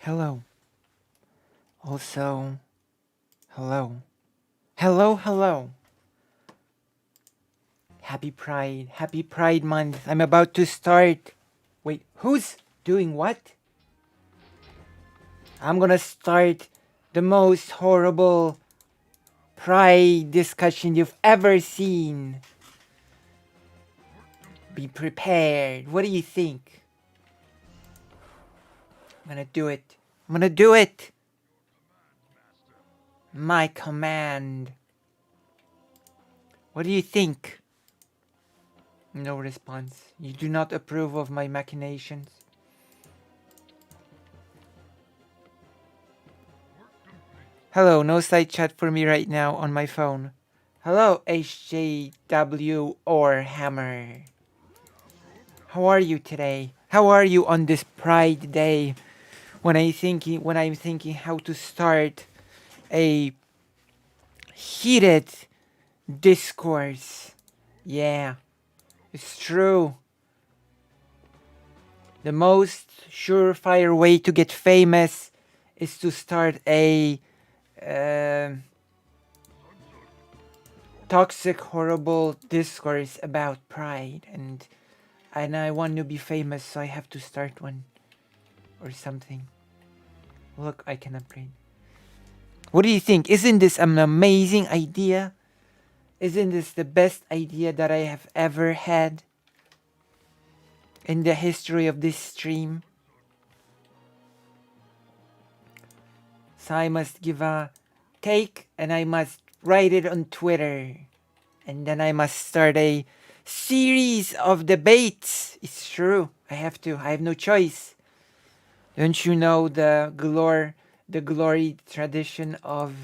Hello. Also, hello. Hello, hello. Happy Pride. Happy Pride Month. I'm about to start. Wait, who's doing what? I'm gonna start the most horrible Pride discussion you've ever seen. Be prepared. What do you think? I'm gonna do it. I'm gonna do it. My command. What do you think? No response. You do not approve of my machinations. Hello, no side chat for me right now on my phone. Hello, HJW or Hammer. How are you today? How are you on this Pride Day? When I'm thinking how to start a heated discourse. Yeah, it's true. The most surefire way to get famous is to start a toxic, horrible discourse about pride, and I want to be famous, so I have to start one or something. Look, I can upgrade. What do you think? Isn't this an amazing idea? Isn't this the best idea that I have ever had in the history of this stream? So I must give a take and I must write it on Twitter. And then I must start a series of debates. It's true. I have to. I have no choice. Don't you know the glory tradition of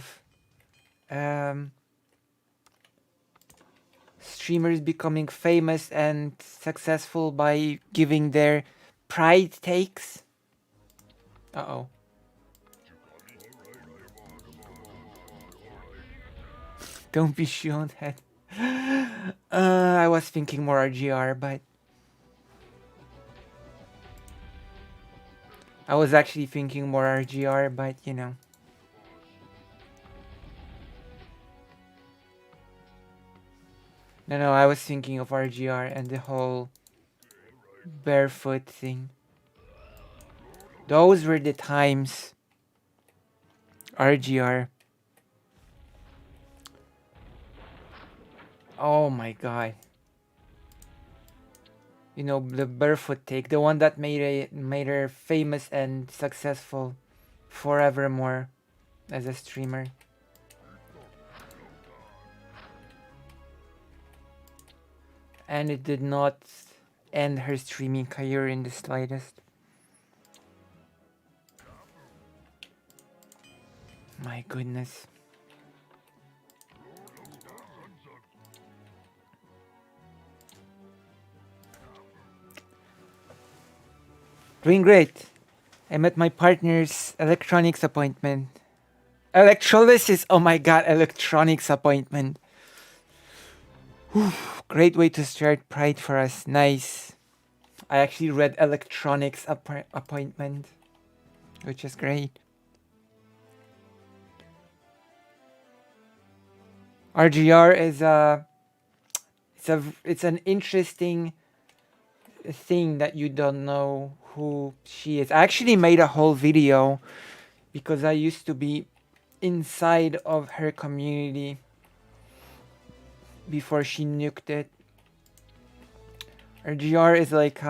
streamers becoming famous and successful by giving their pride takes? Uh-oh. Don't be shown that. I was thinking more RGR, but I was actually thinking more RGR, but you know. No, I was thinking of RGR and the whole barefoot thing. Those were the times. RGR. Oh my god. You know, the barefoot take, the one that made her famous and successful forevermore as a streamer. And it did not end her streaming career in the slightest. My goodness. Doing great. I'm at my partner's electronics appointment. Electrolysis, oh my god, electronics appointment. Whew, great way to start Pride for us, nice. I actually read electronics appointment, which is great. RGR is it's an interesting thing that you don't know who she is. I actually made a whole video because I used to be inside of her community before she nuked it. RGR is like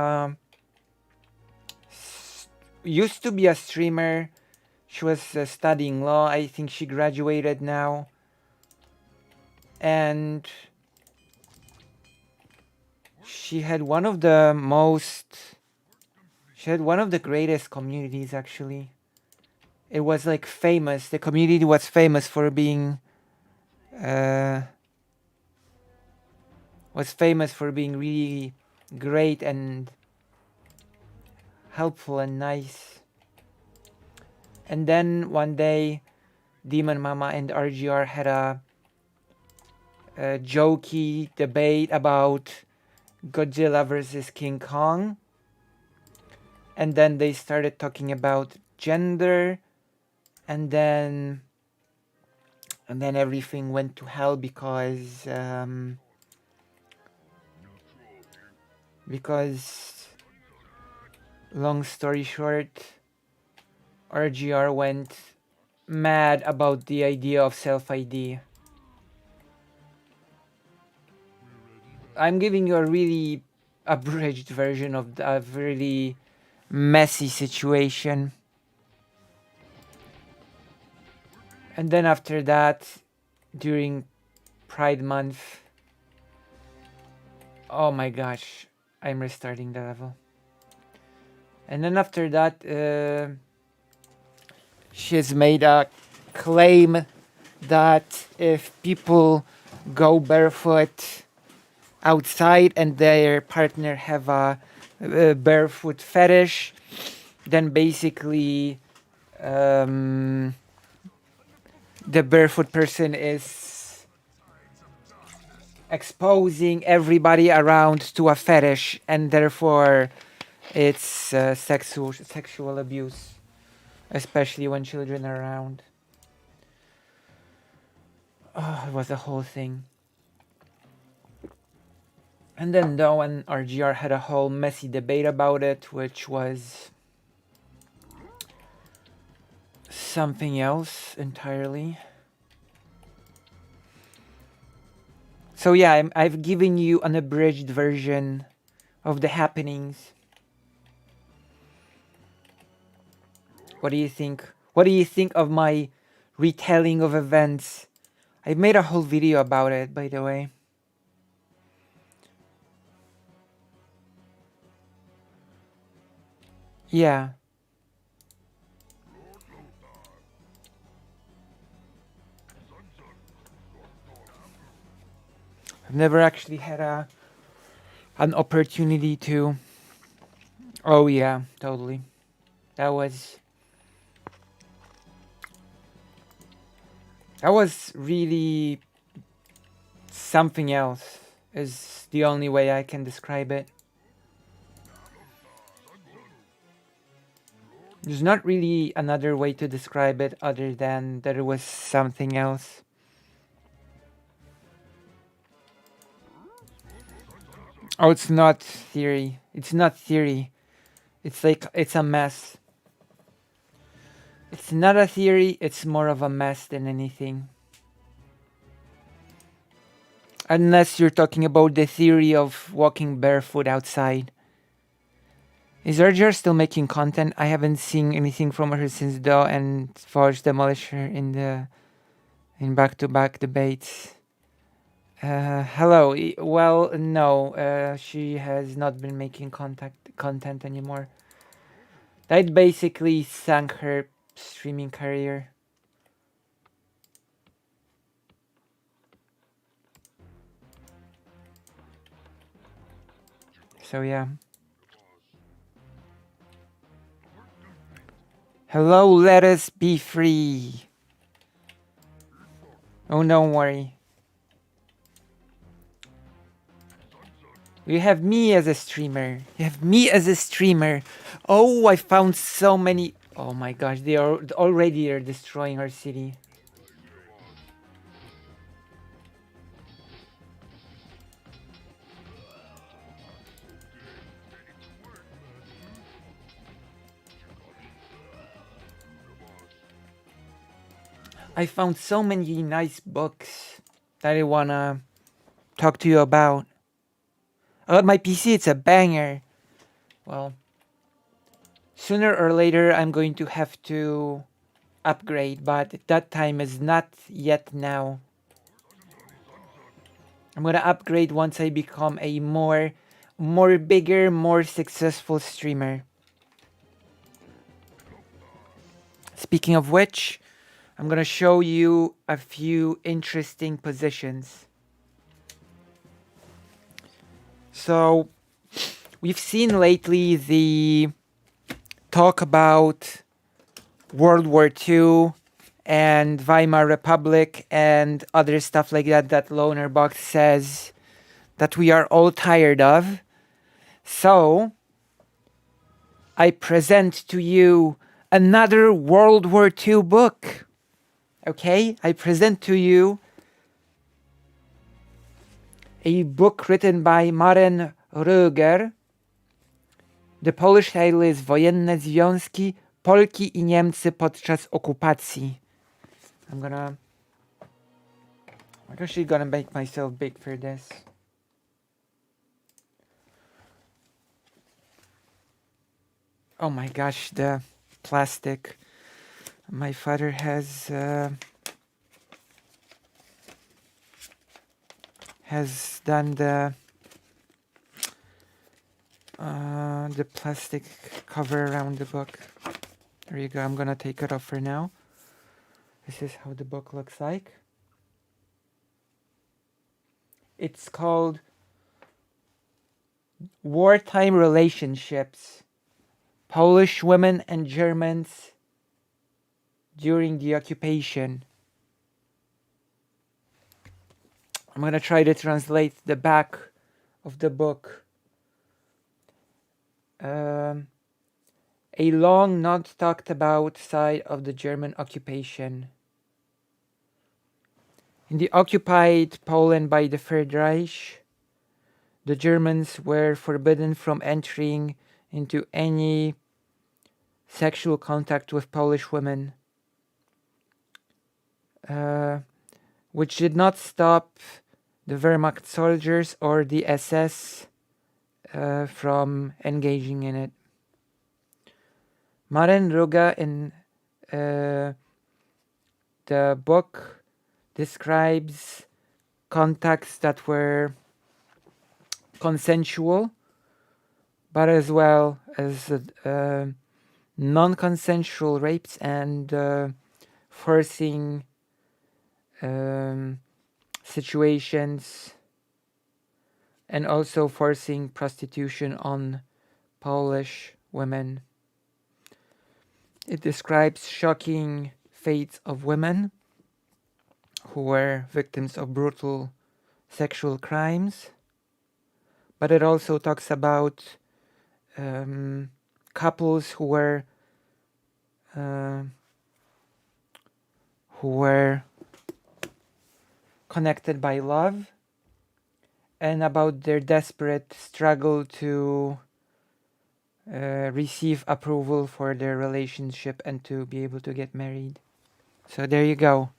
used to be a streamer. She was studying law. I think she graduated now. And she had one of the greatest communities, actually. It was like famous. The community was famous for being really great and helpful and nice. And then one day, Demon Mama and RGR had a jokey debate about Godzilla versus King Kong. And then they started talking about gender, and then everything went to hell because long story short, RGR went mad about the idea of self-ID. I'm giving you a really abridged version of a really messy situation. And then after that, during Pride Month, oh my gosh, I'm restarting the level. And then after that, she's made a claim that if people go barefoot outside and their partner have a barefoot fetish, then basically the barefoot person is exposing everybody around to a fetish, and therefore it's sexual abuse, especially when children are around. Oh, it was a whole thing. And then Doe and RGR had a whole messy debate about it, which was something else entirely. So yeah, I've given you an abridged version of the happenings. What do you think? What do you think of my retelling of events? I made a whole video about it, by the way. Yeah. I've never actually had an opportunity to. Oh yeah, totally. That was really something else, is the only way I can describe it. There's not really another way to describe it other than that it was something else. Oh, it's not theory. It's not theory. It's like, it's a mess. It's not a theory, it's more of a mess than anything. Unless you're talking about the theory of walking barefoot outside. Is RGR still making content? I haven't seen anything from her since Doe and Forge Demolisher in back-to-back debates. Hello. Well, no, she has not been making content anymore. That basically sank her streaming career. So yeah. Hello, let us be free. Oh, don't worry. You have me as a streamer. You have me as a streamer. Oh, I found so many. Oh my gosh, they are already destroying our city. I found so many nice books that I wanna talk to you about. About my PC, it's a banger. Well, sooner or later I'm going to have to upgrade, but that time is not yet now. I'm gonna upgrade once I become a more bigger, more successful streamer. Speaking of which, I'm gonna show you a few interesting positions. So, we've seen lately the talk about World War II and Weimar Republic and other stuff like that that Lonerbox says that we are all tired of. So, I present to you another World War II book. Okay, I present to you a book written by Maren Röger. The Polish title is Wojenne Związki Polki i Niemcy podczas okupacji. I'm actually gonna make myself big for this. Oh my gosh, the plastic. My father has done the plastic cover around the book. There you go. I'm gonna take it off for now. This is how the book looks like. It's called Wartime Relationships, Polish Women and Germans During the Occupation. I'm gonna try to translate the back of the book. A long, not talked about side of the German occupation. In the occupied Poland by the Third Reich, the Germans were forbidden from entering into any sexual contact with Polish women, which did not stop the Wehrmacht soldiers or the SS from engaging in it. Maren Röger in the book describes contacts that were consensual, but as well as non-consensual rapes and forcing situations, and also forcing prostitution on Polish women. It describes shocking fates of women who were victims of brutal sexual crimes, but it also talks about couples who were connected by love, and about their desperate struggle to receive approval for their relationship and to be able to get married. So there you go.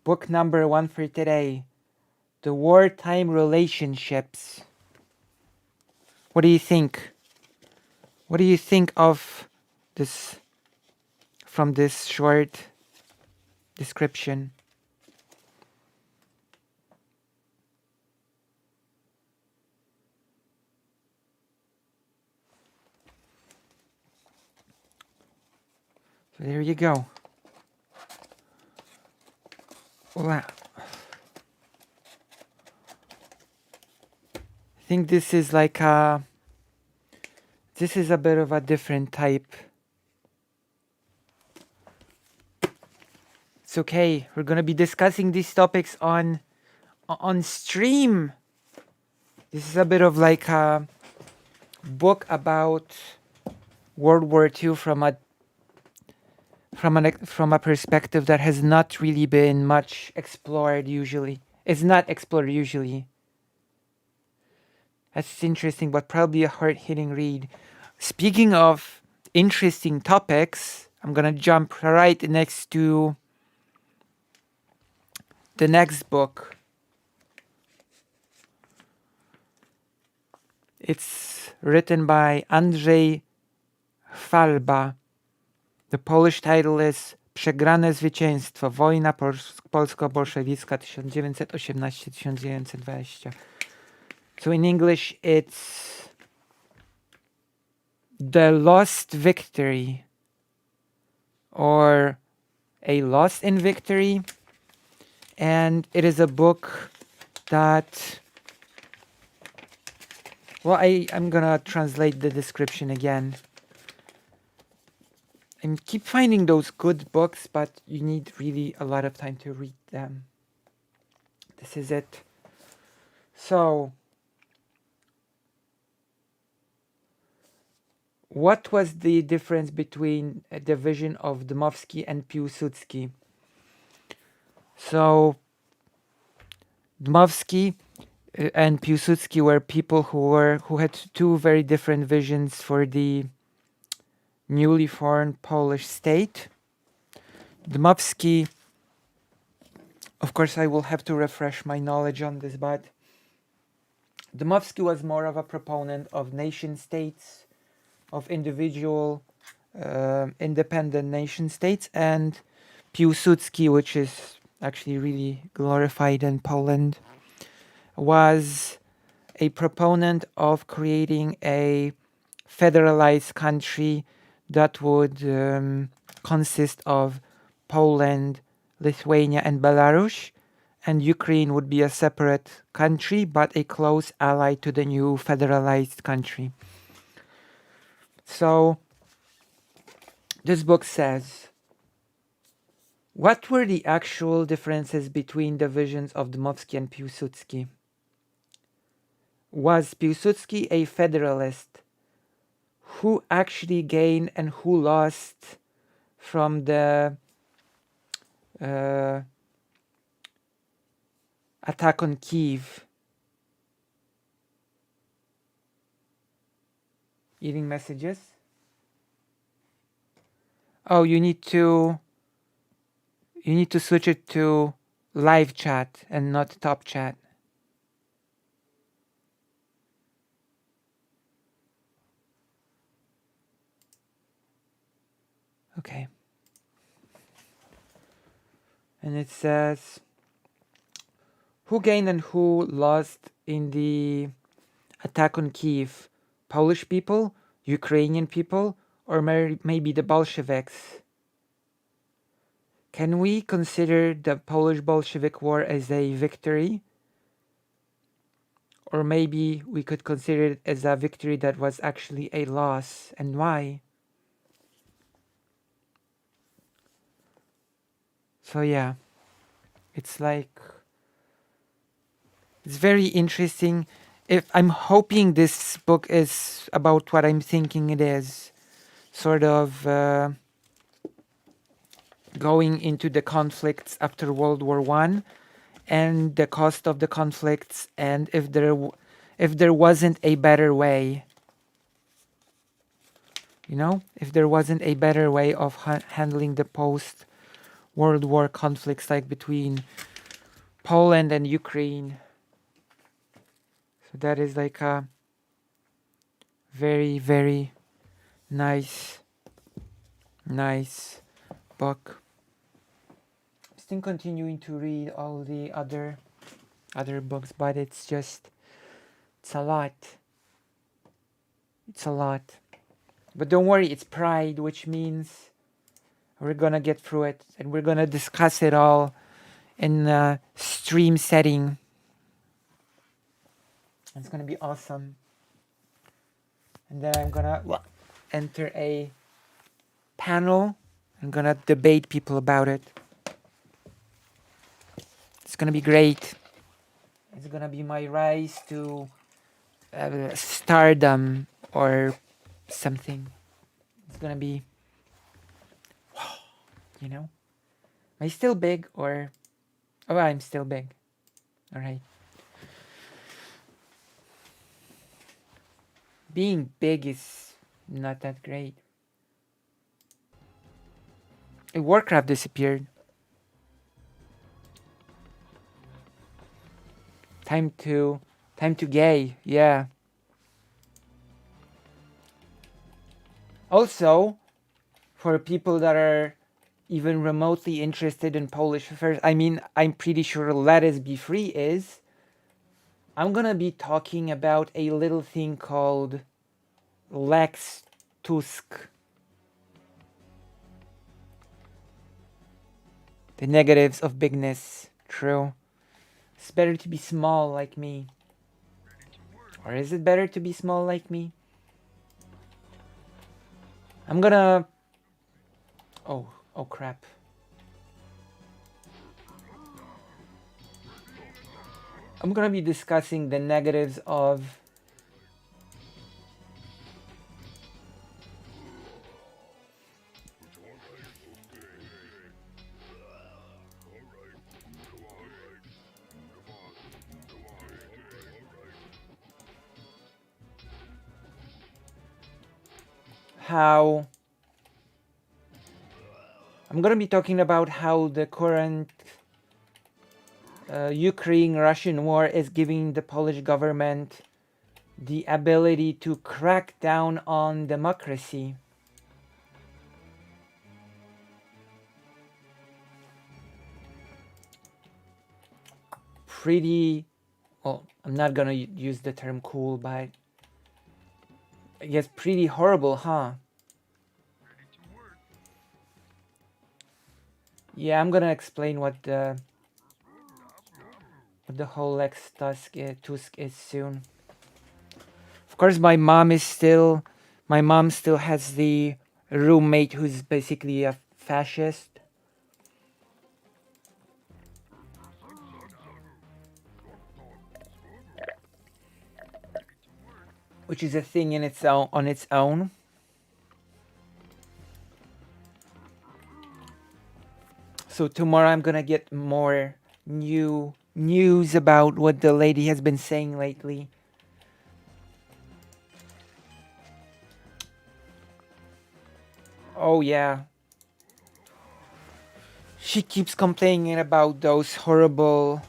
Book number 1 for today. The Wartime Relationships. What do you think? What do you think of this from this short description? So there you go. Wow. I think this is like a bit of a different type. It's okay. We're gonna be discussing these topics on stream. This is a bit of like a book about World War II from a perspective that has not really been much explored usually. It's not explored usually. That's interesting, but probably a hard-hitting read. Speaking of interesting topics, I'm gonna jump right next to the next book. It's written by Andrzej Falba. The Polish title is Przegrane zwycięstwo. Wojna polsko-bolszewicka 1918-1920. So in English, it's The Lost Victory, or A Lost in Victory. And it is a book that, well, I'm gonna translate the description again. I keep finding those good books, but you need really a lot of time to read them. This is it. So, what was the difference between a division of Dmowski and Piłsudski? So Dmowski and Piłsudski were people who had two very different visions for the newly formed Polish state. Dmowski, of course, I will have to refresh my knowledge on this, but Dmowski was more of a proponent of nation states, of individual independent nation states, and Piłsudski, which is actually really glorified in Poland, was a proponent of creating a federalized country that would consist of Poland, Lithuania, and Belarus, and Ukraine would be a separate country but a close ally to the new federalized country. So this book says, what were the actual differences between the visions of Dmowski and Piłsudski? Was Piłsudski a federalist? Who actually gained and who lost from the attack on Kiev? Eating messages? Oh, you need to switch it to live chat and not top chat. Okay. And it says, who gained and who lost in the attack on Kiev? Polish people, Ukrainian people, or maybe the Bolsheviks? Can we consider the Polish Bolshevik War as a victory? Or maybe we could consider it as a victory that was actually a loss, and why? So yeah, it's very interesting. If I'm hoping this book is about what I'm thinking it is, sort of going into the conflicts after World War I and the cost of the conflicts, and if there wasn't a better way, if there wasn't a better way of handling the post World War conflicts, like between Poland and Ukraine. So that is like a very, very nice book. I'm still continuing to read all the other books, but it's a lot. It's a lot. But don't worry, it's Pride, which means we're gonna get through it and we're gonna discuss it all in a stream setting. It's gonna be awesome. And then I'm gonna enter a panel. I'm gonna debate people about it. It's gonna be great. It's gonna be my rise to stardom or something. It's gonna be, am I still big or? Oh, I'm still big. All right. Being big is not that great. Warcraft disappeared. Time to gay, yeah. Also, for people that are even remotely interested in Polish affairs, I mean, I'm pretty sure Let Us Be Free is. I'm gonna be talking about a little thing called Lex Tusk. The negatives of bigness. True. It's better to be small like me. Or is it better to be small like me? I'm gonna... Oh crap. I'm gonna be discussing the negatives of how I'm gonna be talking about how the current Ukraine-Russian war is giving the Polish government the ability to crack down on democracy. Pretty, well, I'm not gonna use the term cool, but I guess pretty horrible, huh? Yeah, I'm gonna explain what the whole Lex Tusk is soon. Of course, my mom still has the roommate who's basically a fascist. Which is a thing in its own on its own. So tomorrow I'm gonna get more new news about what the lady has been saying lately. Oh yeah. She keeps complaining about those horrible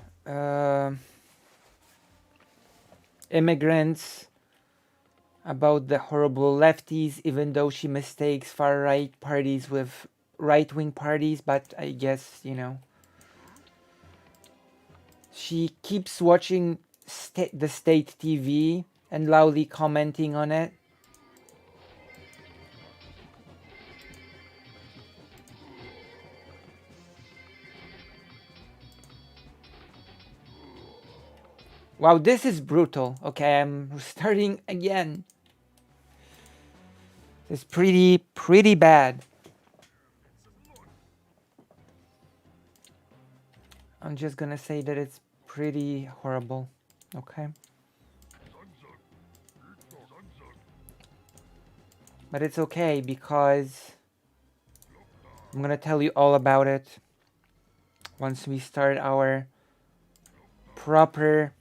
immigrants, about the horrible lefties, even though she mistakes far-right parties with right-wing parties, but I guess, you know. She keeps watching the state TV and loudly commenting on it. Wow, this is brutal. Okay, I'm starting again. It's pretty bad. I'm just gonna say that it's pretty horrible. Okay. But it's okay because I'm gonna tell you all about it once we start our proper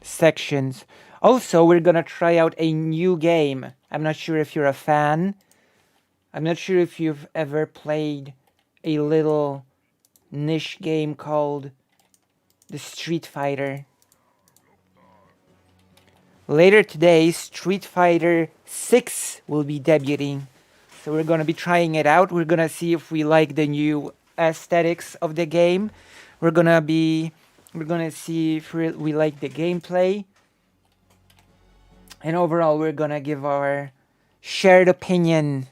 sections. Also, we're gonna try out a new game. I'm not sure if you're a fan. I'm not sure if you've ever played a little niche game called the Street Fighter. Later today, Street Fighter 6 will be debuting. So we're gonna be trying it out. We're gonna see if we like the new aesthetics of the game. We're gonna see if we like the gameplay. And overall, we're gonna give our shared opinion.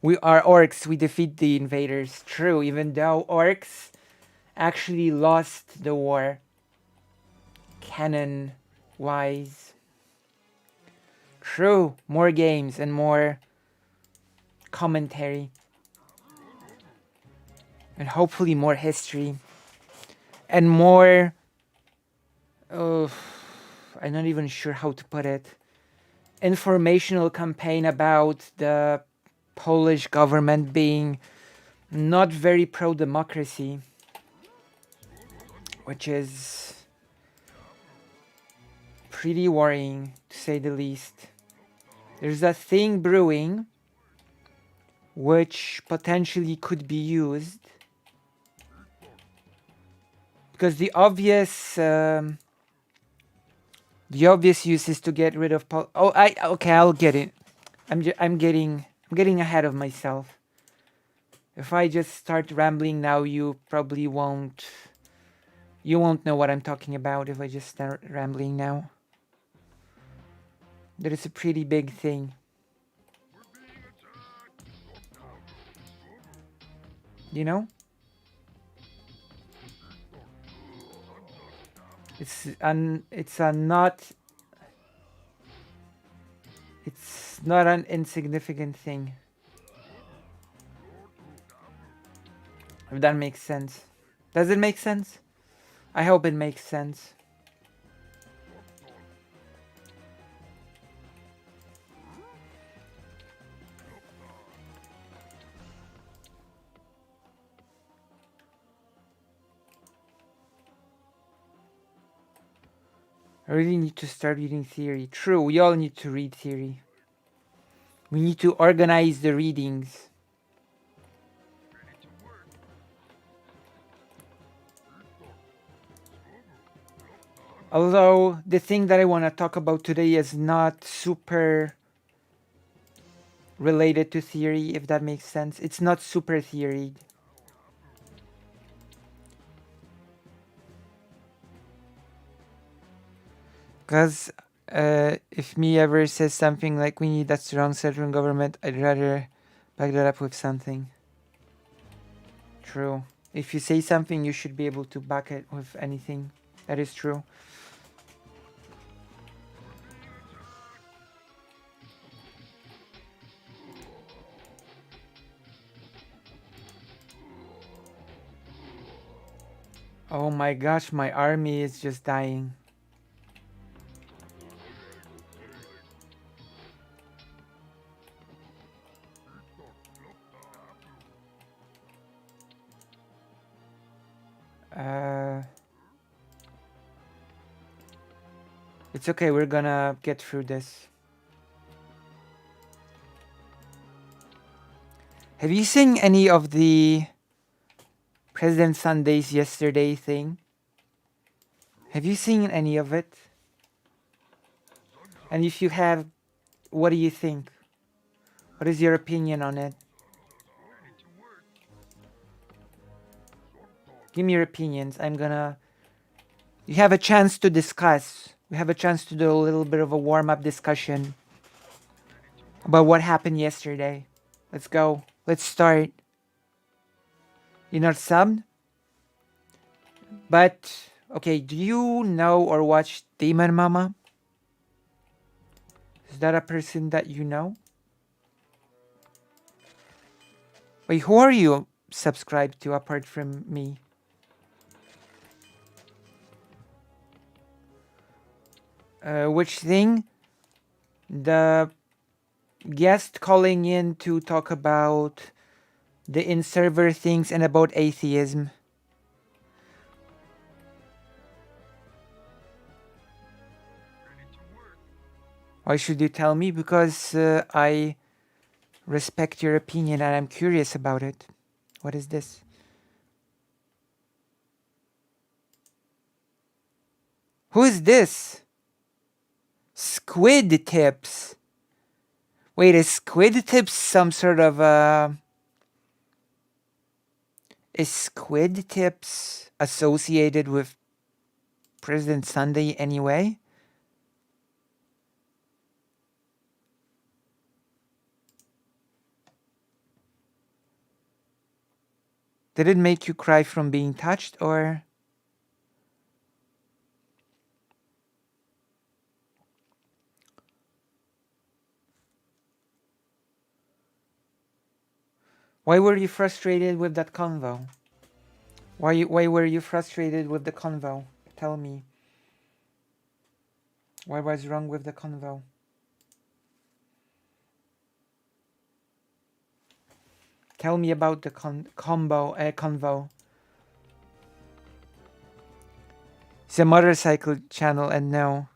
We are orcs, we defeat the invaders. True, even though orcs actually lost the war. Canon wise. True, more games and more commentary. And hopefully more history. And more... Oh, I'm not even sure how to put it. Informational campaign about the Polish government being not very pro-democracy. Which is pretty worrying, to say the least. There's a thing brewing which potentially could be used because the obvious use is to get rid of I'll get it. I'm getting ahead of myself. If I just start rambling now, you probably won't know what I'm talking about if I just start rambling now. That is a pretty big thing. You know? It's not an insignificant thing. If that makes sense. Does it make sense? I hope it makes sense. I really need to start reading theory. True, we all need to read theory. We need to organize the readings. Although the thing that I want to talk about today is not super related to theory, if that makes sense. It's not super theoried. Because if me ever says something like we need that strong central government, I'd rather back that up with something. True. If you say something, you should be able to back it with anything. That is true. Oh my gosh, my army is just dying. It's okay, we're gonna get through this. Have you seen any of the President Sunday's yesterday thing? Have you seen any of it? And if you have, what do you think? What is your opinion on it? Give me your opinions. You have a chance to discuss. We have a chance to do a little bit of a warm-up discussion about what happened yesterday. Let's go. Let's start. You're not subbed? But, okay, do you know or watch Demon Mama? Is that a person that you know? Wait, who are you subscribed to apart from me? Which thing? The guest calling in to talk about the in-server things and about atheism. Why should you tell me? Because I respect your opinion and I'm curious about it. What is this? Who is this? Squid Tips. Wait, is Squid Tips some sort of Is Squid Tips associated with President Sunday anyway? Did it make you cry from being touched, or? Why were you frustrated with that convo? Why were you frustrated with the convo? Tell me. What was wrong with the convo? Tell me about the convo. It's a motorcycle channel and no.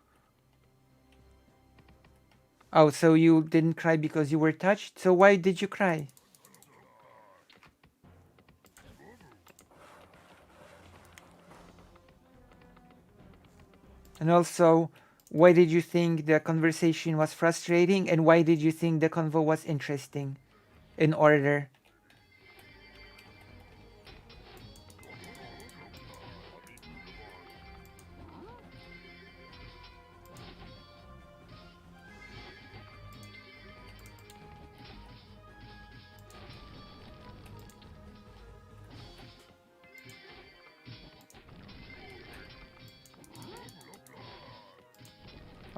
Oh, so you didn't cry because you were touched? So why did you cry? And also, why did you think the conversation was frustrating? And why did you think the convo was interesting? In order.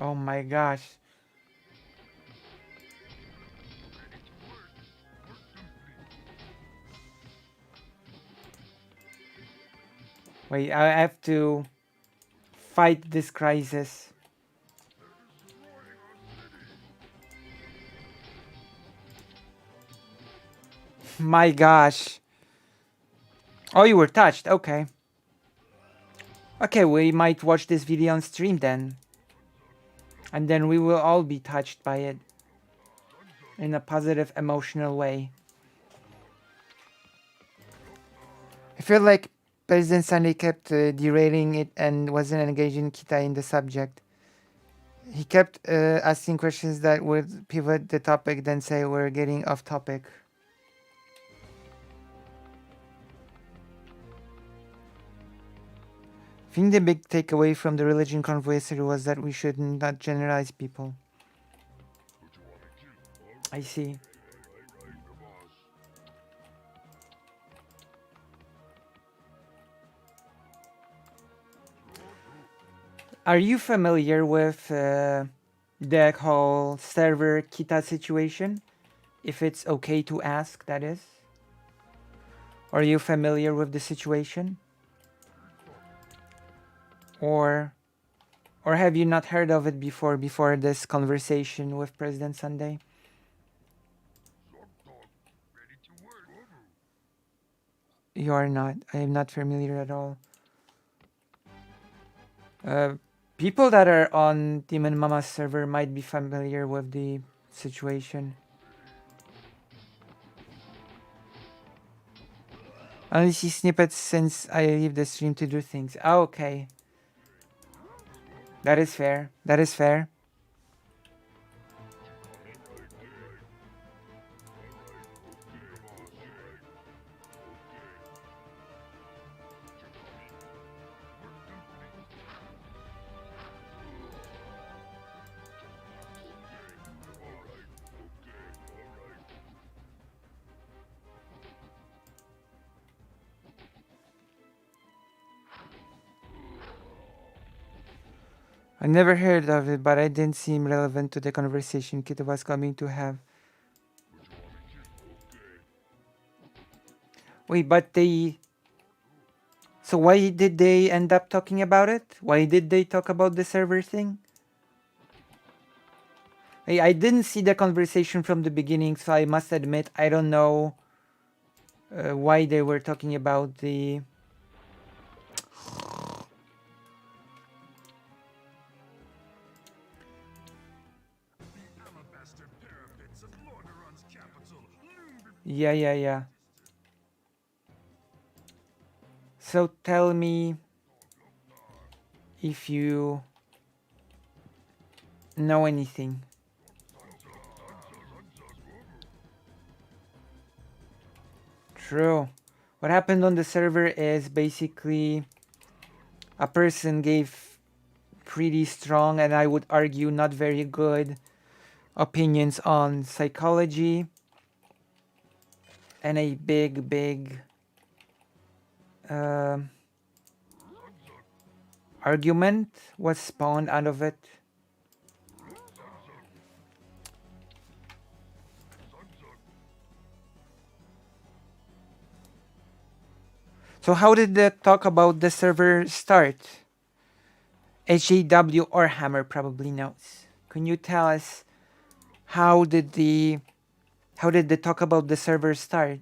Oh my gosh. Wait, I have to fight this crisis. My gosh. Oh, you were touched. Okay. Okay, we might watch this video on stream then. And then we will all be touched by it. in a positive emotional way. I feel like President Sunday kept derailing it and wasn't engaging Kita in the subject. He kept asking questions that would pivot the topic, then say we're getting off topic. I think the big takeaway from the religion convoy yesterday was that we should not generalize people. I see. Are you familiar with the whole server Kita situation? If it's okay to ask, that is. Are you familiar with the situation? Or have you not heard of it before this conversation with President Sunday? You are not. I am not familiar at all. People that are on Demon Mama's server might be familiar with the situation. I only see snippets since I leave the stream to do things. Oh, okay. That is fair. That is fair. I never heard of it, but it didn't seem relevant to the conversation Kita was coming to have. Wait, but they... So why did they end up talking about it? Why did they talk about the server thing? I didn't see the conversation from the beginning, so I must admit I don't know why they were talking about the... Yeah. So tell me if you know anything. True. What happened on the server is basically a person gave pretty strong and I would argue not very good opinions on psychology, and a big argument was spawned out of it. So how did the talk about the server start? HJW or Hammer probably knows. Can you tell us how did the talk about the server start?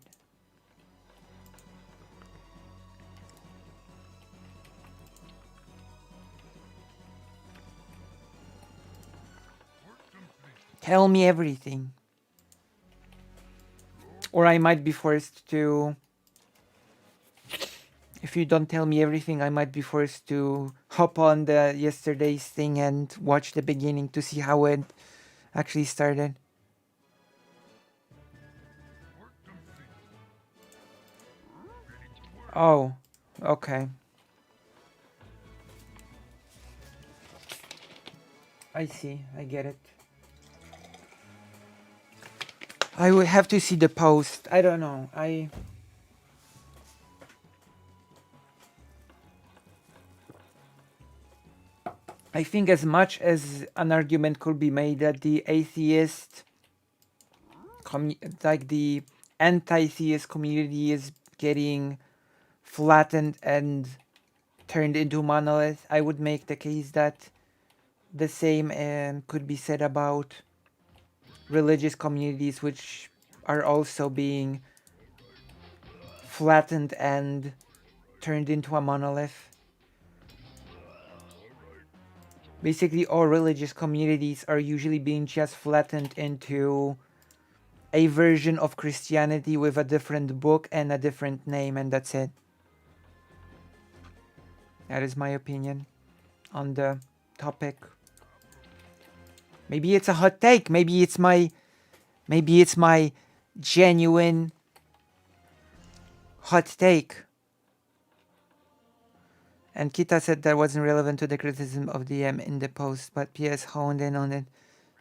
Tell me everything. Or I might be forced to... If you don't tell me everything, I might be forced to hop on the yesterday's thing and watch the beginning to see how it actually started. Oh, okay. I see, I get it. I would have to see the post. I don't know. I think as much as an argument could be made that the atheist, like the anti-theist community is getting flattened and turned into monolith, I would make the case that the same could be said about religious communities, which are also being flattened and turned into a monolith. Basically, all religious communities are usually being just flattened into a version of Christianity with a different book and a different name, and that's it. That is my opinion on the topic. Maybe it's a hot take. Maybe it's my genuine hot take. And Kita said that wasn't relevant to the criticism of DM in the post, but PS honed in on it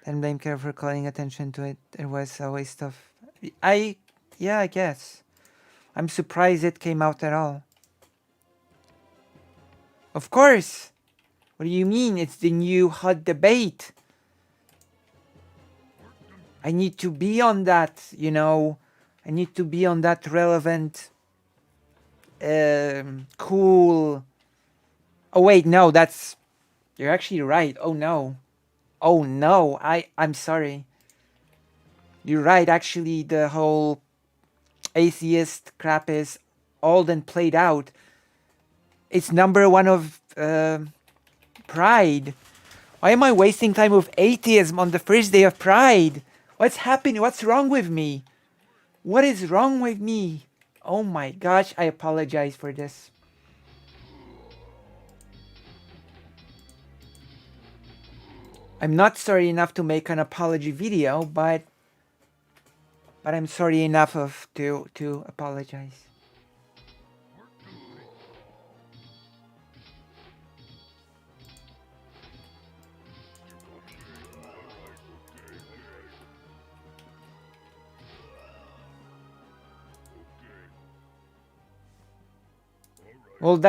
and blamed Kara for calling attention to it. It was a waste of... I guess. I'm surprised it came out at all. Of course! What do you mean? It's the new hot debate. I need to be on that, you know. I need to be on that relevant, cool... Oh wait, no, that's... You're actually right. Oh no. Oh no, I'm sorry. You're right, actually the whole atheist crap is old and played out. It's number one of Pride. Why am I wasting time with atheism on the first day of Pride? What's happening? What's wrong with me? What is wrong with me? Oh my gosh, I apologize for this. I'm not sorry enough to make an apology video, but I'm sorry enough to apologize. Well,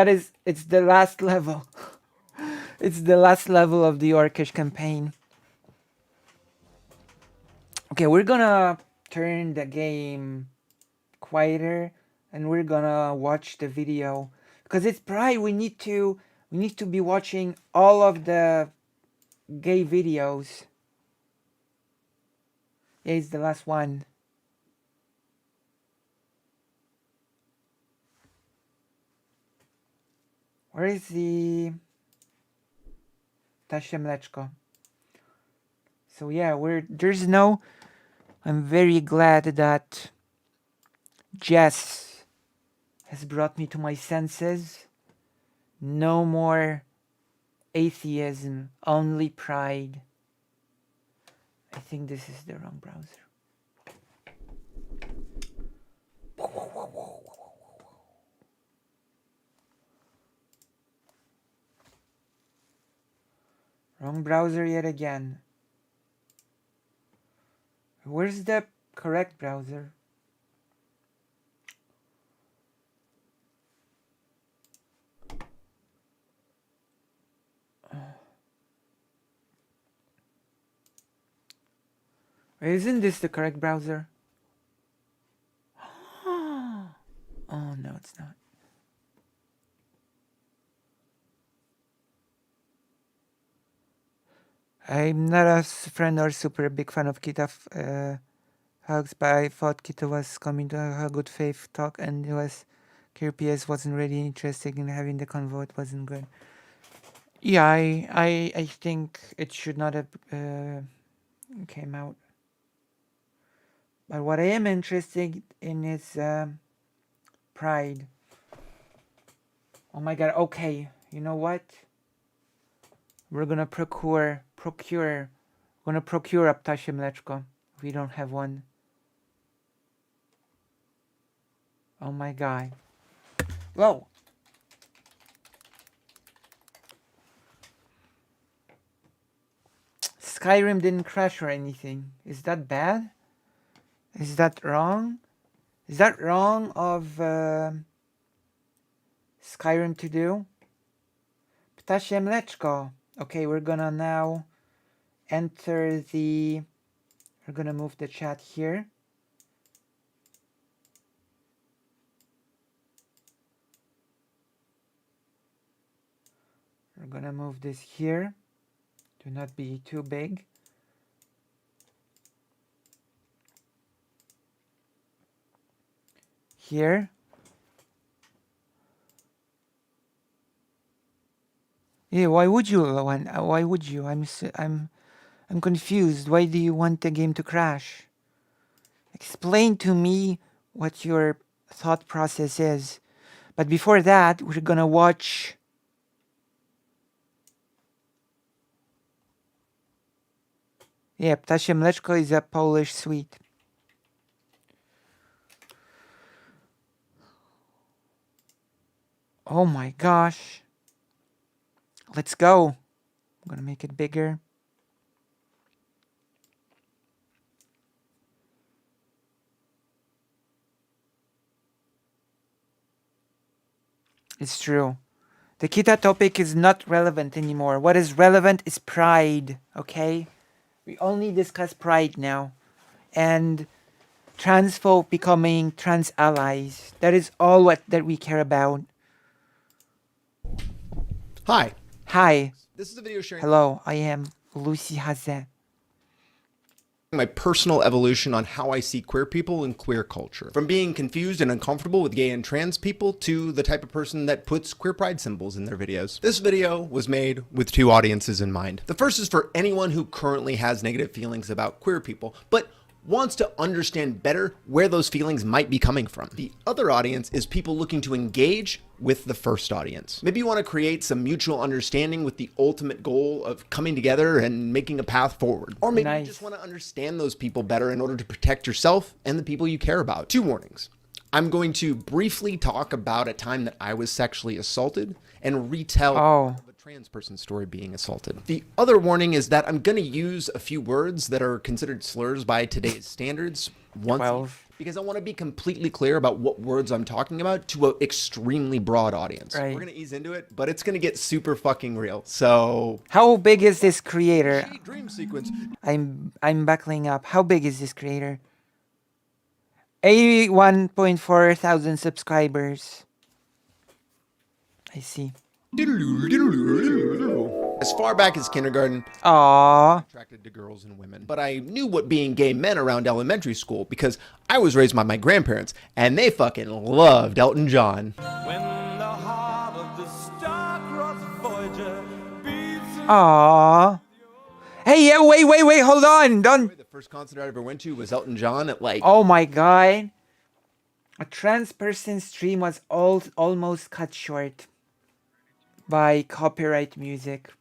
it's the last level. It's the last level of the Orcish campaign. Okay, we're gonna turn the game quieter and we're gonna watch the video because it's Pride. We need to be watching all of the gay videos. Yeah, it's the last one. Where is the Ptasie Mleczko? So yeah, I'm very glad that Jess has brought me to my senses. No more atheism, only Pride. I think this is the wrong browser. Wrong browser yet again. Where's the correct browser? Isn't this the correct browser? Oh no, it's not. I'm not a friend or super big fan of Kita Hugs, but I thought Kita was coming to a good faith talk and it was KPS wasn't really interested in having the convo. It wasn't good. Yeah, I think it should not have came out. But what I am interested in is Pride. Oh my god, okay. You know what? We're gonna procure a Ptasie Mleczko. We don't have one. Oh my god. Whoa. Skyrim didn't crash or anything. Is that bad? Is that wrong? Is that wrong of Skyrim to do? Ptasie Mleczko. Okay, we're gonna now enter the... We're gonna move the chat here. We're gonna move this here. Do not be too big. Here. Yeah, why would you, Lawan? Why would you? I'm confused. Why do you want the game to crash? Explain to me what your thought process is. But before that, we're gonna watch... Yeah, Ptasie Mleczko is a Polish sweet. Oh my gosh. Let's go. I'm gonna make it bigger. It's true. The Kita topic is not relevant anymore. What is relevant is pride, okay? We only discuss pride now. And trans folk becoming trans allies. That is all that we care about. Hi. Hi. This is a video sharing Hello, I am Lucy Hazet. my personal evolution on how I see queer people and queer culture. From being confused and uncomfortable with gay and trans people to the type of person that puts queer pride symbols in their videos. This video was made with two audiences in mind. The first is for anyone who currently has negative feelings about queer people, but wants to understand better where those feelings might be coming from. The other audience is people looking to engage with the first audience. Maybe you want to create some mutual understanding with the ultimate goal of coming together and making a path forward. Or maybe you just want to understand those people better in order to protect yourself and the people you care about. Two warnings. I'm going to briefly talk about a time that I was sexually assaulted and retell a trans person's story being assaulted. The other warning is that I'm going to use a few words that are considered slurs by today's standards once because I want to be completely clear about what words I'm talking about to an extremely broad audience. We're going to ease into it, but it's going to get super fucking real. So how big is this creator? Dream sequence. I'm buckling up. How big is this creator? 81.4 thousand subscribers. I see. As far back as kindergarten, attracted to girls and women. But I knew what being gay meant around elementary school because I was raised by my grandparents and they fucking loved Elton John. When the heart of the star-crossed Voyager beats. Hey, yeah, wait, hold on. Don't. The first concert I ever went to was Elton John at like... Oh my god. A trans person's stream was almost cut short by copyright music.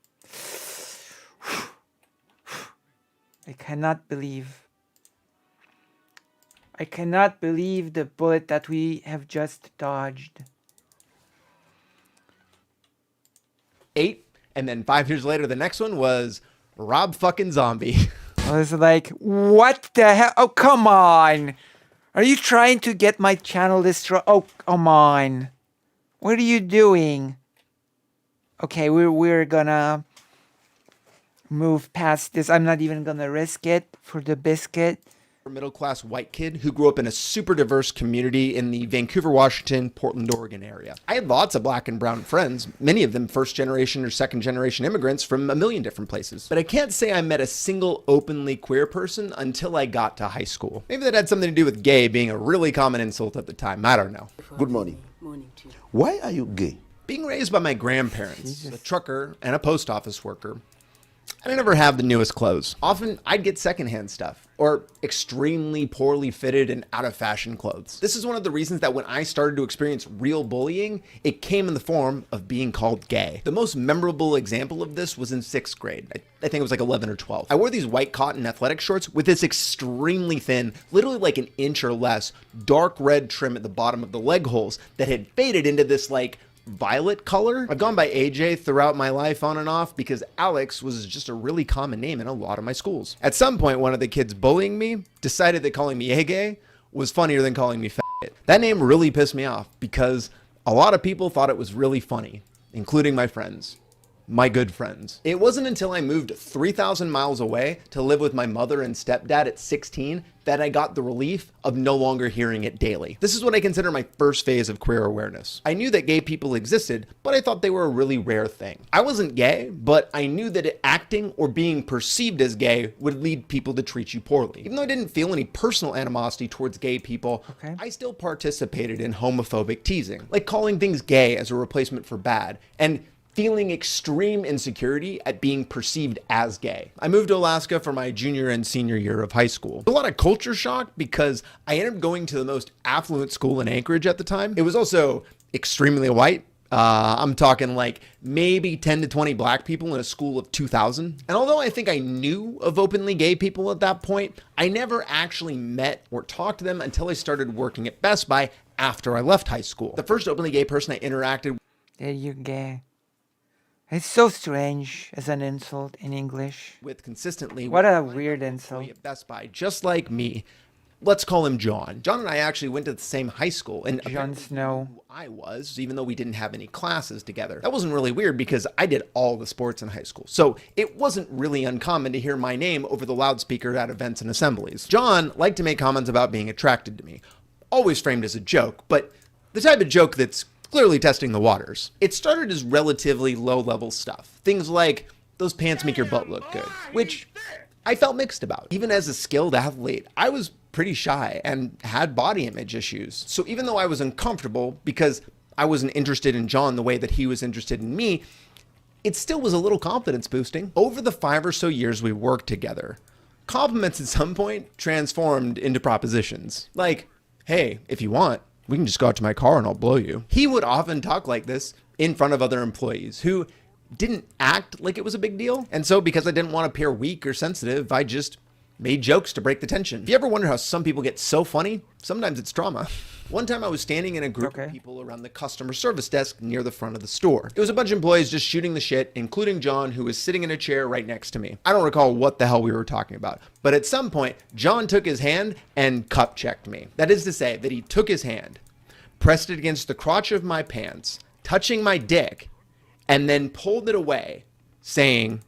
I cannot believe the bullet that we have just dodged. 8, and then 5 years later, the next one was Rob fucking Zombie. I was like, what the hell? Oh, come on. Are you trying to get my channel destroyed? Oh, come on. What are you doing? Okay, we're gonna move past this. I'm not even gonna risk it for the biscuit. Middle-class white kid who grew up in a super diverse community in the Vancouver, Washington, Portland, Oregon area. I had lots of black and brown friends, many of them first-generation or second-generation immigrants from a million different places. But I can't say I met a single openly queer person until I got to high school. Maybe that had something to do with gay being a really common insult at the time. I don't know. Good morning. Morning to you. Why are you gay? Being raised by my grandparents, a trucker and a post office worker, I never have the newest clothes. Often, I'd get secondhand stuff or extremely poorly fitted and out of fashion clothes. This is one of the reasons that when I started to experience real bullying, it came in the form of being called gay. The most memorable example of this was in 6th grade. I think it was like 11 or 12. I wore these white cotton athletic shorts with this extremely thin, literally like an inch or less, dark red trim at the bottom of the leg holes that had faded into this like violet color. I've gone by AJ throughout my life on and off because Alex was just a really common name in a lot of my schools. At some point, one of the kids bullying me decided that calling me AJ was funnier than calling me fat. That name really pissed me off because a lot of people thought it was really funny, including my friends. My good friends. It wasn't until I moved 3,000 miles away to live with my mother and stepdad at 16 that I got the relief of no longer hearing it daily. This is what I consider my first phase of queer awareness. I knew that gay people existed, but I thought they were a really rare thing. I wasn't gay, but I knew that acting or being perceived as gay would lead people to treat you poorly. Even though I didn't feel any personal animosity towards gay people, I still participated in homophobic teasing, like calling things gay as a replacement for bad, and feeling extreme insecurity at being perceived as gay. I moved to Alaska for my junior and senior year of high school. A lot of culture shock because I ended up going to the most affluent school in Anchorage at the time. It was also extremely white. I'm talking like maybe 10 to 20 black people in a school of 2,000. And although I think I knew of openly gay people at that point, I never actually met or talked to them until I started working at Best Buy after I left high school. The first openly gay person I interacted with. There you go. It's so strange as an insult in English. With consistently. What a weird insult. At Best Buy, just like me. Let's call him John. John and I actually went to the same high school. And Jon Snow. Who I was, even though we didn't have any classes together. That wasn't really weird because I did all the sports in high school. So it wasn't really uncommon to hear my name over the loudspeaker at events and assemblies. John liked to make comments about being attracted to me. Always framed as a joke, but the type of joke that's clearly testing the waters. It started as relatively low-level stuff. Things like, those pants make your butt look good, which I felt mixed about. Even as a skilled athlete, I was pretty shy and had body image issues. So even though I was uncomfortable because I wasn't interested in John the way that he was interested in me, it still was a little confidence boosting. Over the 5 or so years we worked together, compliments at some point transformed into propositions. Like, hey, if you want, we can just go out to my car and I'll blow you. He would often talk like this in front of other employees who didn't act like it was a big deal. And so because I didn't want to appear weak or sensitive, I just made jokes to break the tension. If you ever wonder how some people get so funny, sometimes it's trauma. One time I was standing in a group of people around the customer service desk near the front of the store. It was a bunch of employees just shooting the shit, including John, who was sitting in a chair right next to me. I don't recall what the hell we were talking about, but at some point, John took his hand and cup checked me. That is to say that he took his hand, pressed it against the crotch of my pants, touching my dick, and then pulled it away, saying,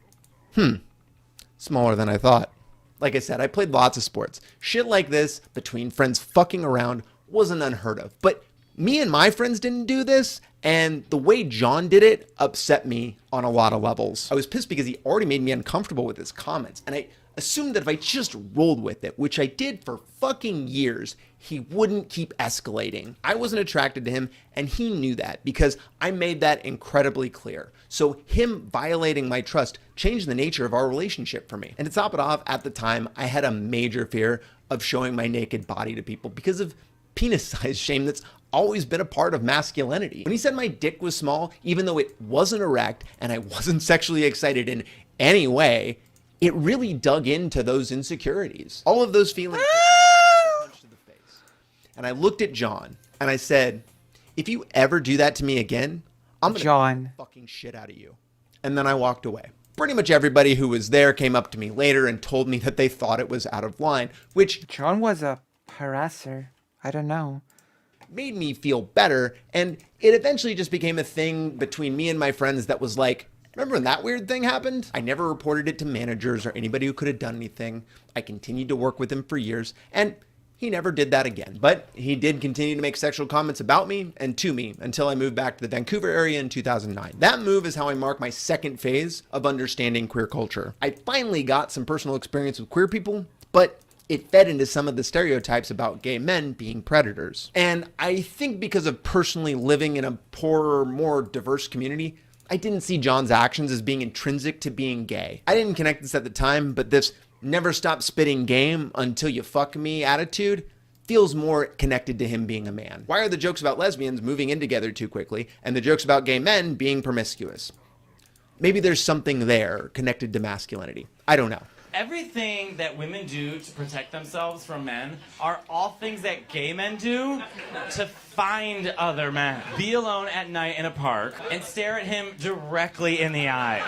smaller than I thought. Like I said, I played lots of sports. Shit like this, between friends fucking around, wasn't unheard of. But me and my friends didn't do this, and the way John did it upset me on a lot of levels. I was pissed because he already made me uncomfortable with his comments, and I assumed that if I just rolled with it, which I did for fucking years, he wouldn't keep escalating. I wasn't attracted to him, and he knew that because I made that incredibly clear. So him violating my trust changed the nature of our relationship for me. And to top it off, at the time, I had a major fear of showing my naked body to people because of penis size shame that's always been a part of masculinity. When he said my dick was small, even though it wasn't erect and I wasn't sexually excited in any way, it really dug into those insecurities. All of those feelings punched to the face. And I looked at John and I said, if you ever do that to me again, I'm gonna fucking shit out of you. And then I walked away. Pretty much everybody who was there came up to me later and told me that they thought it was out of line, which John was a harasser. I don't know. Made me feel better. And it eventually just became a thing between me and my friends that was like, remember when that weird thing happened? I never reported it to managers or anybody who could have done anything. I continued to work with him for years, and he never did that again. But he did continue to make sexual comments about me and to me until I moved back to the Vancouver area in 2009. That move is how I mark my second phase of understanding queer culture. I finally got some personal experience with queer people, but it fed into some of the stereotypes about gay men being predators. And I think because of personally living in a poorer, more diverse community, I didn't see John's actions as being intrinsic to being gay. I didn't connect this at the time, but this never stop spitting game until you fuck me attitude feels more connected to him being a man. Why are the jokes about lesbians moving in together too quickly and the jokes about gay men being promiscuous? Maybe there's something there connected to masculinity. I don't know. Everything that women do to protect themselves from men are all things that gay men do to find other men. Be alone at night in a park and stare at him directly in the eye.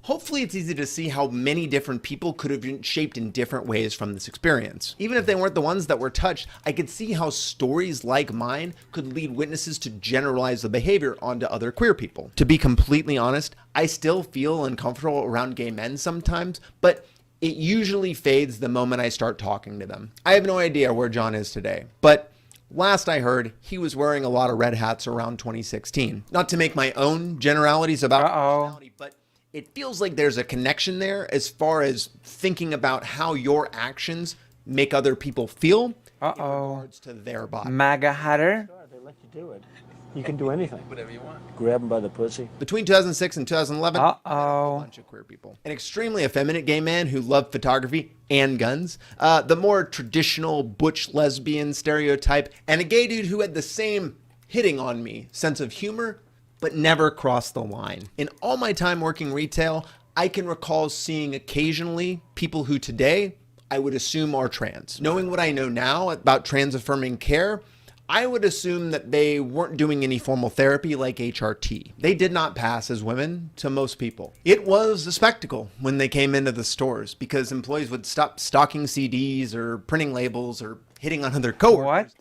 Hopefully it's easy to see how many different people could have been shaped in different ways from this experience. Even if they weren't the ones that were touched, I could see how stories like mine could lead witnesses to generalize the behavior onto other queer people. To be completely honest, I still feel uncomfortable around gay men sometimes, but it usually fades the moment I start talking to them. I have no idea where John is today, but last I heard, he was wearing a lot of red hats around 2016. Not to make my own generalities about personality, but it feels like there's a connection there as far as thinking about how your actions make other people feel in regards to their body. MAGA hatter. Sure, they let you do it. You can do anything. Whatever you want. Grab him by the pussy. Between 2006 and 2011, I met a Uh-oh. bunch of queer people. An extremely effeminate gay man who loved photography and guns, the more traditional butch lesbian stereotype, and a gay dude who had the same hitting on me sense of humor, but never crossed the line. In all my time working retail, I can recall seeing occasionally people who today I would assume are trans. Knowing what I know now about trans affirming care, I would assume that they weren't doing any formal therapy like HRT. They did not pass as women to most people. It was a spectacle when they came into the stores because employees would stop stocking CDs or printing labels or hitting on other coworkers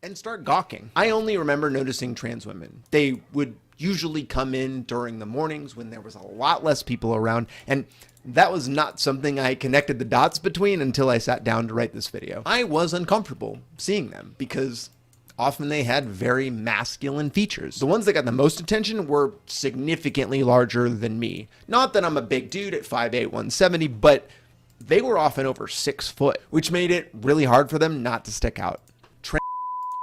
and start gawking. I only remember noticing trans women. They would usually come in during the mornings when there was a lot less people around, and that was not something I connected the dots between until I sat down to write this video. I was uncomfortable seeing them because often they had very masculine features. The ones that got the most attention were significantly larger than me. Not that I'm a big dude at 5'8", 170, but they were often over 6 foot, which made it really hard for them not to stick out.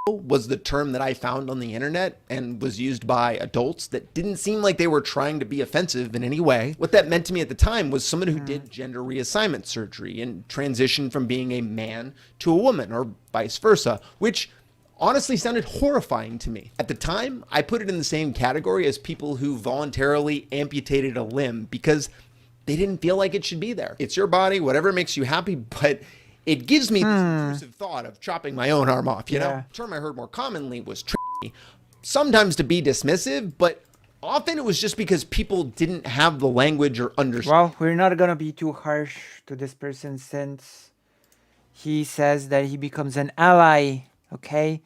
Was the term that I found on the internet and was used by adults that didn't seem like they were trying to be offensive in any way. What that meant to me at the time was someone who did gender reassignment surgery and transitioned from being a man to a woman or vice versa, which honestly sounded horrifying to me. At the time, I put it in the same category as people who voluntarily amputated a limb because they didn't feel like it should be there. It's your body, whatever makes you happy, but it gives me this intrusive thought of chopping my own arm off, you know? The term I heard more commonly was tranny, sometimes to be dismissive, but often it was just because people didn't have the language or understanding. Well, we're not gonna be too harsh to this person since he says that he becomes an ally, okay?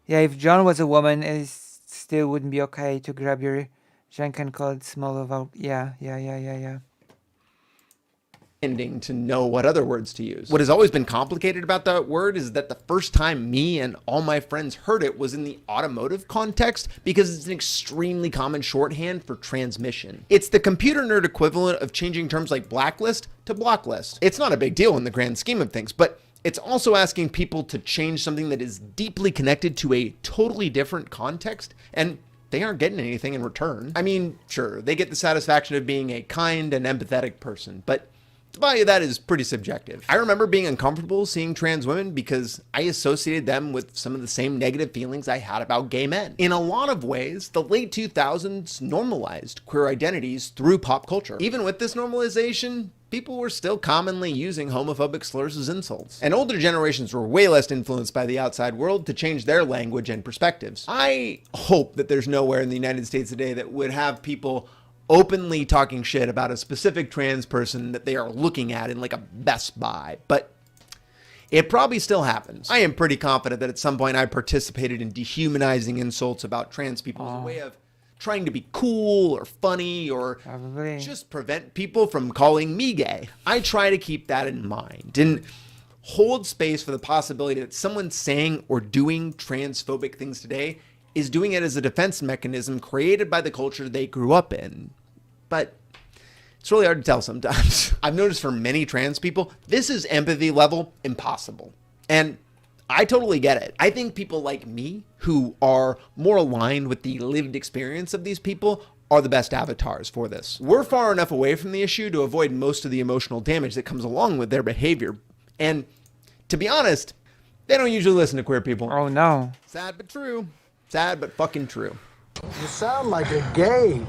Yeah, if John was a woman, it still wouldn't be okay to grab your junk and call it small of yeah. To know what other words to use. What has always been complicated about that word is that the first time me and all my friends heard it was in the automotive context because it's an extremely common shorthand for transmission. It's the computer nerd equivalent of changing terms like blacklist to blocklist. It's not a big deal in the grand scheme of things, but it's also asking people to change something that is deeply connected to a totally different context, and they aren't getting anything in return. I mean, sure, they get the satisfaction of being a kind and empathetic person, but the value of that is pretty subjective. I remember being uncomfortable seeing trans women because I associated them with some of the same negative feelings I had about gay men. In a lot of ways, the late 2000s normalized queer identities through pop culture. Even with this normalization, people were still commonly using homophobic slurs as insults. And older generations were way less influenced by the outside world to change their language and perspectives. I hope that there's nowhere in the United States today that would have people openly talking shit about a specific trans person that they are looking at in like a Best Buy, but it probably still happens. I am pretty confident that at some point I participated in dehumanizing insults about trans people as a way of trying to be cool or funny or just prevent people from calling me gay. I try to keep that in mind and hold space for the possibility that someone saying or doing transphobic things today is doing it as a defense mechanism created by the culture they grew up in. But it's really hard to tell sometimes. I've noticed for many trans people, this is empathy level impossible. And I totally get it. I think people like me, who are more aligned with the lived experience of these people, are the best avatars for this. We're far enough away from the issue to avoid most of the emotional damage that comes along with their behavior. And to be honest, they don't usually listen to queer people. Oh no. Sad but true. Sad but fucking true. You sound like a gay.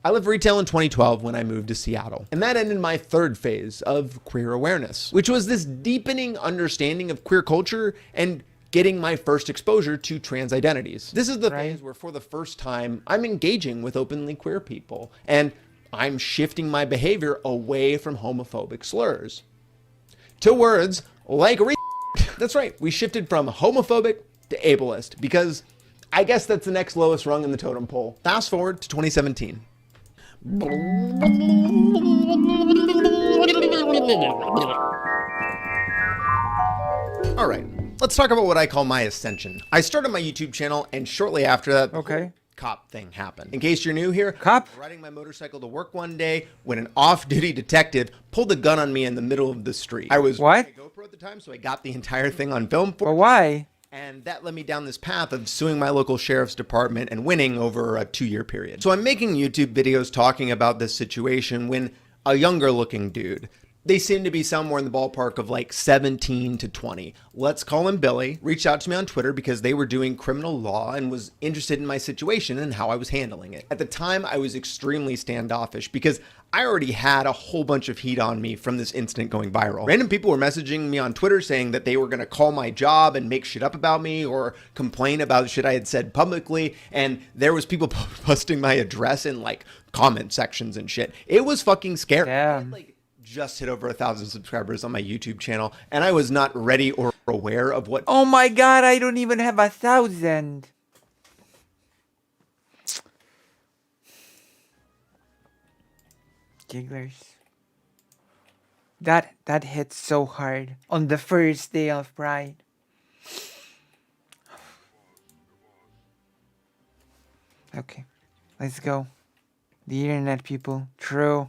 I left retail in 2012 when I moved to Seattle, and that ended my third phase of queer awareness, which was this deepening understanding of queer culture and getting my first exposure to trans identities. This is the phase where for the first time I'm engaging with openly queer people, and I'm shifting my behavior away from homophobic slurs to words like That's right, we shifted from homophobic to ableist because I guess that's the next lowest rung in the totem pole. Fast forward to 2017. All right, let's talk about what I call my ascension. I started my YouTube channel, and shortly after that, Okay. cop thing happened. In case you're new here, Cop? I was riding my motorcycle to work one day when an off-duty detective pulled a gun on me in the middle of the street. I was What? wearing a GoPro at the time, so I got the entire thing on film for But why? and that led me down this path of suing my local sheriff's department and winning over a 2-year period. So I'm making YouTube videos talking about this situation when a younger looking dude, they seem to be somewhere in the ballpark of like 17 to 20. Let's call him Billy. Reached out to me on Twitter because they were doing criminal law and was interested in my situation and how I was handling it. At the time, I was extremely standoffish because I already had a whole bunch of heat on me from this incident going viral. Random people were messaging me on Twitter saying that they were going to call my job and make shit up about me or complain about shit I had said publicly. And there was people posting my address in like comment sections and shit. It was fucking scary. Damn. Just hit over 1,000 subscribers on my YouTube channel, and I was not ready or aware of what. Oh my god, I don't even have 1,000. Gigglers. That hits so hard on the first day of Pride. Okay, let's go. The internet, people. True.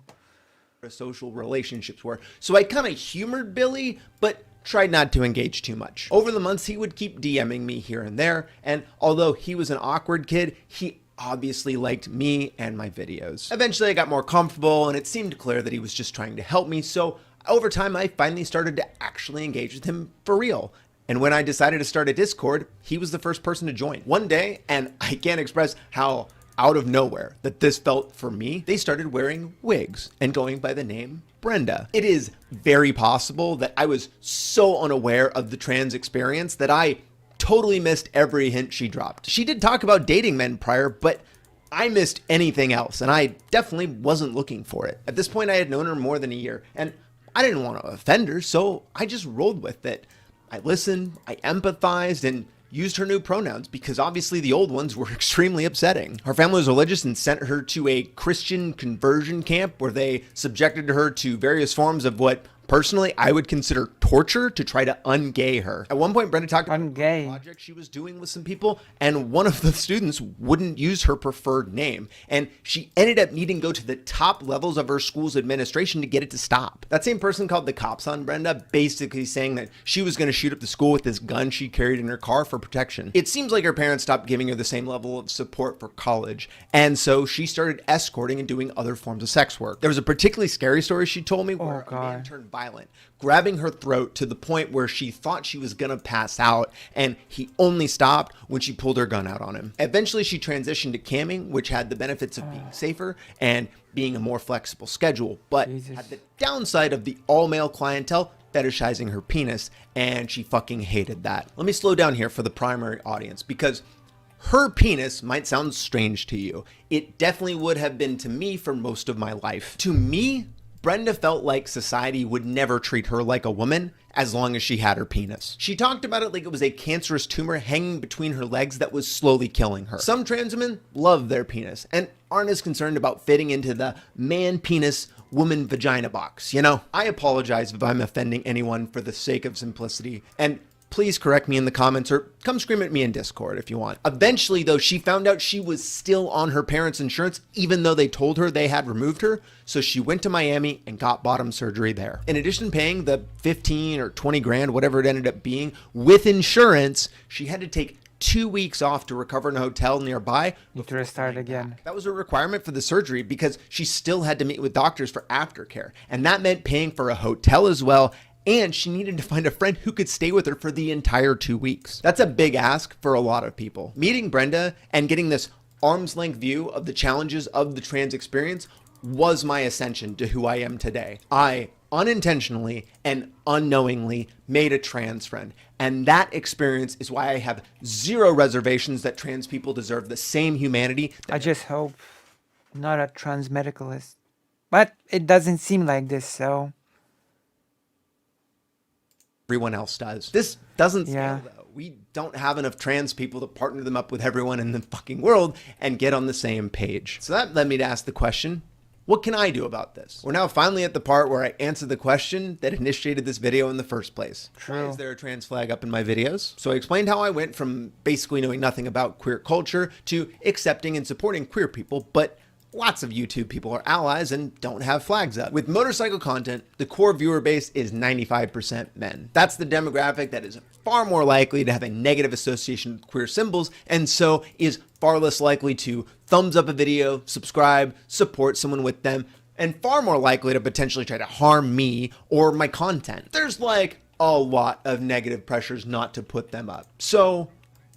Social relationships were. So I kind of humored Billy, but tried not to engage too much. Over the months, he would keep DMing me here and there, and although he was an awkward kid, he obviously liked me and my videos. Eventually, I got more comfortable, and it seemed clear that he was just trying to help me, so over time, I finally started to actually engage with him for real. And when I decided to start a Discord, he was the first person to join. One day, and I can't express how out of nowhere that this felt for me, they started wearing wigs and going by the name Brenda. It is very possible that I was so unaware of the trans experience that I totally missed every hint she dropped. She did talk about dating men prior, but I missed anything else, and I definitely wasn't looking for it. At this point, I had known her more than a year, and I didn't want to offend her, so I just rolled with it. I listened, I empathized, and used her new pronouns because obviously the old ones were extremely upsetting. Her family was religious and sent her to a Christian conversion camp where they subjected her to various forms of what personally I would consider torture to try to ungay her. At one point, Brenda talked about a project she was doing with some people, and one of the students wouldn't use her preferred name, and she ended up needing to go to the top levels of her school's administration to get it to stop. That same person called the cops on Brenda, basically saying that she was going to shoot up the school with this gun she carried in her car for protection. It seems like her parents stopped giving her the same level of support for college, and so she started escorting and doing other forms of sex work. There was a particularly scary story she told me where a man turned violent, grabbing her throat to the point where she thought she was gonna pass out, and he only stopped when she pulled her gun out on him. Eventually, she transitioned to camming, which had the benefits of being safer and being a more flexible schedule, but had the downside of the all-male clientele fetishizing her penis, and she fucking hated that. Let me slow down here for the primary audience, because her penis might sound strange to you. It definitely would have been to me for most of my life. To me, Brenda felt like society would never treat her like a woman as long as she had her penis. She talked about it like it was a cancerous tumor hanging between her legs that was slowly killing her. Some trans women love their penis and aren't as concerned about fitting into the man penis, woman vagina box, you know? I apologize if I'm offending anyone for the sake of simplicity, and please correct me in the comments or come scream at me in Discord if you want. Eventually, though, she found out she was still on her parents' insurance, even though they told her they had removed her. So she went to Miami and got bottom surgery there. In addition to paying the 15 or 20 grand, whatever it ended up being, with insurance, she had to take 2 weeks off to recover in a hotel nearby. Need to restart again. That was a requirement for the surgery because she still had to meet with doctors for aftercare. And that meant paying for a hotel as well. And she needed to find a friend who could stay with her for the entire 2 weeks. That's a big ask for a lot of people. Meeting Brenda and getting this arm's length view of the challenges of the trans experience was my ascension to who I am today. I unintentionally and unknowingly made a trans friend. And that experience is why I have zero reservations that trans people deserve the same humanity. I just hope not a trans medicalist. But it doesn't seem like this, so everyone else does. This doesn't scale though. We don't have enough trans people to partner them up with everyone in the fucking world and get on the same page. So that led me to ask the question, What can I do about this? We're now finally at the part where I answer the question that initiated this video in the first place. True. Why is there a trans flag up in my videos? So I explained how I went from basically knowing nothing about queer culture to accepting and supporting queer people, but lots of YouTube people are allies and don't have flags up. With motorcycle content, the core viewer base is 95% men. That's the demographic that is far more likely to have a negative association with queer symbols, and so is far less likely to thumbs up a video, subscribe, support someone with them, and far more likely to potentially try to harm me or my content. There's like a lot of negative pressures not to put them up. So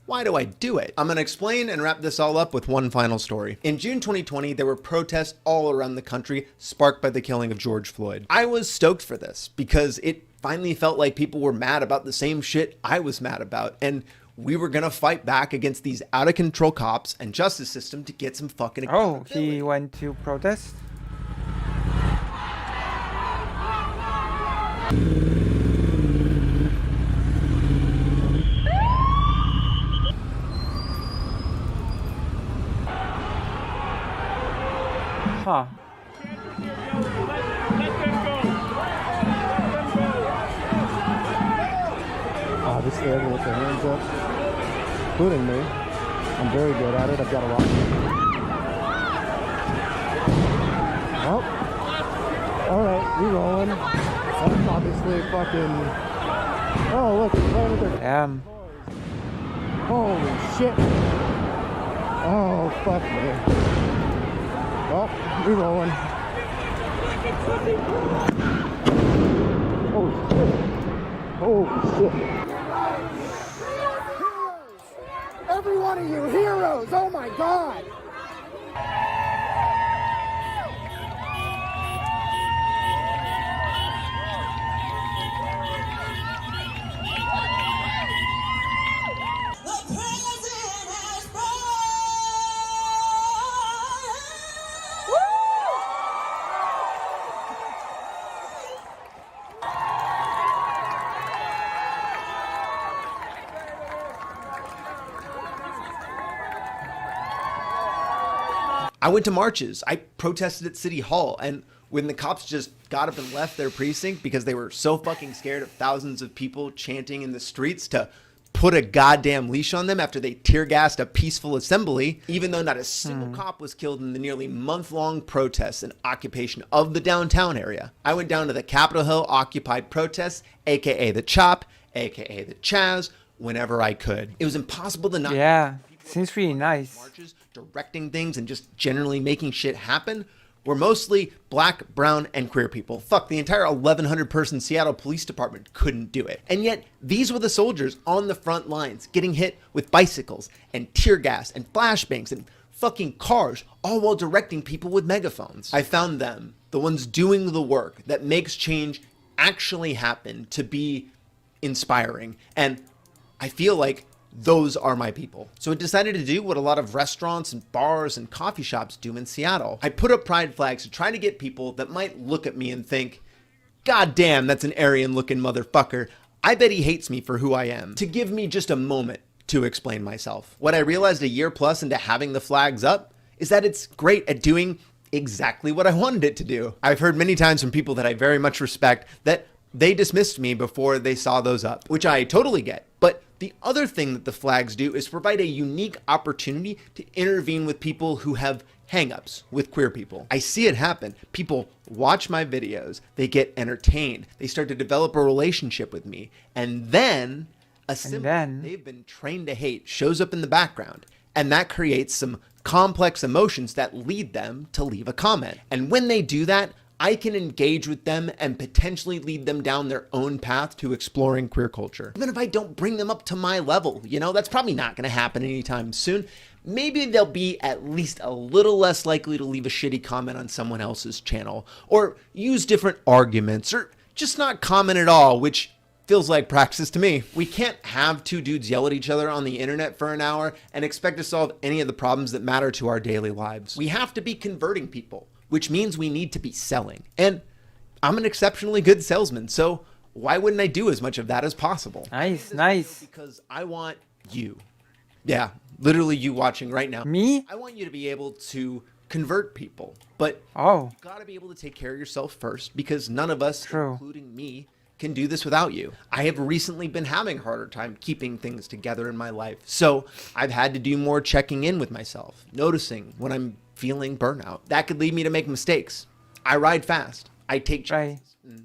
why do I do it? I'm going to explain and wrap this all up with one final story. In June 2020, there were protests all around the country sparked by the killing of George Floyd. I was stoked for this because it finally felt like people were mad about the same shit I was mad about, and we were going to fight back against these out of control cops and justice system to get some fucking Oh, accountability. he went to protest? Huh. This area with their hands up, including me. I'm very good at it. I've got a lot. Oh. All right, we rolling. That's obviously fucking. Oh, look, they're playing with their. Damn. Holy shit. Oh, fuck me. Well, we rolling. Oh, shit. Holy shit. Every one of you heroes! Oh my god! I went to marches. I protested at City Hall. And when the cops just got up and left their precinct because they were so fucking scared of thousands of people chanting in the streets to put a goddamn leash on them after they tear gassed a peaceful assembly, even though not a single cop was killed in the nearly month-long protests and occupation of the downtown area. I went down to the Capitol Hill occupied protests, aka the CHOP, aka the Chaz, whenever I could. It was impossible to not Yeah, seems really nice. marches, directing things and just generally making shit happen were mostly black, brown, and queer people. Fuck, the entire 1,100 person Seattle Police Department couldn't do it. And yet, these were the soldiers on the front lines getting hit with bicycles and tear gas and flashbangs and fucking cars, all while directing people with megaphones. I found them, the ones doing the work that makes change actually happen, to be inspiring. And I feel like those are my people. So I decided to do what a lot of restaurants and bars and coffee shops do in Seattle. I put up pride flags to try to get people that might look at me and think, God damn, that's an Aryan looking motherfucker. I bet he hates me for who I am. To give me just a moment to explain myself. What I realized a year plus into having the flags up is that it's great at doing exactly what I wanted it to do. I've heard many times from people that I very much respect that they dismissed me before they saw those up, which I totally get. But the other thing that the flags do is provide a unique opportunity to intervene with people who have hangups with queer people. I see it happen. People watch my videos, they get entertained, they start to develop a relationship with me, and then a symbol they've been trained to hate shows up in the background, and that creates some complex emotions that lead them to leave a comment. And when they do that, I can engage with them and potentially lead them down their own path to exploring queer culture. Even if I don't bring them up to my level, you know, that's probably not going to happen anytime soon. Maybe they'll be at least a little less likely to leave a shitty comment on someone else's channel, or use different arguments, or just not comment at all, which feels like praxis to me. We can't have two dudes yell at each other on the internet for an hour and expect to solve any of the problems that matter to our daily lives. We have to be converting people, which means we need to be selling. And I'm an exceptionally good salesman, so why wouldn't I do as much of that as possible? Nice, nice. Because I want you. Yeah, literally you watching right now. Me? I want you to be able to convert people. But Oh, you gotta be able to take care of yourself first, because none of us, True. including me, can do this without you. I have recently been having a harder time keeping things together in my life. So I've had to do more checking in with myself, noticing when I'm feeling burnout. That could lead me to make mistakes. I ride fast. I take chances. right.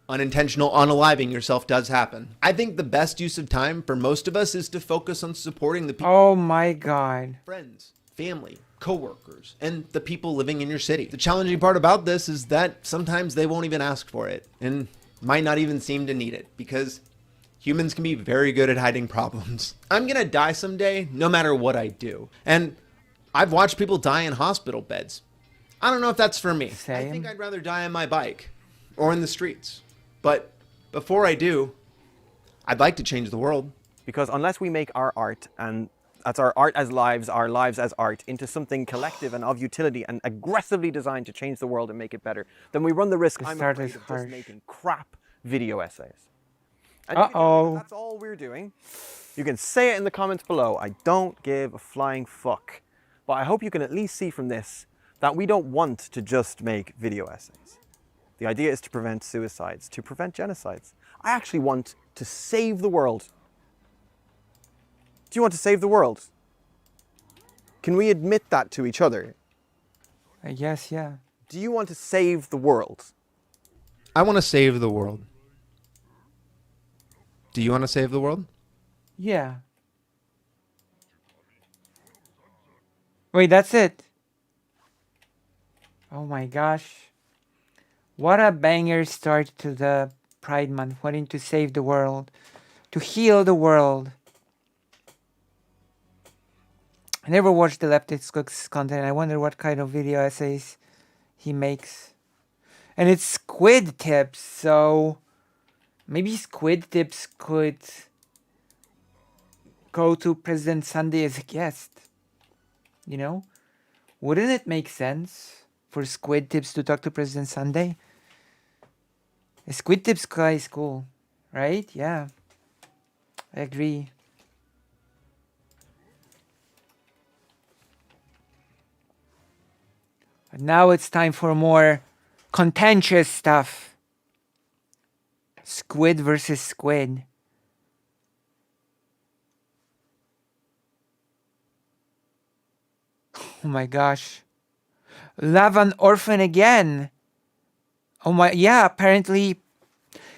Unintentional unaliving yourself does happen. I think the best use of time for most of us is to focus on supporting the people, Oh my God. friends, family, coworkers, and the people living in your city. The challenging part about this is that sometimes they won't even ask for it and might not even seem to need it, because humans can be very good at hiding problems. I'm gonna die someday no matter what I do. And I've watched people die in hospital beds. I don't know if that's for me. I Same. think I'd rather die on my bike or in the streets. But before I do, I'd like to change the world. Because unless we make our art, and that's our art as lives, our lives as art, into something collective and of utility and aggressively designed to change the world and make it better, then we run the risk, The I'm start afraid, is of just harsh. making crap video essays. And you can tell me that that's all we're doing. You can say it in the comments below. I don't give a flying fuck. But I hope you can at least see from this that we don't want to just make video essays. The idea is to prevent suicides, to prevent genocides. I actually want to save the world. Do you want to save the world? Can we admit that to each other? I guess, yeah. Do you want to save the world? I want to save the world. Do you want to save the world? Yeah. Wait, that's it. Oh my gosh. What a banger start to the Pride Month, wanting to save the world, to heal the world. I never watched the Leftist Cooks content. I wonder what kind of video essays he makes. And it's Squid Tips, so maybe Squid Tips could go to President Sunday as a guest. You know? Wouldn't it make sense for Squid Tips to talk to President Sunday? The Squid Tips guy is cool, right? Yeah. I agree. But now it's time for more contentious stuff. Squid versus squid. Oh my gosh. Love an orphan again. Oh my, yeah, apparently.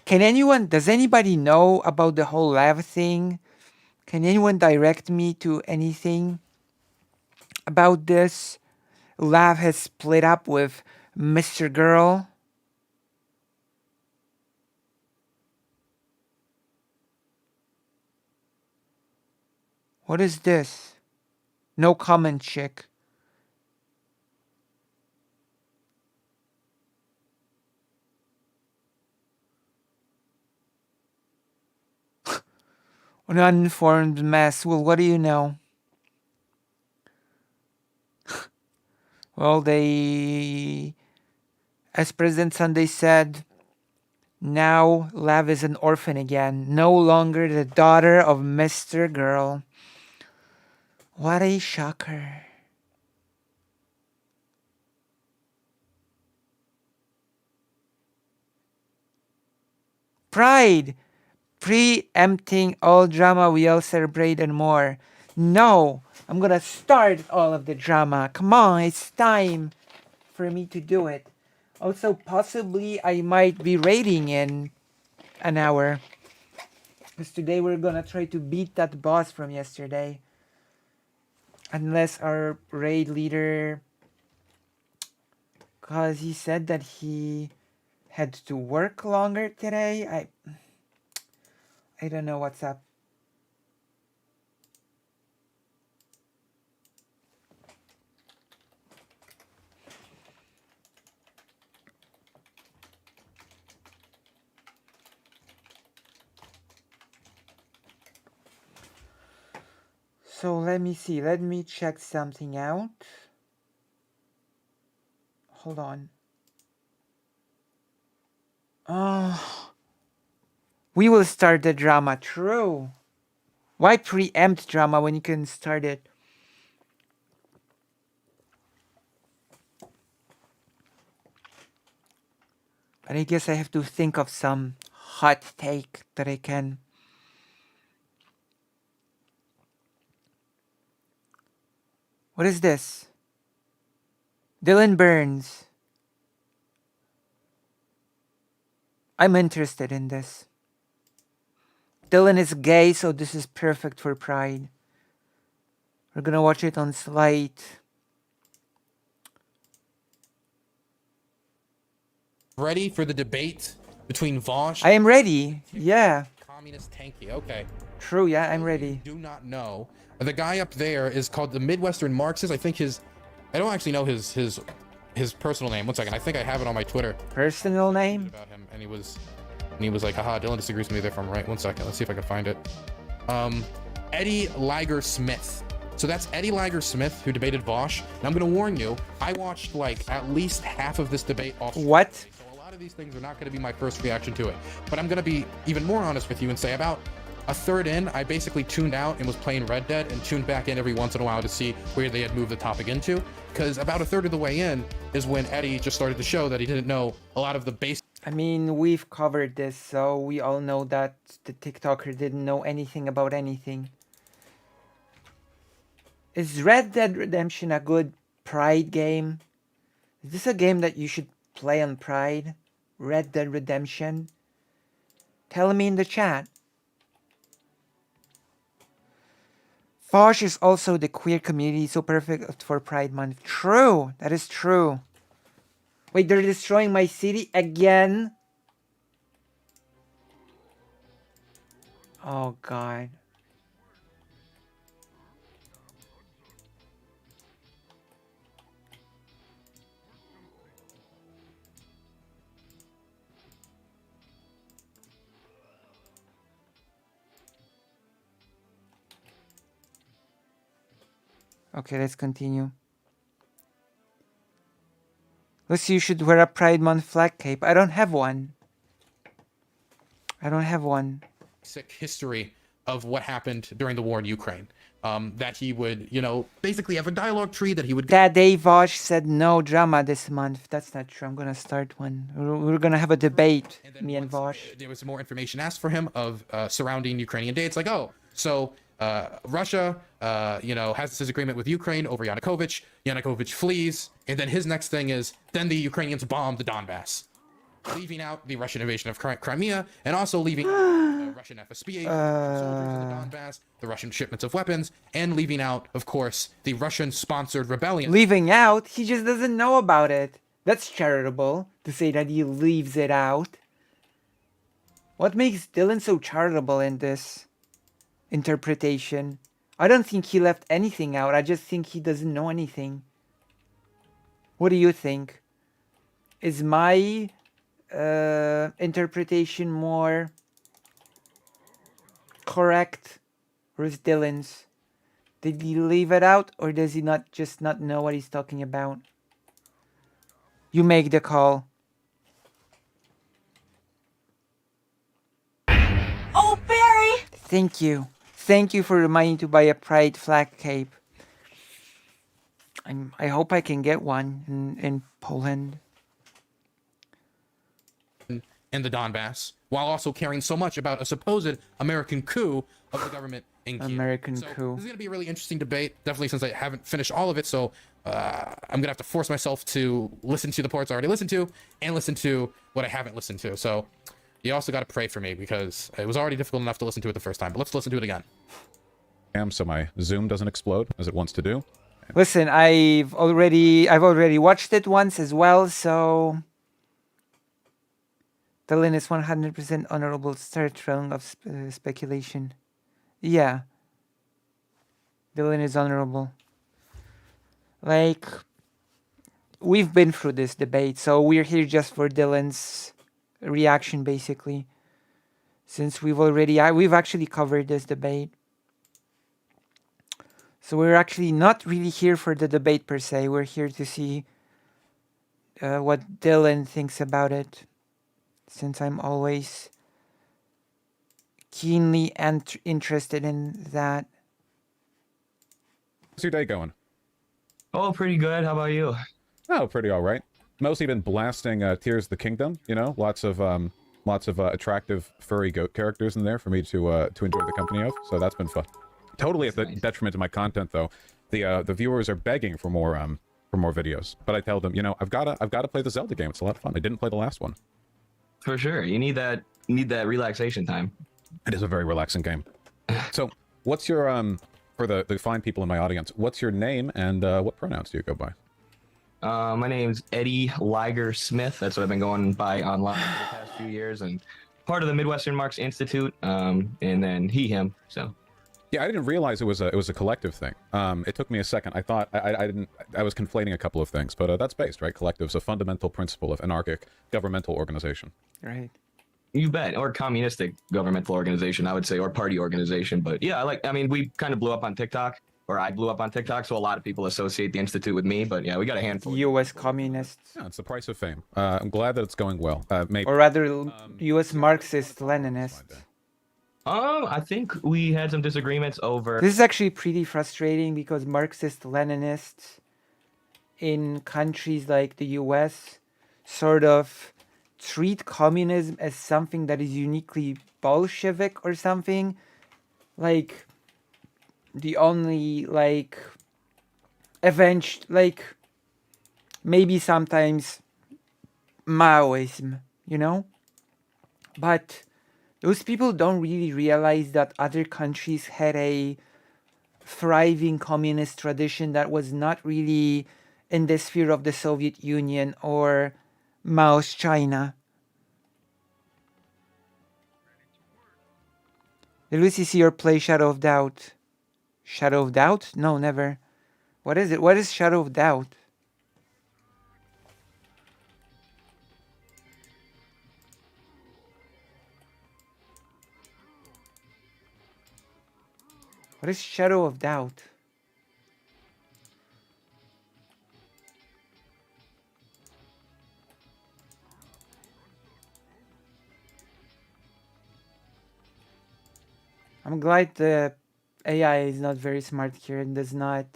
Does anybody know about the whole Lav thing? Can anyone direct me to anything about this? Lav has split up with Mr. Girl. What is this? No comment, chick. An uninformed mess. Well, what do you know? Well, as President Sunday said, now Lav is an orphan again, no longer the daughter of Mr. Girl. What a shocker. Pride! Preempting all drama, we all celebrate and more. No! I'm gonna start all of the drama. Come on, it's time for me to do it. Also, possibly I might be raiding in an hour. Because today we're gonna try to beat that boss from yesterday. Unless our raid leader... Because he said that he had to work longer today. I don't know what's up. So let me see. Let me check something out. Hold on. We will start the drama. True. Why preempt drama when you can start it? But I guess I have to think of some hot take that I can. What is this? Dylan Burns. I'm interested in this. Dylan is gay, so this is perfect for Pride. We're gonna watch it on Slate. Ready for the debate between Vosh I am ready. Yeah. and Communist Tanky. Okay. True, yeah, I'm ready. Do not know. The guy up there is called the Midwestern Marxist. I think I don't actually know his personal name. One second. I think I have it on my Twitter Personal name? about him, and he was like, haha, Dylan disagrees with me there if I'm right. One second. Let's see if I can find it. Eddie Liger Smith. So that's Eddie Liger Smith who debated Vosh. And I'm gonna warn you, I watched like at least half of this debate off. What? So a lot of these things are not gonna be my first reaction to it. But I'm gonna be even more honest with you and say about a third in, I basically tuned out and was playing Red Dead and tuned back in every once in a while to see where they had moved the topic into. Because about a third of the way in is when Eddie just started to show that he didn't know a lot of the basic. I mean, we've covered this, so we all know that the TikToker didn't know anything about anything. Is Red Dead Redemption a good Pride game? Is this a game that you should play on Pride? Red Dead Redemption? Tell me in the chat. Vosh is also the queer community, so perfect for Pride Month. True, that is true. Wait, they're destroying my city again? Oh God. Okay, let's continue. Lucy, you should wear a Pride Month flag cape. I don't have one. I don't have one. History of what happened during the war in Ukraine. That he would, basically have a dialogue tree that he would. That day, Vosh said no drama this month. That's not true. I'm gonna start one. We're gonna have a debate, me and Vosh. There was more information asked for him of surrounding Ukrainian dates. Like, oh, so Russia, has this agreement with Ukraine over Yanukovych. Yanukovych flees, and then his next thing is then the Ukrainians bomb the Donbass, leaving out the Russian invasion of Crimea, and also leaving the Russian FSB soldiers in the Donbass, the Russian shipments of weapons, and leaving out, of course, the Russian-sponsored rebellion. Leaving out? He just doesn't know about it. That's charitable to say that he leaves it out. What makes Dylan so charitable in this interpretation? I don't think he left anything out. I just think he doesn't know anything. What do you think? Is my interpretation more correct, or is Dylan's? Did he leave it out, or does he not know what he's talking about? You make the call. Oh, Barry! Thank you. Thank you for reminding to buy a Pride flag cape. I hope I can get one in Poland. In the Donbass, while also caring so much about a supposed American coup of the government in Kiev. American so coup. This is going to be a really interesting debate, definitely since I haven't finished all of it, so I'm going to have to force myself to listen to the parts I already listened to and listen to what I haven't listened to. So you also got to pray for me because it was already difficult enough to listen to it the first time, but let's listen to it again. So my Zoom doesn't explode as it wants to do. Listen, I've already watched it once as well, so Dylan is 100% honorable. Start wrong of speculation. Yeah. Dylan is honorable. Like, we've been through this debate, so we're here just for Dylan's reaction, basically. Since we've actually covered this debate. So we're actually not really here for the debate per se. We're here to see what Dylan thinks about it. Since I'm always keenly interested in that. How's your day going? Oh, pretty good. How about you? Oh, pretty all right. mostly been blasting Tears of the Kingdom. You know, lots of attractive furry goat characters in there for me to enjoy the company of. So that's been fun. Totally at the detriment to my content, though. The viewers are begging for more videos, but I tell them, you know, I've got to play the Zelda game. It's a lot of fun. I didn't play the last one. For sure, you need that relaxation time. It is a very relaxing game. So, what's your for the fine people in my audience? What's your name and what pronouns do you go by? My name's Eddie Liger Smith. That's what I've been going by online for the past few years, and part of the Midwestern Marks Institute. And then he, him. So. Yeah, I didn't realize it was a collective thing. It took me a second. I thought I was conflating a couple of things, but that's based, right? Collective's a fundamental principle of anarchic governmental organization. Right. You bet. Or communistic governmental organization, I would say, or party organization. But yeah, I mean, we kind of blew up on TikTok, or I blew up on TikTok, so a lot of people associate the Institute with me. But yeah, we got a handful. U.S. communists. Yeah, it's the price of fame. I'm glad that it's going well. Maybe. Or rather, U.S. Marxist Leninists. I think we had some disagreements over. This is actually pretty frustrating because Marxist Leninists in countries like the US sort of treat communism as something that is uniquely Bolshevik or something. Like the only maybe sometimes Maoism, you know? But those people don't really realize that other countries had a thriving communist tradition that was not really in the sphere of the Soviet Union or Mao's China. Did Lucy see or play Shadow of Doubt? Shadow of Doubt? No, never. What is it? What is Shadow of Doubt? What is Shadow of Doubt? I'm glad the AI is not very smart here and does not.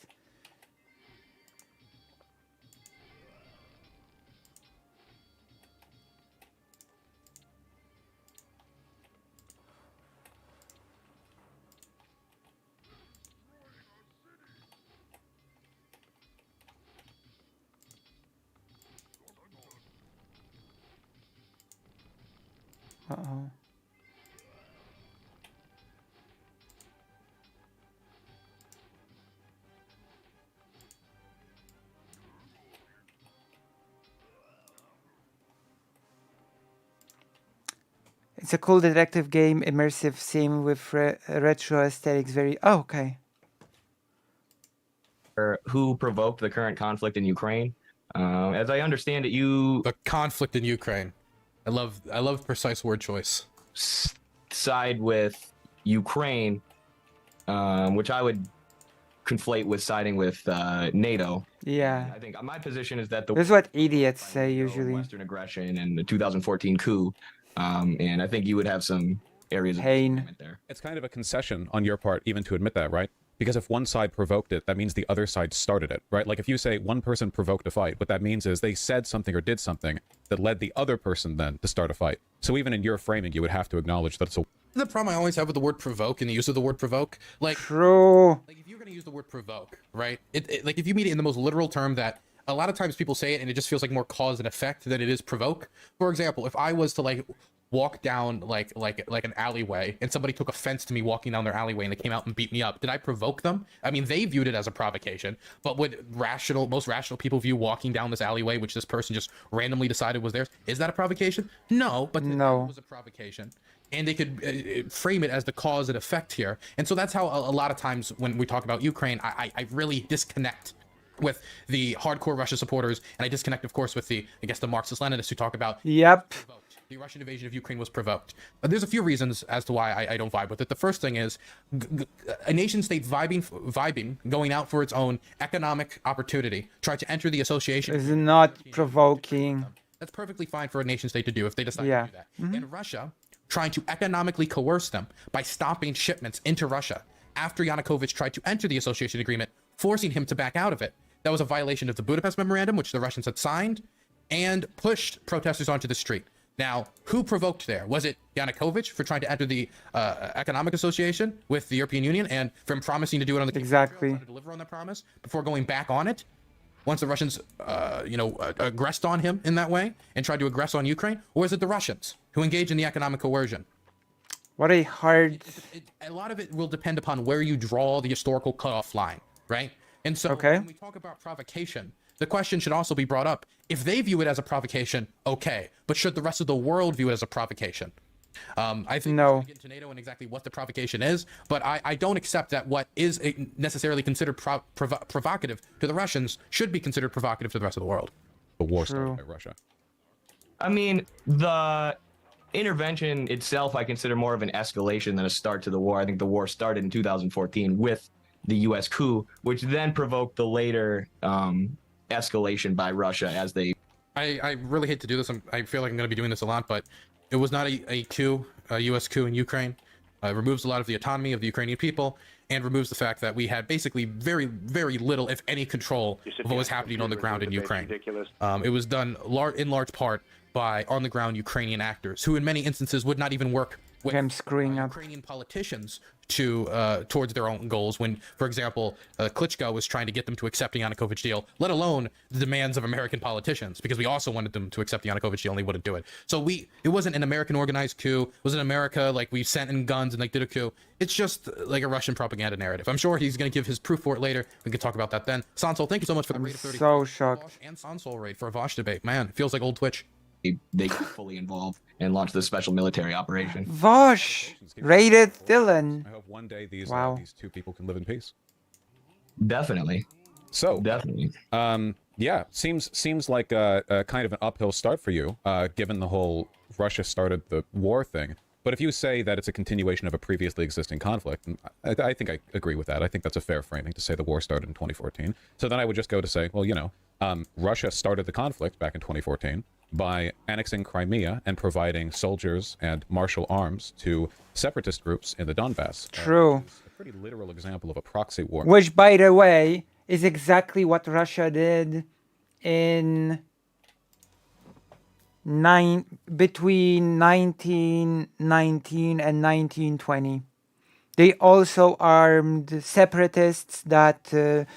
Uh-oh. It's a cool detective game, immersive sim with retro aesthetics. Oh, okay. Who provoked the current conflict in Ukraine? As I understand it, the conflict in Ukraine. I love precise word choice. Side with Ukraine, which I would conflate with siding with NATO. Yeah. I think my position is that that's what idiots say usually. Western aggression and the 2014 coup, and I think you would have some areas of pain there. It's kind of a concession on your part even to admit that, right? Because if one side provoked it, that means the other side started it, right? Like if you say one person provoked a fight, what that means is they said something or did something that led the other person then to start a fight. So even in your framing, you would have to acknowledge that it's a... The problem I always have with the word provoke and the use of the word provoke, like... True. Like if you're going to use the word provoke, right? Like if you mean it in the most literal term that a lot of times people say it and it just feels like more cause and effect than it is provoke. For example, if I was to like walk down like an alleyway and somebody took offense to me walking down their alleyway and they came out and beat me up, did I provoke them? I mean, they viewed it as a provocation, but would most rational people view walking down this alleyway, which this person just randomly decided was theirs, is that a provocation? No, but no, it was a provocation. And they could frame it as the cause and effect here. And so that's how a lot of times when we talk about Ukraine, I really disconnect with the hardcore Russia supporters, and I disconnect, of course, with the Marxist-Leninists who talk about the Russian invasion of Ukraine was provoked. There's a few reasons as to why I don't vibe with it. The first thing is a nation state vibing, going out for its own economic opportunity, try to enter the association. Is not provoking. That's perfectly fine for a nation state to do if they decide to do that. Mm-hmm. And Russia trying to economically coerce them by stopping shipments into Russia after Yanukovych tried to enter the association agreement, forcing him to back out of it. That was a violation of the Budapest Memorandum, which the Russians had signed, and pushed protesters onto the street. Now, who provoked there? Was it Yanukovych for trying to enter the economic association with the European Union and from promising to do it on the Exactly. to deliver on that promise before going back on it? Once the Russians, aggressed on him in that way and tried to aggress on Ukraine, or is it the Russians who engaged in the economic coercion? What a hard. A lot of it will depend upon where you draw the historical cutoff line, right? And so Okay. when we talk about provocation, the question should also be brought up. If they view it as a provocation, okay, but should the rest of the world view it as a provocation? I think No. we're gonna get into NATO and exactly what the provocation is, but I don't accept that what is necessarily considered provocative to the Russians should be considered provocative to the rest of the world. The war True. started by Russia. I mean, the intervention itself, I consider more of an escalation than a start to the war. I think the war started in 2014 with the U.S. coup, which then provoked the later escalation by Russia as they. I really hate to do this. I feel like I'm going to be doing this a lot, but it was not a coup, a U.S. coup in Ukraine. It removes a lot of the autonomy of the Ukrainian people and removes the fact that we had basically very, very little, if any, control of what was happening on the ground in Ukraine. It was done in large part by on-the-ground Ukrainian actors, who in many instances would not even work with I'm screwing up. Ukrainian politicians to towards their own goals. When, for example, Klitschko was trying to get them to accept the Yanukovych deal, let alone the demands of American politicians, because we also wanted them to accept the Yanukovych deal and they wouldn't do it. So it wasn't an American organized coup. It wasn't America like we sent in guns and like did a coup. It's just like a Russian propaganda narrative. I'm sure he's going to give his proof for it later. We can talk about that then. Sansol, thank you so much for the raid of 30. So shocked. And Sansol raid for a Vosh debate. Man, it feels like old Twitch. They got fully involved and launched this special military operation. Vosh raided Dylan. I hope one day these Wow. these two people can live in peace. Definitely. So, Definitely. yeah, seems like a kind of an uphill start for you, given the whole Russia started the war thing. But if you say that it's a continuation of a previously existing conflict, I think I agree with that. I think that's a fair framing to say the war started in 2014. So then I would just go to say, well, Russia started the conflict back in 2014 by annexing Crimea and providing soldiers and martial arms to separatist groups in the Donbass. True. A pretty literal example of a proxy war. Which, by the way, is exactly what Russia did in between 1919 and 1920. They also armed separatists that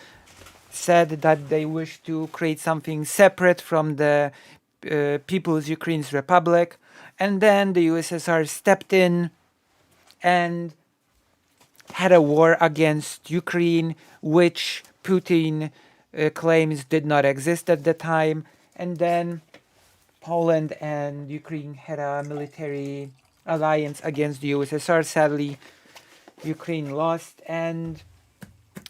said that they wish to create something separate from the People's Ukraine's Republic. And then the USSR stepped in and had a war against Ukraine, which Putin claims did not exist at the time. And then Poland and Ukraine had a military alliance against the USSR. Sadly, Ukraine lost and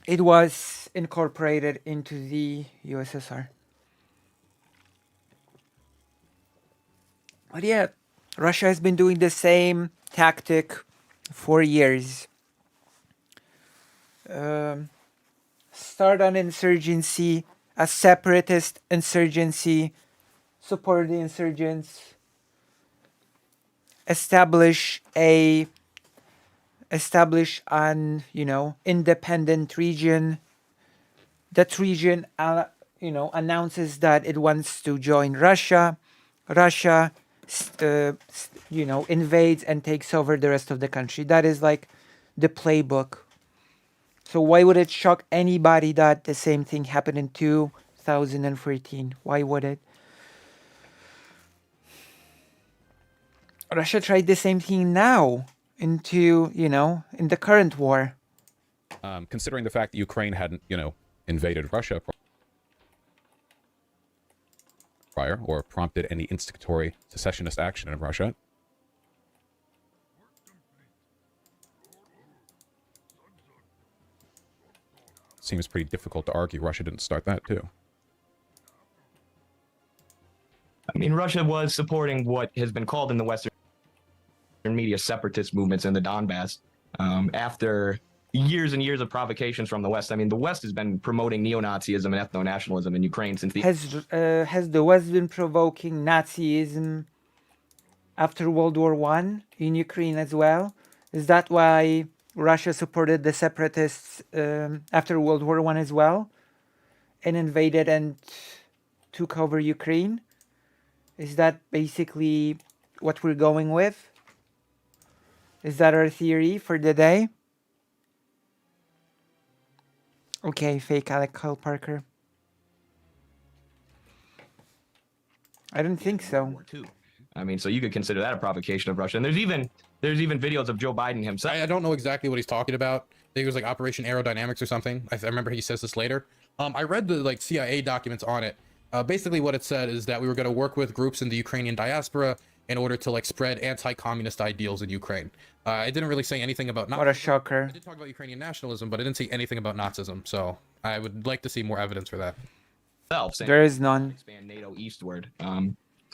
it was incorporated into the USSR. But yeah, Russia has been doing the same tactic for years. Start an insurgency, a separatist insurgency, support the insurgents, establish an independent region. That region announces that it wants to join Russia. Russia invades and takes over the rest of the country. That is like the playbook. So why would it shock anybody that the same thing happened in 2013? Why would it? Russia tried the same thing now in the current war. Considering the fact that Ukraine hadn't, invaded Russia prior or prompted any instigatory secessionist action in Russia. Seems pretty difficult to argue Russia didn't start that too. I mean, Russia was supporting what has been called in the Western media separatist movements in the Donbass after years and years of provocations from the West. I mean, the West has been promoting neo-Nazism and ethno-nationalism in Ukraine since the... Has the West been provoking Nazism after World War I in Ukraine as well? Is that why Russia supported the separatists after World War I as well? And invaded and took over Ukraine? Is that basically what we're going with? Is that our theory for the day? Okay, fake Alec Kyle Parker. I don't think so. War II. I mean, so you could consider that a provocation of Russia. And there's even videos of Joe Biden himself. I don't know exactly what he's talking about. I think it was like Operation Aerodynamics or something. I remember he says this later. I read the like CIA documents on it. Basically what it said is that we were going to work with groups in the Ukrainian diaspora in order to like spread anti-communist ideals in Ukraine. I didn't really say anything about Nazism. What a shocker. I did talk about Ukrainian nationalism, but I didn't say anything about Nazism. So I would like to see more evidence for that. There is none. Expand NATO eastward.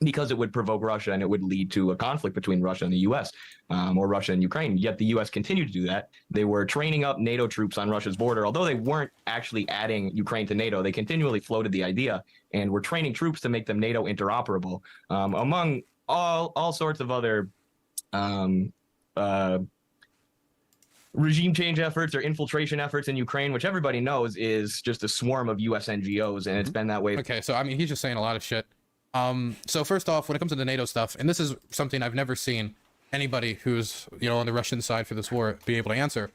Because it would provoke Russia and it would lead to a conflict between Russia and the U.S. Or Russia and Ukraine. Yet the U.S. continued to do that. They were training up NATO troops on Russia's border. Although they weren't actually adding Ukraine to NATO, they continually floated the idea and were training troops to make them NATO interoperable, among all sorts of other regime change efforts or infiltration efforts in Ukraine, which everybody knows is just a swarm of U.S. NGOs, and it's been that way. Okay, so I mean, he's just saying a lot of shit. So first off, when it comes to the NATO stuff, and this is something I've never seen anybody who's, you know, on the Russian side for this war be able to answer.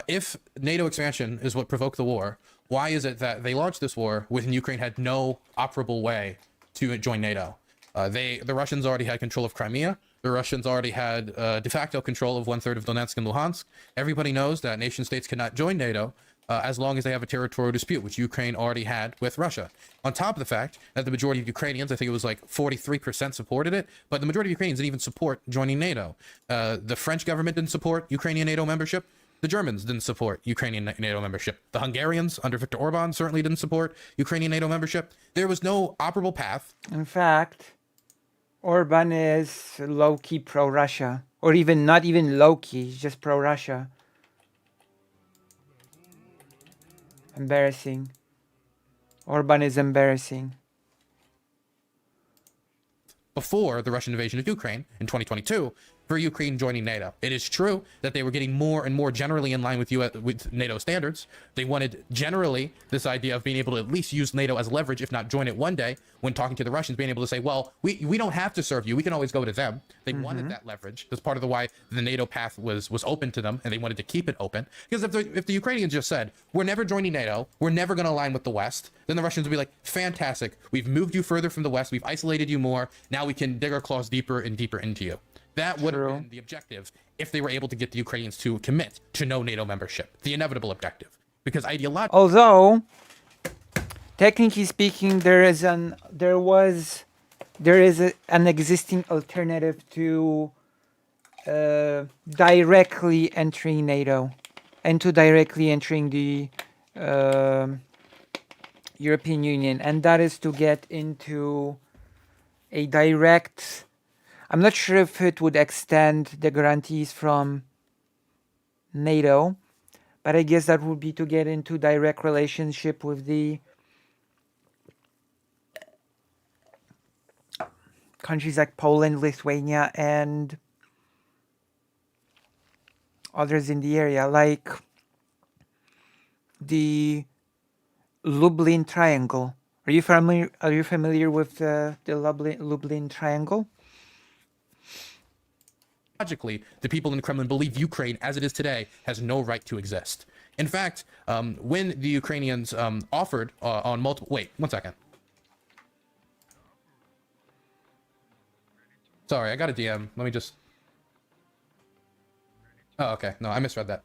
If NATO expansion is what provoked the war, why is it that they launched this war when Ukraine had no operable way to join NATO? The Russians already had control of Crimea. The Russians already had de facto control of 1/3 of Donetsk and Luhansk. Everybody knows that nation states cannot join NATO as long as they have a territorial dispute, which Ukraine already had with Russia. On top of the fact that the majority of Ukrainians, I think it was like 43% supported it, but the majority of Ukrainians didn't even support joining NATO. The French government didn't support Ukrainian NATO membership. The Germans didn't support Ukrainian NATO membership. The Hungarians under Viktor Orban certainly didn't support Ukrainian NATO membership. There was no operable path. In fact, Orban is low-key pro-Russia. Or even not even low-key, he's just pro-Russia. Embarrassing. Orban is embarrassing. Before the Russian invasion of Ukraine in 2022, for Ukraine joining NATO. It is true that they were getting more and more generally in line with NATO standards. They wanted generally this idea of being able to at least use NATO as leverage, if not join it one day, when talking to the Russians, being able to say, well, we don't have to serve you. We can always go to them. They wanted that leverage. That's part of the why the NATO path was open to them, and they wanted to keep it open. Because if the Ukrainians just said, we're never joining NATO, we're never going to align with the West, then the Russians would be like, fantastic. We've moved you further from the West. We've isolated you more. Now we can dig our claws deeper and deeper into you. That would have been the objective if they were able to get the Ukrainians to commit to no NATO membership, the inevitable objective. Because ideologically, although technically speaking, there is an existing alternative to directly entering NATO and to directly entering the European Union, and that is to get into a direct. I'm not sure if it would extend the guarantees from NATO, but I guess that would be to get into direct relationship with the countries like Poland, Lithuania, and others in the area, like the Lublin Triangle. Are you familiar with the Lublin Triangle? Logically, the people in the Kremlin believe Ukraine, as it is today, has no right to exist. In fact, when the Ukrainians offered on multiple... Wait, 1 second. Sorry, I got a DM. Let me just... Oh, okay. No, I misread that.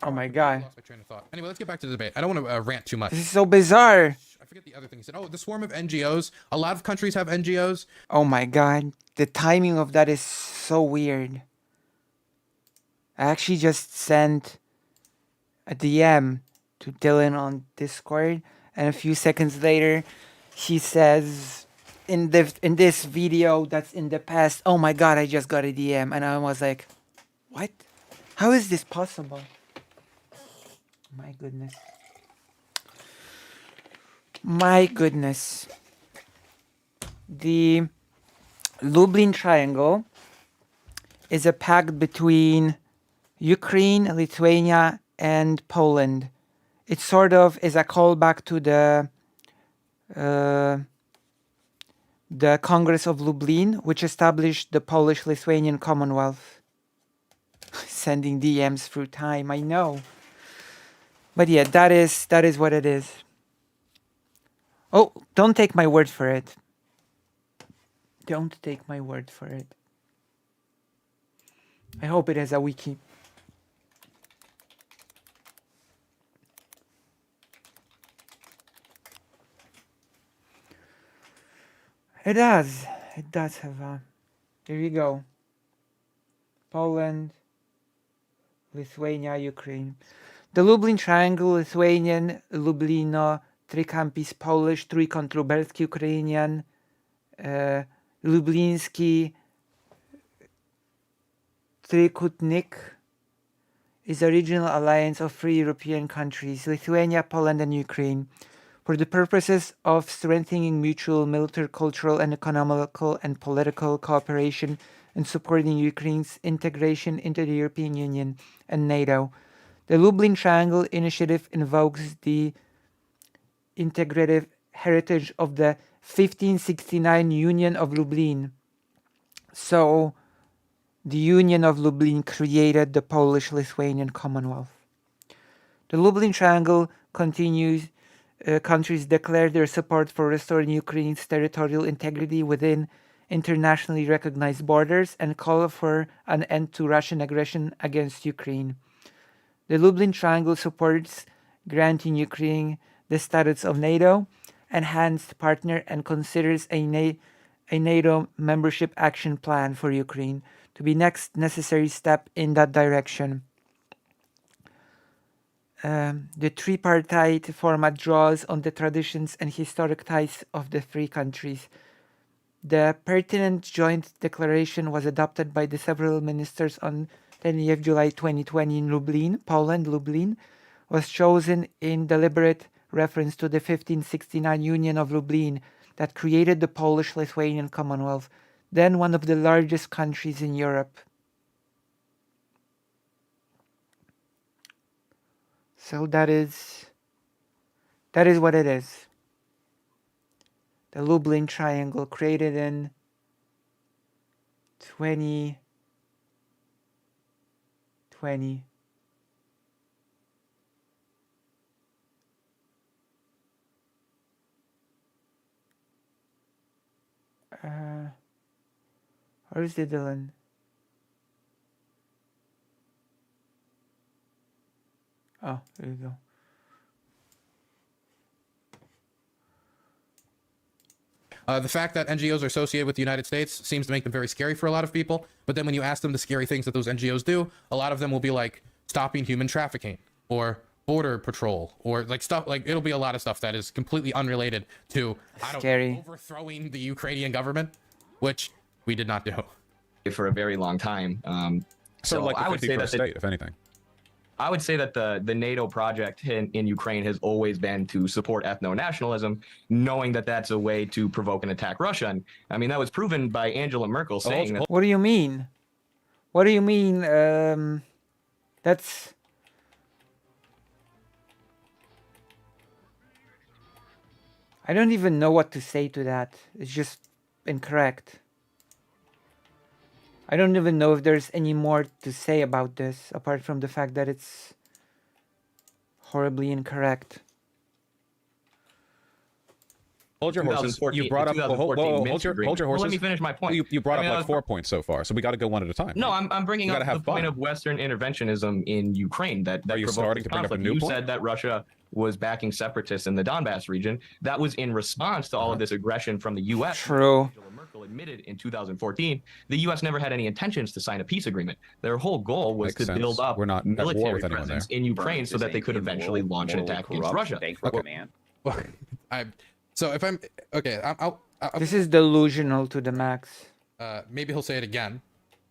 Oh my god. Lost my train of thought. Anyway, let's get back to the debate. I don't want to rant too much. This is so bizarre. I forget the other thing he said. Oh, the swarm of NGOs. A lot of countries have NGOs. Oh my god. The timing of that is so weird. I actually just sent a DM to Dylan on Discord, and a few seconds later, he says in this video that's in the past, oh my god, I just got a DM, and I was like, what? How is this possible? My goodness. My goodness. The Lublin Triangle is a pact between Ukraine, Lithuania, and Poland. It sort of is a callback to the Congress of Lublin, which established the Polish-Lithuanian Commonwealth. Sending DMs through time, I know. But yeah, that is what it is. Oh, don't take my word for it. Don't take my word for it. I hope it has a wiki. It does. It does have a... Here you go. Poland, Lithuania, Ukraine. The Lublin Triangle, Lithuanian, Lublino, Trikampis, Polish, Trójkąt Lubelski, Ukrainian, Lubliński, Trikutnik is a regional alliance of 3 European countries, Lithuania, Poland, and Ukraine, for the purposes of strengthening mutual military, cultural, and economical and political cooperation and supporting Ukraine's integration into the European Union and NATO. The Lublin Triangle Initiative invokes the integrative heritage of the 1569 Union of Lublin. So, the Union of Lublin created the Polish-Lithuanian Commonwealth. The Lublin Triangle countries declare their support for restoring Ukraine's territorial integrity within internationally recognized borders and call for an end to Russian aggression against Ukraine. The Lublin Triangle supports granting Ukraine the status of NATO enhanced partner and considers a NATO membership action plan for Ukraine to be next necessary step in that direction. The tripartite format draws on the traditions and historic ties of the 3 countries. The pertinent joint declaration was adopted by the several ministers on 20th July 2020 in Lublin, Poland. Lublin was chosen in deliberate reference to the 1569 Union of Lublin that created the Polish-Lithuanian Commonwealth, then one of the largest countries in Europe. So that is what it is. The Lublin Triangle, created in 2020. Where's the Dylan? Oh, there you go. The fact that NGOs are associated with the United States seems to make them very scary for a lot of people. But then when you ask them the scary things that those NGOs do, a lot of them will be like stopping human trafficking or border patrol or like stuff like it'll be a lot of stuff that is completely unrelated to overthrowing the Ukrainian government, which we did not do for a very long time. So like I would say that state, if anything. I would say that the NATO project in Ukraine has always been to support ethno-nationalism, knowing that that's a way to provoke and attack Russia. And I mean, that was proven by Angela Merkel saying that. What do you mean? What do you mean? That's... I don't even know what to say to that. It's just incorrect. I don't even know if there's any more to say about this, apart from the fact that it's horribly incorrect. Hold your horses. You brought up hold your horses. Well, let me finish my point. You brought up like 4 points so far, so we got to go one at a time. No, I'm bringing up the point of Western interventionism in Ukraine that Are you starting to bring up a new You point? said that Russia was backing separatists in the Donbass region. That was in response to all of this aggression from the U.S. True. Angela Merkel admitted in 2014 the U.S. never had any intentions to sign a peace agreement. Their whole goal was to build up military presence in Ukraine so that they could eventually launch an attack against Russia. So if I'm okay, I'll this is delusional to the max. Maybe he'll say it again,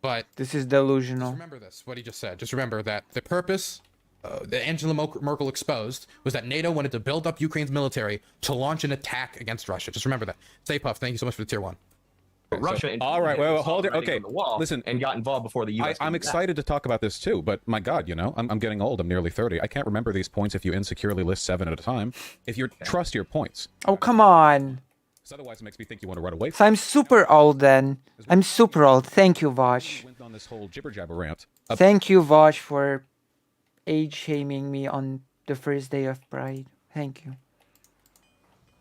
but this is delusional. Just remember this, what he just said. Just remember that the purpose that Angela Merkel exposed was that NATO wanted to build up Ukraine's military to launch an attack against Russia. Just remember that. Stay Puff, thank you so much for the tier 1. Russia. All right, well, hold it. Okay, listen, and got involved before the U.S. I'm excited to talk about this too, but my God, you know, I'm getting old. I'm nearly 30. I can't remember these points if you insecurely list 7 at a time. If you trust your points. Oh, come on. So otherwise, it makes me think you want to run away. So I'm super old then. I'm super old. Thank you, Vosh. Went on this whole jibber jabber rant. Thank you, Vosh, for age shaming me on the first day of Pride. Thank you.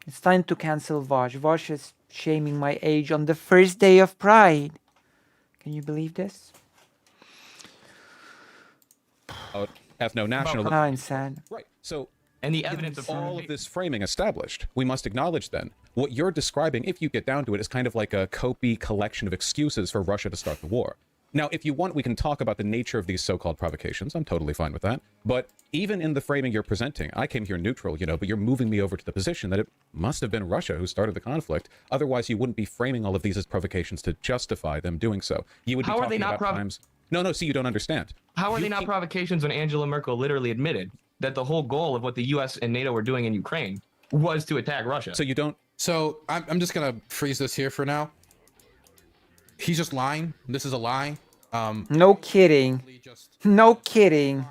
It's time to cancel Vosh. Vosh is shaming my age on the first day of Pride. Can you believe this? Ethno-national. Now I'm sad. Right. So, and the evidence of all of this framing established, we must acknowledge then what you're describing, if you get down to it, is kind of like a copy collection of excuses for Russia to start the war. Now, if you want, we can talk about the nature of these so-called provocations. I'm totally fine with that. But even in the framing you're presenting, I came here neutral, but you're moving me over to the position that it must have been Russia who started the conflict. Otherwise, you wouldn't be framing all of these as provocations to justify them doing so. You would be talking about times. No, see, you don't understand. How are they not provocations when Angela Merkel literally admitted that the whole goal of what the U.S. and NATO were doing in Ukraine was to attack Russia? So you don't. So I'm just gonna freeze this here for now. He's just lying. This is a lie. No kidding. No kidding.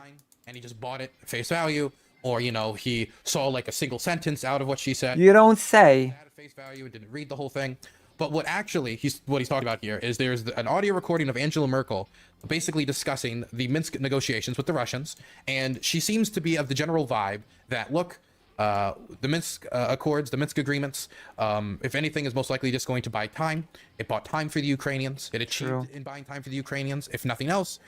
And he just bought it at face value, or he saw like a single sentence out of what she said. You don't say. At face value and didn't read the whole thing. But what he's talking about here is there's an audio recording of Angela Merkel basically discussing the Minsk negotiations with the Russians, and she seems to be of the general vibe that, look, the Minsk Accords, the Minsk agreements, if anything, is most likely just going to buy time. It bought time for the Ukrainians. It achieved in buying time for the Ukrainians, if nothing else,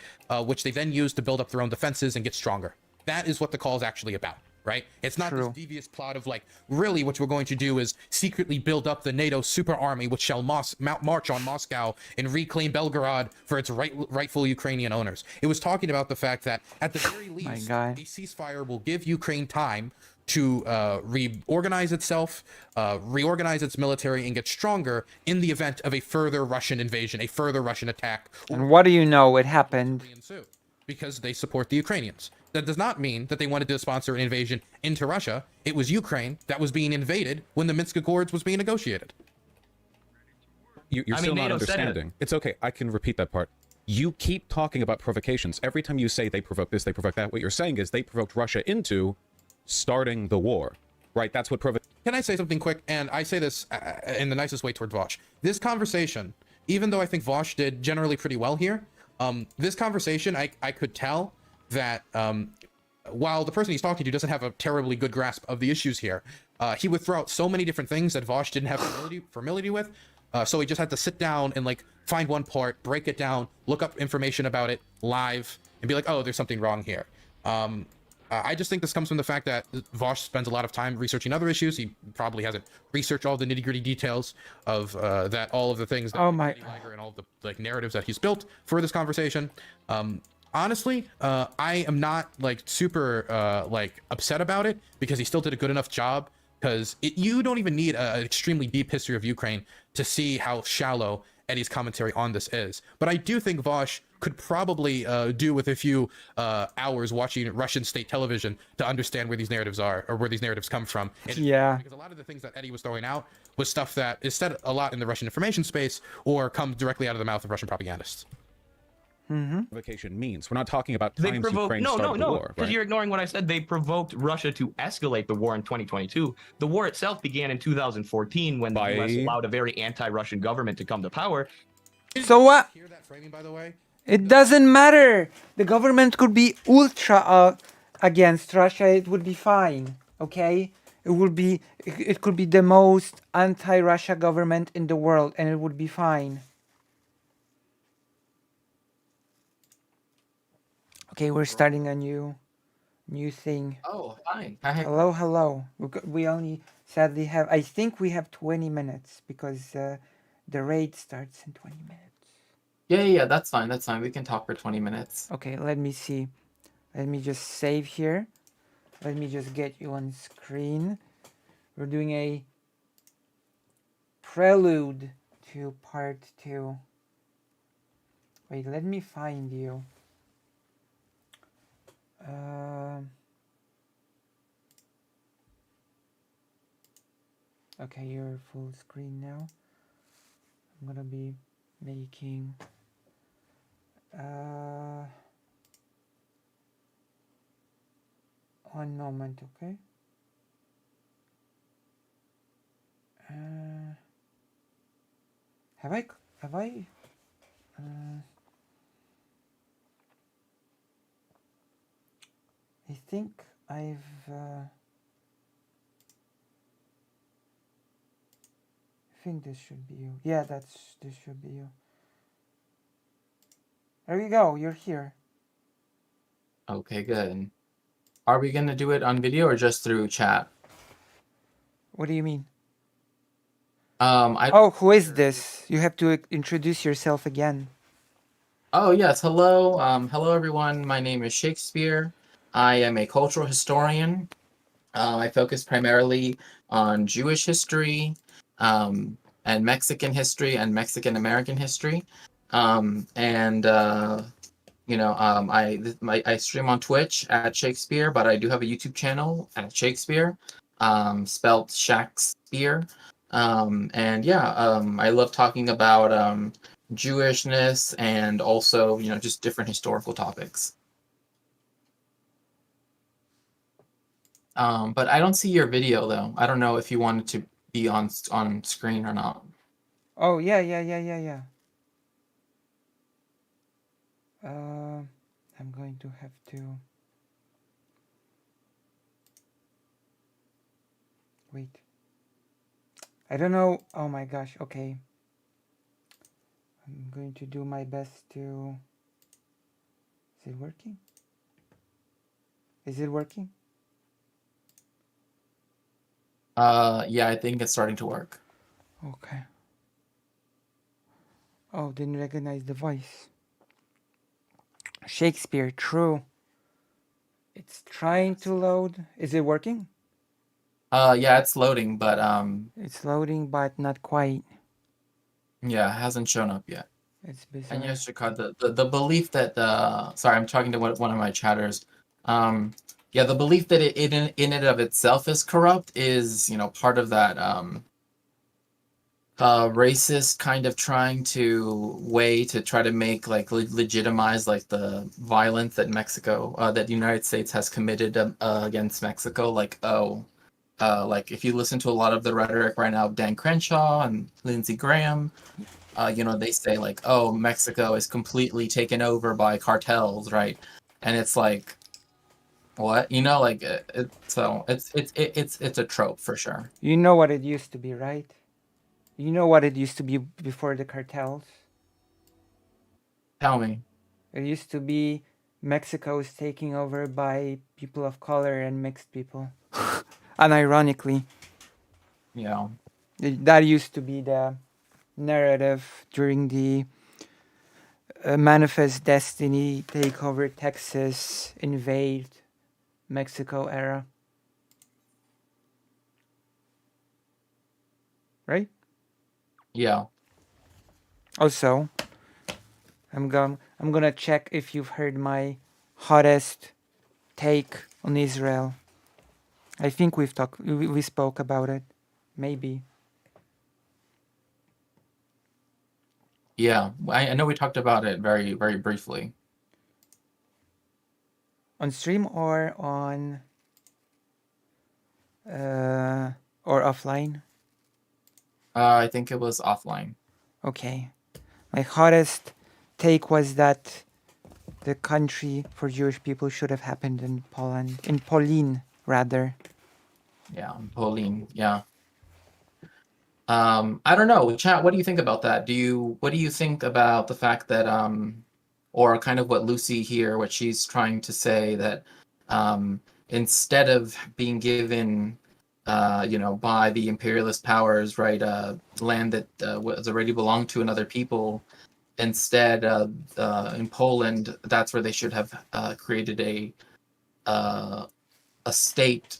which they then used to build up their own defenses and get stronger. That is what the call is actually about, right? It's not this devious plot of like, really what we're going to do is secretly build up the NATO super army, which shall march on Moscow and reclaim Belgorod for its rightful Ukrainian owners. It was talking about the fact that at the very least, a ceasefire will give Ukraine time to reorganize itself, reorganize its military, and get stronger in the event of a further Russian invasion, a further Russian attack. And what do you know? It happened. Because they support the Ukrainians. That does not mean that they wanted to sponsor an invasion into Russia. It was Ukraine that was being invaded when the Minsk Accords was being negotiated. You're still not understanding. It's okay. I can repeat that part. You keep talking about provocations. Every time you say they provoke this, they provoke that, what you're saying is they provoked Russia into starting the war, right? That's what Can I say something quick? And I say this in the nicest way toward Vosh. This conversation, even though I think Vosh did generally pretty well here, this conversation, I could tell that while the person he's talking to doesn't have a terribly good grasp of the issues here, he would throw out so many different things that Vosh didn't have familiarity with. So he just had to sit down and like find one part, break it down, look up information about it live, and be like, oh, there's something wrong here. I just think this comes from the fact that Vosh spends a lot of time researching other issues. He probably hasn't researched all the nitty-gritty details of all of the things that and all of the like narratives that he's built for this conversation. Honestly, I am not like super like upset about it because he still did a good enough job. Because you don't even need an extremely deep history of Ukraine to see how shallow Eddie's commentary on this is. But I do think Vosh could probably do with a few hours watching Russian state television to understand where these narratives are or where these narratives come from. Because a lot of the things that Eddie was throwing out was stuff that is said a lot in the Russian information space or comes directly out of the mouth of Russian propagandists. Provocation means we're not talking about times Ukraine started the war. Because you're ignoring what I said. They provoked Russia to escalate the war in 2022. The war itself began in 2014 when the US allowed a very anti-Russian government to come to power. So what? Hear that framing, by the way? It doesn't matter. The government could be ultra against Russia. It would be fine. Okay? It could be the most anti-Russia government in the world, and it would be fine. Okay, we're starting a new thing. Oh, fine. Hello. We only sadly have, I think we have 20 minutes because the raid starts in 20 minutes. Yeah, that's fine. We can talk for 20 minutes. Okay, let me see. Let me just save here. Let me just get you on screen. We're doing a prelude to part 2. Wait, let me find you. Okay, you're full screen now. I'm gonna be making one moment, okay? Have I? Have I? I think I've. I think this should be you. Yeah, this should be you. There you go. You're here. Okay, good. Are we gonna do it on video or just through chat? What do you mean? I Oh, who is this? You have to introduce yourself again. Oh, yes. Hello. Hello, everyone. My name is Shakespeare. I am a cultural historian. I focus primarily on Jewish history, and Mexican history and Mexican American history. I stream on Twitch at Shakespeare, but I do have a YouTube channel at Shakespeare, spelled Shakespeare. I love talking about Jewishness and also, just different historical topics. But I don't see your video though. I don't know if you wanted to be on screen or not. Oh yeah. I'm going to have to wait. I don't know. Oh my gosh. Okay. I'm going to do my best to. Is it working? Is it working? Yeah, I think it's starting to work. Okay. Oh, didn't recognize the voice. Shakespeare, true. It's trying to load. Is it working? Yeah, it's loading, but It's loading, but not quite. yeah, it hasn't shown up yet. It's bizarre. And yes, Shakad, the belief that sorry, I'm talking to one of my chatters. Yeah, the belief that it in and of itself is corrupt is, part of that racist kind of trying to way to try to make like legitimize like the violence that that the United States has committed against Mexico. Like, like if you listen to a lot of the rhetoric right now of Dan Crenshaw and Lindsey Graham, they say like, oh, Mexico is completely taken over by cartels, right? And it's like, what? It's a trope for sure. You know what it used to be, right? You know what it used to be before the cartels? Tell me. It used to be Mexico is taking over by people of color and mixed people. Unironically. Yeah. That used to be the narrative during the Manifest Destiny, take over Texas, invade Mexico era. Right? Yeah. Also, I'm gonna check if you've heard my hottest take on Israel. I think we spoke about it. Maybe. Yeah, I know we talked about it very, very briefly. On stream or on or offline? I think it was offline. Okay. My hottest take was that the country for Jewish people should have happened in Poland. In Polin, rather. Yeah, Pauline. Yeah. I don't know. Chat, what do you think about that? What do you think about the fact that or kind of what Lucy here, what she's trying to say that instead of being given by the imperialist powers, right, land that was already belonged to another people, instead in Poland, that's where they should have created a state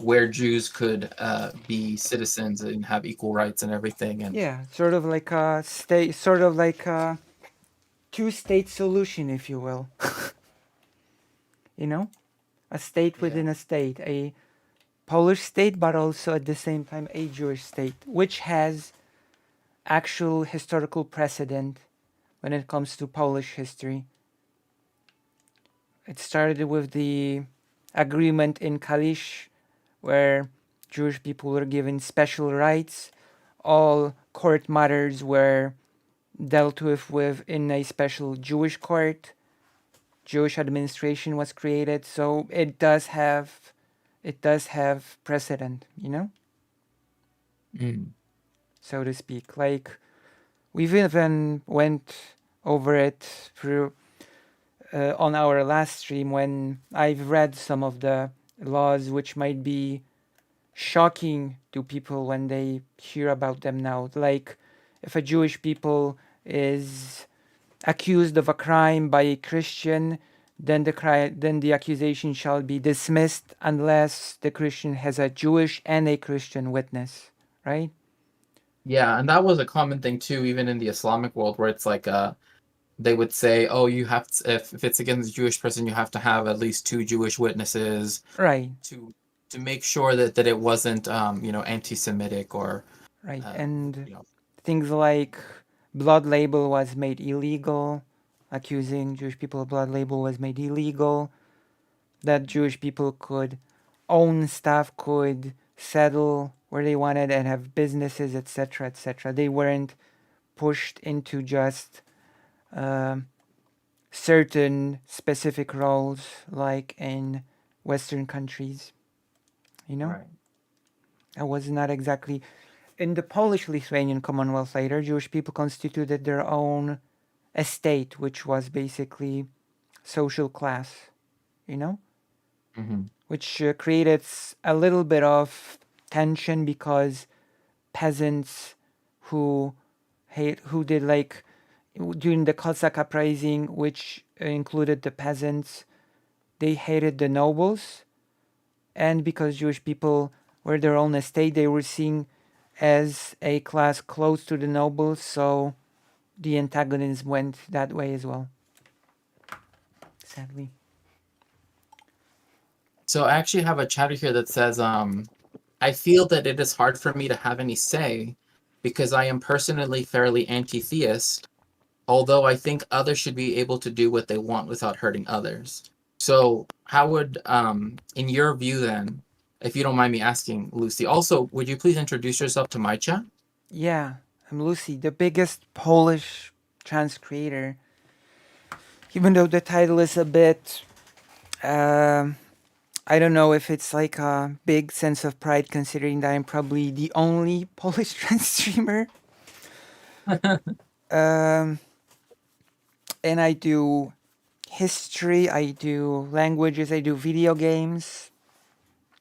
where Jews could be citizens and have equal rights and everything. And yeah, sort of like a state, sort of like a two-state solution, if you will. A state within a state, a Polish state, but also at the same time a Jewish state, which has actual historical precedent when it comes to Polish history. It started with the agreement in Kalisz, where Jewish people were given special rights all court matters were dealt with in a special Jewish court. Jewish administration was created, so it does have precedent, you know, so to speak. Like, we've even went over it through on our last stream when I've read some of the laws which might be shocking to people when they hear about them now. Like, if a Jewish people is accused of a crime by a Christian, then the accusation shall be dismissed unless the Christian has a Jewish and a Christian witness, right? Yeah, and that was a common thing too, even in the Islamic world, where it's like they would say, oh, you have to, if it's against a Jewish person, you have to have at least 2 Jewish witnesses, right, to make sure that it wasn't anti-Semitic or right, and things like blood label was made illegal. Accusing Jewish people of blood label was made illegal. That Jewish people could own stuff, could settle where they wanted and have businesses, etc., etc. They weren't pushed into just certain specific roles like in Western countries. You know? Right. I was not exactly... In the Polish-Lithuanian Commonwealth later, Jewish people constituted their own estate, which was basically social class, you know? Which created a little bit of tension because peasants who did, like, during the Cossack uprising, which included the peasants, they hated the nobles, and because Jewish people were their own estate, they were seen as a class close to the nobles, so the antagonism went that way as well, sadly. So I actually have a chatter here that says, I feel that it is hard for me to have any say because I am personally fairly anti-theist, although I think others should be able to do what they want without hurting others. So how would, in your view then, if you don't mind me asking, Lucy, also, would you please introduce yourself to my chat? Yeah, I'm Lucy, the biggest Polish trans creator. Even though the title is a bit, I don't know if it's like a big sense of pride considering that I'm probably the only Polish trans streamer. And I do history, I do languages, I do video games.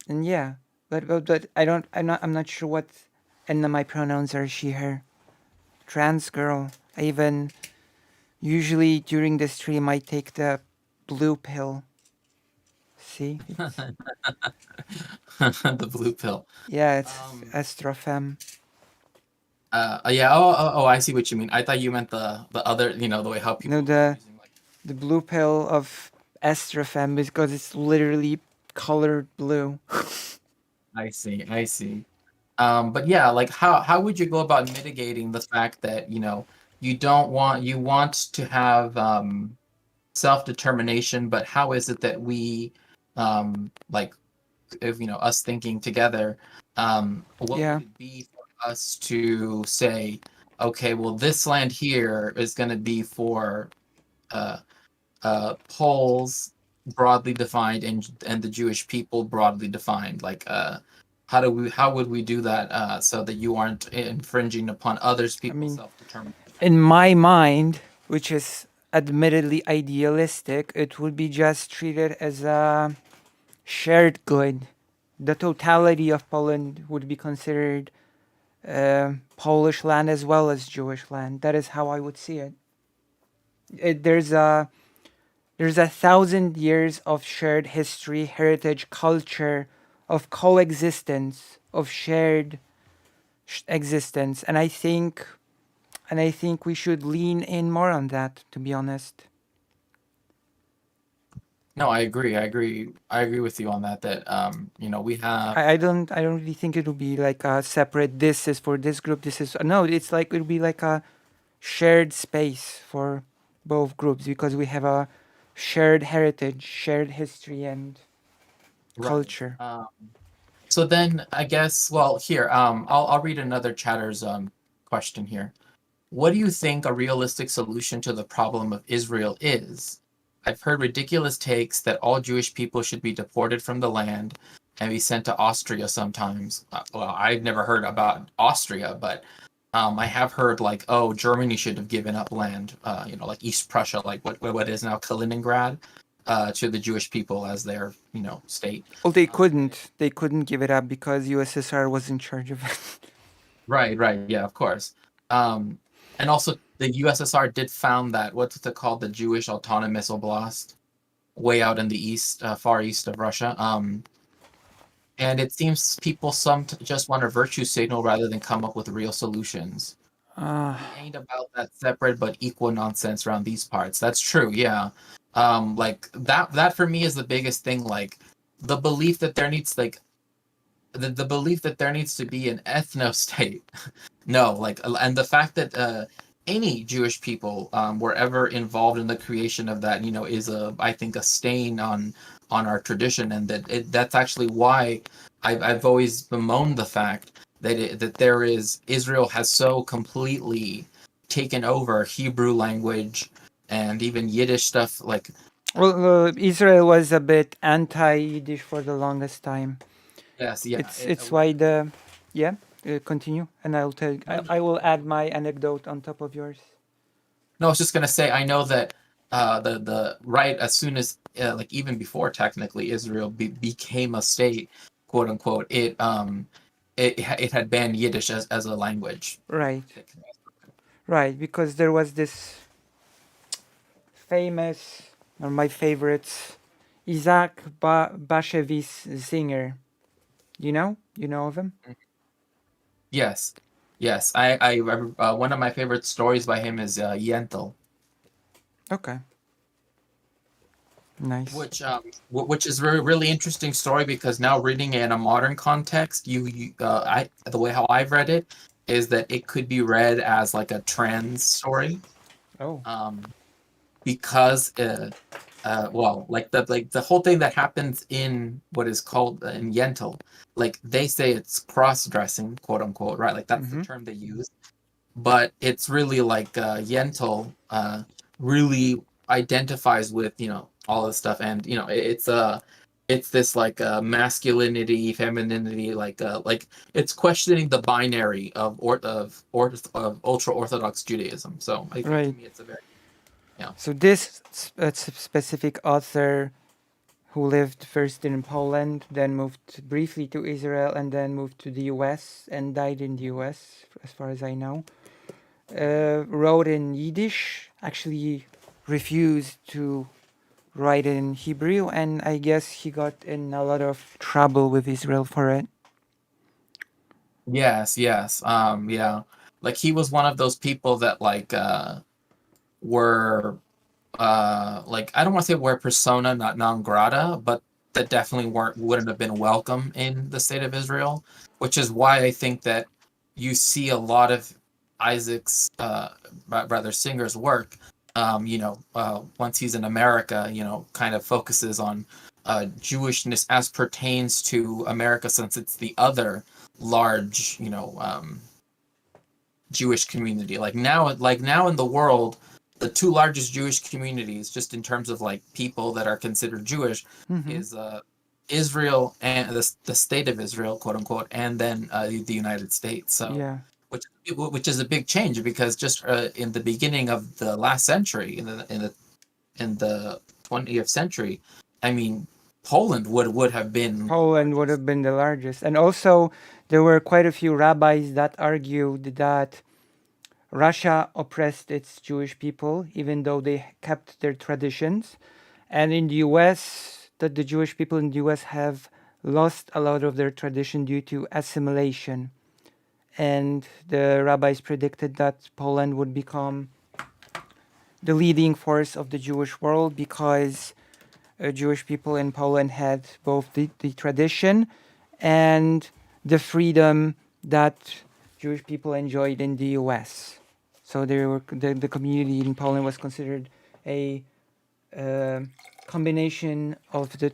And yeah, but I'm not sure what any of my pronouns are she, her. Trans girl. I even usually during the stream I take the blue pill. See? The blue pill. Yeah, it's Estrofem. Yeah. Oh, I see what you mean. I thought you meant the other, the way how people. No, the blue pill of Estrofem because it's literally colored blue. I see. But yeah, like how would you go about mitigating the fact that you want to have self-determination, but how is it that we like if us thinking together, what would it be for us to say, okay, well, this land here is going to be for Poles broadly defined and the Jewish people broadly defined, like how would we do that so that you aren't infringing upon others people's self-determination? In my mind, which is admittedly idealistic, it would be just treated as a shared good. The totality of Poland would be considered Polish land as well as Jewish land. That is how I would see it. There's 1,000 years of shared history, heritage, culture, of coexistence, of shared existence, and I think we should lean in more on that, to be honest. No, I agree with you on that. That we have. I don't really think it will be like a separate. This is for this group. This is no. It's like it'll be like a shared space for both groups because we have a shared heritage, shared history, and culture. So then I guess, well, here, I'll read another chatter's question here. What do you think a realistic solution to the problem of Israel is? I've heard ridiculous takes that all Jewish people should be deported from the land and be sent to Austria sometimes. Well, I've never heard about Austria, but I have heard like, oh, Germany should have given up land, like East Prussia, like what is now Kaliningrad, to the Jewish people as their, state. Well, they couldn't. They couldn't give it up because USSR was in charge of it. Right, yeah, of course. And also the USSR did found that, what's it called, the Jewish Autonomous Oblast, way out in the east, far east of Russia. And it seems people just want a virtue signal rather than come up with real solutions. It ain't about that separate but equal nonsense around these parts. That's true, yeah. Like that for me is the biggest thing. Like the belief that there needs the belief that there needs to be an ethno state. No, like, and the fact that any Jewish people were ever involved in the creation of that, is I think a stain on our tradition, and that's actually why I've always bemoaned the fact that Israel has so completely taken over Hebrew language and even Yiddish stuff. Like, well, Israel was a bit anti-Yiddish for the longest time. Yes, yeah. It's why continue, and I'll tell. I will add my anecdote on top of yours. No, I was just gonna say, I know that the right, as soon as like even before technically Israel became a state, quote unquote, it had banned Yiddish as a language. Right, because there was this famous, or my favorites, Isaac Bashevis singer. You know of him? Yes. I one of my favorite stories by him is Yentl. Okay. Nice. Which is a really interesting story, because now reading it in a modern context, the way how I've read it is that it could be read as like a trans story. Oh. Because the whole thing that happens in what is called in Yentl, like they say it's cross-dressing, quote unquote, right? Like that's the term they use, but it's really like Yentl really identifies with all this stuff, and it's this like masculinity, femininity, like it's questioning the binary of ultra Orthodox Judaism. So I think to me it's a very So this specific author, who lived first in Poland, then moved briefly to Israel, and then moved to the US and died in the US, as far as I know, wrote in Yiddish, actually refused to write in Hebrew, and I guess he got in a lot of trouble with Israel for it. Yes. Yeah. Like he was one of those people that were like, I don't want to say were persona non grata, but that definitely wouldn't have been welcome in the state of Israel, which is why I think that you see a lot of Isaac's Singer's work, once he's in America, kind of focuses on Jewishness as pertains to America, since it's the other large, Jewish community. Like now in the world, the two largest Jewish communities, just in terms of like people that are considered Jewish, is Israel and the state of Israel, quote unquote, and then the United States. So yeah. Which is a big change, because just in the beginning of the last century, in the 20th century, I mean, Poland would have been the largest. And also there were quite a few rabbis that argued that Russia oppressed its Jewish people, even though they kept their traditions. And in the US, that the Jewish people in the US have lost a lot of their tradition due to assimilation. And the rabbis predicted that Poland would become the leading force of the Jewish world, because Jewish people in Poland had both the tradition and the freedom that Jewish people enjoyed in the US. So the community in Poland was considered a combination of the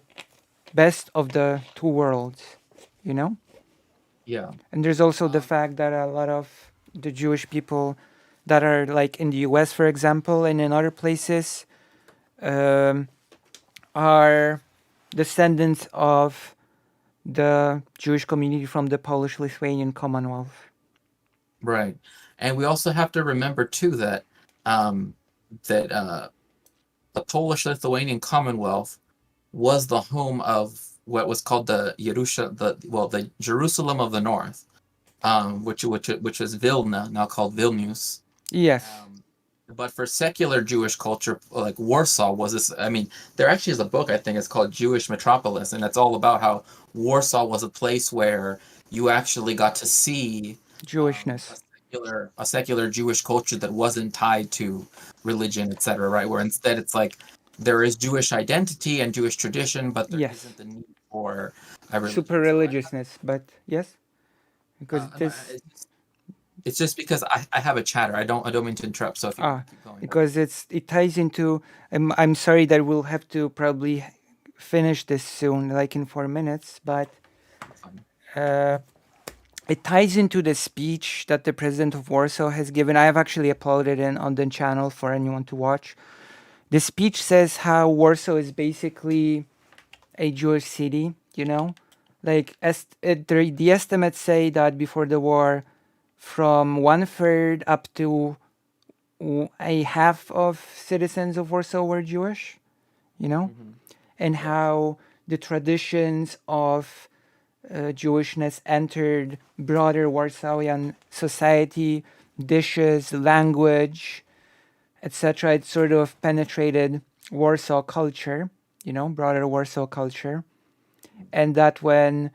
best of the two worlds. you know? Yeah. And there's also the fact that a lot of the Jewish people that are like in the US, for example, and in other places, are descendants of the Jewish community from the Polish-Lithuanian Commonwealth. Right. And we also have to remember too that the Polish-Lithuanian Commonwealth was the home of what was called the Jerusalem of the North, which was Vilna, now called Vilnius. Yes. But for secular Jewish culture, like Warsaw was this. I mean, there actually is a book, I think it's called Jewish Metropolis, and it's all about how Warsaw was a place where you actually got to see Jewishness. A secular Jewish culture that wasn't tied to religion, etc. Right, where instead it's like there is Jewish identity and Jewish tradition, but there Yes. isn't the need for a religion. Super religiousness, but yes, because It's just because I have a chatter. I don't mean to interrupt. So if you keep going. because it ties into. I'm sorry that we'll have to probably finish this soon, like in 4 minutes, but it ties into the speech that the president of Warsaw has given. I have actually uploaded it on the channel for anyone to watch. The speech says how Warsaw is basically a Jewish city, you know? Like, the estimates say that before the war, from 1/3 up to a half of citizens of Warsaw were Jewish, you know? And how the traditions of Jewishness entered broader Warsawian society, dishes, language, etc. It sort of penetrated Warsaw culture, you know, broader Warsaw culture. And that when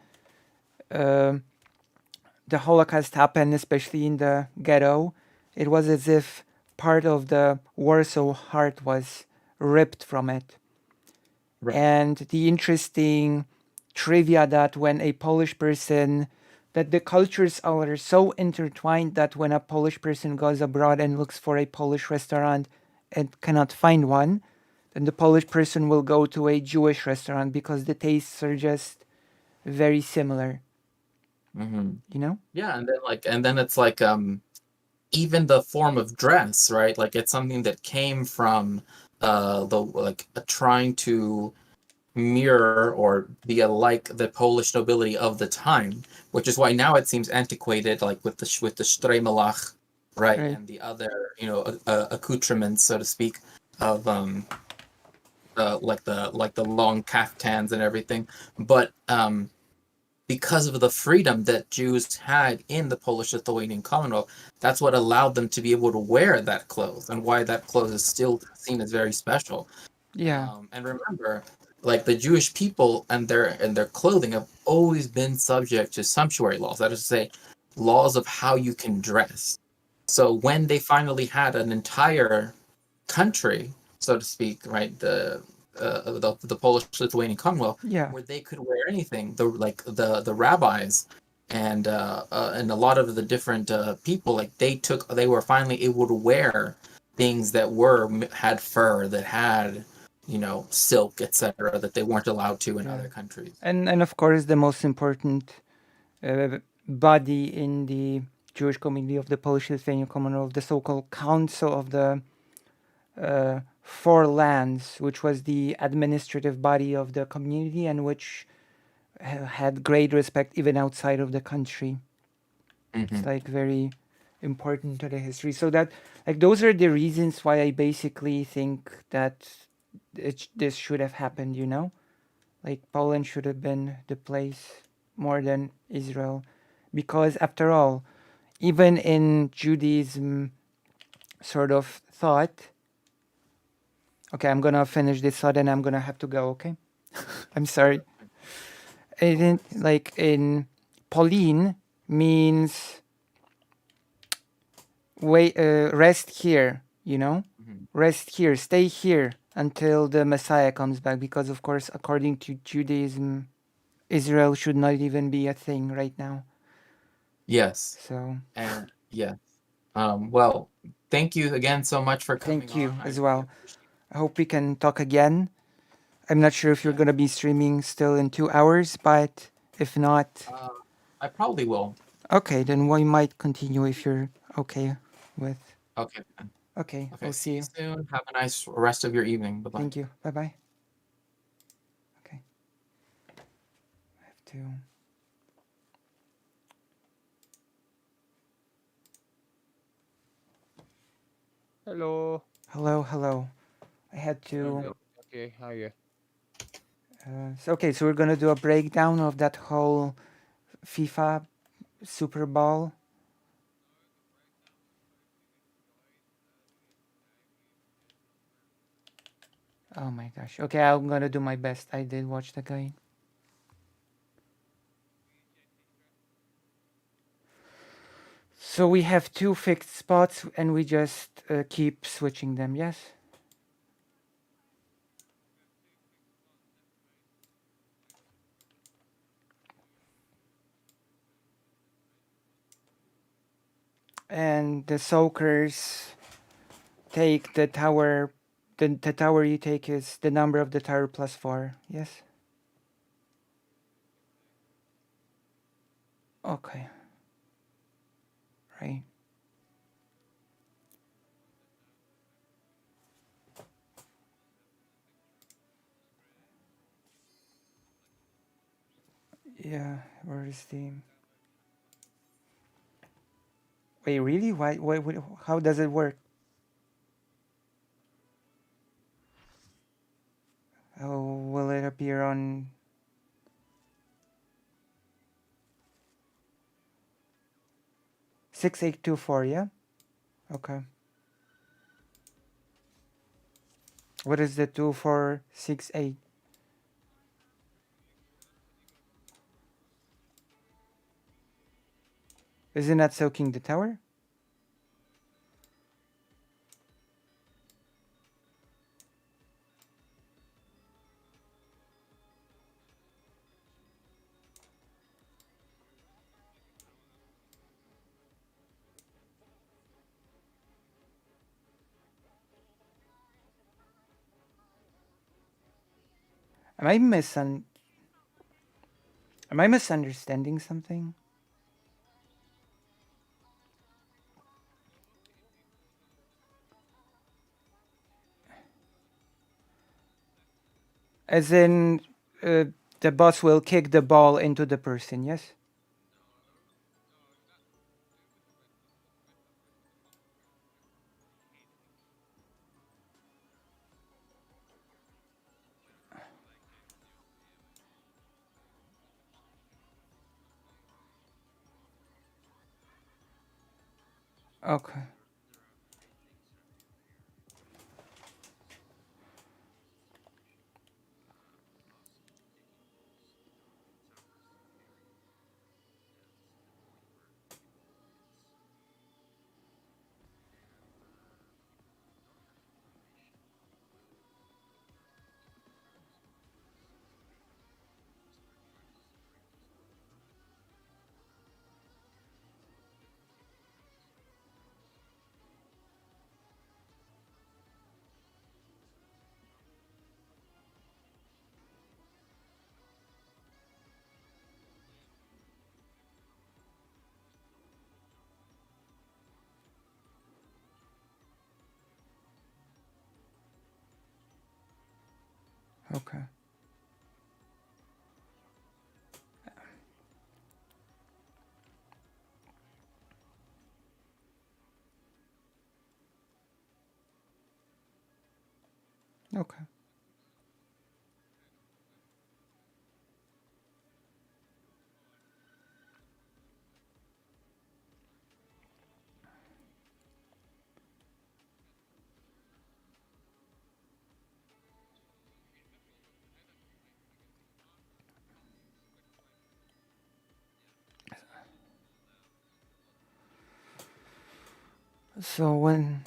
the Holocaust happened, especially in the ghetto, it was as if part of the Warsaw heart was ripped from it. Right. And the interesting trivia that when a Polish person, that the cultures are so intertwined that when a Polish person goes abroad and looks for a Polish restaurant and cannot find one, then the Polish person will go to a Jewish restaurant because the tastes are just very similar. You know? Yeah, and then it's like even the form of dress, right? Like it's something that came from trying to mirror or be like the Polish nobility of the time, which is why now it seems antiquated, like with the Stremelach, right, and the other accoutrements, so to speak, of like the long kaftans and everything, but because of the freedom that Jews had in the Polish-Lithuanian Commonwealth, that's what allowed them to be able to wear that clothes, and why that clothes is still seen as very special. Yeah. And remember, like the Jewish people and their clothing have always been subject to sumptuary laws. That is to say, laws of how you can dress. So when they finally had an entire country, so to speak, right, the Polish-Lithuanian Commonwealth, where they could wear anything, the rabbis and a lot of the different people, like they were finally able to wear things that had fur, that had silk, etc., that they weren't allowed to in other countries. And of course, the most important body in the Jewish community of the Polish-Lithuanian Commonwealth, the so-called Council of the Four Lands, which was the administrative body of the community and which had great respect even outside of the country. It's like very important to the history. So that, like, those are the reasons why I basically think that this should have happened, you know? Like, Poland should have been the place more than Israel. Because after all, even in Judaism sort of thought, okay, I'm gonna finish this thought and I'm gonna have to go, okay? I'm sorry. In Pauline means rest here, you know? Rest here, stay here until the Messiah comes back, because of course, according to Judaism, Israel should not even be a thing right now. Yes. So. And yeah. Well, thank you again so much for coming. Thank you as well. I hope we can talk again. I'm not sure if you're gonna be streaming still in 2 hours, but If not, I probably will. okay, then we might continue if you're okay with. Okay. Then. Okay, Okay. we'll see you soon. Have a nice rest of your evening. Bye bye. Thank you. Bye bye. Okay. I have to. Hello. Hello. I had to. Okay, how are you? So we're gonna do a breakdown of that whole FIFA Super Bowl. Oh my gosh. Okay, I'm gonna do my best. I did watch the guide. So we have 2 fixed spots and we just keep switching them, yes? And the soakers take the tower. The tower you take is the number of the tower plus 4, yes? Okay. Right. Yeah, where is the... Wait, really? Why, how does it work? How will it appear on... Six eight two four, yeah? Okay. What is the 2468? Isn't that soaking the tower? Am I misunderstanding something? As in, the boss will kick the ball into the person, yes? Okay. Okay. Okay. So when...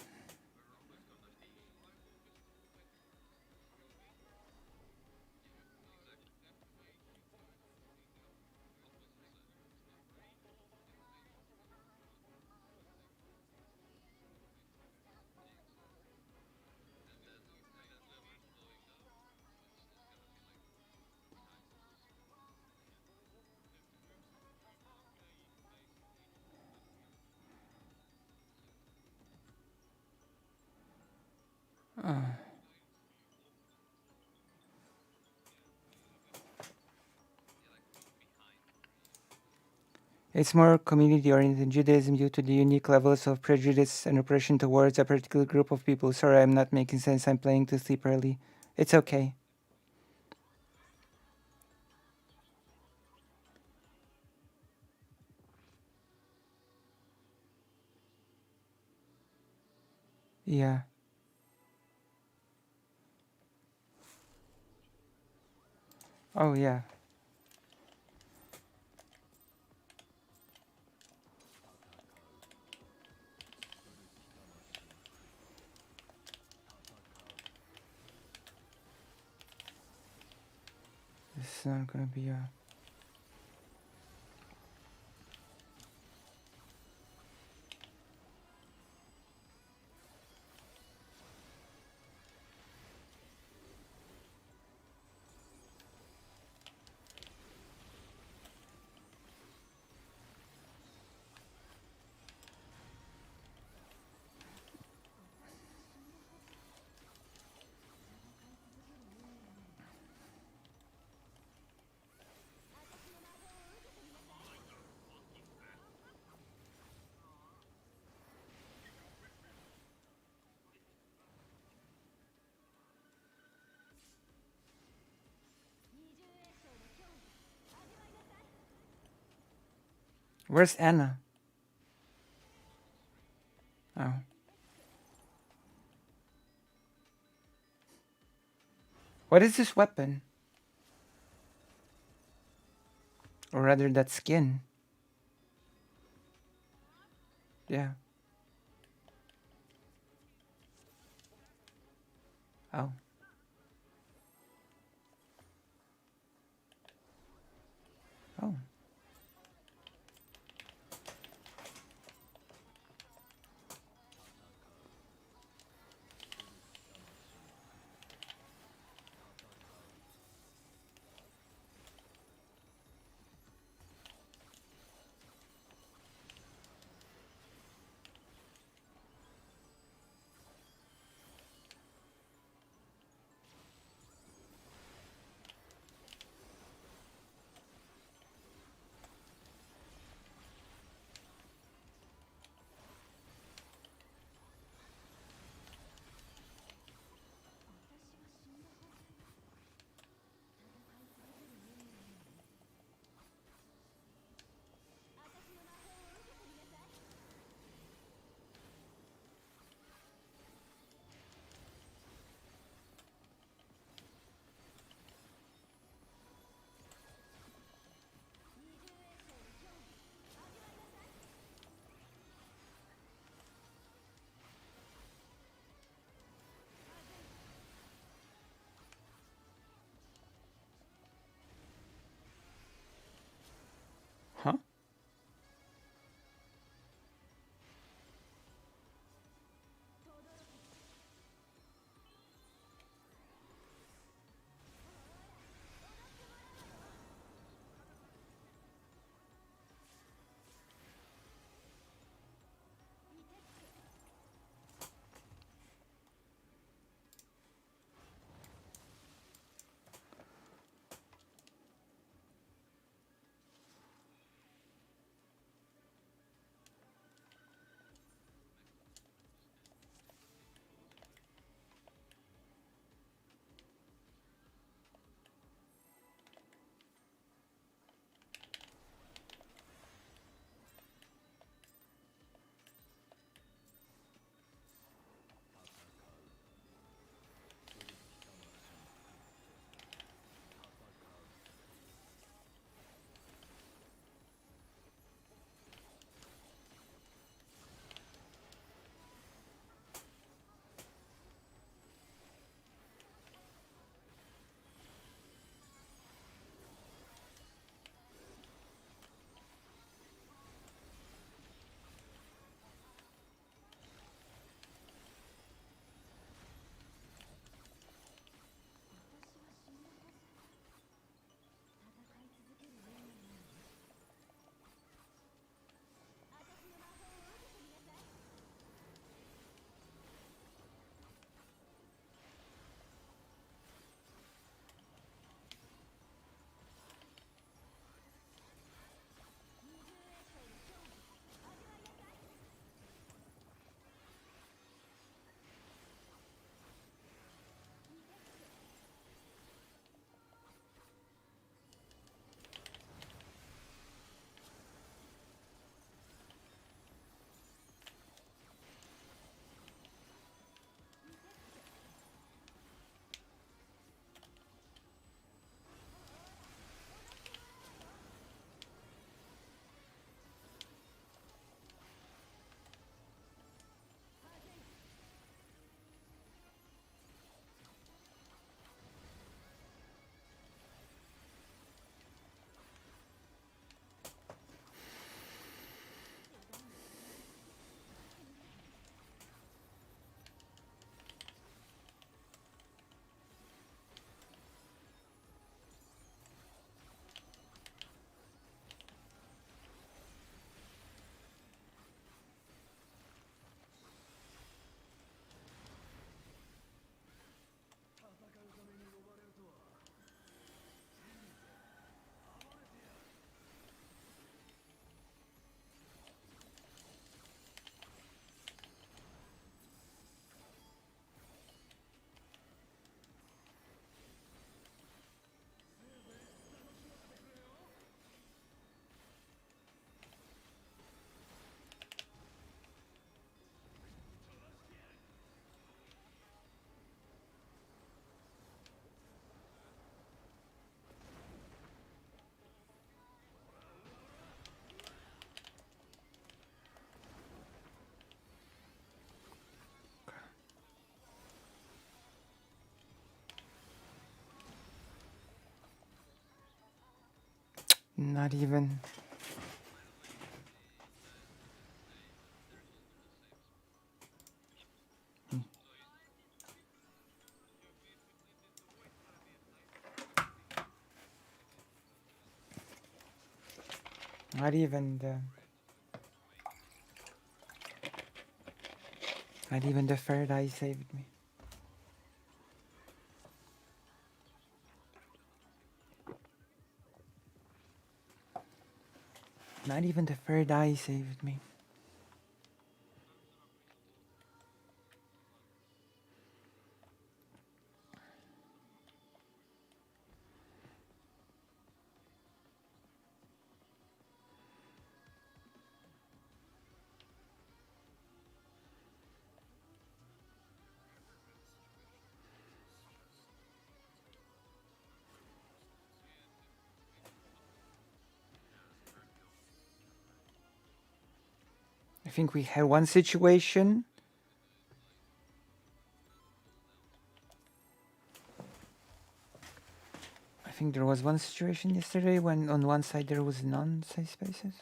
It's more community-oriented in Judaism due to the unique levels of prejudice and oppression towards a particular group of people. Sorry, I'm not making sense. I'm planning to sleep early. It's okay. Yeah. Oh, yeah. This is not gonna be a... Where's Anna? Oh. What is this weapon? Or rather, that skin. Yeah. Oh. Oh. Huh? Not even. Not even the third eye saved me. Not even the third eye saved me. I think we had one situation. I think there was one situation yesterday when on one side there was none safe spaces.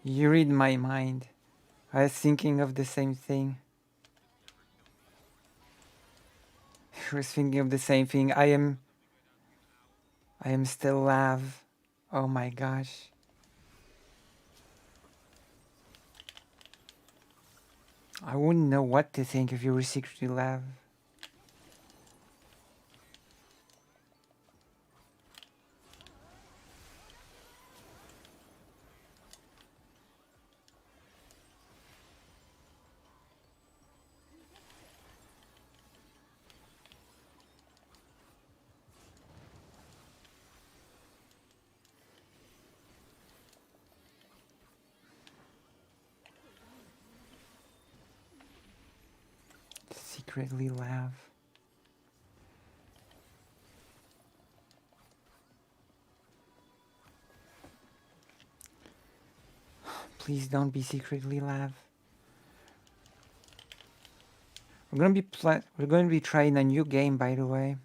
You read my mind. I was thinking of the same thing. I was thinking of the same thing. I am still Lav. Oh my gosh. I wouldn't know what to think if you were secretly Lav. Secretly Lav. Please don't be secretly Lav. We're going to be trying a new game, by the way.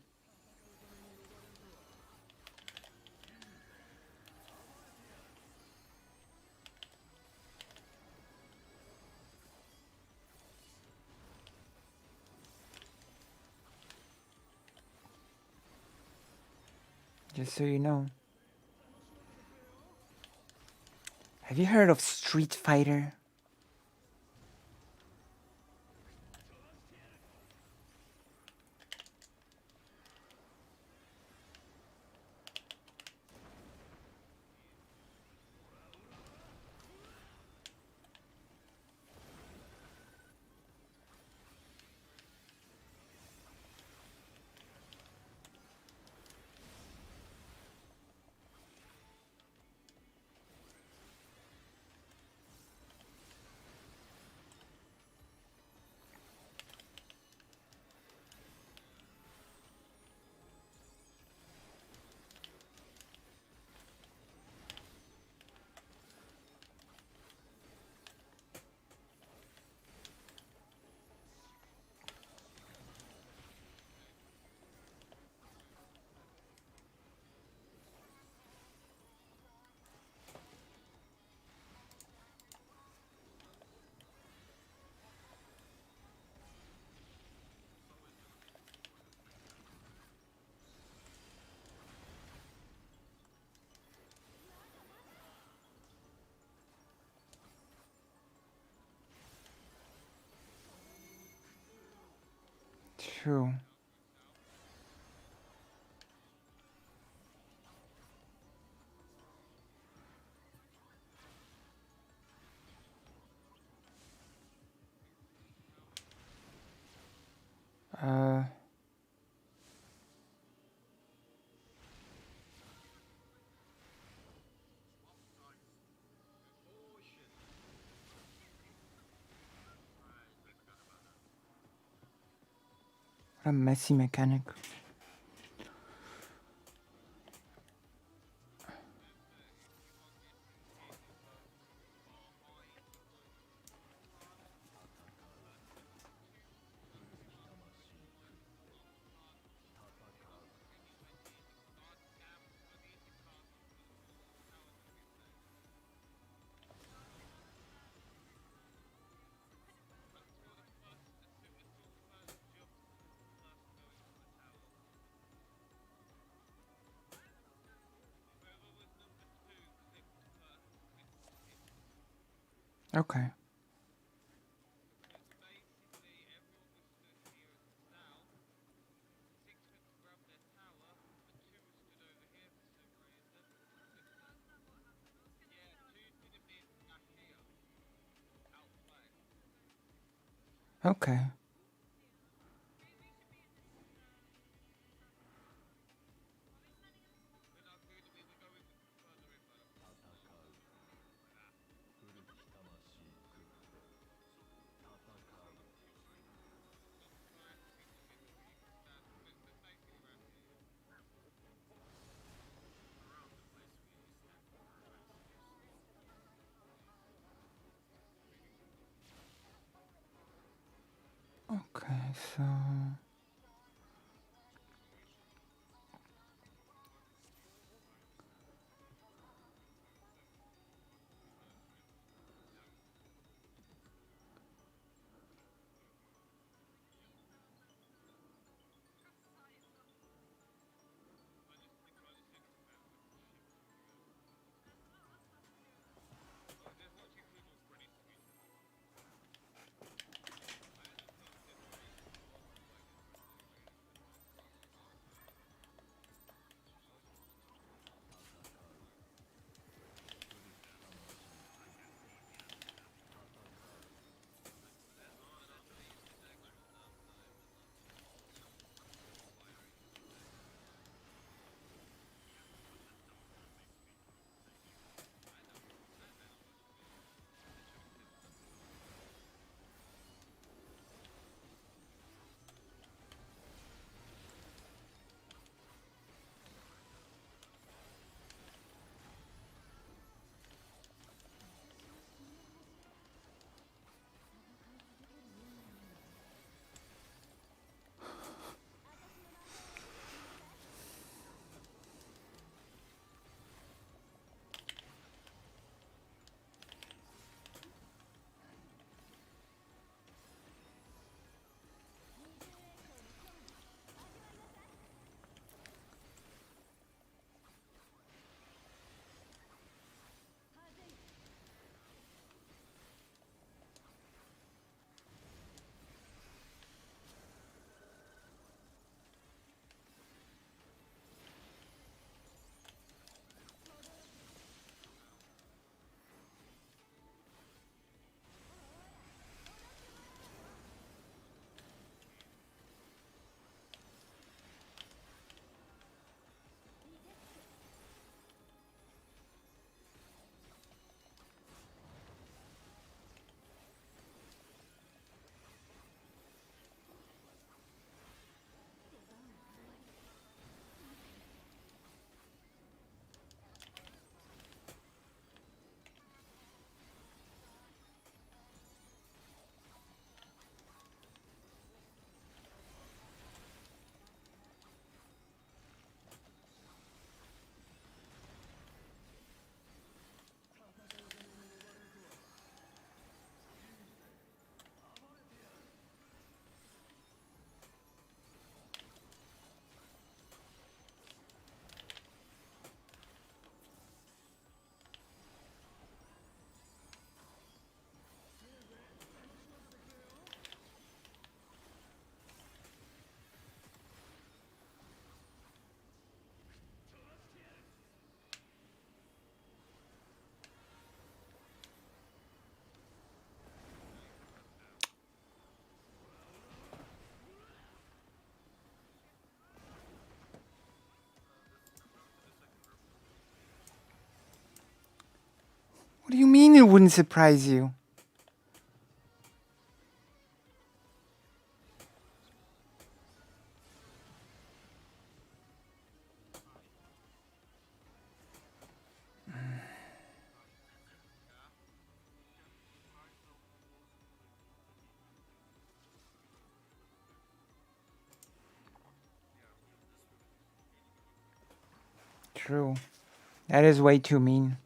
Just so you know. Have you heard of Street Fighter? True. Uh... What a messy mechanic. Okay. Okay. Okay, so... What do you mean it wouldn't surprise you? True. That is way too mean.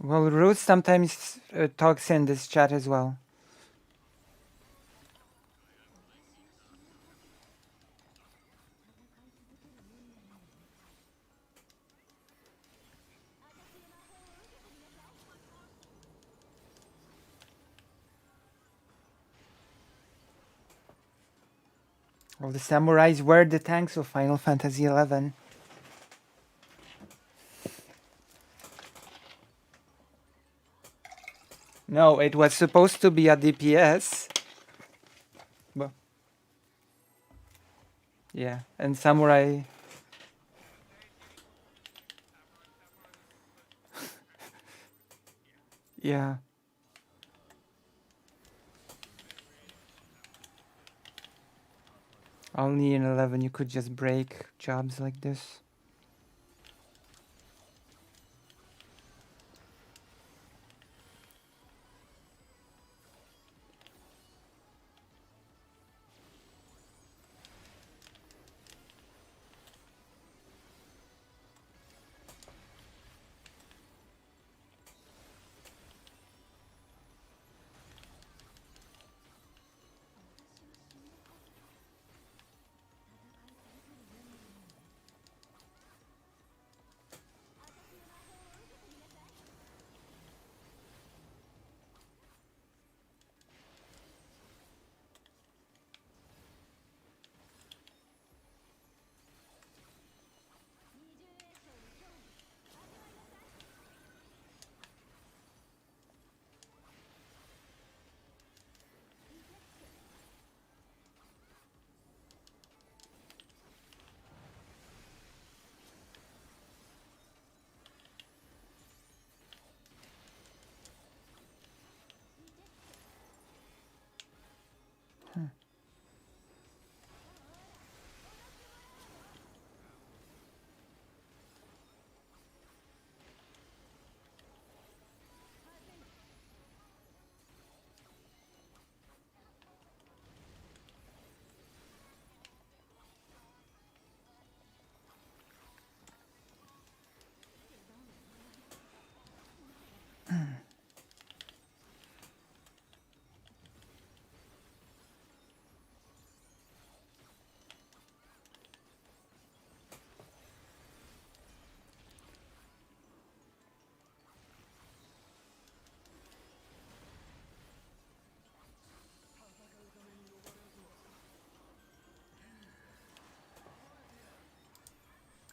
Well, Ruth sometimes talks in this chat as well. Well, the samurais were the tanks of Final Fantasy XI. No, it was supposed to be a DPS. But yeah, and samurai. Yeah. Only in 11 you could just break jobs like this.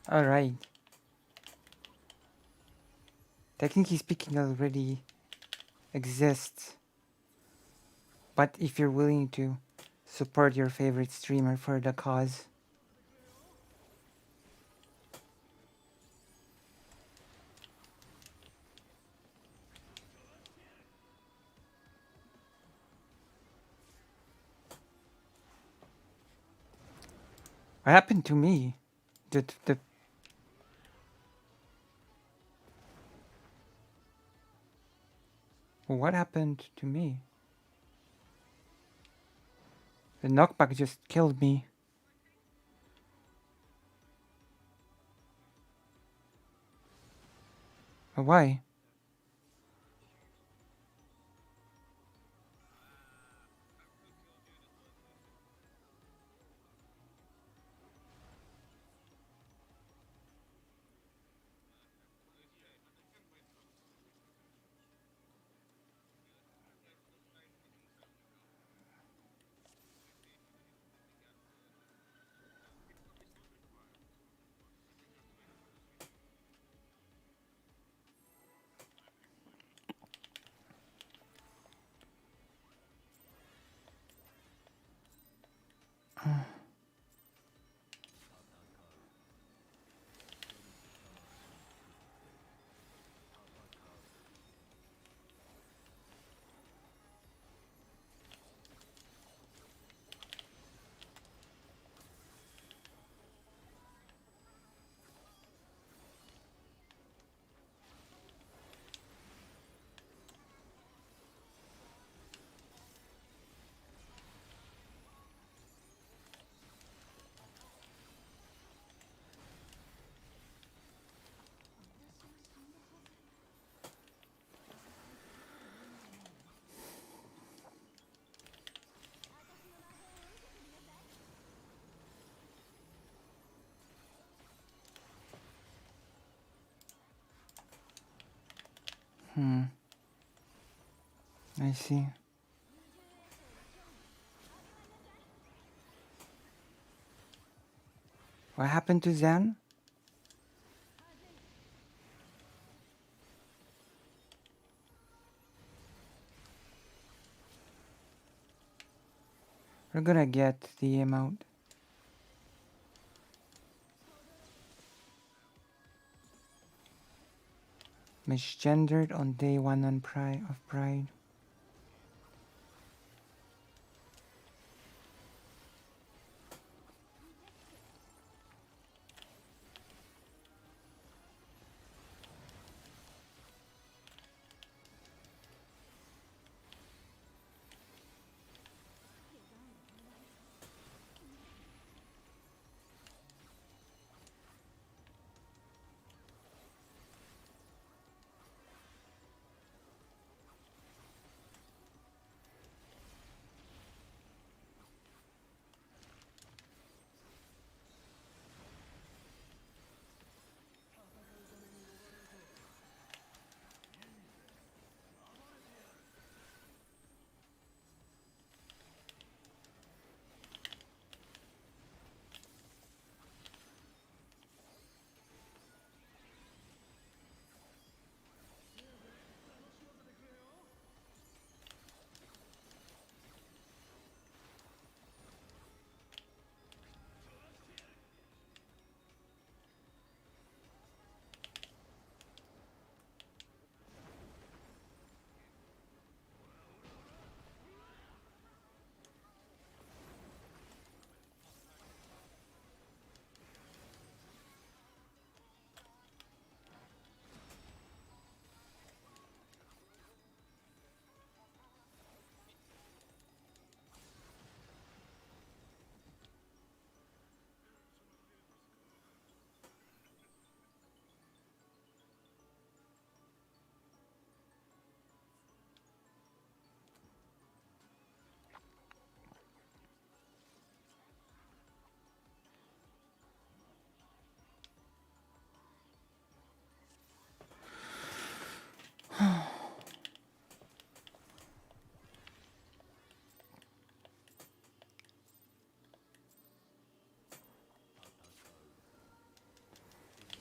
Alright. Technically speaking, already exists. But if you're willing to support your favorite streamer for the cause. What happened to me? What happened to me? The knockback just killed me. But why? I see. What happened to Zen? We're gonna get the amount. Misgendered on day 1 of Pride.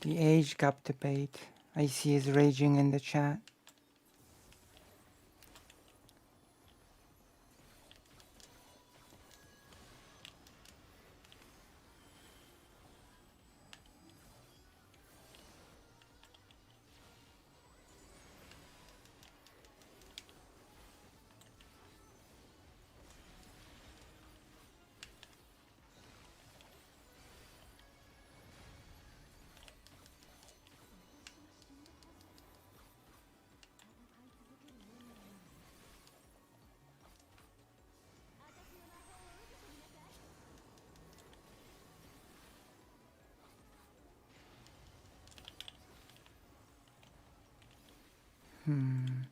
The age gap debate. I see is raging in the chat. Hmm.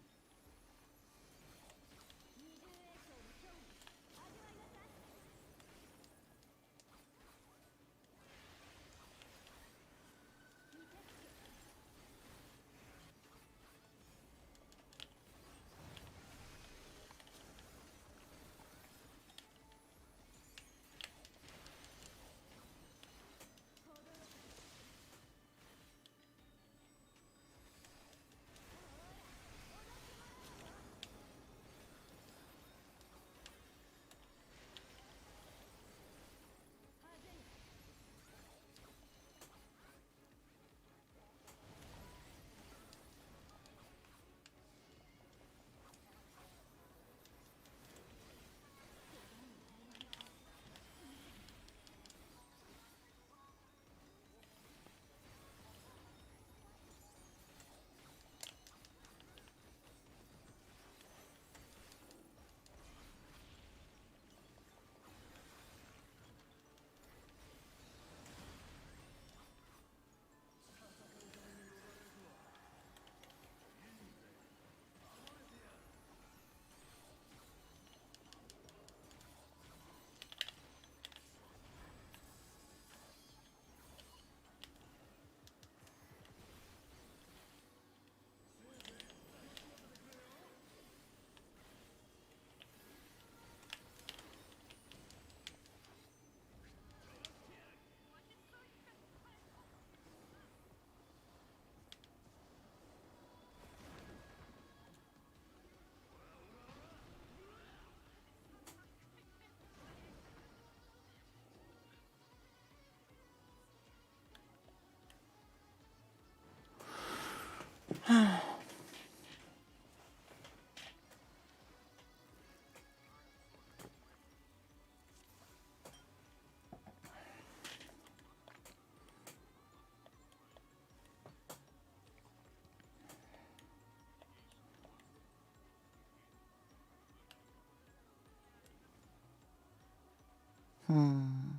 Hmm.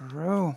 True.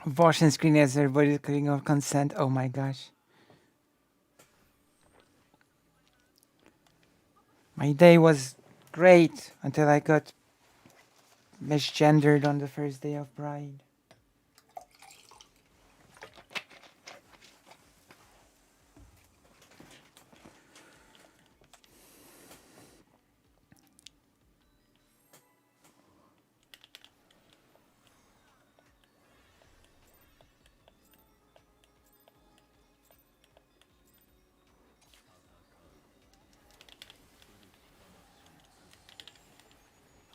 Abortion screen as everybody's clicking on consent. Oh my gosh. My day was great until I got misgendered on the first day of Pride.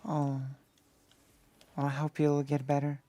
Oh. Well, I hope you'll get better.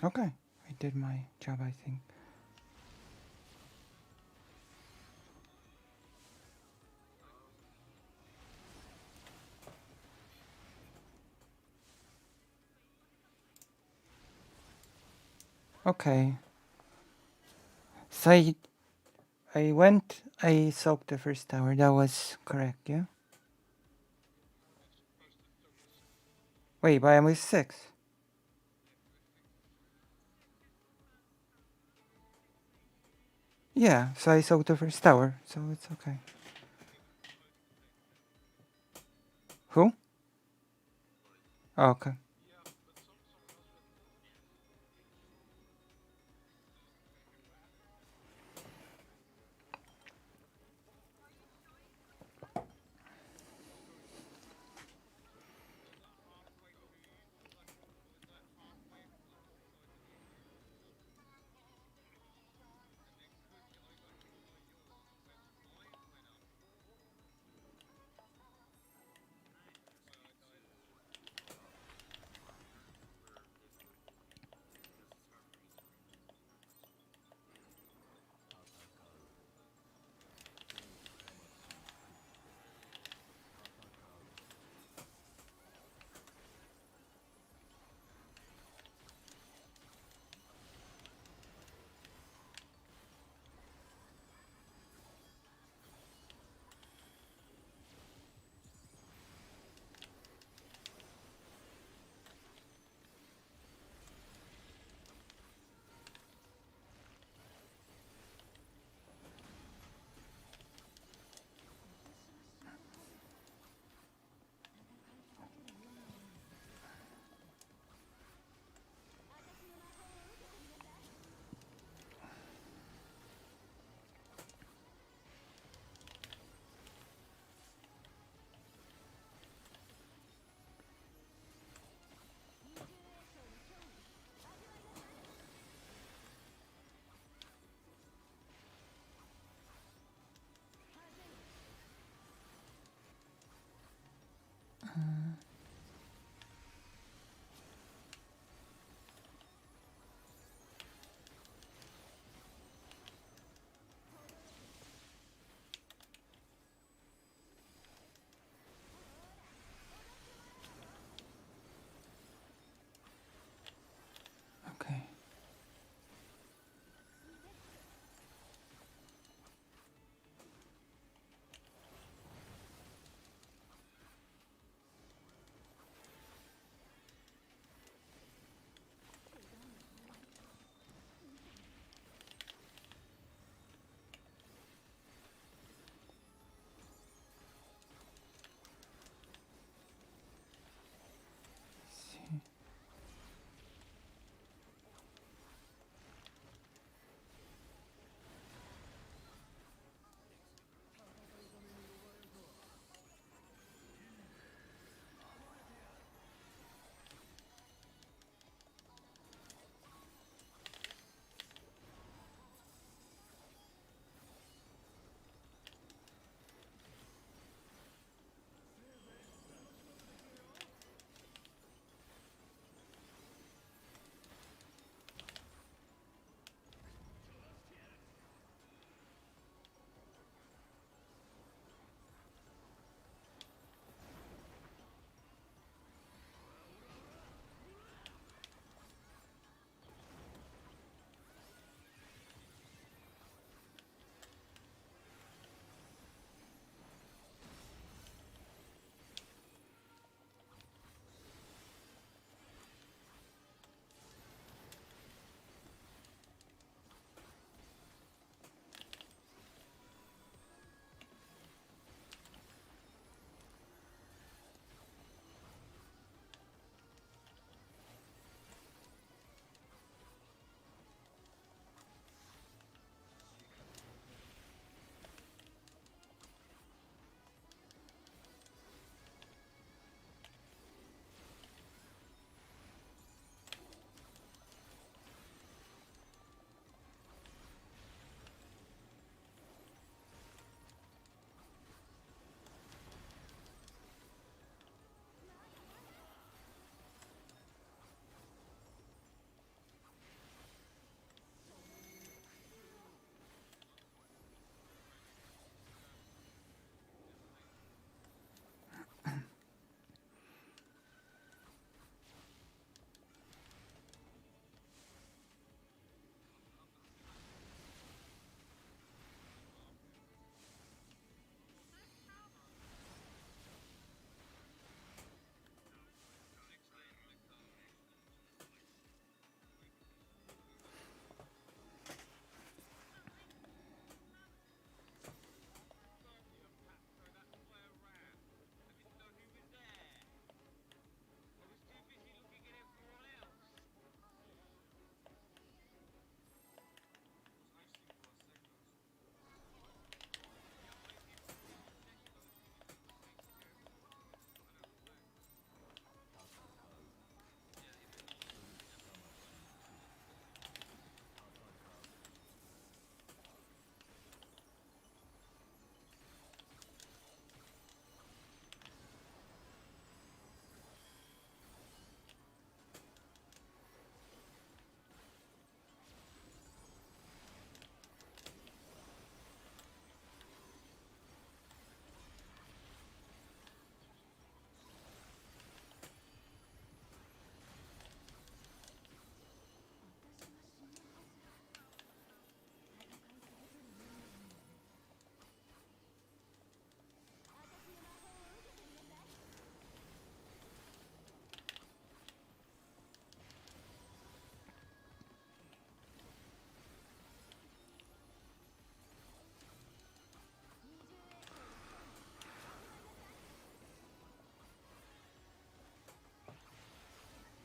Okay, I did my job, I think. Okay. So I soaked the first tower. That was correct, yeah? Wait, but I'm with 6. Yeah, so I saw the first tower, so it's okay. Who? Oh, okay.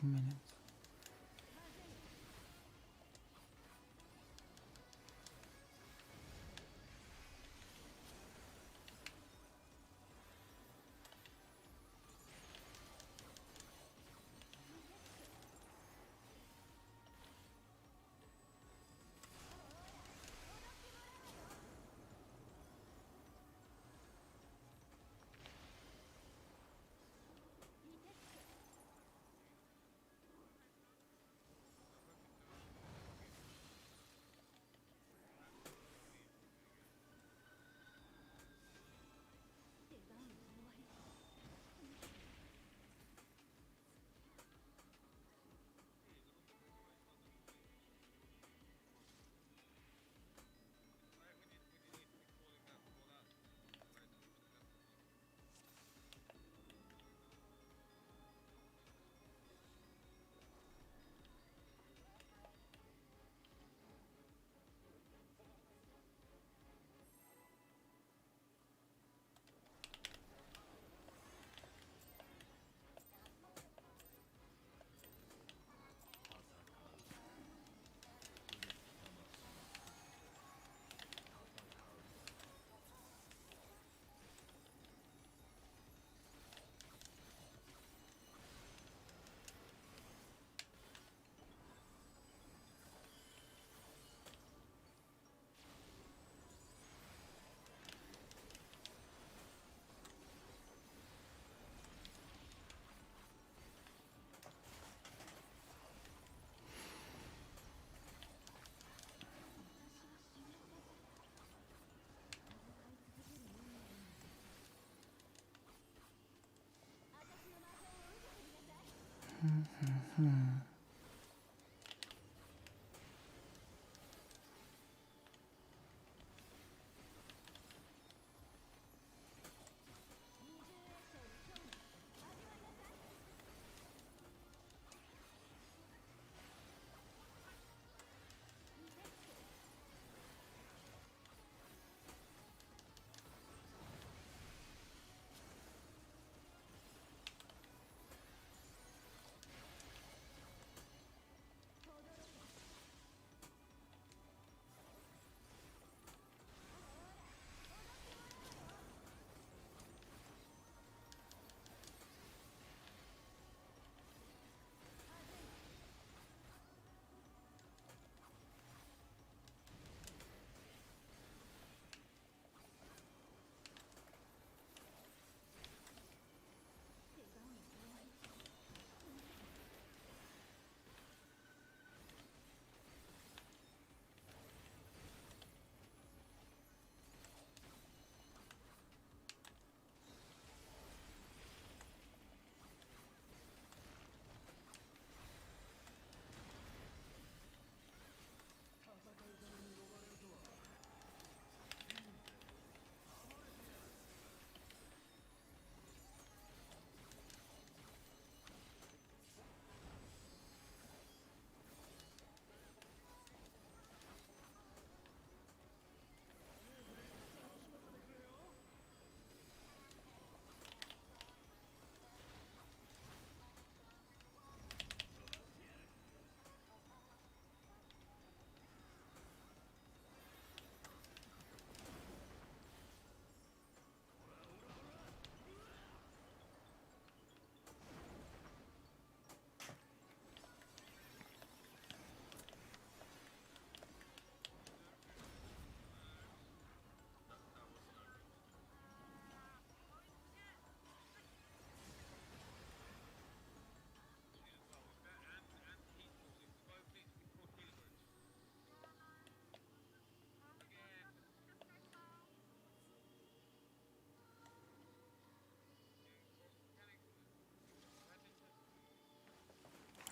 minutes.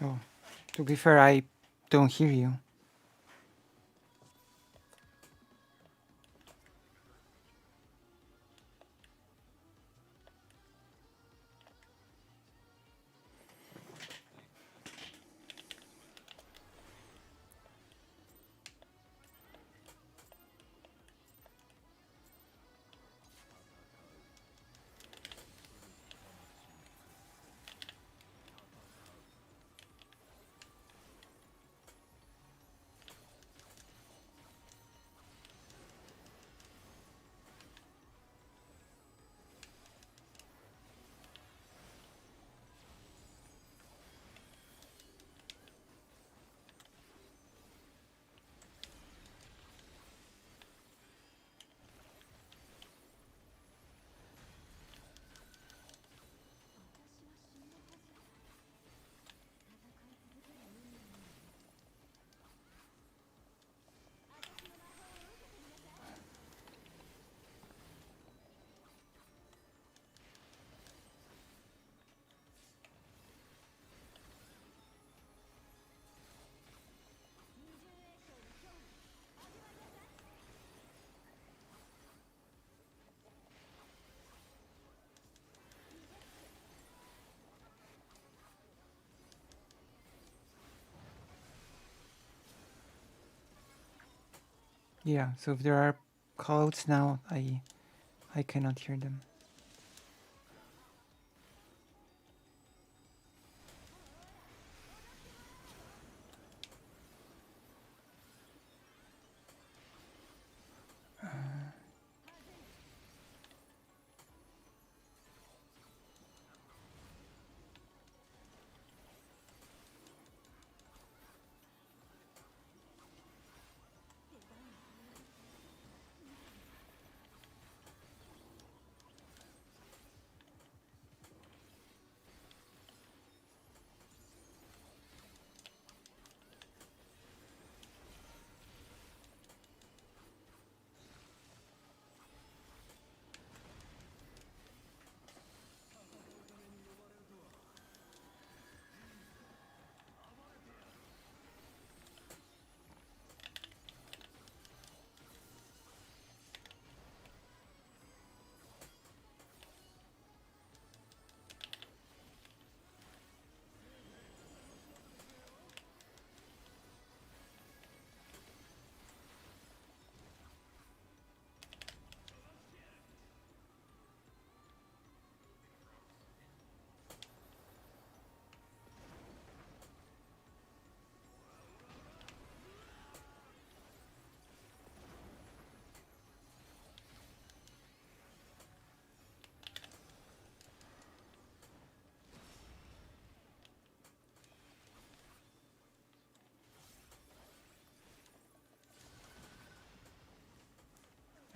Oh, to be fair, I don't hear you. Yeah, so if there are callouts now, I cannot hear them.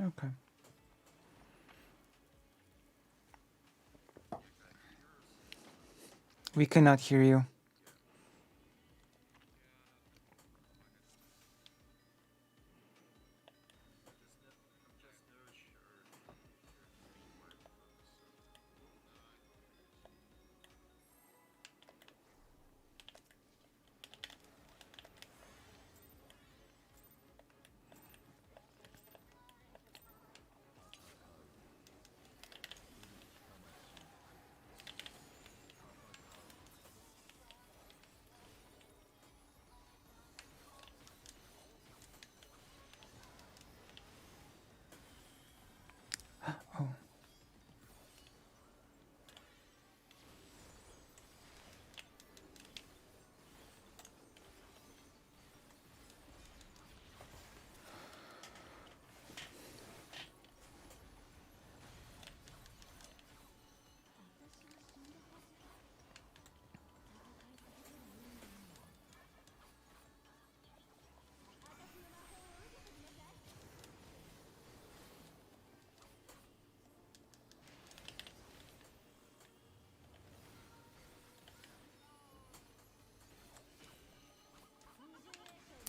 Okay. We cannot hear you. Oh.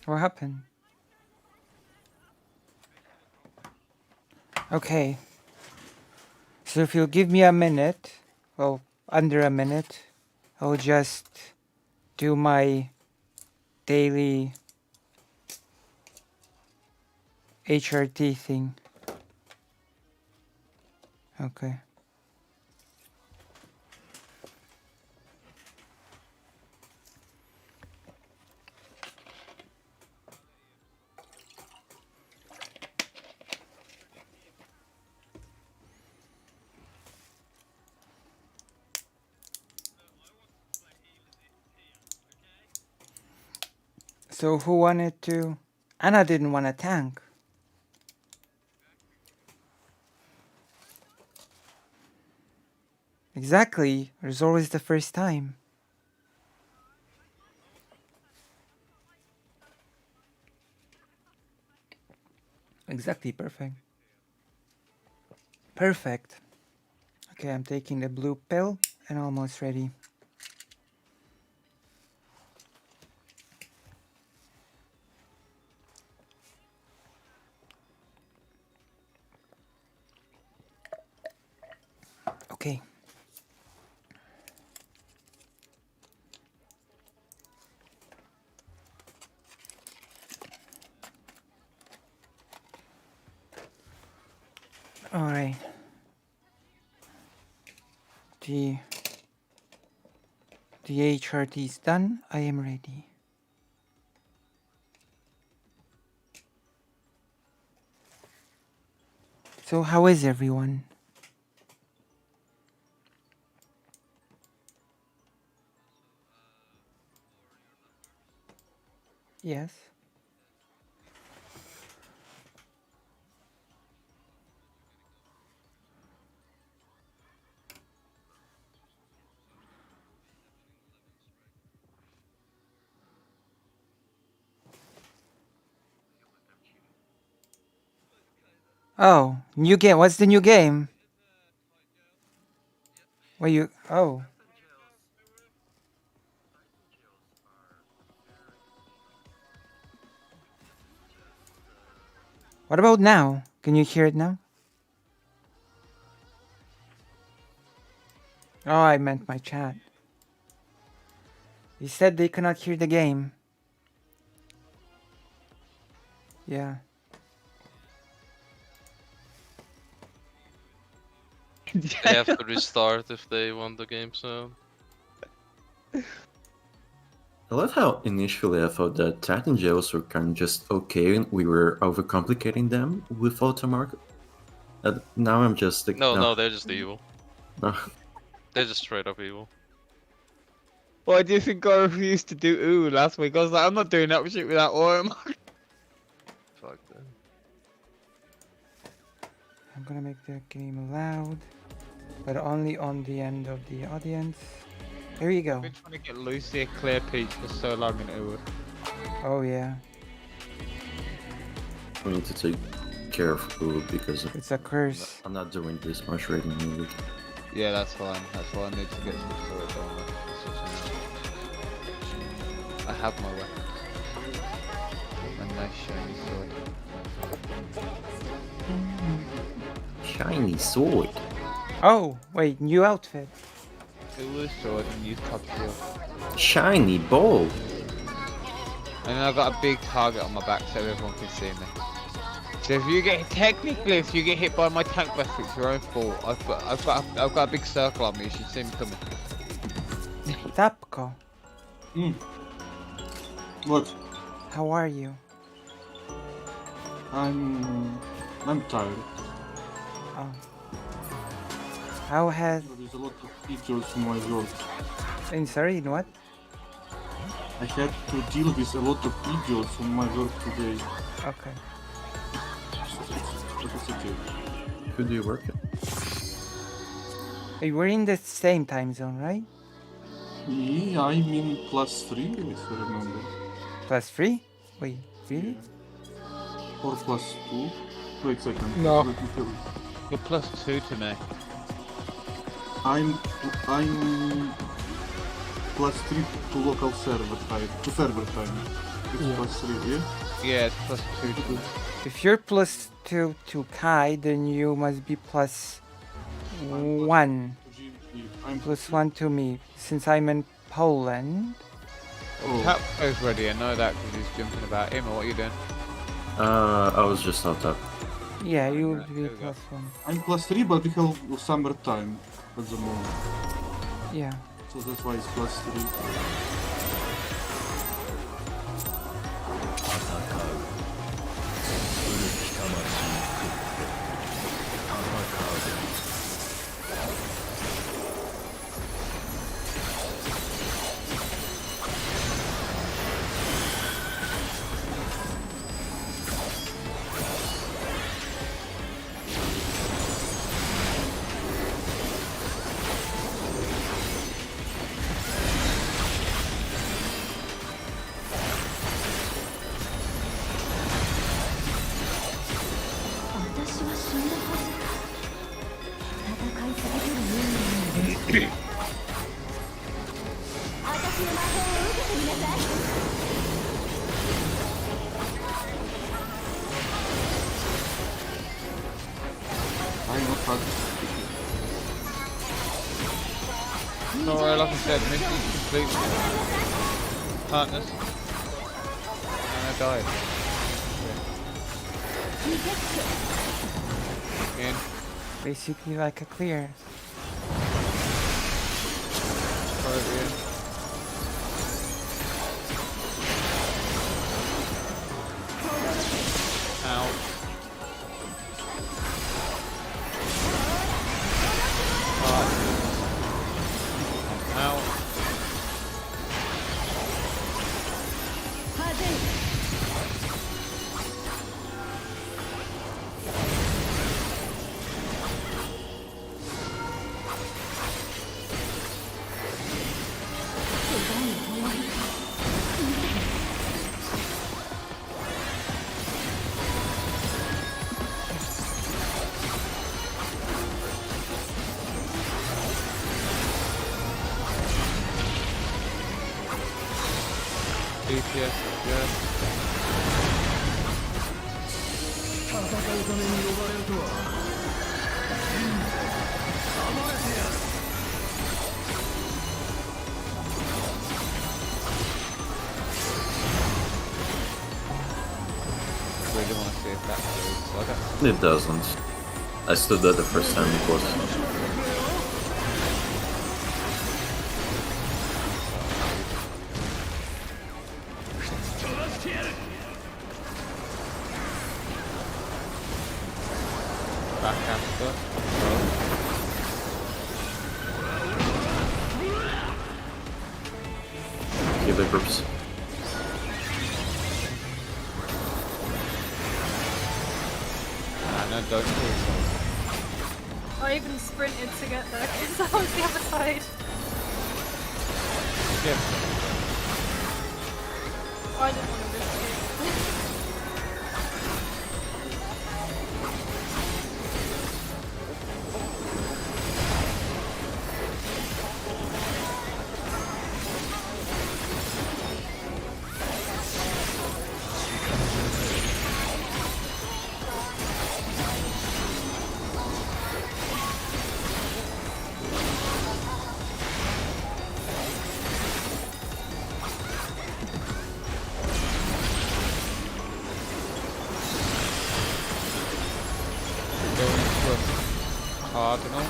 What happened? Okay. So if you'll give me a minute, well, under a minute, I'll just do my daily HRT thing. Okay. So who wanted to? Anna didn't want a tank. Exactly. There's always the first time. Exactly, perfect. Perfect. Okay, I'm taking the blue pill and almost ready. Okay. All right. The HRT is done. I am ready. So how is everyone? Yes. Oh, new game. What's the new game? Where you? Oh. What about now? Can you hear it now? Oh, I meant my chat. He said they cannot hear the game. Yeah. They have to restart if they want the game soon. I love how initially I thought that Titan Jails were kind of just okay and we were overcomplicating them with Automark. Now I'm just like, No, they're just evil. No. They're just straight up evil. Why do you think I refused to do ooh last week? I was like, I'm not doing that shit without Automark. Fuck that. I'm gonna make the game loud, but only on the end of the audience. There you go. I've been trying to get Lucy a clear peach for so long in ooh. Oh yeah. We need to take care of food because It's a curse. I'm not doing this much rating music. Yeah, that's fine. That's why I need to get some storage on it. I have my weapon. A nice shiny sword. Shiny sword. Oh wait, new outfit. Ooh sword and use top shield. Shiny ball. And then I got a big target on my back so everyone can see me. So if you get hit by my tank blast, it's your own fault. I've got a big circle on me. You should see me coming. Tapko, What? how are you? I'm tired. Oh. How has? There's a lot of features in my work. I'm sorry, in what? I had to deal with a lot of idiots on my work today. Okay. But it's okay. Who do you work at? Hey, we're in the same time zone, right? Yeah, I'm in +3, if I remember. +3? Wait, really? Or +2. Wait a second. No. Let me tell you. You're +2 to me. I'm +3 to local server time. To server time. It's +3, yeah? Yeah, it's +2 to me. If you're +2 to Kai, then you must be +1. I'm +1 to me, since I'm in Poland. Tapco's ready, I know that because he's jumping about. Emma, what are you doing? I was just on top. Yeah, you would be there we go. +1. I'm +3, but we have summertime at the moment. Yeah. So that's why it's +3. Alright, like I said, mission complete. Partners. And I died. In. Basically like a clear. Ow. DPS, yeah. Really want to see if that goes. I don't. It doesn't. I stood there the first time it was. Backcaster. Healer groups. No, don't do so. I even sprinted to get there because I was the other side. Yeah. I didn't want to risk it. Cardinal.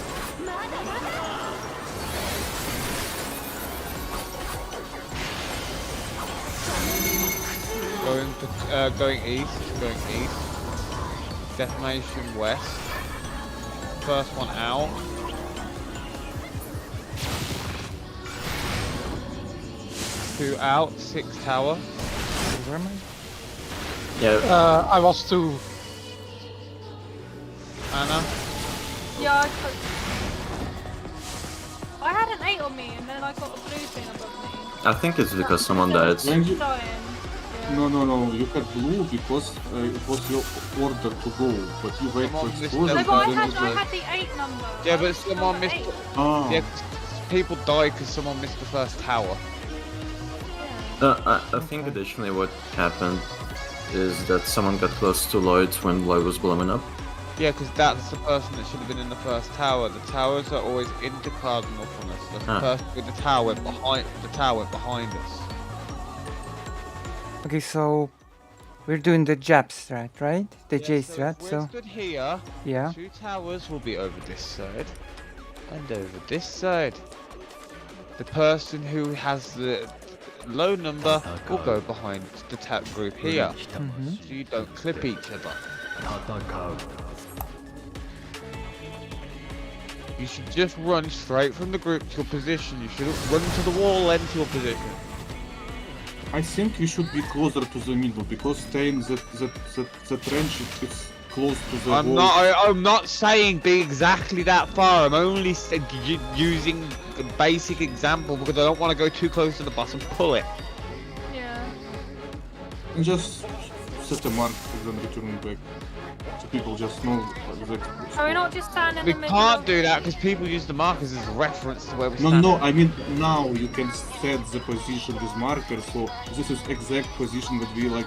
Going east. Defamation west. First one out. Two out. 6 tower. Where am I? Yeah. I was too. Anna. Yeah, I had an 8 on me and then I got a blue thing above me. I think it's because someone died. When you, Dying. no, you had blue because it was your order to go, but you wait for explosion. No, but I and then had, it was I had the 8 number. Yeah, I but was someone number missed. 8. Ah. Yeah, 'cause people died because someone missed the first tower. I think additionally what happened is that someone got close to Lloyd when Lloyd was blowing up. Yeah, because that's the person that should have been in the first tower. The towers are always into cardinal from us. The person with the tower went behind us. Okay, so we're doing the Jap strat, right? The J strat, We're so stood here. yeah. 2 towers will be over this side and over this side. The person who has the low number will go behind the tap group here, so you don't clip each other. You should just run straight from the group to your position. You shouldn't run to the wall and to your position. I think we should be closer to the middle because staying the trench is close to the wall. I'm not saying be exactly that far. I'm only using a basic example because I don't want to go too close to the boss and pull it. Yeah. And just set a mark and then return back. So people just know exactly. Are we not just standing We in the middle? can't do that because people use the markers as a reference to where we No, stand. no, I mean now you can set the position with markers, so this is exact position that we like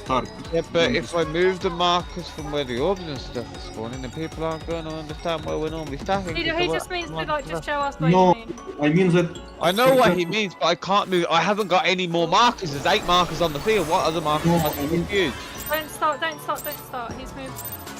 start. Yeah, but if I move the markers from where the orbs and stuff are spawning, then people aren't going to understand where we're normally starting. He just means to like just show us what No, you mean. I mean that. I know what he means, but I can't move. I haven't got any more markers. There's 8 markers on the field. What other markers No, am I I mean- confused? Don't start. He's moved.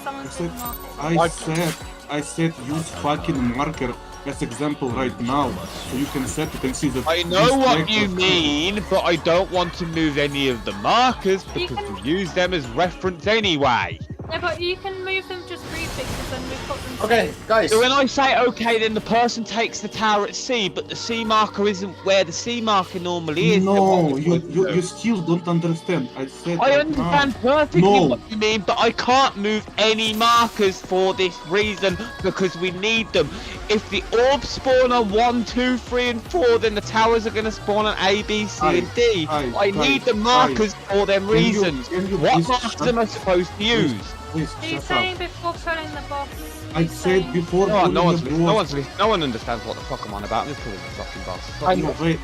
Someone's moved markers. I said use fucking marker as example right now, so you can see that. I know what you mean, but I don't want to move any of the markers because we use them as reference anyway. Yeah, but you can move them just briefly because then we've got them. Okay, guys. So when I say okay, then the person takes the tower at C, but the C marker isn't where the C marker normally is. No, you still don't understand. I said. I right understand now. perfectly No. what you mean, but I can't move any markers for this reason because we need them. If the orbs spawn on 1, 2, 3, and 4, then the towers are going to spawn on A, B, C, and D. I need the markers for them reasons. What markers am I supposed to use? Please, Are you saying before pulling the boss? I said before. No, pulling the boss. no one understands what the fuck I'm on about. I'm just pulling the fucking boss. I know. Wait.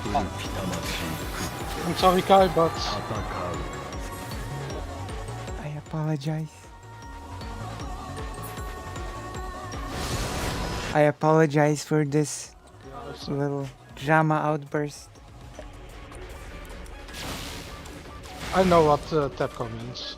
I'm sorry, Kai, but I apologize. I apologize for this little drama outburst. I know what Tapco means.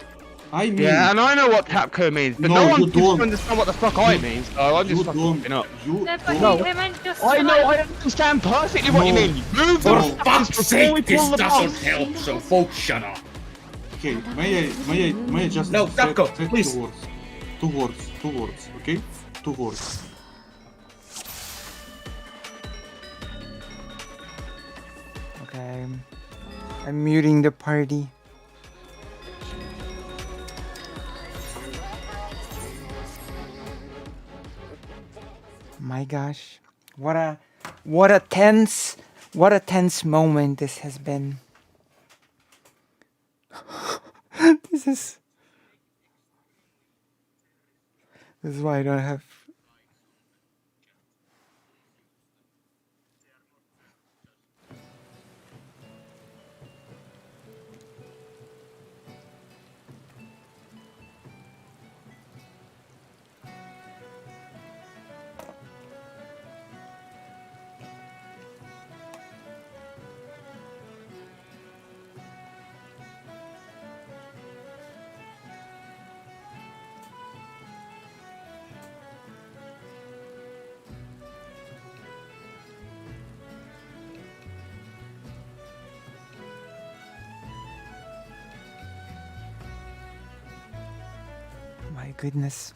I mean, Yeah, and I know what Tapco means, but No, no you one seems to don't. understand what the fuck I mean, so I'm just you fucking don't. fucking up. You No, but don't. he meant just I to, know, like, I understand perfectly what you No. mean. Move For the fuck's before we pull the box. help, so folks shut up. Okay, may I just No, say Tapco, two please. words. Two words, okay? 2 words. Okay. I'm muting the party. My gosh. What a tense moment this has been. This is why I don't have my goodness.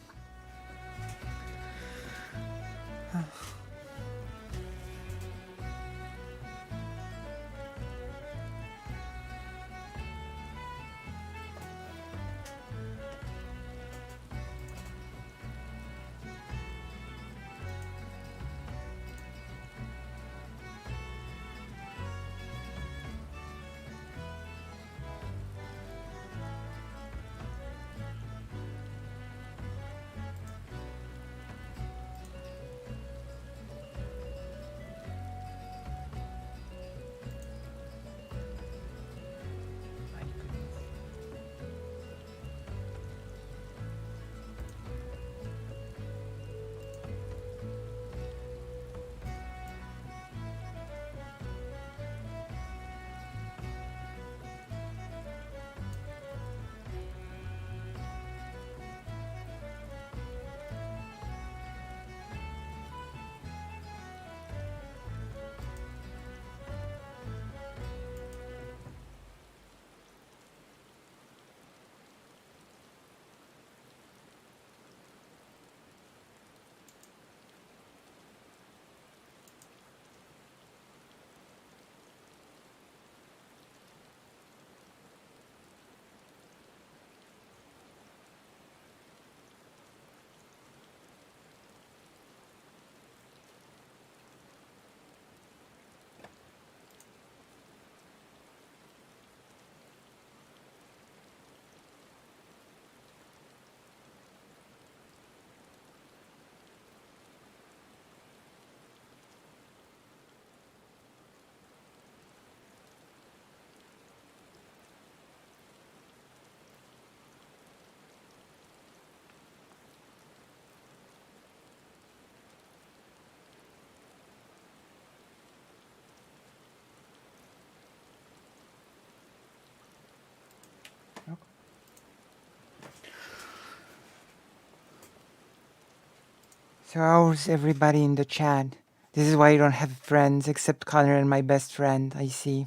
So how's everybody in the chat? This is why you don't have friends except Connor and my best friend, I see.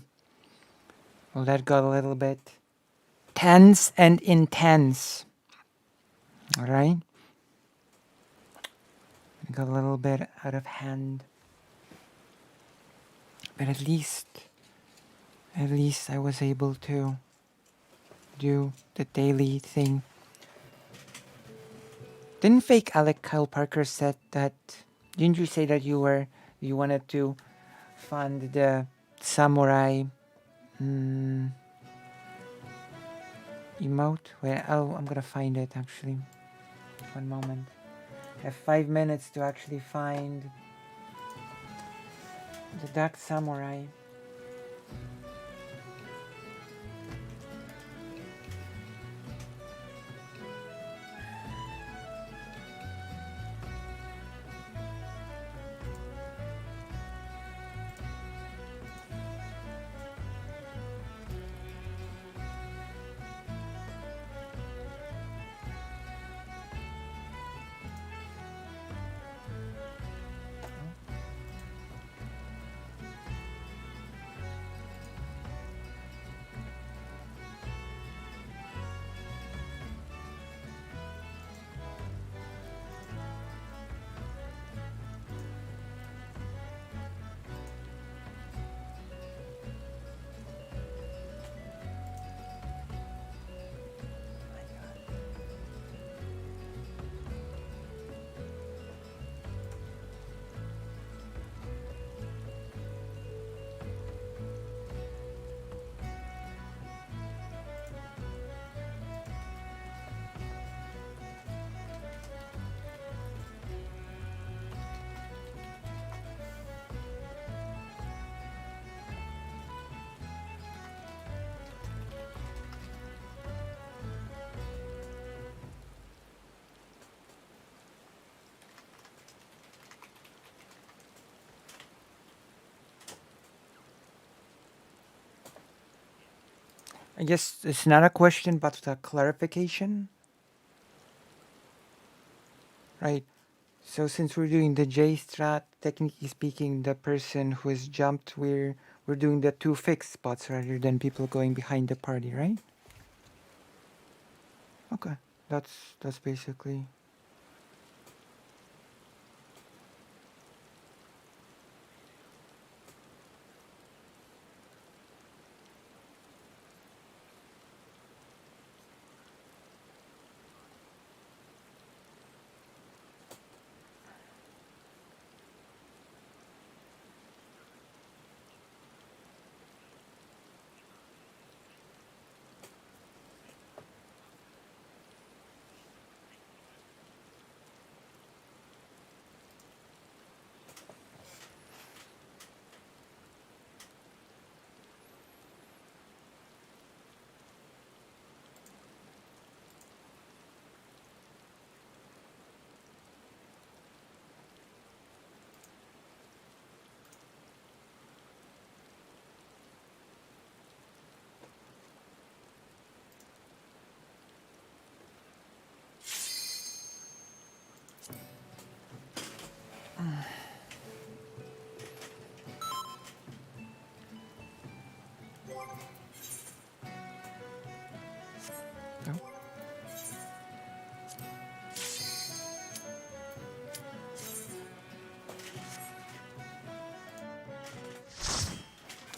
Well, that got a little bit tense and intense. Alright? It got a little bit out of hand. But at least I was able to do the daily thing. Didn't fake Alec Kyle Parker said that? Didn't you say that you wanted to fund the samurai emote? Wait, I'm gonna find it actually. 1 moment. I have 5 minutes to actually find the Dark Samurai. I guess it's not a question, but a clarification. Right. So since we're doing the J strat, technically speaking, the person who has jumped, we're doing the 2 fixed spots rather than people going behind the party, right? Okay, that's basically.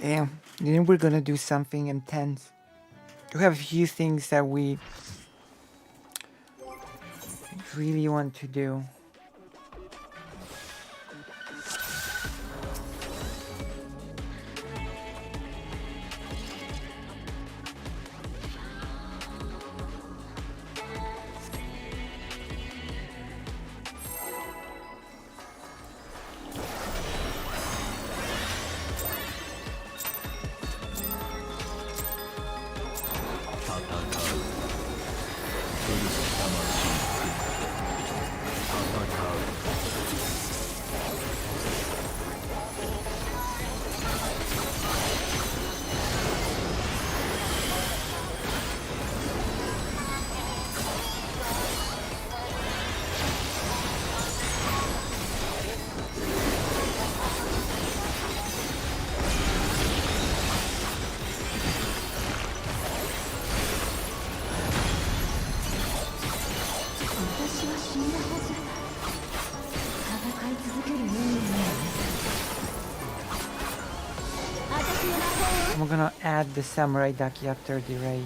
Damn, then we're gonna do something intense. We have a few things that we really want to do. I'm gonna add the Samurai Daki after the raid.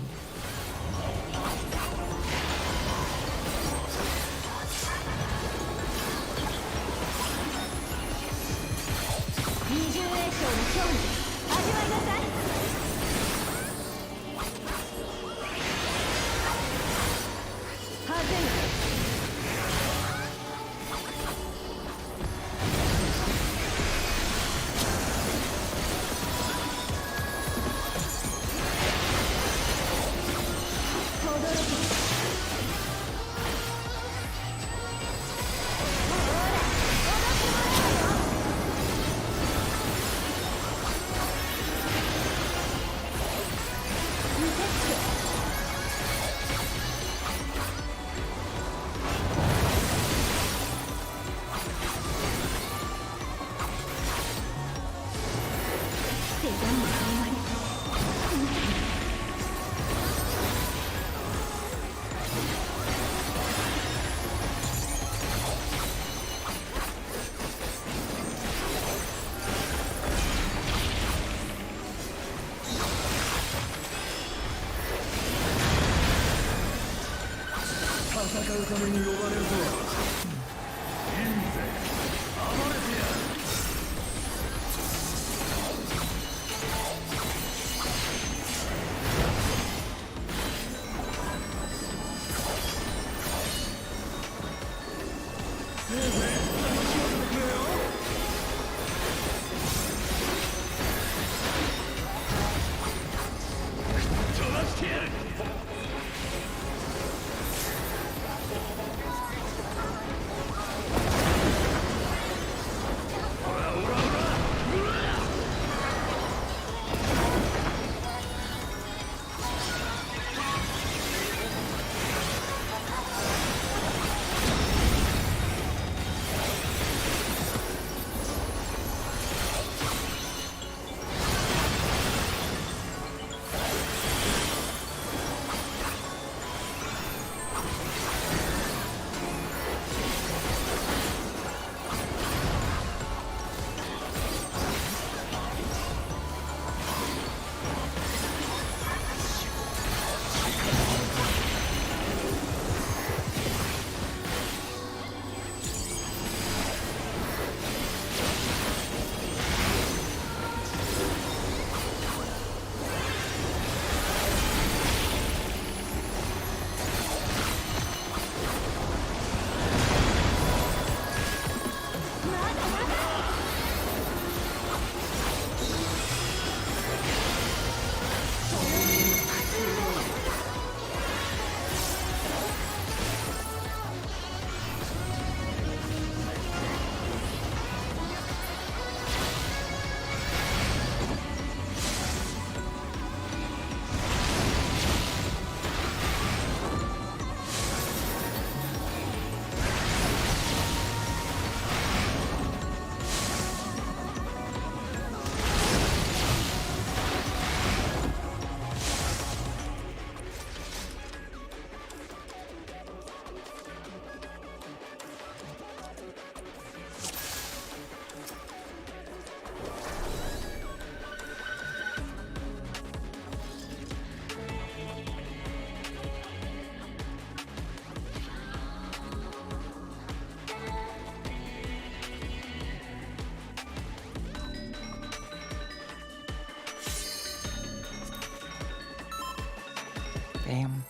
Damn.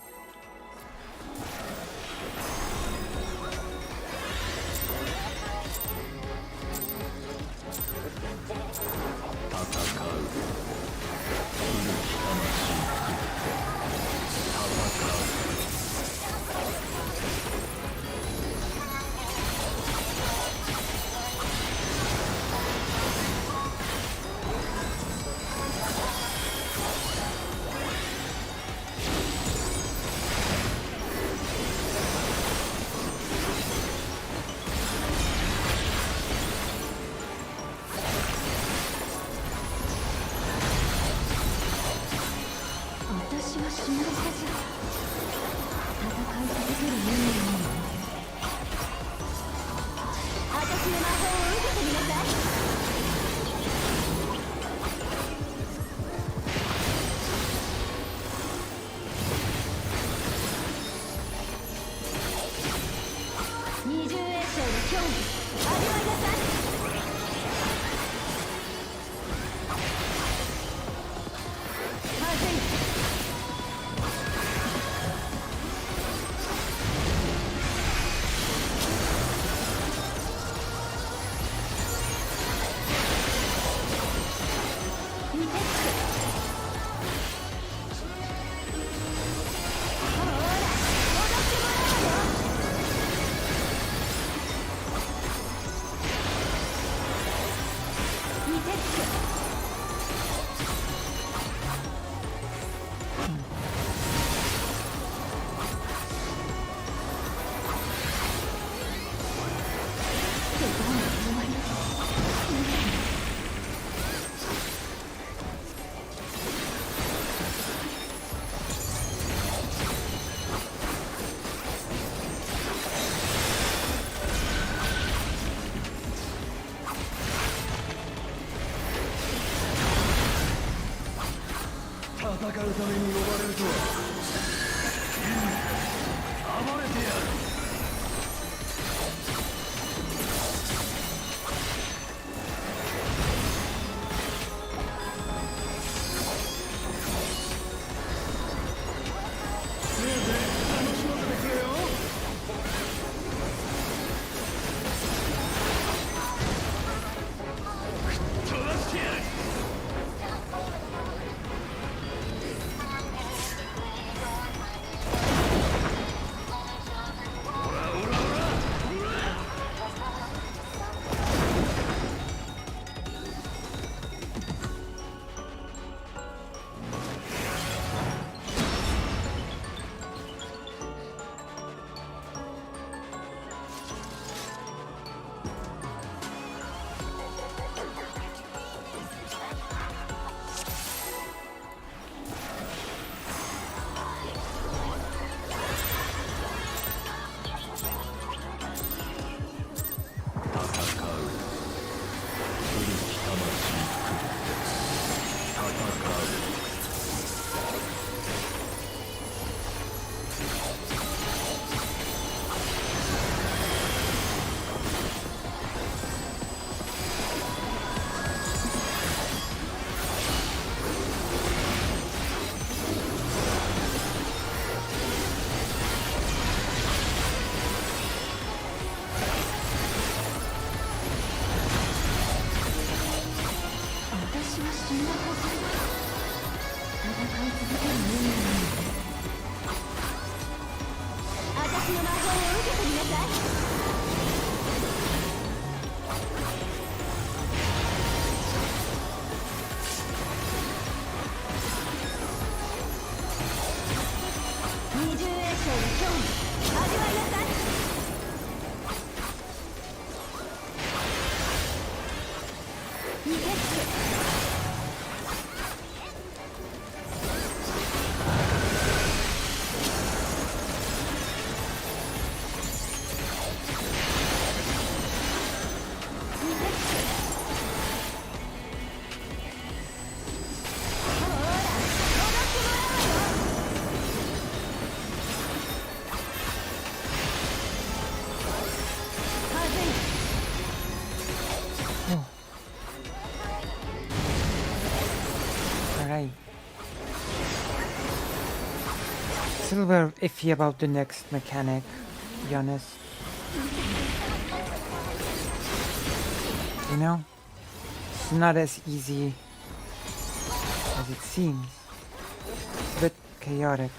little bit iffy about the next mechanic, to be honest. You know? It's not as easy as it seems. It's a bit chaotic.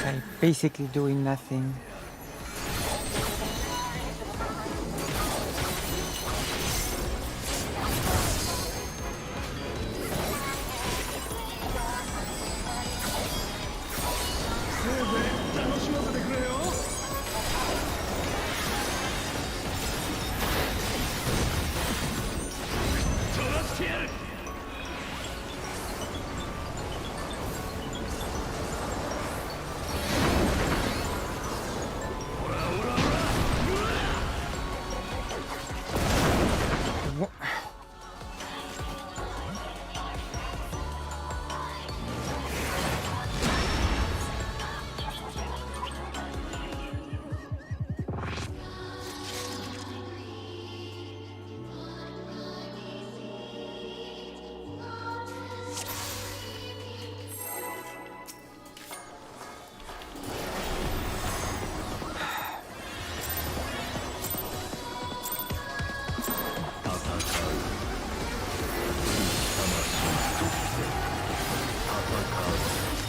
Okay, basically doing nothing.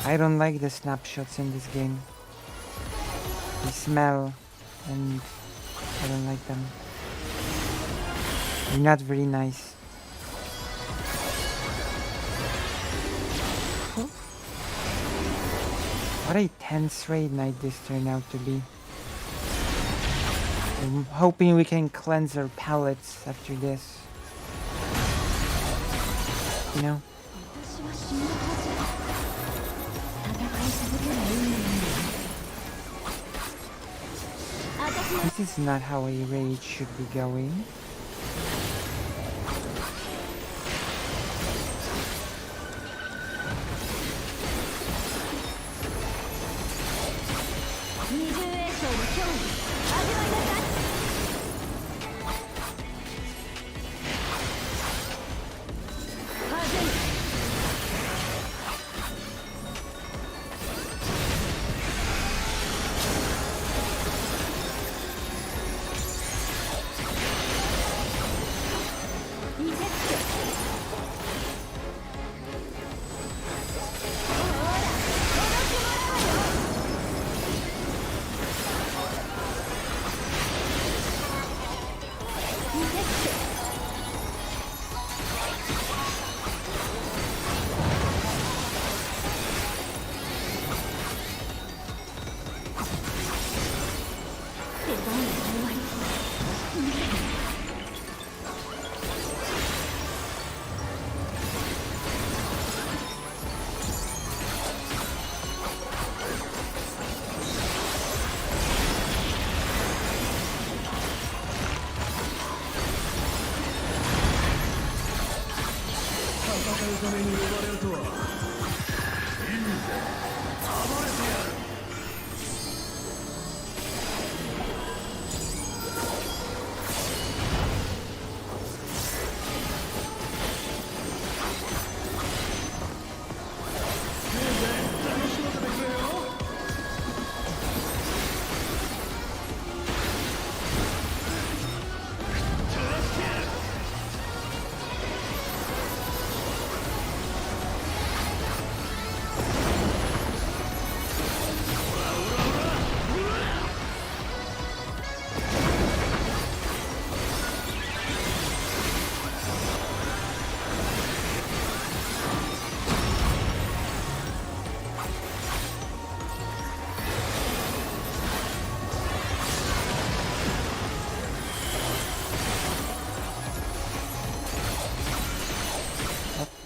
I don't like the snapshots in this game. They smell and I don't like them. They're not very nice. What a tense raid night this turned out to be. I'm hoping we can cleanse our palates after this. You know? This is not how a raid should be going.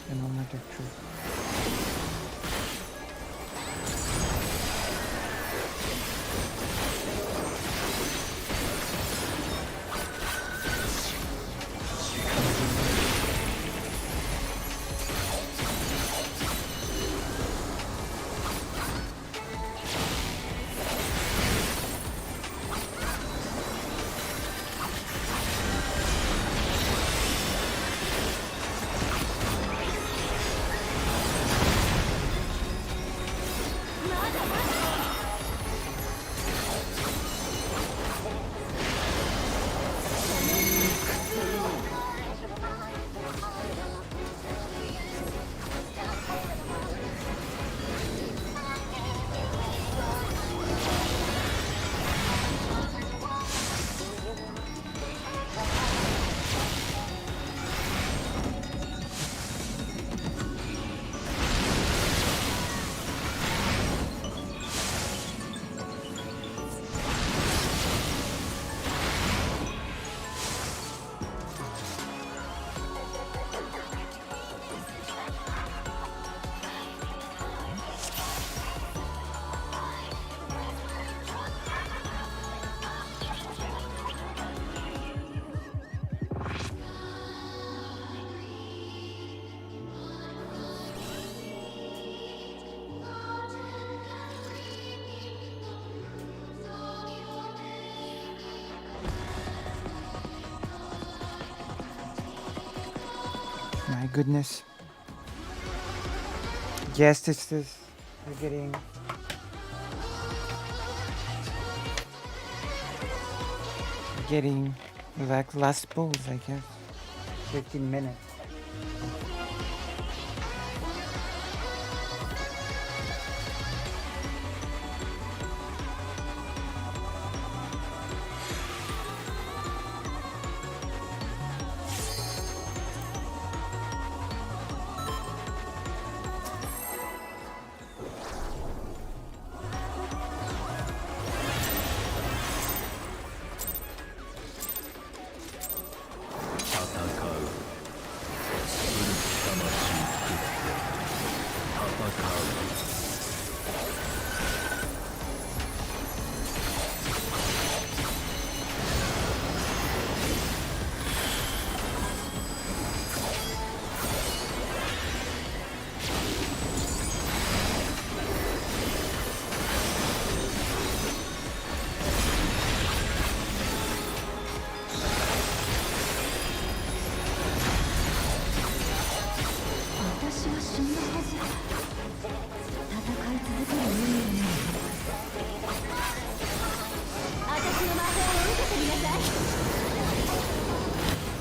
The moment of truth. My goodness. Yes, this is. We're getting like last pulls, I guess. 15 minutes.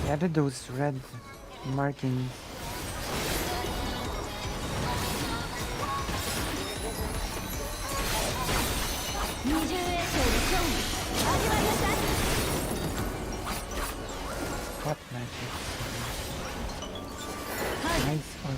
Added those red markings. What magic? Nice one.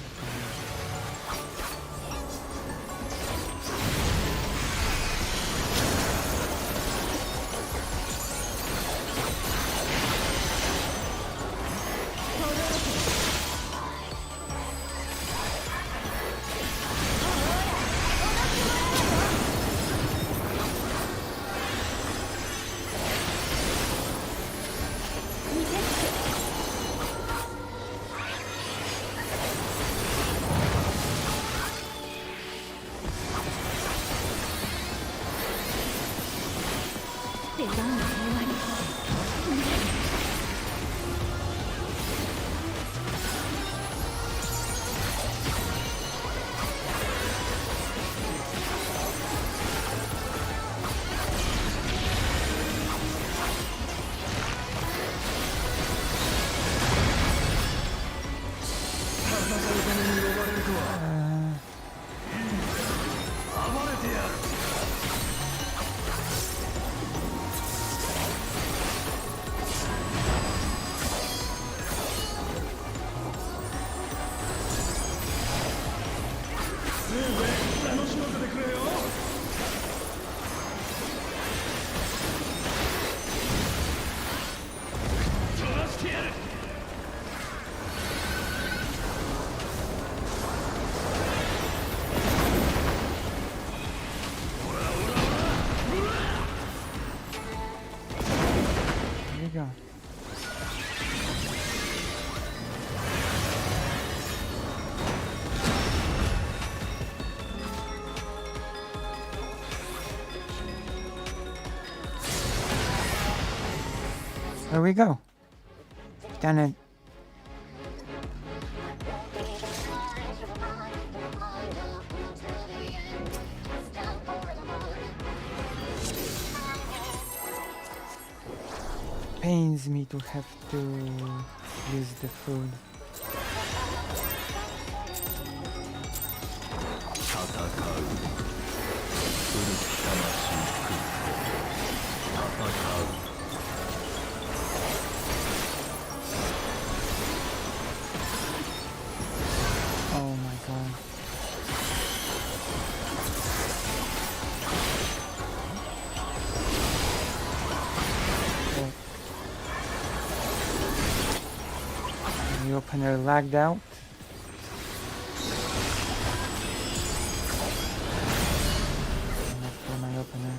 There you go. There we go. Done it. Pains me to have to use the food. Oh my god. The opener lagged out. Enough for my opener.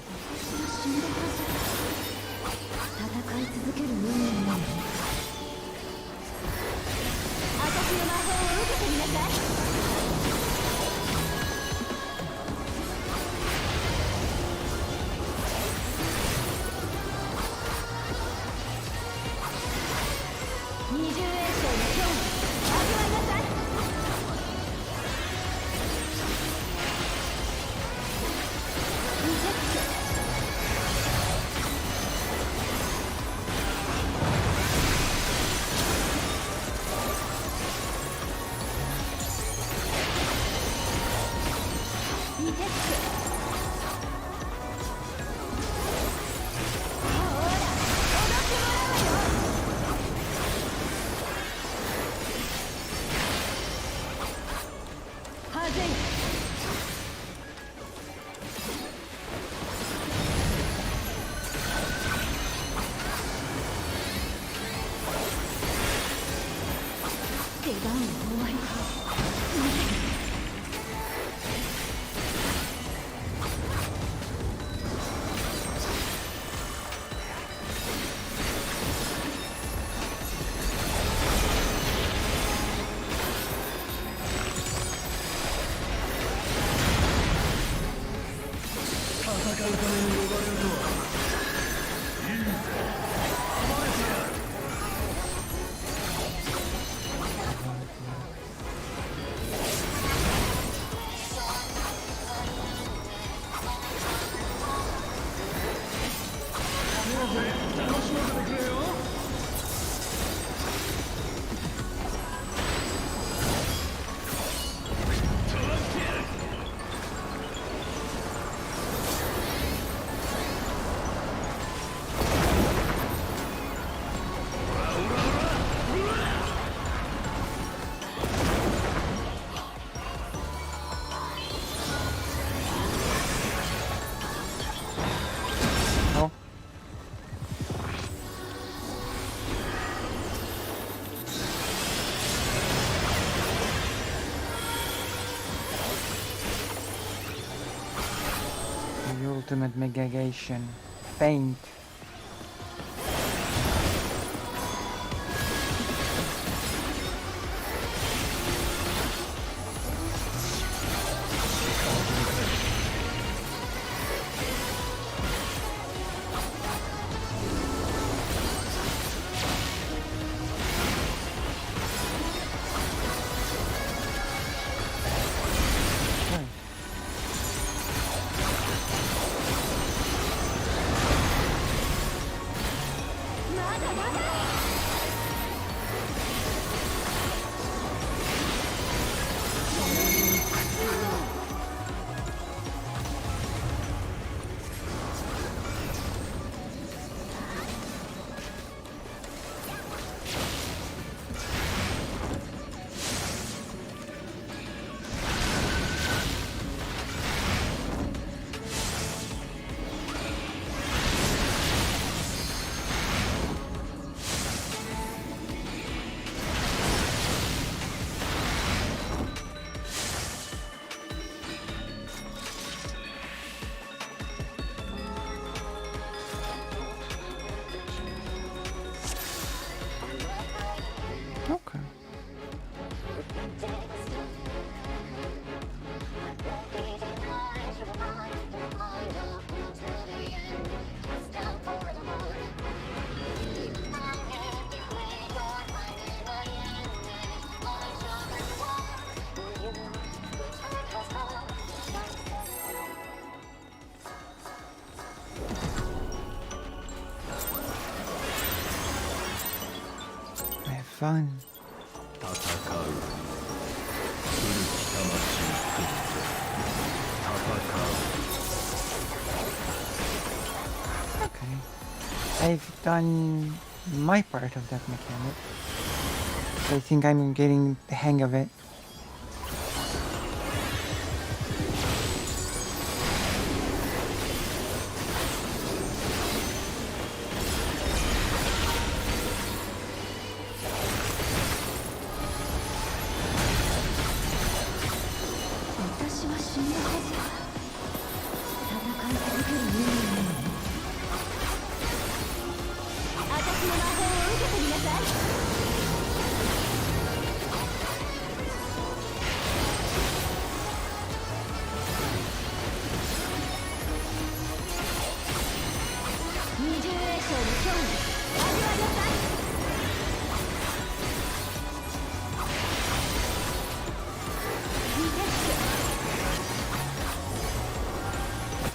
The ultimate negation. Faint. fun. Okay. I've done my part of that mechanic. I think I'm getting the hang of it.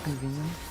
Convenient.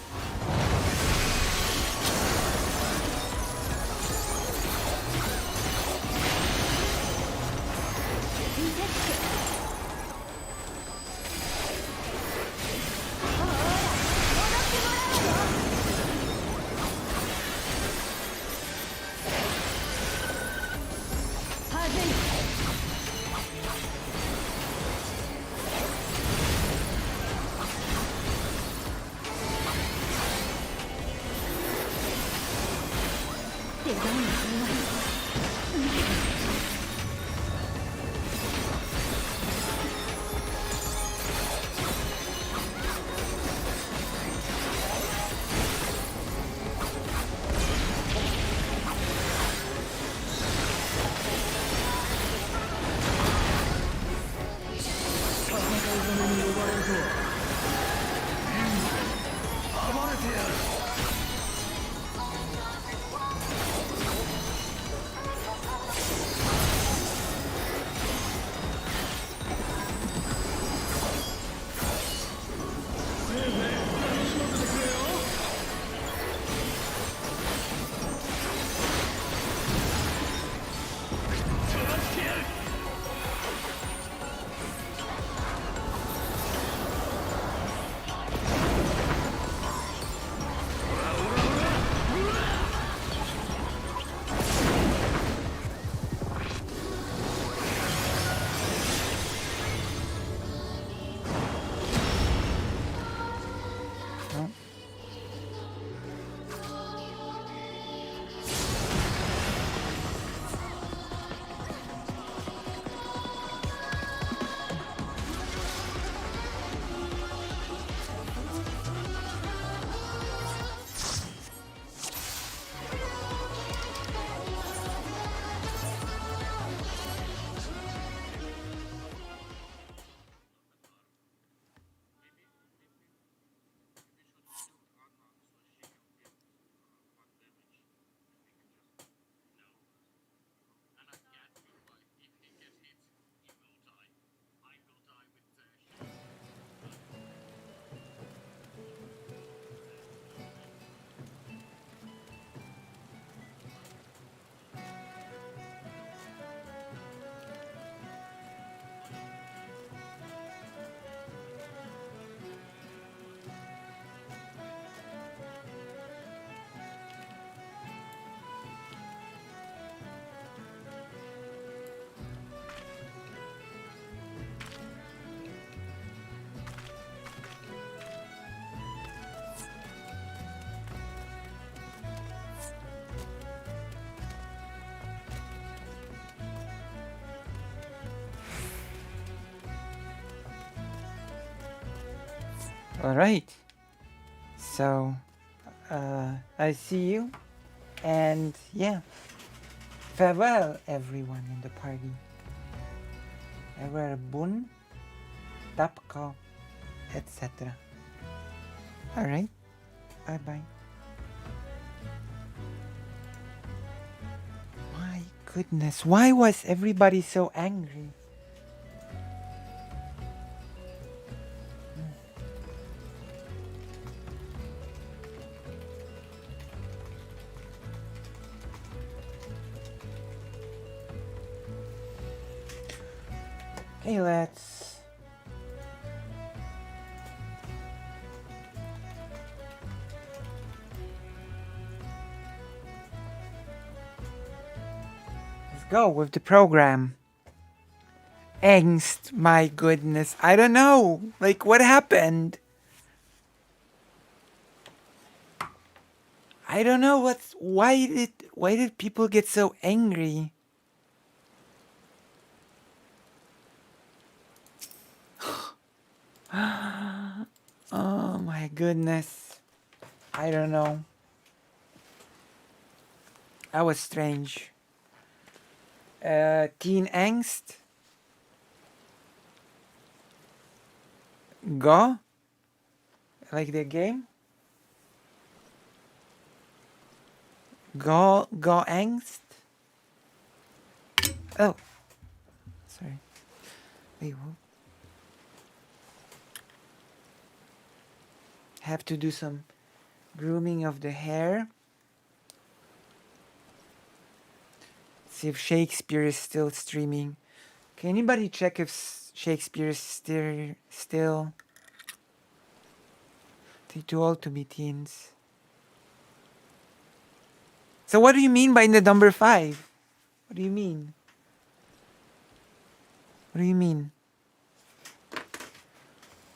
All right. So, I see you, and yeah, farewell everyone in the party. Ewerbun, Tapko, etc. All right. Bye bye. My goodness, why was everybody so angry? Hey, let's go with the program. Angst, my goodness. I don't know. Like, what happened? I don't know why did people get so angry? Oh my goodness. I don't know. That was strange. Teen angst. Go? Like the game? Go angst? Oh. Sorry. Wait, what? Have to do some grooming of the hair. See if Shakespeare is still streaming. Can anybody check if Shakespeare is still? They're too old to be teens. So what do you mean by the number 5? What do you mean? What do you mean?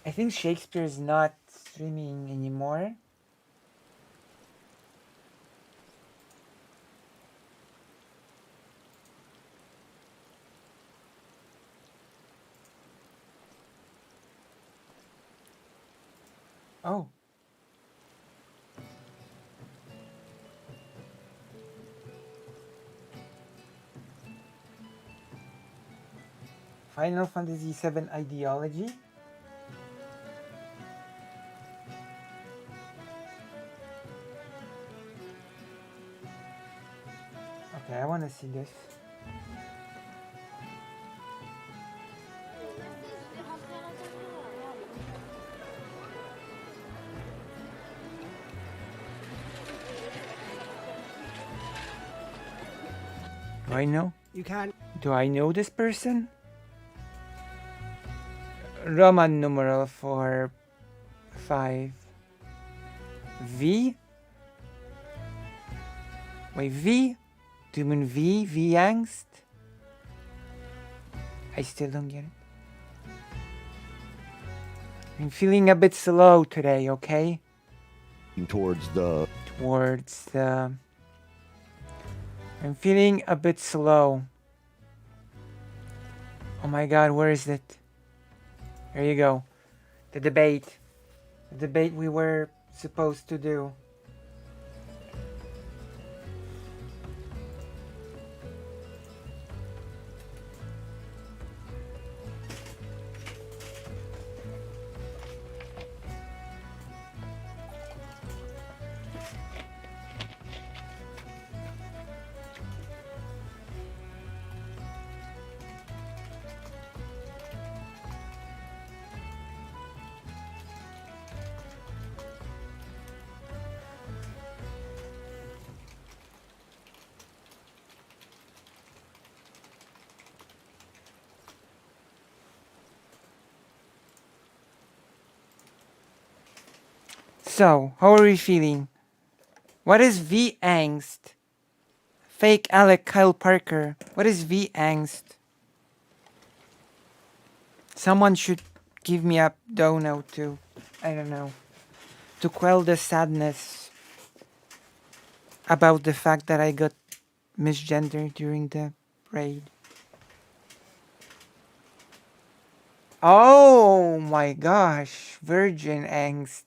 I think Shakespeare is not streaming anymore. Oh. Final Fantasy VII ideology. Okay, I want to see this. Do I know? You can. Do I know this person? Roman numeral for 5. V? Wait, V? Do you mean V? V angst? I still don't get it. I'm feeling a bit slow today, okay? Towards the... I'm feeling a bit slow. Oh my god, where is it? There you go. The debate. The debate we were supposed to do. So, how are we feeling? What is V angst? Fake Alec Kyle Parker. What is V angst? Someone should give me a dono to, I don't know, to quell the sadness about the fact that I got misgendered during the raid. Oh my gosh, virgin angst.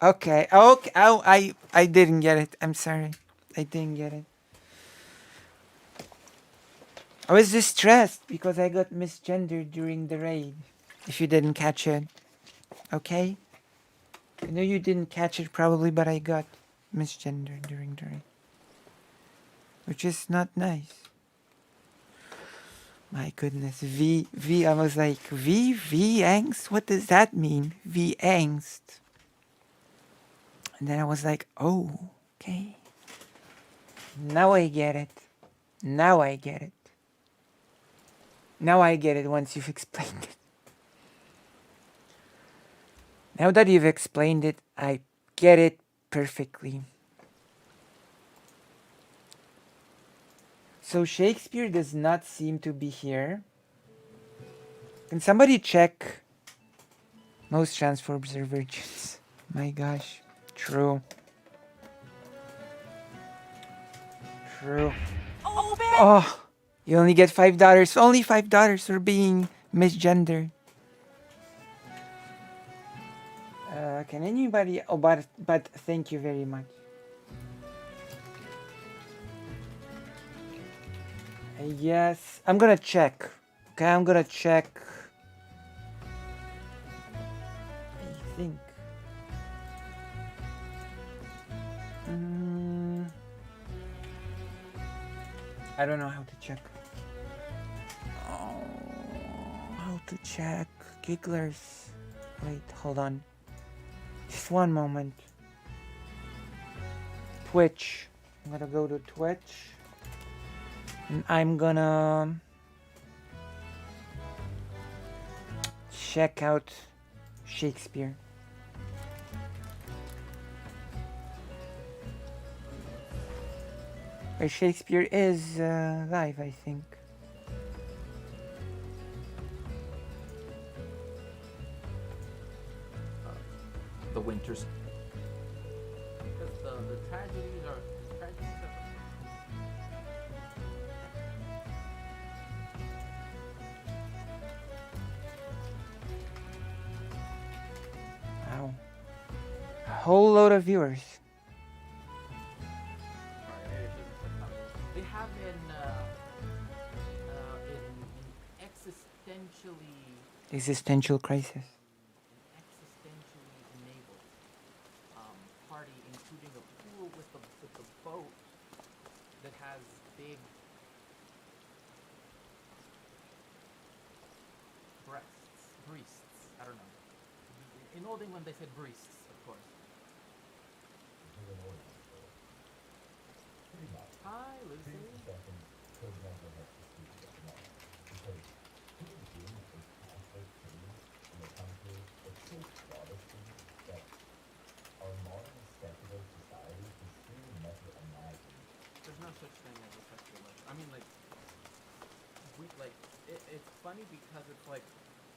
Okay, okay. Oh, I didn't get it. I'm sorry. I didn't get it. I was distressed because I got misgendered during the raid. If you didn't catch it. Okay? I know you didn't catch it probably, but I got misgendered during the raid. Which is not nice. My goodness. V, I was like, V angst? What does that mean? V angst. And then I was like, oh, okay. Now I get it. Now I get it. Now I get it once you've explained it. Now that you've explained it, I get it perfectly. So Shakespeare does not seem to be here. Can somebody check? Most transforms are virgins. My gosh. True. True. Oh, you only get $5. Only $5 for being misgendered. Can anybody? Oh, but thank you very much. Yes, I'm gonna check. Okay, I'm gonna check. I think. I don't know how to check. Oh, how to check Gigglers. Wait, hold on. Just one moment. Twitch. I'm gonna go to Twitch. And I'm gonna check out Shakespeare. Shakespeare is live, I think. The winters. Because the tragedies are Wow. A whole load of viewers. They have in existentially Existential crisis. enabled party, including a pool with a boat that has big breasts. I don't know. In Old England, they said breasts, of course. Hi, Lucy. There's no such thing as a sexual life. I mean, like, it's funny because it's like,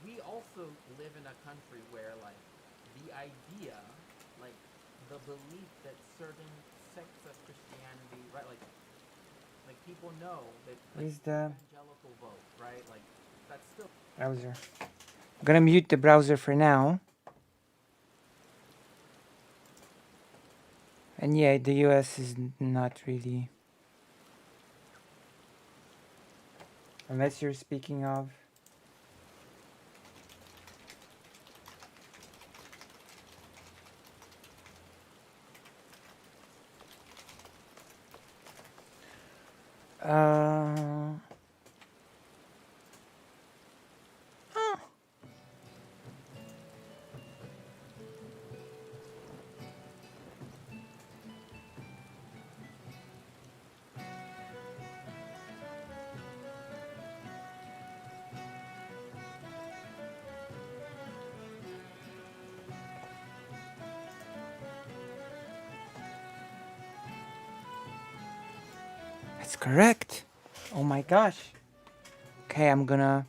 we also live in a country where, like, the idea, like, the belief that certain sects of Christianity, right, like people know that, like, Where's the evangelical vote, right, like, that's still... browser? I'm gonna mute the browser for now. And yeah, the US is not really... Unless you're speaking of... That's correct. Oh my gosh. Okay, I'm gonna...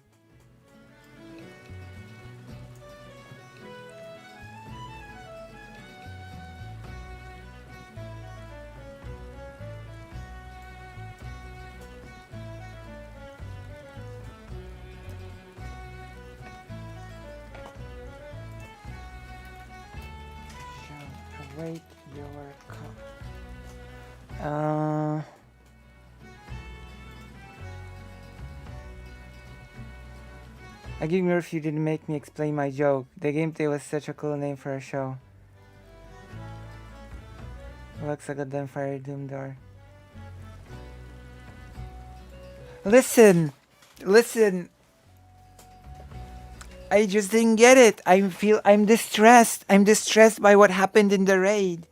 Await your call. I give Murphy, you didn't make me explain my joke. The gameplay was such a cool name for a show. Looks like a damn fire doom door. Listen! Listen! I just didn't get it. I'm distressed. I'm distressed by what happened in the raid.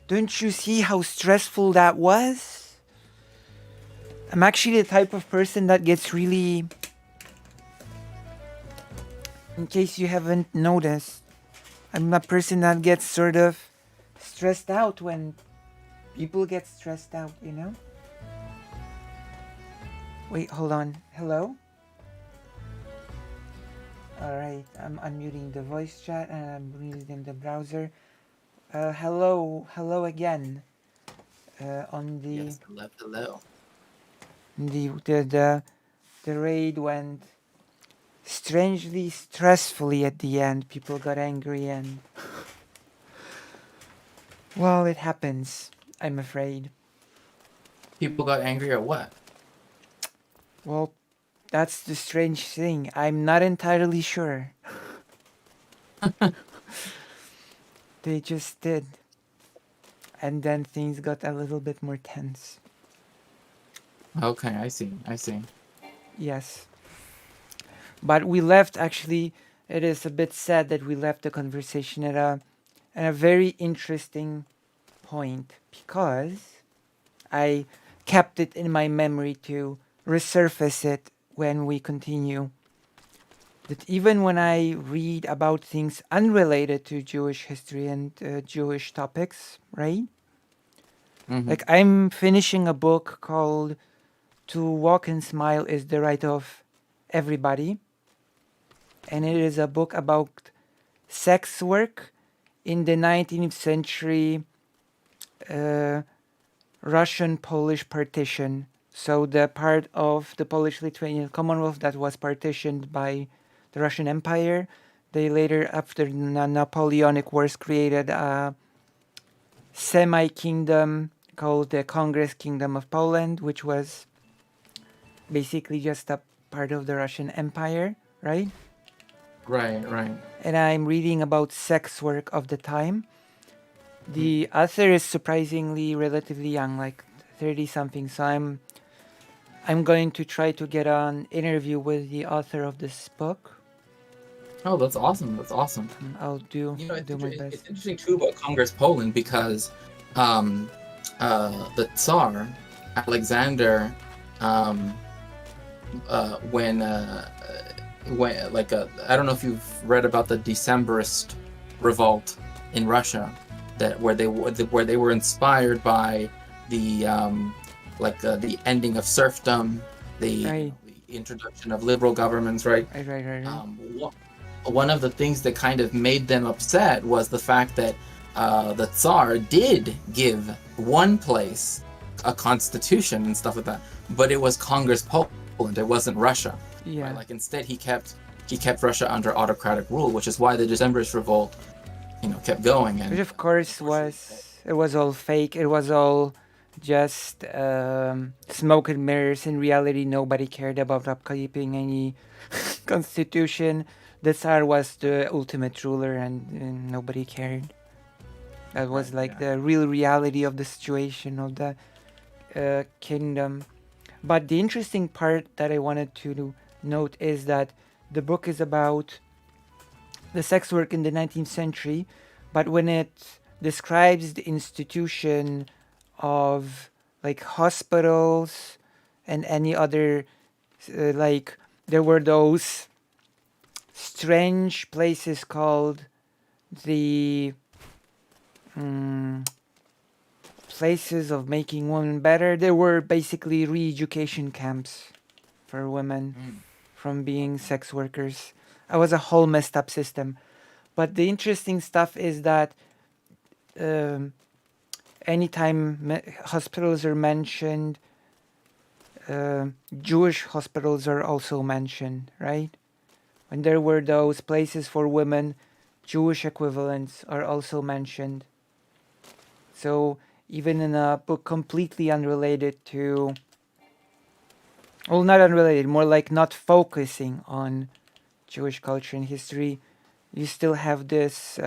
Don't you see how stressful that was? I'm actually the type of person that gets really In case you haven't noticed, I'm a person that gets sort of stressed out when people get stressed out, you know? Wait, hold on. Hello? Alright, I'm unmuting the voice chat and I'm reading the browser. Hello again. On the Yes, hello. The raid went strangely stressfully at the end. People got angry and well, it happens, I'm afraid. People got angry at what? Well, that's the strange thing. I'm not entirely sure. They just did. And then things got a little bit more tense. Okay, I see. Yes. But we left, actually, it is a bit sad that we left the conversation at a very interesting point, because I kept it in my memory to resurface it when we continue. That even when I read about things unrelated to Jewish history and Jewish topics, right? Mm-hmm. Like, I'm finishing a book called To Walk and Smile is the Right of Everybody. And it is a book about sex work in the 19th century Russian-Polish partition. So the part of the Polish-Lithuanian Commonwealth that was partitioned by the Russian Empire. They later, after the Napoleonic Wars, created a semi-kingdom called the Congress Kingdom of Poland, which was basically just a part of the Russian Empire, right? Right. And I'm reading about sex work of the time. The author is surprisingly relatively young, like 30-something, so I'm going to try to get an interview with the author of this book. Oh, that's awesome. I'll do my best. It's interesting too about Congress Poland because the Tsar Alexander, when like I don't know if you've read about the Decembrist revolt in Russia, that where they were inspired by the the ending of serfdom, the introduction of liberal governments, right? Right. One of the things that kind of made them upset was the fact that the Tsar did give one place a constitution and stuff like that, but it was Congress Poland. It wasn't Russia. Yeah. Right? Like instead, he kept Russia under autocratic rule, which is why the Decembrist revolt, kept going. And which of course was all fake. It was all just smoke and mirrors. In reality, nobody cared about upkeeping any constitution. The Tsar was the ultimate ruler, and nobody cared. That was like the real reality of the situation of the kingdom. But the interesting part that I wanted to note is that the book is about the sex work in the 19th century, but when it describes the institution of like hospitals and any other there were those strange places called the places of making women better. There were basically re-education camps for women from being sex workers. It was a whole messed up system. But the interesting stuff is that anytime hospitals are mentioned, Jewish hospitals are also mentioned, right? When there were those places for women, Jewish equivalents are also mentioned. So even in a book completely unrelated to, well, not unrelated, more like not focusing on Jewish culture and history, you still have this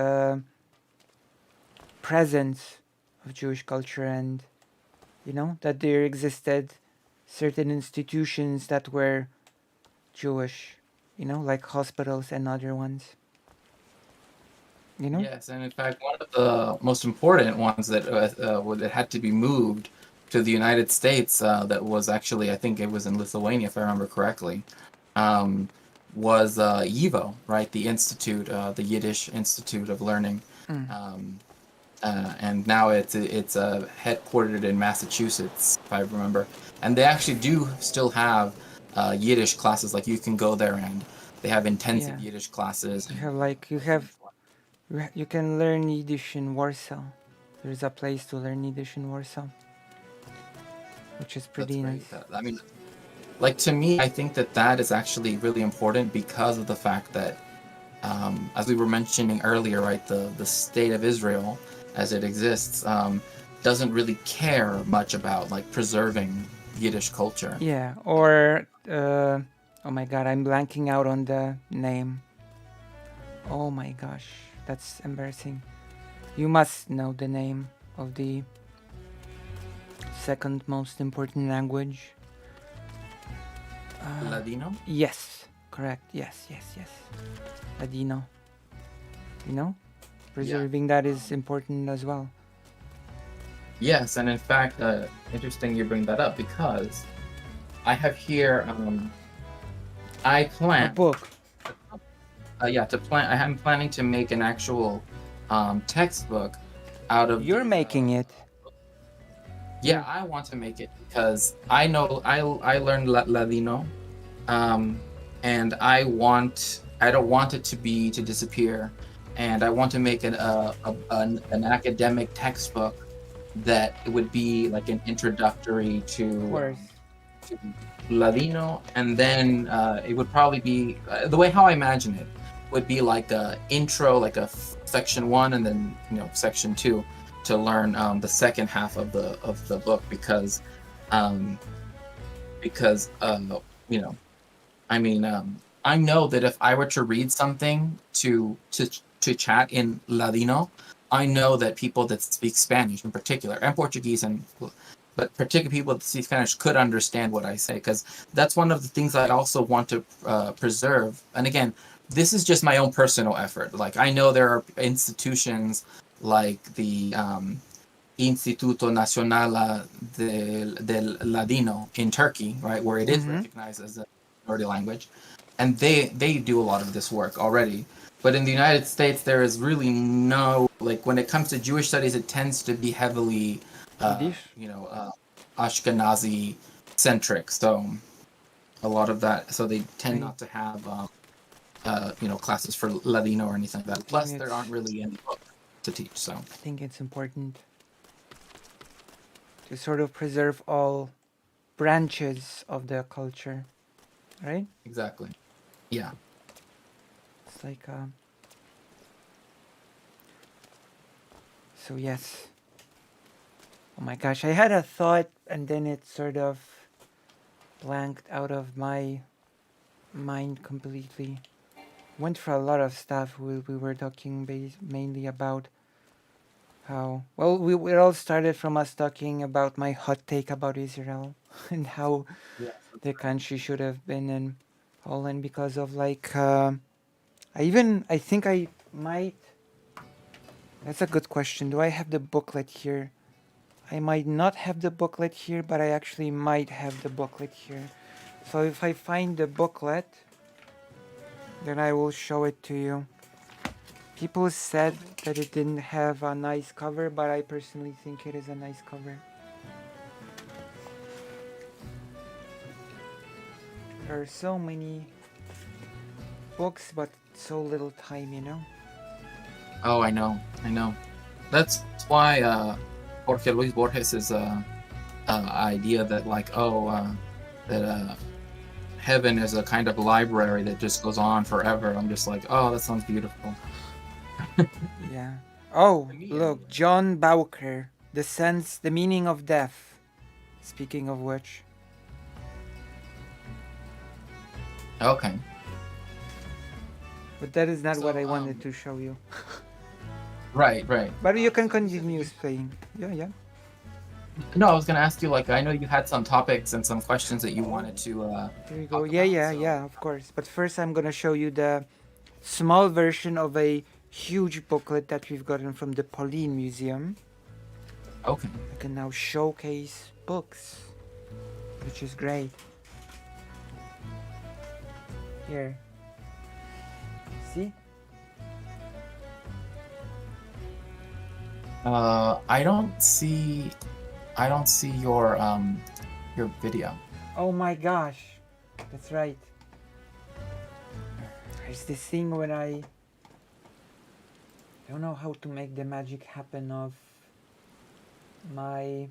presence of Jewish culture, and that there existed certain institutions that were Jewish, like hospitals and other ones. Yes, and in fact, one of the most important ones that had to be moved to the United States, that was actually, I think it was in Lithuania, if I remember correctly. was YIVO, right? The institute, the Yiddish Institute of Learning. And now it's headquartered in Massachusetts, if I remember. And they actually do still have Yiddish classes. Like you can go there and they have intensive Yeah. Yiddish classes. You have like you can learn Yiddish in Warsaw. There's a place to learn Yiddish in Warsaw, which is pretty nice. I mean, like to me, I think that is actually really important because of the fact that, as we were mentioning earlier, right, the state of Israel, as it exists, doesn't really care much about like preserving Yiddish culture. Yeah, or oh my god, I'm blanking out on the name. Oh my gosh, that's embarrassing. You must know the name of the second most important language. Ladino? Yes, correct. Yes. Ladino. You know, preserving that is important as well. Yes, and in fact, interesting you bring that up because I have here. I plan a book. I'm planning to make an actual textbook out of. You're making it. Yeah, I want to make it because I know I learned Ladino, and I don't want it to disappear, and I want to make an academic textbook that it would be like an introductory to Ladino, and then it would probably be the way how I imagine it would be like a intro, like a section 1, and then section 2 to learn the second half of the book because I know that if I were to read something to chat in Ladino, I know that people that speak Spanish in particular, and Portuguese, but particularly people that speak Spanish could understand what I say, because that's one of the things I also want to preserve. And again, this is just my own personal effort. Like I know there are institutions like the Instituto Nacional del Ladino in Turkey, right, where it is recognized as a minority language, and they do a lot of this work already. But in the United States, there is really no, like when it comes to Jewish studies, it tends to be heavily, Ashkenazi centric. So a lot of that, so they tend not to have, classes for Ladino or anything like that. Plus, there aren't really any books to teach. So I think it's important to sort of preserve all branches of the culture, right? Exactly. Yeah. It's like so yes. Oh my gosh, I had a thought and then it sort of blanked out of my mind completely. Went for a lot of stuff. We were talking mainly about how, well, it all started from us talking about my hot take about Israel and how the country should have been in Holland because of like I think I might. That's a good question. Do I have the booklet here? I might not have the booklet here, but I actually might have the booklet here. So if I find the booklet, then I will show it to you. People said that it didn't have a nice cover, but I personally think it is a nice cover. There are so many books, but so little time, you know? Oh, I know. That's why Jorge Luis Borges' idea that heaven is a kind of library that just goes on forever. I'm just like, oh, that sounds beautiful. Yeah. Oh, look, John Bowker, The Meaning of Death. Speaking of which. Okay. But that is not what I wanted to show you. Right. But you can continue saying. Yeah. No, I was gonna ask you, like, I know you had some topics and some questions that you wanted to There you go. Yeah, of course. But first I'm gonna show you the small version of a huge booklet that we've gotten from the Pauline Museum. Okay. I can now showcase books, which is great. Here, I don't see your video. Oh my gosh, that's right. There's this thing when I don't know how to make the magic happen of my,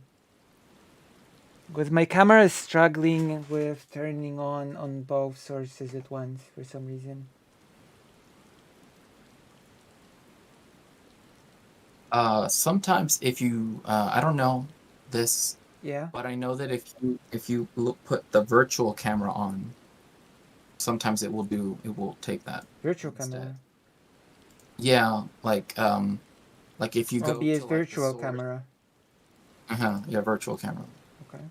because my camera is struggling with turning on both sources at once for some reason. Sometimes if you, I don't know this, Yeah. but I know that if you put the virtual camera on, sometimes it will take that. Virtual instead. camera. Yeah, like if you go OBS to virtual camera. yeah, virtual camera. Okay.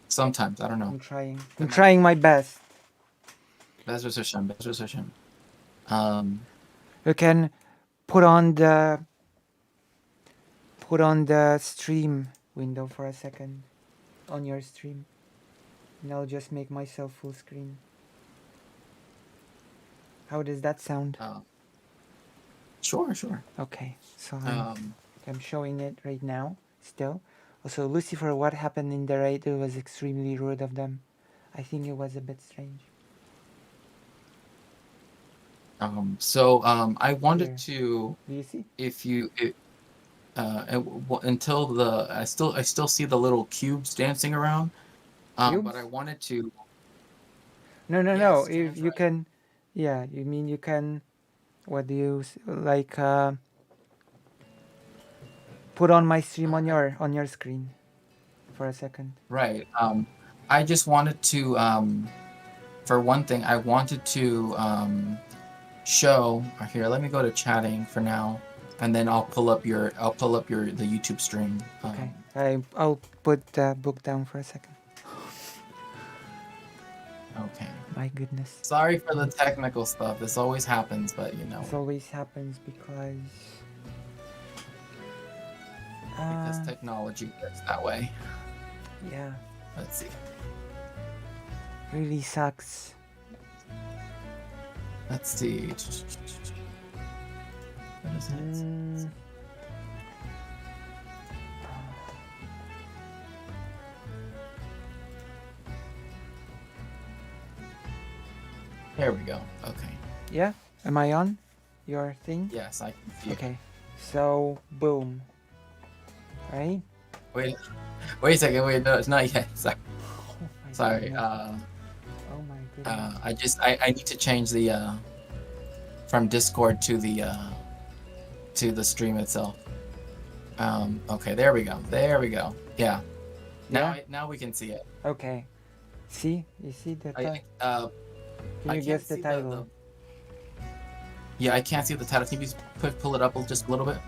Sometimes I don't know. I'm trying. I'm trying my best. Best position. You can put on the stream window for a second on your stream, and I'll just make myself full screen. How does that sound? Sure. Okay, so I'm showing it right now still. Also, Lucifer, what happened in the raid? It was extremely rude of them. I think it was a bit strange. I wanted Here. to, Do you see? until I still see the little cubes dancing around. But I wanted to. No. Yes, If you can, yeah. You mean you can? What do you like? Put on my stream on your screen for a second. Right. I just wanted to, for one thing, I wanted to show. Here, let me go to chatting for now, and then I'll pull up the YouTube stream. Okay. I'll put the book down for a second. Okay. My goodness. Sorry for the technical stuff. This always happens, but you know. This always happens because technology works that way. Yeah. Let's see. Really sucks. Let's see. What is it? There we go. Okay. Yeah? Am I on your thing? Yes, I can see. Okay. So, boom. Right? Wait a second. Wait, no, it's not yet. Sorry. Sorry. goodness. Oh my goodness. I need to change the from Discord to the stream itself. Okay, there we go. Yeah. Now we can see it. Okay. See? You see the title? Can I you can't guess the see title? Yeah, I can't see the title. Can you pull it up just a little bit?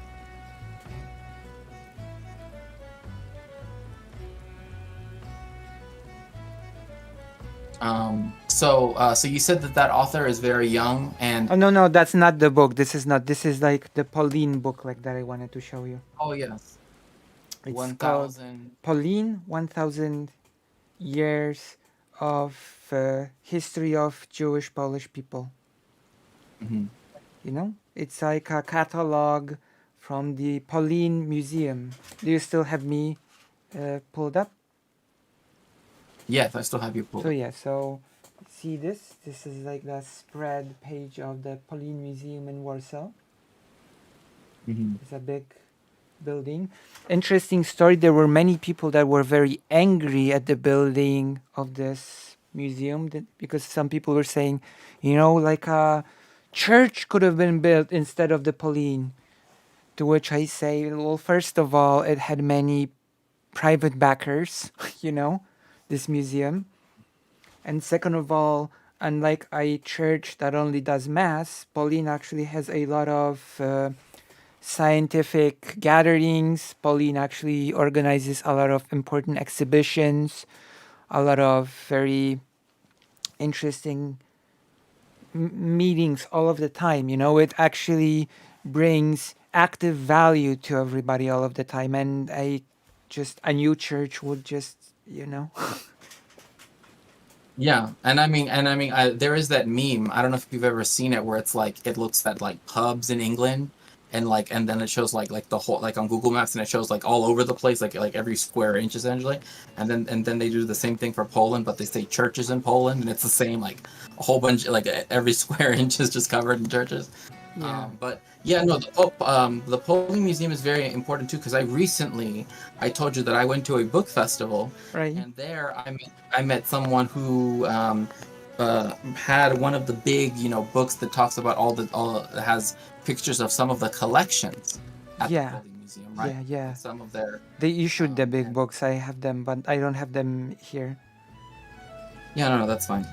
So you said that author is very young and. Oh no, that's not the book. This is like the Pauline book like that I wanted to show you. Oh yes. It's 1,000. called Pauline, 1,000 years of history of Jewish Polish people. Mm-hmm. You know, it's like a catalog from the Pauline Museum. Do you still have me pulled up? Yes, I still have you pulled. So yeah, so see this? This is like the spread page of the Pauline Museum in Warsaw. Mm-hmm. It's a big building. Interesting story. There were many people that were very angry at the building of this museum because some people were saying, you know, like a church could have been built instead of the Pauline. To which I say, well, first of all, it had many private backers, you know, this museum. And second of all, unlike a church that only does mass, Pauline actually has a lot of scientific gatherings. Pauline actually organizes a lot of important exhibitions, a lot of very interesting meetings all of the time. You know, it actually brings active value to everybody all of the time, and a new church would just, you know. Yeah, and I mean, there is that meme. I don't know if you've ever seen it, where it's like it looks at like pubs in England, and then it shows like the whole, like on Google Maps, and it shows like all over the place, like every square inch essentially. And then they do the same thing for Poland, but they say churches in Poland, and it's the same, like a whole bunch, like every square inch is just covered in churches. Yeah. But yeah, no, the Poland Museum is very important too, because I told you that I went to a book festival, Right. and there I met someone who had one of the big, books that talks about that has pictures of some of the collections at the Yeah. Poland Museum, right? Yeah. And some of their They issued the big books. I have them, but I don't have them here. yeah, no, that's fine.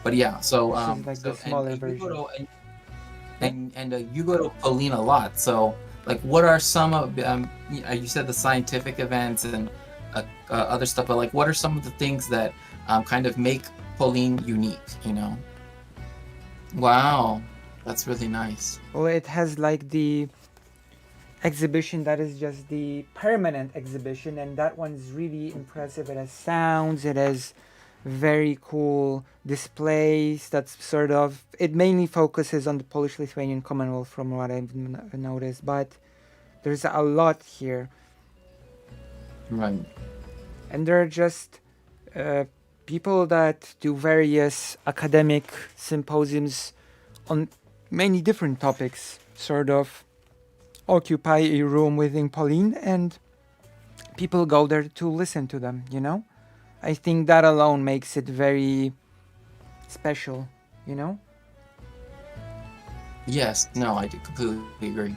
But yeah, so This is like the smaller and you version. go to, you go to Poland a lot. So like, what are some of you said the scientific events and other stuff, but like, what are some of the things that kind of make Poland unique? Wow, that's really nice. Well, it has like the exhibition that is just the permanent exhibition, and that one's really impressive. It has sounds, it has very cool displays. That's sort of, it mainly focuses on the Polish-Lithuanian Commonwealth from what I've noticed, but there's a lot here. Right. And there are just people that do various academic symposiums on many different topics, sort of occupy a room within Poland, and people go there to listen to them, I think that alone makes it very special, Yes, no, I do completely agree.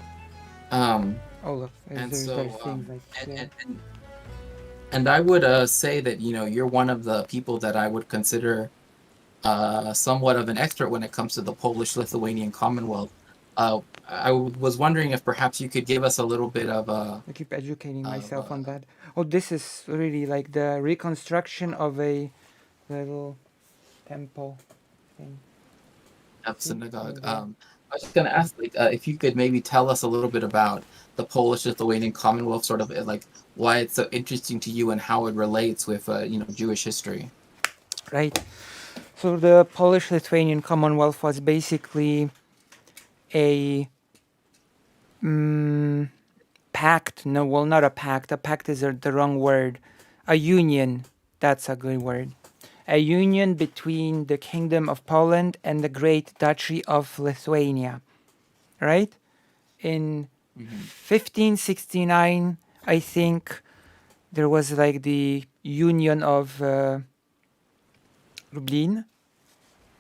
Oh, look, And there's so, things like and I would say that you're one of the people that I would consider somewhat of an expert when it comes to the Polish-Lithuanian Commonwealth. I was wondering if perhaps you could give us a little bit of I keep educating myself on that. Oh, this is really like the reconstruction of a little temple thing. synagogue. I was just gonna ask, like, if you could maybe tell us a little bit about the Polish-Lithuanian Commonwealth, sort of like why it's so interesting to you and how it relates with Jewish history. Right. So the Polish-Lithuanian Commonwealth was basically a pact. No, well, not a pact. A pact is the wrong word. A union. That's a good word. A union between the Kingdom of Poland and the Great Duchy of Lithuania. Right? In 1569, I think, there was like the Union of Lublin,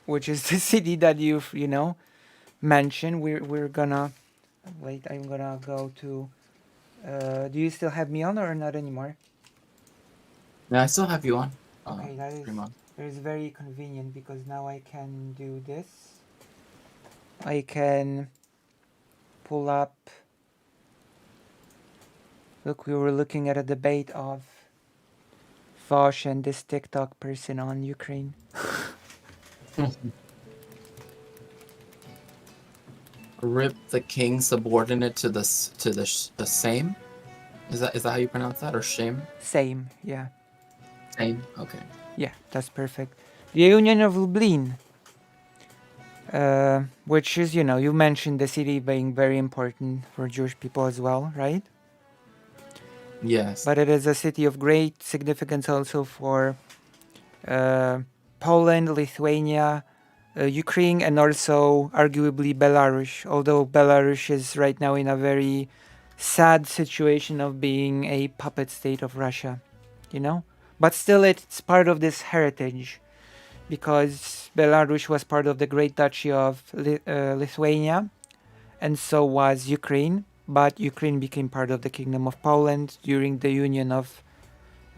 which is the city that you've mentioned. We're gonna wait. I'm gonna go to. Do you still have me on or not anymore? Yeah, I still have you on. Okay, that is Fremont. very convenient because now I can do this. I can pull up. Look, we were looking at a debate of Vosh and this TikTok person on Ukraine. Rip the king subordinate to the same. Is that how you pronounce that, or shame? Same, yeah. Same. Okay. Yeah, that's perfect. The Union of Lublin, which is, you mentioned the city being very important for Jewish people as well, right? Yes. But it is a city of great significance also for Poland, Lithuania, Ukraine, and also arguably Belarus, although Belarus is right now in a very sad situation of being a puppet state of Russia, But still, it's part of this heritage because Belarus was part of the Great Duchy of Lithuania, and so was Ukraine. But Ukraine became part of the Kingdom of Poland during the Union of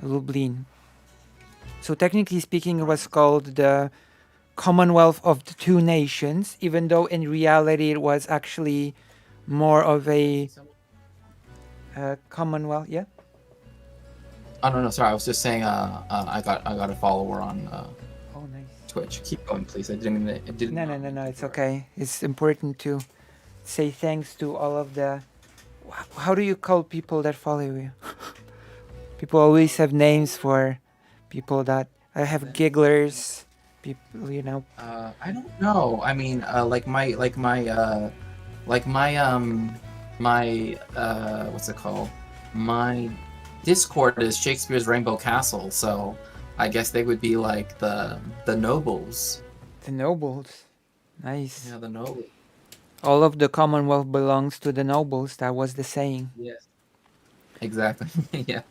Lublin. So technically speaking, it was called the Commonwealth of the Two Nations, even though in reality it was actually more of a Commonwealth. Yeah. Oh no, sorry. I was just saying. I got a follower on Oh, nice. Twitch. Keep going, please. I didn't. No. It's okay. It's important to say thanks to all of the. How do you call people that follow you? People always have names for people that I have gigglers. People, I don't know. I mean, like my Like my what's it called? My Discord is Shakespeare's Rainbow Castle, so I guess they would be like the nobles. The nobles. Nice. Yeah, the nobles. All of the Commonwealth belongs to the nobles. That was the saying. Yes. Exactly. Yeah.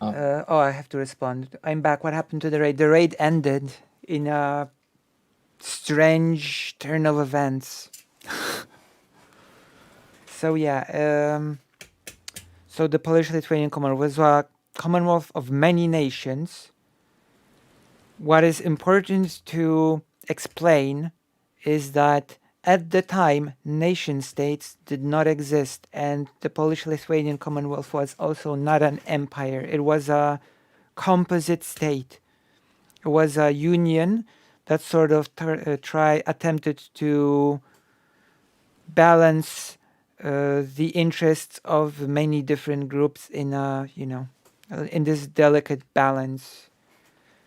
Oh, I have to respond. I'm back. What happened to the raid? The raid ended in a strange turn of events. So yeah, so the Polish-Lithuanian Commonwealth was a commonwealth of many nations. What is important to explain is that at the time, nation-states did not exist, and the Polish-Lithuanian Commonwealth was also not an empire. It was a composite state. It was a union that sort of attempted to balance the interests of many different groups in a, in this delicate balance.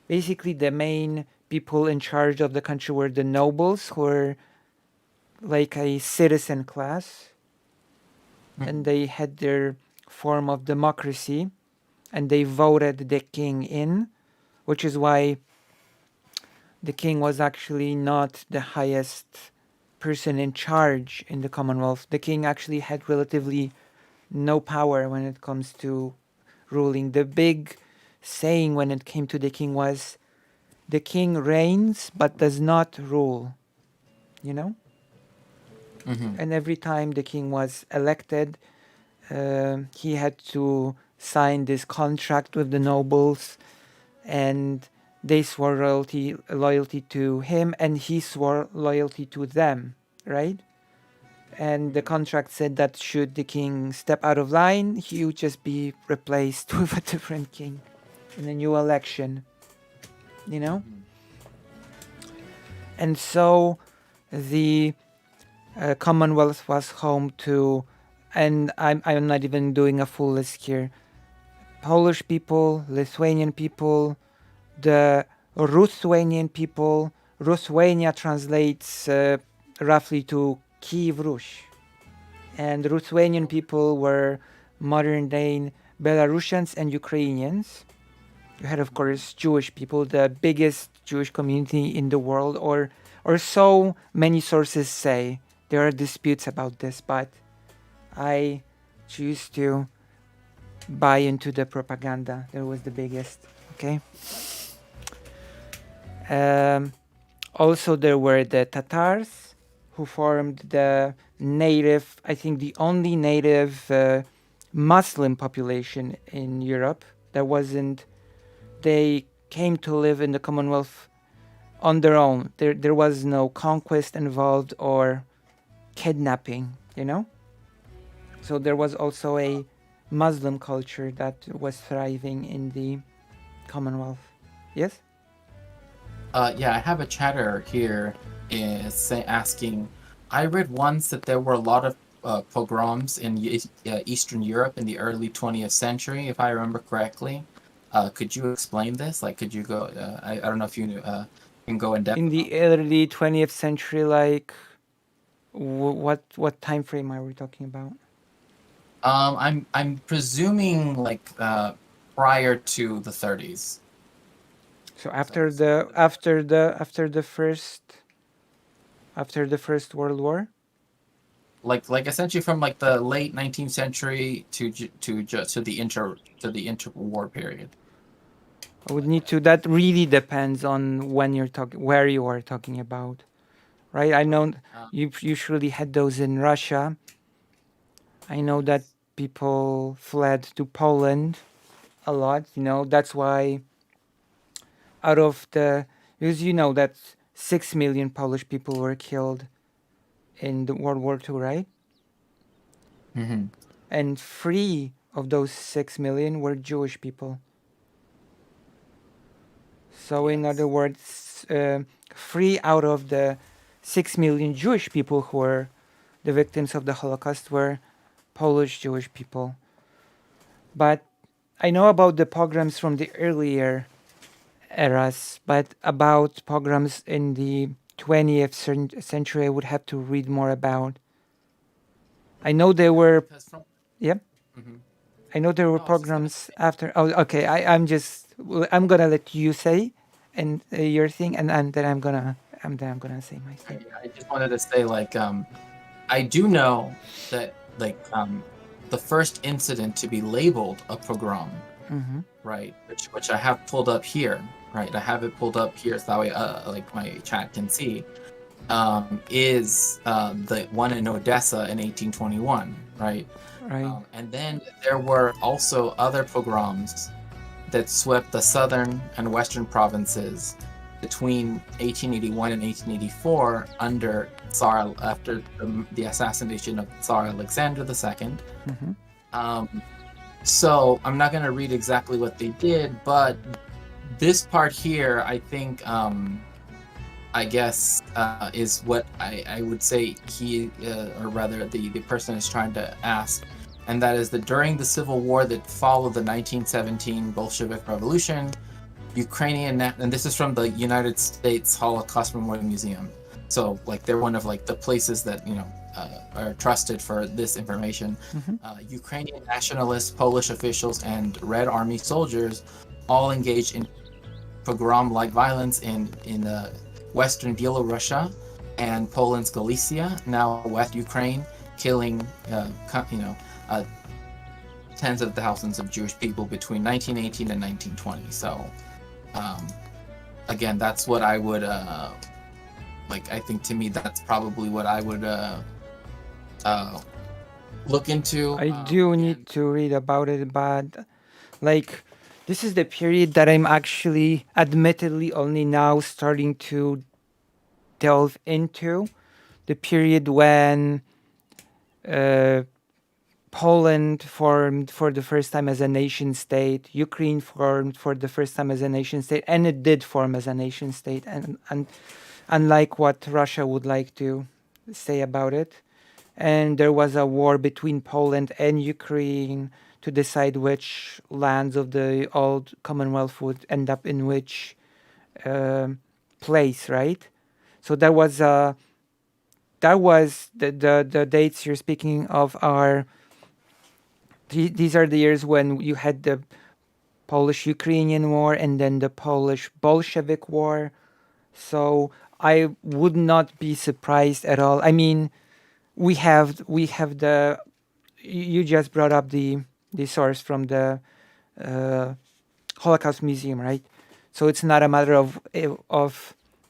Basically, the main people in charge of the country were the nobles, who were like a citizen class, and they had their form of democracy, and they voted the king in, which is why the king was actually not the highest person in charge in the Commonwealth. The king actually had relatively no power when it comes to ruling. The big saying when it came to the king was, the king reigns but does not rule, And every time the king was elected, he had to sign this contract with the nobles, and they swore loyalty to him, and he swore loyalty to them, right? And the contract said that should the king step out of line, he would just be replaced with a different king in a new election, And so the Commonwealth was home to, and I'm not even doing a full list here, Polish people, Lithuanian people, the Ruthenian people. Ruthenia translates roughly to Kiev Rus. And Ruthenian people were modern day Belarusians and Ukrainians. You had, of course, Jewish people, the biggest Jewish community in the world, or so many sources say. There are disputes about this, but I choose to buy into the propaganda. There was the biggest, okay? Also, there were the Tatars, who formed the native, I think the only native Muslim population in Europe that wasn't, they came to live in the Commonwealth on their own. There was no conquest involved or kidnapping, So there was also a Muslim culture that was thriving in the Commonwealth. Yes? Yeah, I have a chatter here asking, I read once that there were a lot of pogroms in Eastern Europe in the early 20th century, if I remember correctly. Could you explain this? Like, could you go, I don't know if you can go in depth. In the early 20th century, like, what time frame are we talking about? I'm presuming like prior to the 30s. So after the first World War. Like essentially from like the late 19th century to the interwar period. I would need to. That really depends on when you're talking, where you are talking about, right? I know you usually had those in Russia. I know that people fled to Poland a lot. That's why. Out of because that 6 million Polish people were killed in the World War II, right? Mm-hmm. And 3 of those 6 million were Jewish people. So in other words, 3 out of the 6 million Jewish people who were the victims of the Holocaust were Polish Jewish people. But I know about the pogroms from the earlier eras, but about pogroms in the 20th century I would have to read more about. I know there were, yep. I know there were pogroms after. Oh, okay. I'm gonna let you say, and your thing, and then I'm gonna say my thing. I just wanted to say, like, I do know that, like, the first incident to be labeled a pogrom, right, which I have pulled up here, right, I have it pulled up here so that way, like, my chat can see, is the one in Odessa in 1821, right? Right. And then there were also other pogroms that swept the southern and western provinces between 1881 and 1884 under Tsar, after the assassination of Tsar Alexander II. So I'm not going to read exactly what they did, but this part here, I think, I guess, is what I would say he, or rather the person is trying to ask. And that is that during the civil war that followed the 1917 Bolshevik Revolution, Ukrainian, and this is from the United States Holocaust Memorial Museum. So, like, they're one of, like, the places that, you know, are trusted for this information. Ukrainian nationalists, Polish officials, and Red Army soldiers all engaged in pogrom-like violence in Western Bielorussia and Poland's Galicia, now West Ukraine, killing, tens of thousands of Jewish people between 1918 and 1920. So, again, that's what I would, like, I think to me that's probably what I would look into. I do need to read about it, but, like, this is the period that I'm actually, admittedly, only now starting to delve into. The period when Poland formed for the first time as a nation state, Ukraine formed for the first time as a nation state, and it did form as a nation state, and unlike what Russia would like to say about it. And there was a war between Poland and Ukraine to decide which lands of the old Commonwealth would end up in which place, right? So that was the dates you're speaking of are, these are the years when you had the Polish-Ukrainian War and then the Polish-Bolshevik War. So I would not be surprised at all. I mean, we have the, you just brought up the source from the Holocaust Museum, right? So it's not a matter of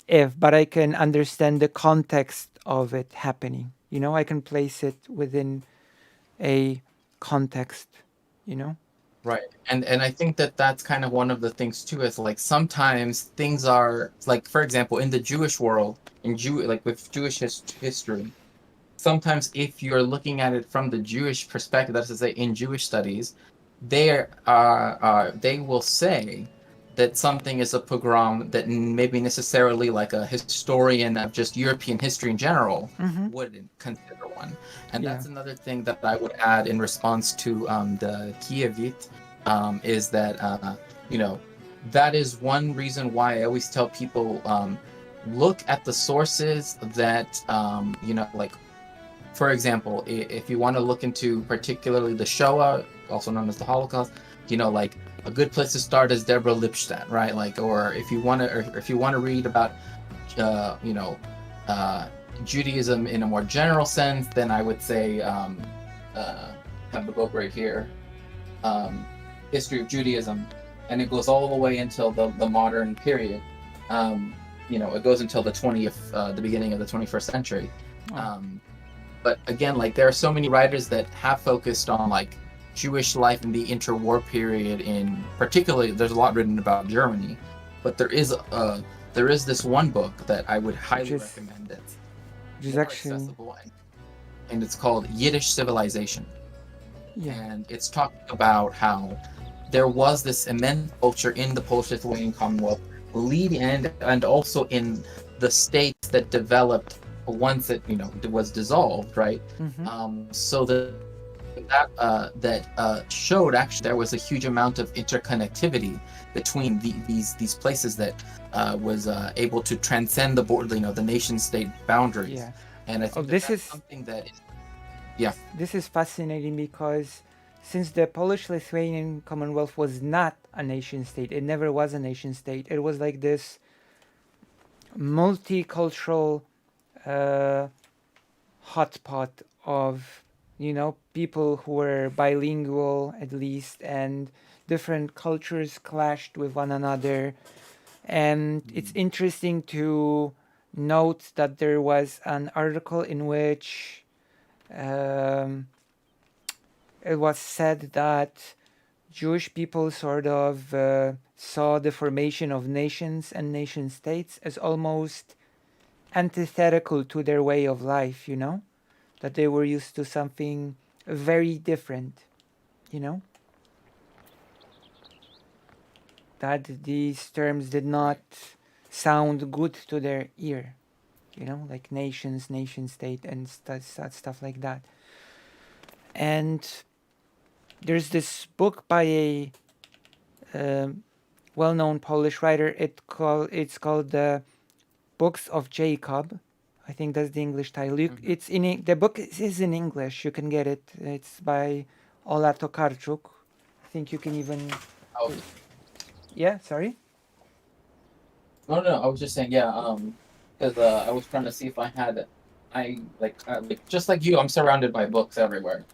if, but I can understand the context of it happening. You know, I can place it within a context, you know? Right. And I think that that's kind of one of the things too, is like sometimes things are like, for example, in the Jewish world, like with Jewish history, sometimes if you're looking at it from the Jewish perspective, that's to say in Jewish studies, they will say that something is a pogrom that maybe necessarily like a historian of just European history in general wouldn't consider one. And that's another thing that I would add in response to the Kievit, is that, you know, that is one reason why I always tell people, look at the sources that, you know, like, for example, if you want to look into particularly the Shoah, also known as the Holocaust, you know, like a good place to start is Deborah Lipstadt, right? Like, or if you want to read about, you know, Judaism in a more general sense, then I would say, have the book right here, History of Judaism, and it goes all the way until the modern period. You know, it goes until the beginning of the 21st century. But again, like there are so many writers that have focused on like Jewish life in the interwar period. In particularly, there's a lot written about Germany, but there is this one book that I would highly recommend. That's more accessible, and it's called Yiddish Civilization. Yeah. And it's talking about how there was this immense culture in the Polish-Lithuanian Commonwealth, leading and also in the states that developed once it, you know, was dissolved, right? So that showed actually there was a huge amount of interconnectivity between these places that was able to transcend the border, the nation state boundaries. Yeah. And I think this that's is something that is, yeah. This is fascinating because since the Polish-Lithuanian Commonwealth was not a nation state, it never was a nation state. It was like this multicultural hotspot of people who were bilingual at least, and different cultures clashed with one another. And it's interesting to note that there was an article in which it was said that Jewish people sort of saw the formation of nations and nation states as almost antithetical to their way of life, that they were used to something very different, that these terms did not sound good to their ear, like nations, nation state, and stuff like that. And there's this book by a well-known Polish writer. It's called the Books of Jacob. I think that's the English title. The book is in English. You can get it. It's by Ola Tokarczuk. I think you can even. Oh. Yeah. Sorry. No. I was just saying, yeah. Because I was trying to see if I had, just like you, I'm surrounded by books everywhere.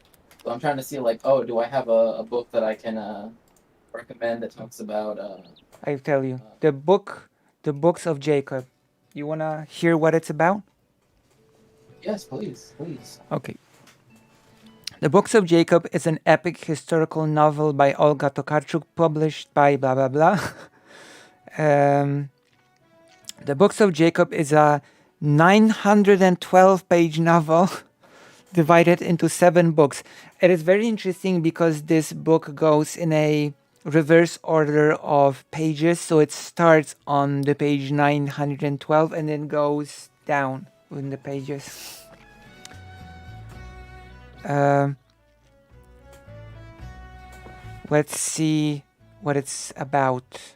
So I'm trying to see, do I have a book that I can recommend that talks about. I'll tell you the Books of Jacob. You wanna hear what it's about? Yes, please. Okay. The Books of Jacob is an epic historical novel by Olga Tokarczuk, published by blah blah blah. The Books of Jacob is a 912-page novel divided into 7 books. It is very interesting because this book goes in a reverse order of pages, so it starts on the page 912 and then goes down in the pages. Let's see what it's about.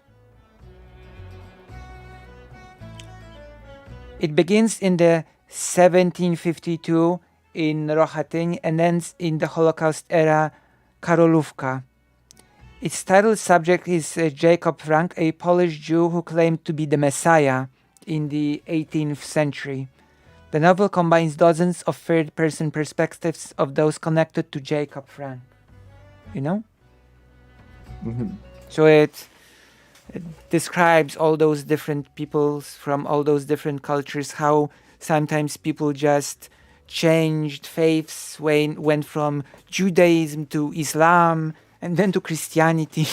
It begins in the 1752 in Rohatyń and ends in the Holocaust era Karolówka. Its title subject is Jacob Frank, a Polish Jew who claimed to be the Messiah in the 18th century. The novel combines dozens of third-person perspectives of those connected to Jacob Frank. Mm-hmm. So it describes all those different peoples from all those different cultures, how sometimes people just changed faiths, went from Judaism to Islam and then to Christianity,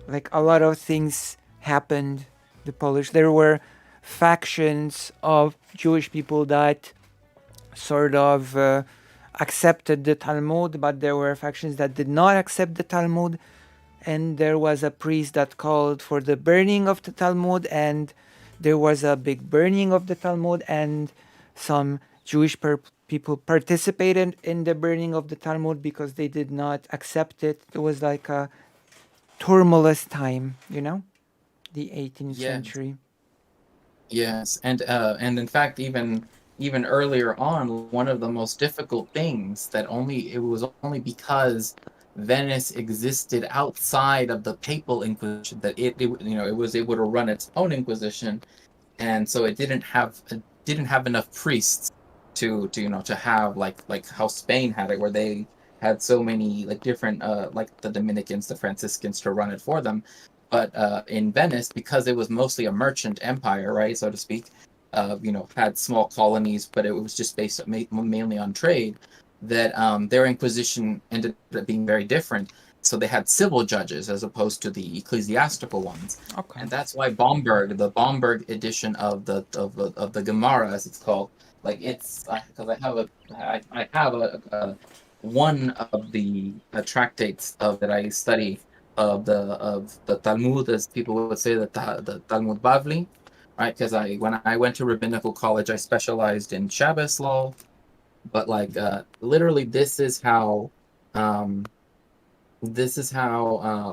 Like a lot of things happened. There were factions of Jewish people that sort of accepted the Talmud, but there were factions that did not accept the Talmud. And there was a priest that called for the burning of the Talmud, and there was a big burning of the Talmud, and some Jewish people participated in the burning of the Talmud because they did not accept it. It was like a tumultuous time, the 18th century. Yes, and in fact, even earlier on, one of the most difficult things it was only because Venice existed outside of the papal Inquisition that it was able to run its own Inquisition, and so it didn't have enough priests to have like how Spain had it, where they had so many different like the Dominicans, the Franciscans to run it for them. But in Venice, because it was mostly a merchant empire, right, so to speak, had small colonies, but it was just based mainly on trade, that their Inquisition ended up being very different. So they had civil judges as opposed to the ecclesiastical ones. Okay. And that's why the Bomberg edition of the Gemara, as it's called, because I have one of the tractates that I study of the Talmud, as people would say, the Talmud Bavli, right? Because when I went to rabbinical college, I specialized in Shabbos law, but like literally this is how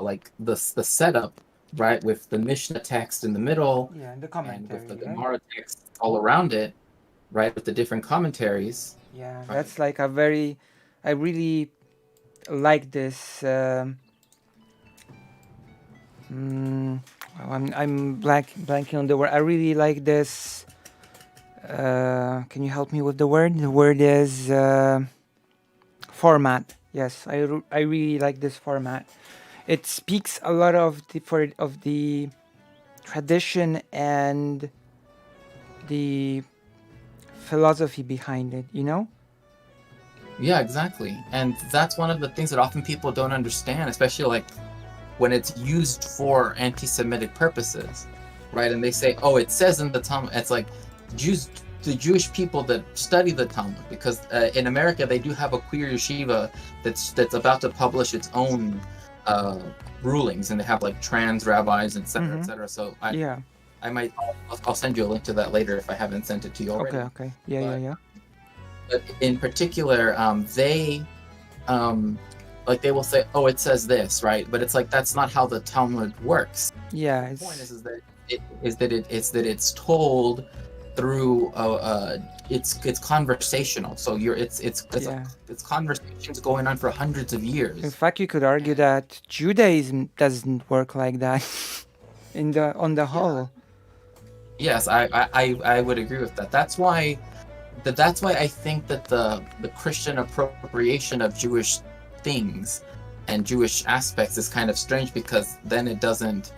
like the setup, right, with the Mishnah text in the middle, Yeah, and the and commentary, with the right? Gemara text all around it, right, with the different commentaries. Yeah, Right. that's like a very, I really like this. I'm blanking on the word. I really like this. Can you help me with the word? The word is format. Yes, I really like this format. It speaks a lot of the tradition and the philosophy behind it. You know? Yeah, exactly. And that's one of the things that often people don't understand, especially like when it's used for anti-Semitic purposes, right? And they say, "Oh, it says in the Talmud." It's like the Jewish people that study the Talmud, because in America they do have a queer yeshiva that's about to publish its own rulings, and they have like trans rabbis, etc., etc. So Yeah. I'll send you a link to that later if I haven't sent it to you already. Okay. Yeah. But in particular, they they will say, "Oh, it says this," right? But it's like that's not how the Talmud works. Yeah. The point is that it's told through it's conversational. So it's conversations going on for hundreds of years. In fact, you could argue that Judaism doesn't work like that on the whole. Yes, I would agree with that. That's why I think that the Christian appropriation of Jewish things and Jewish aspects is kind of strange, because then it doesn't,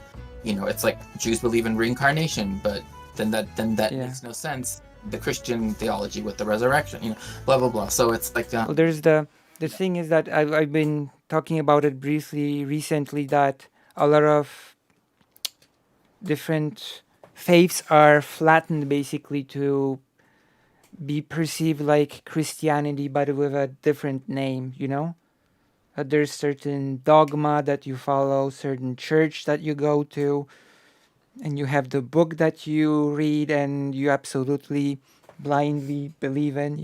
it's like Jews believe in reincarnation, but then that makes no sense. The Christian theology with the resurrection, blah blah blah. So it's like well, there's the thing is that I've been talking about it briefly recently, that a lot of different faiths are flattened basically to be perceived like Christianity, but with a different name, there's certain dogma that you follow, certain church that you go to, and you have the book that you read and you absolutely blindly believe in,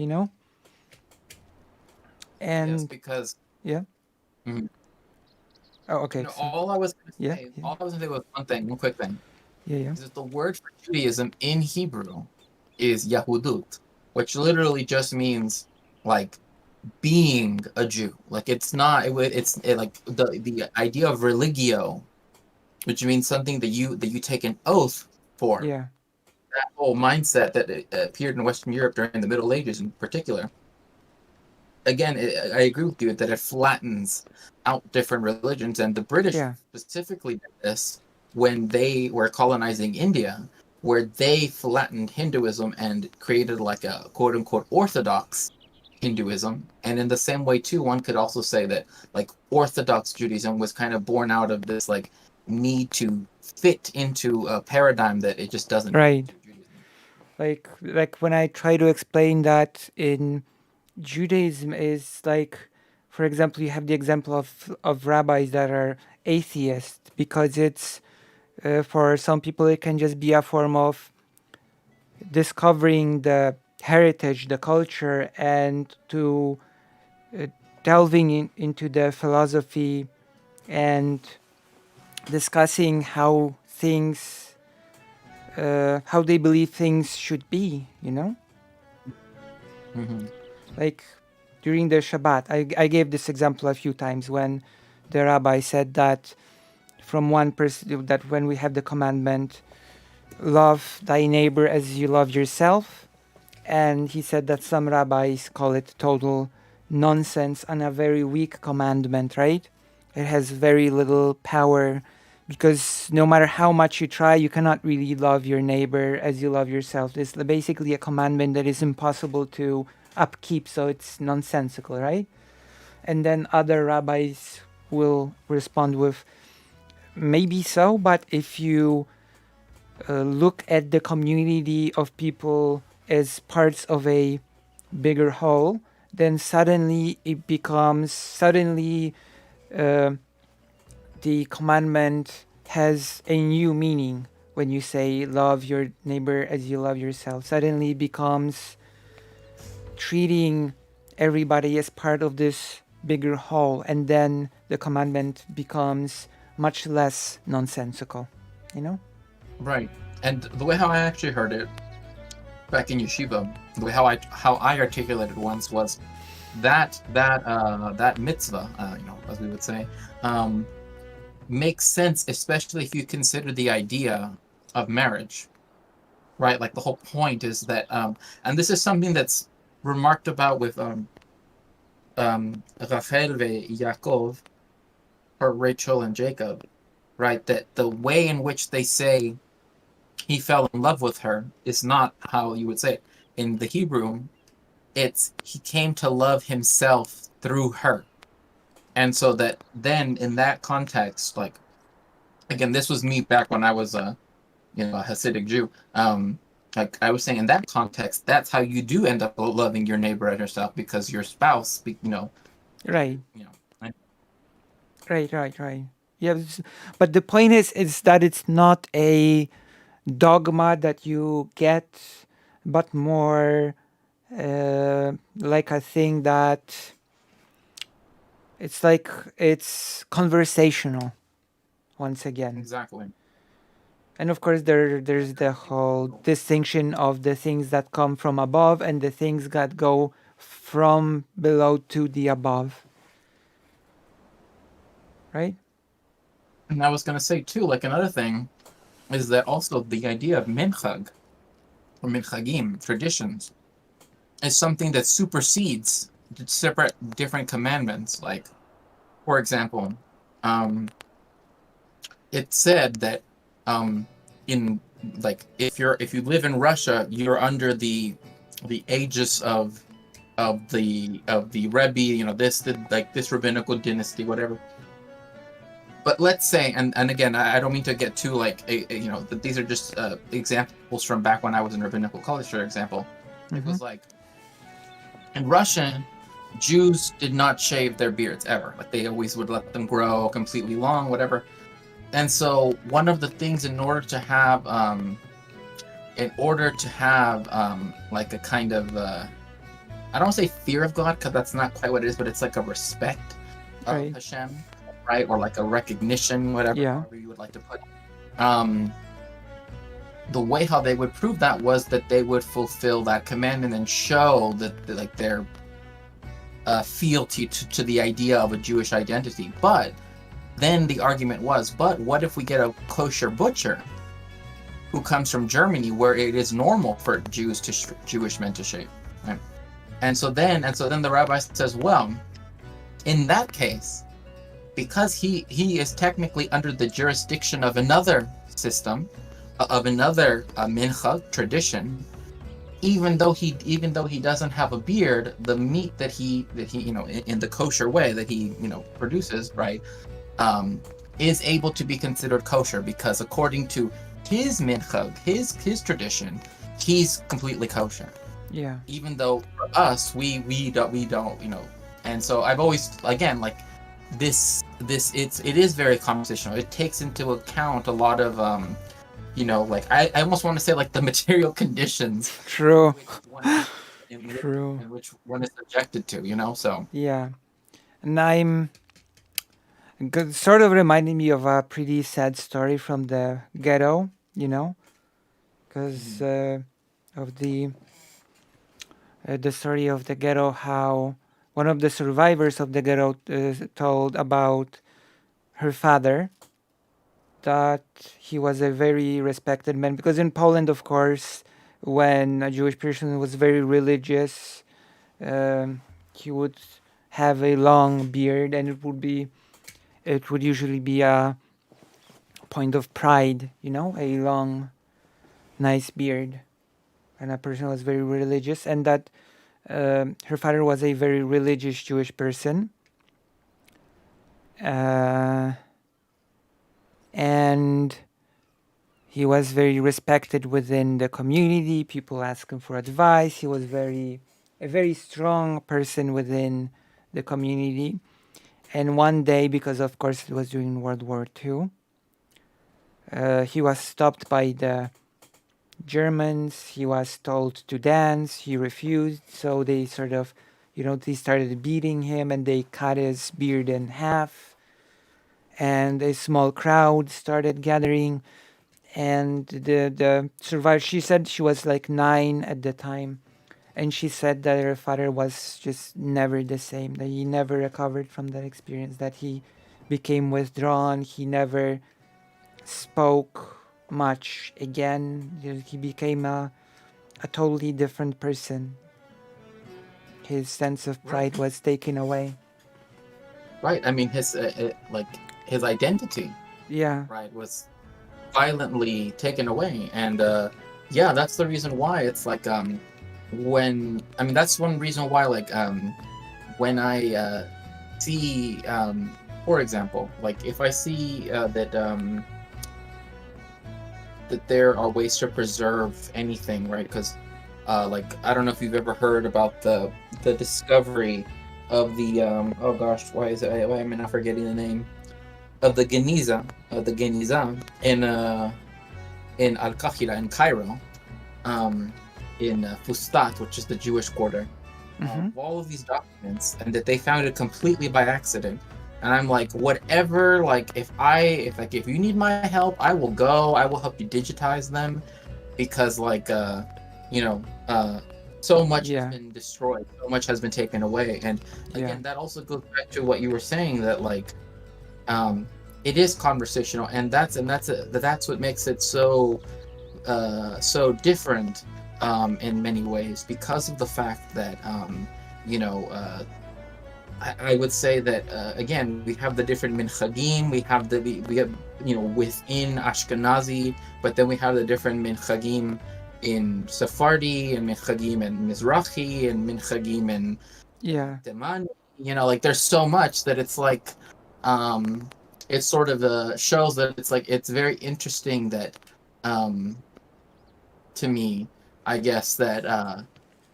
And yes, because yeah. Mhm. Oh, okay. All I was going to Yeah, say, was one quick thing. Yeah. Is that the word for Judaism in Hebrew is Yahudut, which literally just means like being a Jew. Like it's not. Like the idea of religio, which means something that you take an oath for. Yeah. That whole mindset that appeared in Western Europe during the Middle Ages, in particular. Again, I agree with you that it flattens out different religions, and the British specifically did this when they were colonizing India, where they flattened Hinduism and created like a quote-unquote orthodox Hinduism. And in the same way too, one could also say that like Orthodox Judaism was kind of born out of this like need to fit into a paradigm that it just doesn't. Right. Like when I try to explain that in Judaism is like, for example, you have the example of rabbis that are atheists, because it's for some people it can just be a form of discovering the heritage, the culture, and to delving into the philosophy and discussing how things, how they believe things should be, Mm-hmm. Like during the Shabbat, I gave this example a few times when the rabbi said that from one person, that when we have the commandment, love thy neighbor as you love yourself, and he said that some rabbis call it total nonsense and a very weak commandment, right? It has very little power, because no matter how much you try, you cannot really love your neighbor as you love yourself. It's basically a commandment that is impossible to upkeep, so it's nonsensical, right? And then other rabbis will respond with, maybe so, but if you look at the community of people as parts of a bigger whole, then suddenly it becomes, the commandment has a new meaning. When you say love your neighbor as you love yourself, suddenly it becomes treating everybody as part of this bigger whole, and then the commandment becomes much less nonsensical, you know? Right. And the way how I actually heard it back in yeshiva, the way how I articulated once was that mitzvah, as we would say, makes sense, especially if you consider the idea of marriage, right? Like the whole point is that, and this is something that's remarked about with Rachel ve Yaakov, or Rachel and Jacob, right? That the way in which they say he fell in love with her is not how you would say it. In the Hebrew, it's he came to love himself through her. And so that then in that context, like, again, this was me back when I was a Hasidic Jew. Like I was saying, in that context, that's how you do end up loving your neighbor as yourself, because your spouse, Right. Right. Yeah, but the point is that it's not a dogma that you get, but more like a thing that it's conversational once again. Exactly. And of course there's the whole distinction of the things that come from above and the things that go from below to the above. Right? And I was going to say too, like another thing is that also the idea of minchag or minchagim, traditions, is something that supersedes separate different commandments. Like, for example, it said that in like if you live in Russia, you're under the aegis of the Rebbe, this rabbinical dynasty, whatever. But let's say, and again, I don't mean to get too that these are just examples from back when I was in rabbinical college, for example. Mm-hmm. It was like in Russia, Jews did not shave their beards ever. Like they always would let them grow completely long, whatever. And so one of the things in order to have like a kind of I don't want to say fear of God, because that's not quite what it is, but it's like a respect of Hashem. Right, or like a recognition, whatever you would like to put. The way how they would prove that was that they would fulfill that commandment and show that their fealty to the idea of a Jewish identity. But then the argument was, but what if we get a kosher butcher who comes from Germany, where it is normal for Jewish men to shave? Right? And so then the rabbi says, well, in that case, because he is technically under the jurisdiction of another system, of another mincha tradition, even though he doesn't have a beard, the meat that he in the kosher way that he produces, right, is able to be considered kosher, because according to his mincha, his tradition, he's completely kosher. Yeah. Even though for us we don't. And so I've always, again, like, it is very conversational. It takes into account a lot of like I almost want to say like the material conditions. True. In which one is subjected to, so. Yeah. And I'm sort of reminding me of a pretty sad story from the ghetto, because of the story of the ghetto, how one of the survivors of the ghetto told about her father, that he was a very respected man. Because in Poland, of course, when a Jewish person was very religious, he would have a long beard, and it would usually be a point of pride, a long, nice beard. And a person was very religious, and that her father was a very religious Jewish person. And he was very respected within the community. People asked him for advice. He was a very strong person within the community. And one day, because of course it was during World War II, he was stopped by the Germans. He was told to dance. He refused. So they sort of, they started beating him and they cut his beard in half. And a small crowd started gathering. And the survivor, she said she was like 9 at the time. And she said that her father was just never the same, that he never recovered from that experience, that he became withdrawn, he never spoke much again. He became a totally different person. His sense of pride was taken away. Right. I mean, his his identity. Yeah. Right. Was violently taken away, and yeah, that's the reason why it's like that's one reason why when I see for example, like if I see that there are ways to preserve anything, right? Because like I don't know if you've ever heard about the discovery of the oh gosh, why am I not forgetting the name of the Geniza in Al-Qahira in Cairo, in Fustat, which is the Jewish quarter. All of these documents, and that they found it completely by accident. And I'm like, whatever, like if you need my help, I will go. I will help you digitize them, because so much has been destroyed, so much has been taken away. And again, that also goes back to what you were saying, that it is conversational, and that's what makes it so different in many ways, because of the fact that I would say that again, we have the different minchagim, we have within Ashkenazi, but then we have the different minchagim in Sephardi, and minchagim in Mizrahi, and minchagim in Temani. There's so much that it's like it sort of shows that it's very interesting that to me, I guess, that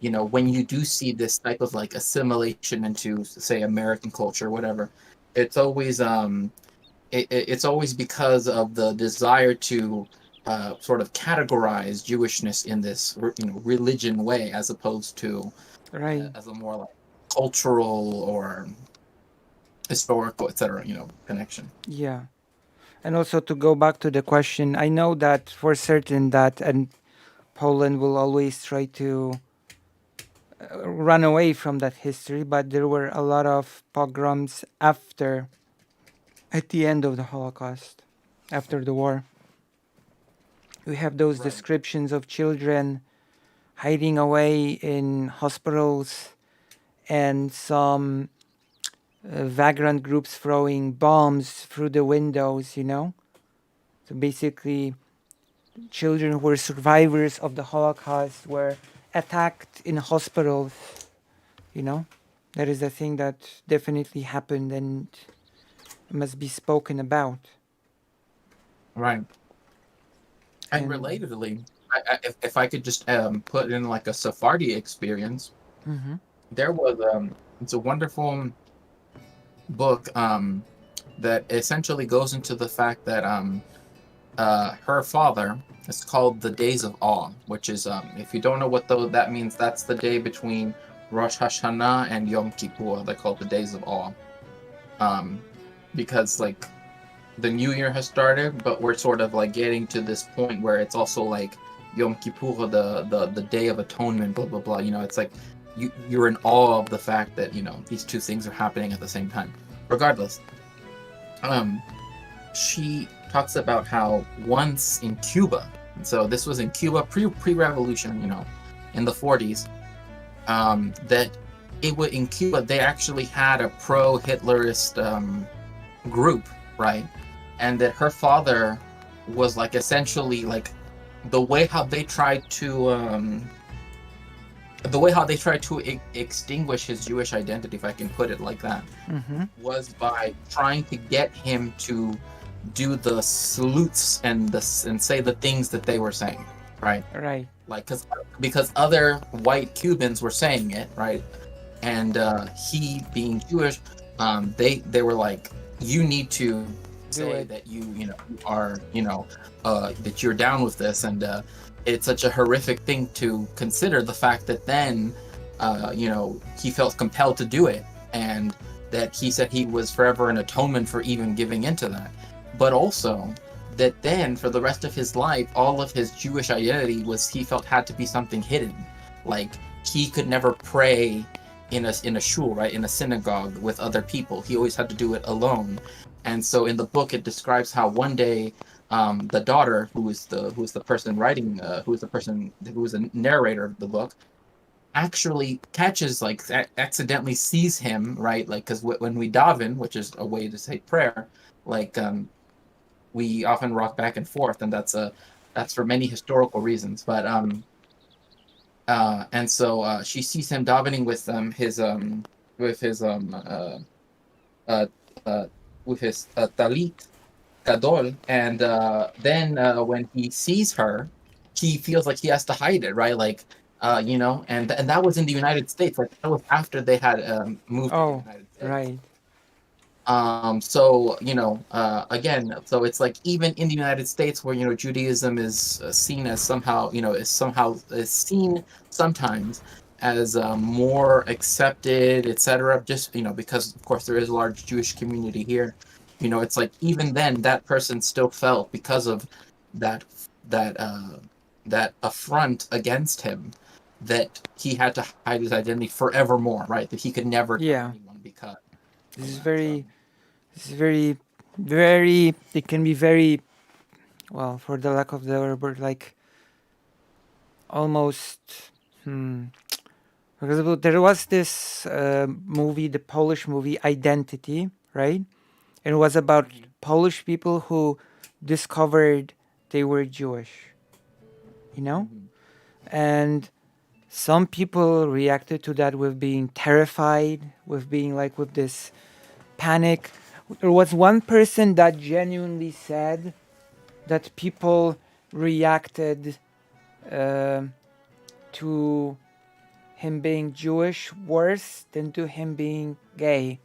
when you do see this type of assimilation into, say, American culture, whatever, it's always it's always because of the desire to sort of categorize Jewishness in this religion way, as opposed to as a more cultural or historical, etc. Connection. Yeah. And also, to go back to the question, I know that for certain that and Poland will always try to run away from that history, but there were a lot of pogroms at the end of the Holocaust, after the war. We have those descriptions of children hiding away in hospitals, and some vagrant groups throwing bombs through the windows, So basically, children who were survivors of the Holocaust were attacked in hospitals, That is a thing that definitely happened and must be spoken about. Right. And relatedly, if I could just put in a Sephardi experience, there was it's a wonderful book that essentially goes into the fact that her father, it's called The Days of Awe, which is if you don't know what that means, that's the day between Rosh Hashanah and Yom Kippur. They call it the Days of Awe, because the new year has started, but we're sort of getting to this point where it's also Yom Kippur, the Day of Atonement, blah blah blah. It's you're in awe of the fact that these two things are happening at the same time. Regardless, she talks about how once in Cuba, so this was in Cuba pre-revolution, in the 40s, that in Cuba they actually had a pro-Hitlerist group, right? And that her father was essentially the way how they tried to extinguish his Jewish identity, if I can put it like that, was by trying to get him to do the salutes and say the things that they were saying, right? Right. Because other white Cubans were saying it, right? And he, being Jewish, they were you need to say that you are that you're down with this, and it's such a horrific thing to consider, the fact that then, he felt compelled to do it, and that he said he was forever an atonement for even giving into that. But also that then for the rest of his life, all of his Jewish identity he felt had to be something hidden. Like, he could never pray in a shul, right, in a synagogue with other people. He always had to do it alone. And so in the book, it describes how one day the daughter, who was the person writing, who was the narrator of the book, actually catches, like, accidentally sees him, right? Like, because when we daven, which is a way to say prayer, like, we often rock back and forth, and that's for many historical reasons. But and so she sees him davening with his talit gadol, and then when he sees her, he feels like he has to hide it, right? Like, and that was in the United States. Like, that was after they had moved to the United States. Right. So again, so it's like, even in the United States, where Judaism is seen as somehow, is seen sometimes as more accepted, etc. Just because of course there is a large Jewish community here. It's like, even then, that person still felt, because of that affront against him, that he had to hide his identity forevermore, right? That he could never tell anyone, because This is very, very, it can be very, well, for the lack of the word, like, almost, for example, there was this movie, the Polish movie Identity, right? And it was about Polish people who discovered they were Jewish, and some people reacted to that with being terrified, with being like, with this panic. There was one person that genuinely said that people reacted to him being Jewish worse than to him being gay,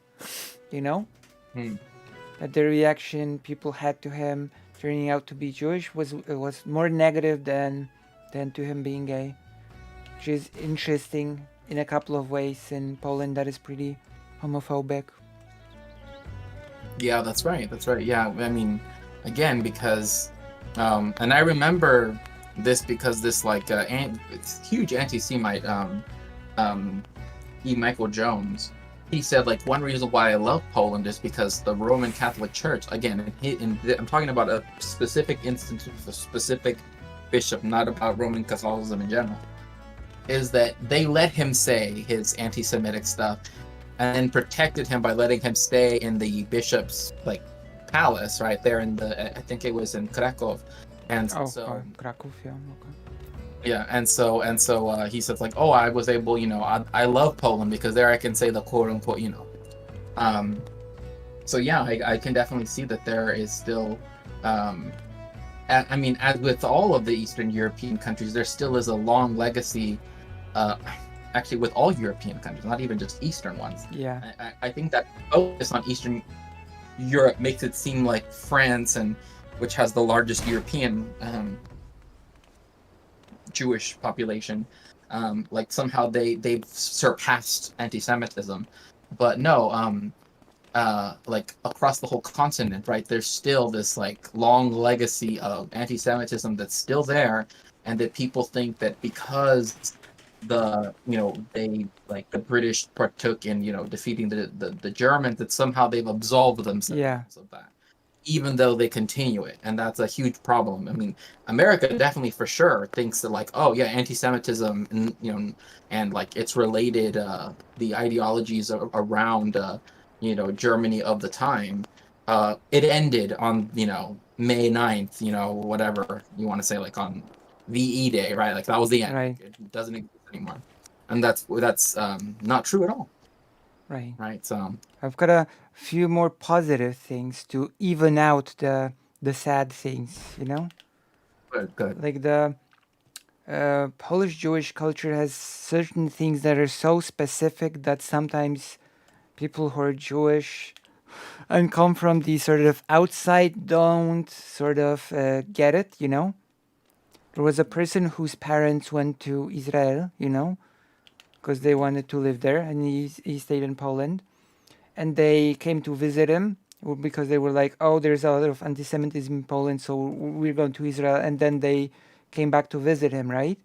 that the reaction people had to him turning out to be Jewish was more negative than to him being gay, which is interesting in a couple of ways. In Poland, that is pretty homophobic. Yeah, that's right. Yeah, I mean, again, because, and I remember this because this, like, it's huge anti-Semite, E. Michael Jones, he said, like, one reason why I love Poland is because the Roman Catholic Church, again, I'm talking about a specific instance with a specific bishop, not about Roman Catholicism in general, is that they let him say his anti-Semitic stuff, and then protected him by letting him stay in the bishop's, like, palace right there I think it was in Krakow, and Krakow, yeah, okay. Yeah, and so he says, like, oh, I was able, I love Poland because there I can say the quote unquote, so yeah, I can definitely see that there is still, I mean, as with all of the Eastern European countries, there still is a long legacy, actually with all European countries, not even just Eastern ones. Yeah. I think that focus on Eastern Europe makes it seem like France, which has the largest European Jewish population, like somehow they've surpassed anti-Semitism, but no, like across the whole continent, right? There's still this, like, long legacy of anti-Semitism that's still there, and that people think that because the British partook in defeating the Germans, that somehow they've absolved themselves of that, even though they continue it, and that's a huge problem. I mean, America definitely for sure thinks that, like, oh yeah, anti-Semitism, and and like its related the ideologies around Germany of the time, it ended on May 9th, whatever you want to say, like on VE Day, right? Like that was the end. Right. It doesn't exist anymore, and that's not true at all. Right. Right. So I've got a few more positive things to even out the sad things, Good. Like the Polish Jewish culture has certain things that are so specific that sometimes people who are Jewish and come from the sort of outside don't sort of get it, there was a person whose parents went to Israel, you know, because they wanted to live there, and he stayed in Poland, and they came to visit him because they were like, oh, there's a lot of anti-Semitism in Poland, so we're going to Israel, and then they came back to visit him, right?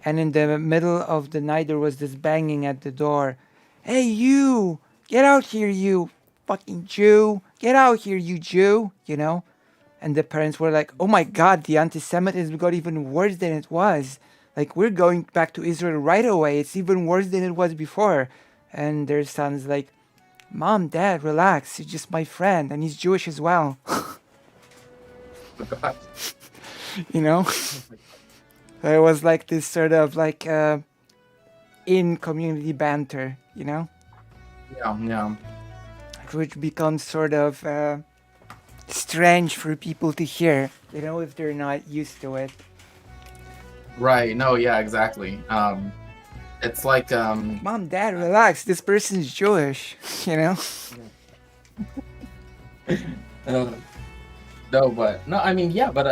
And in the middle of the night, there was this banging at the door. Hey, you! Get out here, you fucking Jew! Get out here, you Jew! You know? And the parents were like, oh my God, the anti-Semitism got even worse than it was. Like, we're going back to Israel right away. It's even worse than it was before. And their son's like, Mom, Dad, relax. He's just my friend, and he's Jewish as well. You know? It was like this sort of like in-community banter, you know? Yeah. Which becomes sort of strange for people to hear, you know, if they're not used to it. Right. No. Yeah. Exactly. It's like Mom, Dad, relax. This person's Jewish, you know. No, but no. I mean, yeah, but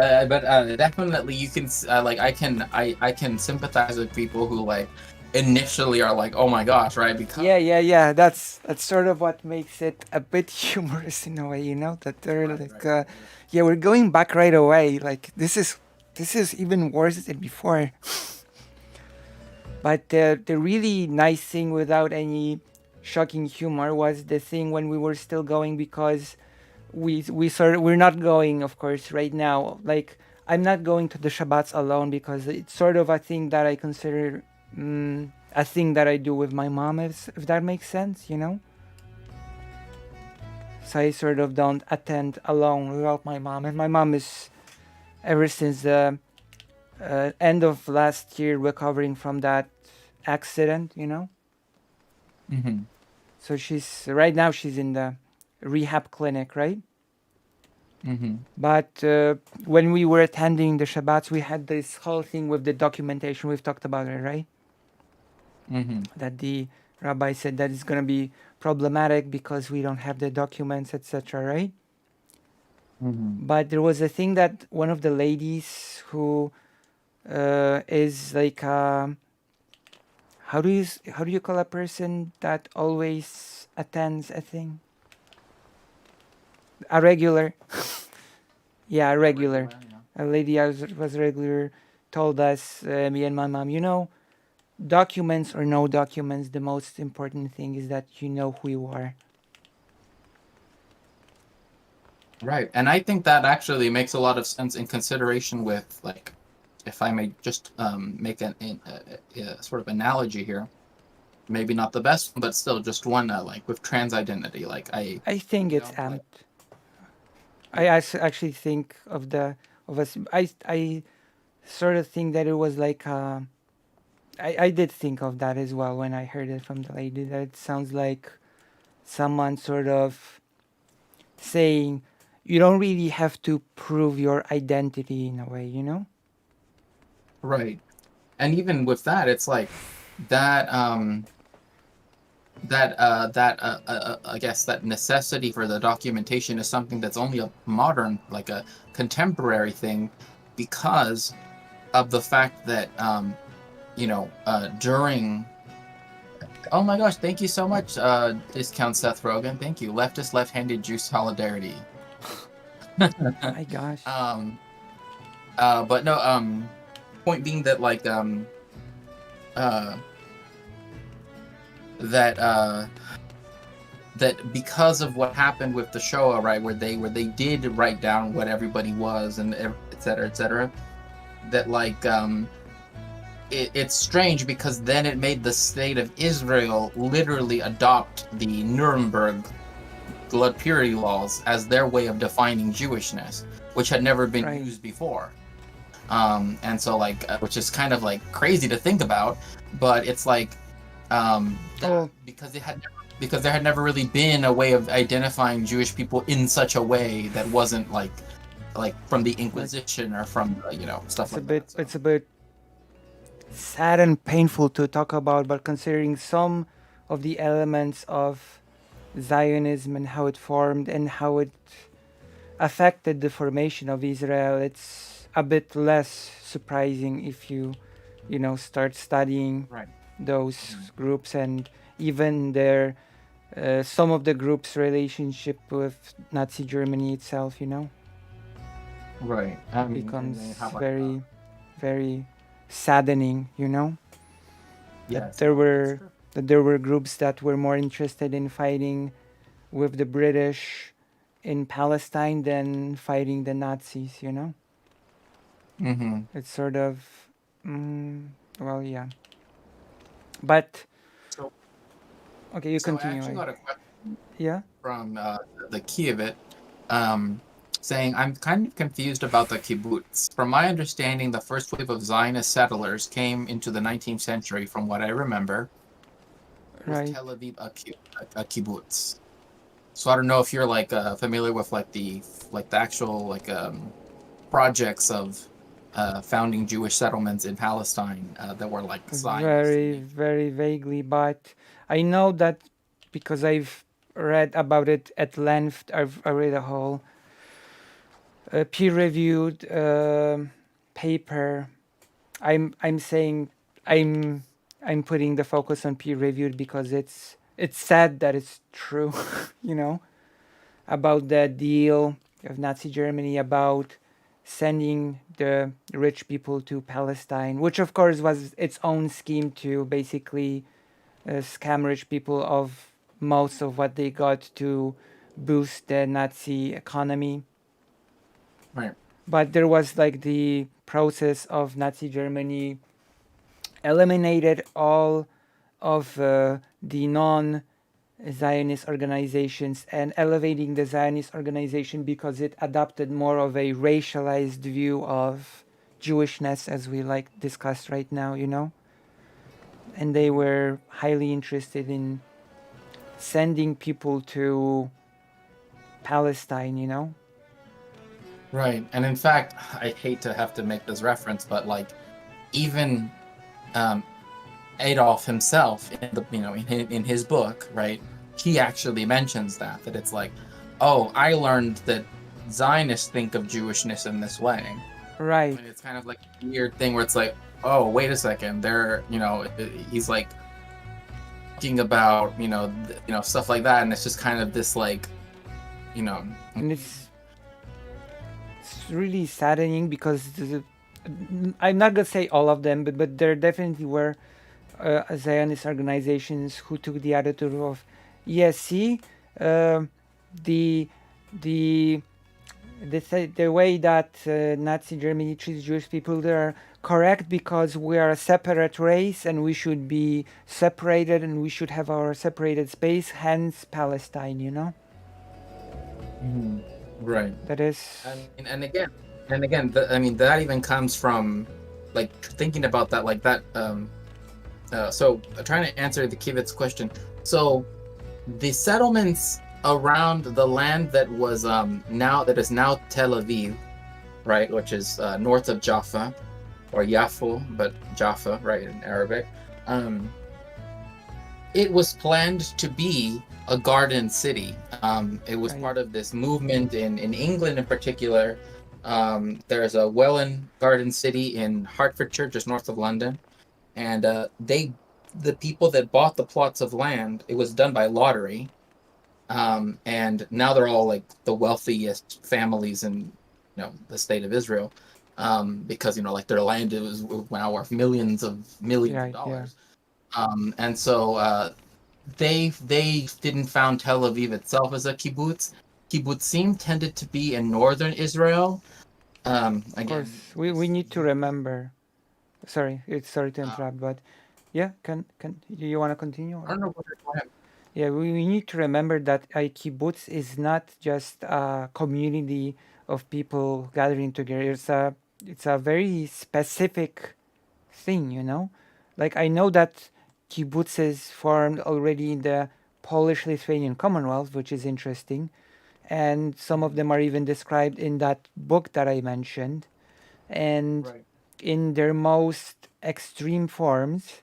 definitely you can like I can sympathize with people who like initially are like, oh my gosh, right? Because Yeah. That's sort of what makes it a bit humorous in a way, you know, that they're like, yeah, we're going back right away. Like this is even worse than before. But the really nice thing, without any shocking humor, was the thing when we were still going, because we're not going, of course, right now. Like, I'm not going to the Shabbats alone, because it's sort of a thing that I consider a thing that I do with my mom, if that makes sense, you know? So I sort of don't attend alone without my mom. And my mom is, ever since the end of last year, recovering from that accident, you know? Mm-hmm. So right now she's in the rehab clinic, right? Mm-hmm. But when we were attending the Shabbats, we had this whole thing with the documentation. We've talked about it, right? Mm-hmm. That the rabbi said that it's going to be problematic because we don't have the documents, etc., right? Mm-hmm. But there was a thing that one of the ladies who is like how do you call a person that always attends a thing? A regular. Yeah, a regular. A lady was regular told us, me and my mom, you know, documents or no documents, the most important thing is that you know who you are. Right, and I think that actually makes a lot of sense in consideration with, like, if I may just make a sort of analogy here, maybe not the best, but still just one, like with trans identity. Like I think it's amped. I actually think of us. I sort of think that it was like I did think of that as well when I heard it from the lady. That it sounds like someone sort of saying you don't really have to prove your identity in a way, you know? Right, and even with that, it's like that. I guess that necessity for the documentation is something that's only a modern, like a contemporary thing, because of the fact that during. Oh my gosh! Thank you so much, discount Seth Rogen. Thank you, leftist, left-handed Jew solidarity. My gosh. But no. Point being that like that because of what happened with the Shoah, right, where they did write down what everybody was and et cetera, that like it's strange because then it made the state of Israel literally adopt the Nuremberg blood purity laws as their way of defining Jewishness, which had never been used before. And so like, which is kind of like crazy to think about, but it's like, because there had never really been a way of identifying Jewish people in such a way that wasn't like from the Inquisition or from stuff like that. It's a bit sad and painful to talk about, but considering some of the elements of Zionism and how it formed and how it affected the formation of Israel, a bit less surprising if you start studying those groups and even their some of the groups' relationship with Nazi Germany itself, Right. becomes how about very, very saddening, Yes, that there were groups that were more interested in fighting with the British in Palestine than fighting the Nazis, Mm-hmm. It's sort of, well, yeah. But, So, okay, you so I continue. actually got a question Yeah? from the Kievit, saying, I'm kind of confused about the kibbutz. From my understanding, the first wave of Zionist settlers came into the 19th century, from what I remember, with Right. Tel Aviv a kibbutz. So I don't know if you're like familiar with like the actual projects of founding Jewish settlements in Palestine that were like Zionist. Very, very vaguely, but I know that because I've read about it at length. I read a whole peer-reviewed paper. I'm saying I'm putting the focus on peer-reviewed because it's sad that it's true, about the deal of Nazi Germany about sending the rich people to Palestine, which of course was its own scheme to basically scam rich people of most of what they got to boost the Nazi economy. Right. But there was like the process of Nazi Germany eliminated all of the non-Zionist organizations and elevating the Zionist organization because it adopted more of a racialized view of Jewishness, as we discussed right now, And they were highly interested in sending people to Palestine, Right. And in fact, I hate to have to make this reference, but even Adolf himself in the in his book, right, he actually mentions that it's like, oh, I learned that Zionists think of Jewishness in this way. Right. And it's kind of like a weird thing where it's like, oh, wait a second, they're he's like talking about stuff like that, and it's just kind of this and it's really saddening because I'm not gonna say all of them, but there definitely were Zionist organizations who took the attitude of, yes, see, the way that Nazi Germany treats Jewish people, they're correct because we are a separate race and we should be separated and we should have our separated space, hence Palestine, Right. That is. And again, that even comes from thinking about that so trying to answer the Kivitz question. So the settlements around the land that was now Tel Aviv, right, which is north of Jaffa, or Yafo, but Jaffa, right, in Arabic. It was planned to be a garden city. It was part of this movement in England in particular. There's a Welwyn Garden City in Hertfordshire, just north of London. And the people that bought the plots of land, it was done by lottery. And now they're all like the wealthiest families in the state of Israel. Because their land was now worth millions of dollars. And so they didn't found Tel Aviv itself as a kibbutz. Kibbutzim tended to be in northern Israel. Of course, we need to remember. Sorry to interrupt, but yeah, can you want to continue? I don't know. Go ahead. Yeah, we need to remember that a kibbutz is not just a community of people gathering together. It's a very specific thing, Like I know that kibbutzes formed already in the Polish-Lithuanian Commonwealth, which is interesting, and some of them are even described in that book that I mentioned, and in their most extreme forms,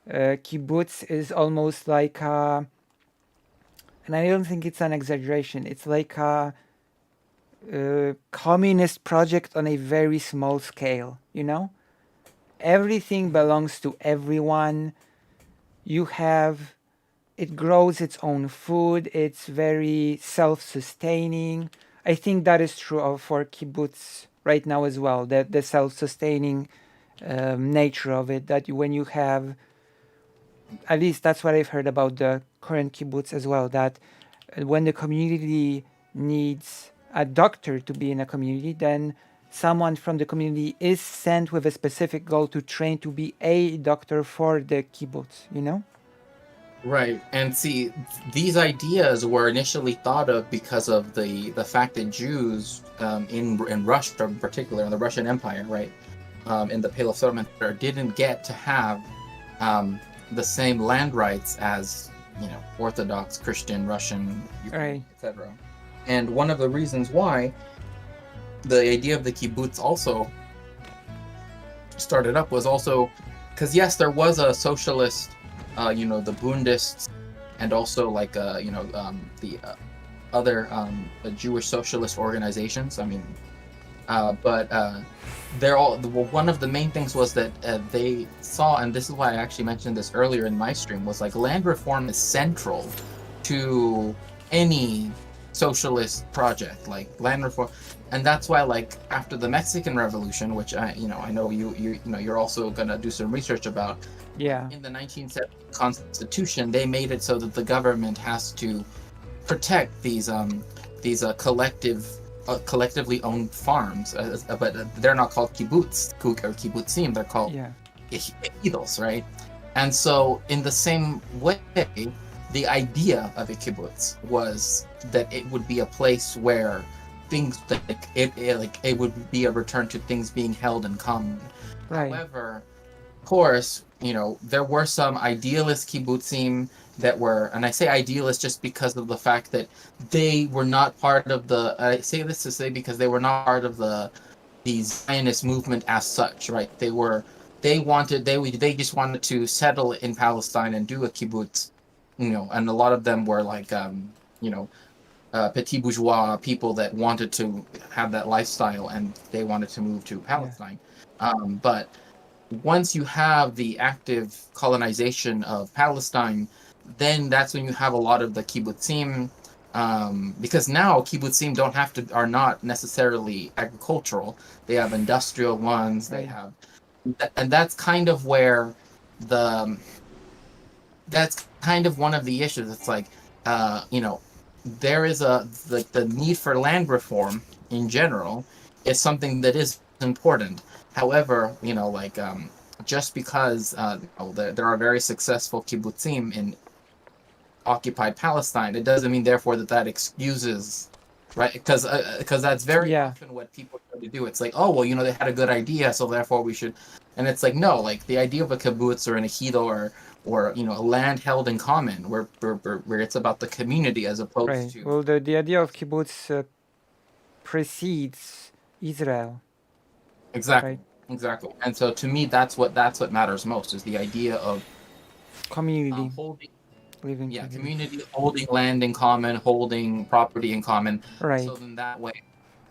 kibbutz is almost like a, and I don't think it's an exaggeration. It's like a communist project on a very small scale, you know? Everything belongs to everyone. It grows its own food. It's very self-sustaining. I think that is true for kibbutz right now as well, that the self-sustaining nature of it, that when you have, at least that's what I've heard about the current kibbutz as well, that when the community needs a doctor to be in a community, then someone from the community is sent with a specific goal to train to be a doctor for the kibbutz, you know? Right, and see, these ideas were initially thought of because of the fact that Jews in Russia, in particular, in the Russian Empire, right, in the Pale of Settlement, didn't get to have the same land rights as, you know, Orthodox Christian Russian, Ukraine, etc. And one of the reasons why the idea of the kibbutz also started up was also because, yes, there was a socialist, you know, the Bundists, and also like, you know, the other Jewish socialist organizations. I mean, but they're all, one of the main things was that they saw, and this is why I actually mentioned this earlier in my stream, was like land reform is central to any socialist project, like land reform. And that's why, like, after the Mexican Revolution, which I know you know you're also gonna do some research about. Yeah. In the 1970 Constitution, they made it so that the government has to protect these collectively owned farms, but they're not called kibbutz or kibbutzim. They're called ejidos, right? And so, in the same way, the idea of a kibbutz was that it would be a place where things it would be a return to things being held in common. Right. However, of course, you know, there were some idealist kibbutzim that were, and I say idealist just because of the fact that they were not part of the, I say this to say because they were not part of the Zionist movement as such, right? They just wanted to settle in Palestine and do a kibbutz, you know, and a lot of them were like, you know, petit bourgeois people that wanted to have that lifestyle and they wanted to move to Palestine. But once you have the active colonization of Palestine, then that's when you have a lot of the kibbutzim, because now kibbutzim are not necessarily agricultural. They have industrial ones. They have, and that's kind of where that's kind of one of the issues. It's like, you know, there is the need for land reform in general is something that is important. However, you know, like, just because there are very successful kibbutzim in occupied Palestine, it doesn't mean therefore that excuses, right? Because that's very often what people try to do. It's like, oh, well, you know, they had a good idea, so therefore we should. And it's like, no, like the idea of a kibbutz or an ejido or you know, a land held in common, where it's about the community as opposed to. Well, the idea of kibbutz precedes Israel. Exactly. Right. Exactly. And so to me, that's what matters most, is the idea of community community holding land in common, holding property in common. Right. So then that way,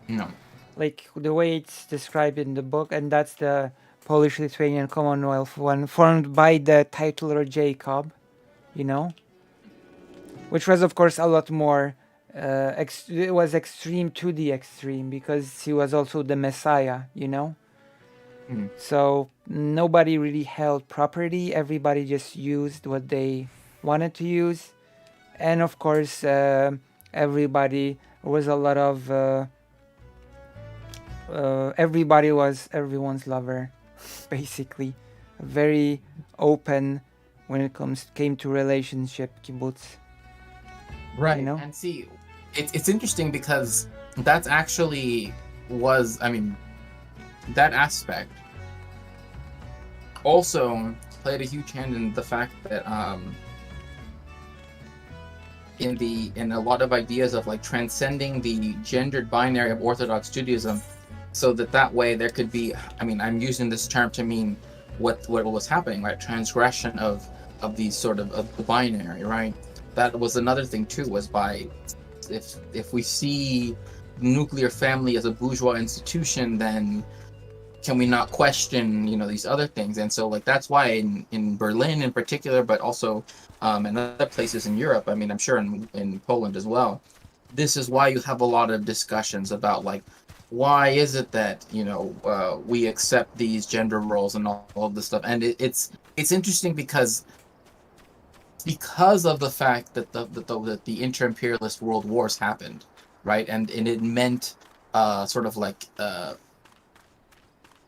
you know, like the way it's described in the book, and that's the Polish-Lithuanian Commonwealth one, formed by the titular Jacob, you know, which was of course a lot more. It was extreme to the extreme because he was also the Messiah, you know. So nobody really held property. Everybody just used what they wanted to use, and of course, everybody was a lot of. Everybody was everyone's lover, basically. Very open when it came to relationship kibbutz. Right. You know? And see, it's interesting because that's actually was, I mean, that aspect also played a huge hand in the fact that in a lot of ideas of like transcending the gendered binary of Orthodox Judaism, so that way there could be, I mean, I'm using this term to mean what was happening, right? Transgression of these sort of the binary, right? That was another thing too, was by if we see nuclear family as a bourgeois institution, then can we not question, these other things? And so, like, that's why in Berlin in particular, but also in other places in Europe, I mean, I'm sure in Poland as well, this is why you have a lot of discussions about, like, why is it that, we accept these gender roles and all of this stuff? And it's interesting because of the fact that the inter-imperialist world wars happened, right? And it meant sort of like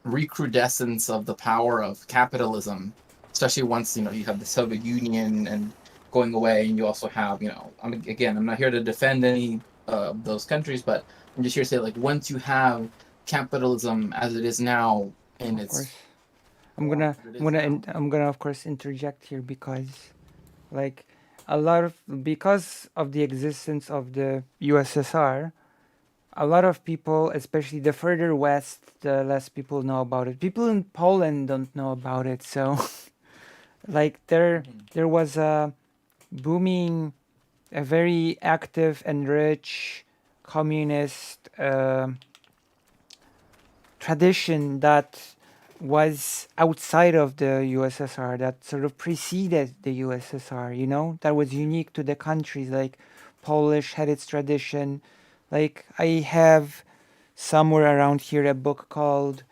recrudescence of the power of capitalism, especially once you have the Soviet Union and going away, and you also have I'm not here to defend any of those countries, but I'm just here to say, like, once you have capitalism as it is now in its I'm gonna of course interject here because, like, because of the existence of the USSR, a lot of people, especially the further west, the less people know about it. People in Poland don't know about it, so like there was a very active and rich communist tradition that was outside of the USSR, that sort of preceded the USSR, that was unique to the countries. Like Polish had its tradition. Like I have somewhere around here a book called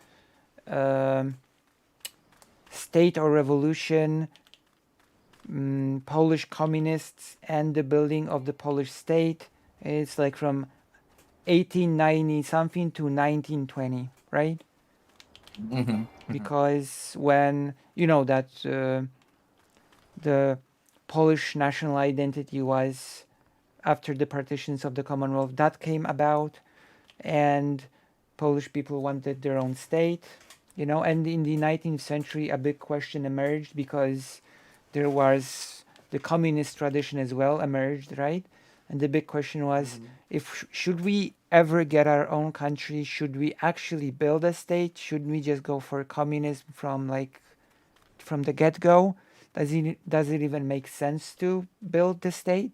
State or Revolution, Polish Communists and the Building of the Polish State. It's like from 1890 something to 1920, right? Because when that the Polish national identity was after the partitions of the Commonwealth, that came about, and Polish people wanted their own state, and in the 19th century a big question emerged because there was the communist tradition as well emerged, right? And the big question was, should we ever get our own country? Should we actually build a state? Should we just go for communism from the get-go? Does it even make sense to build the state?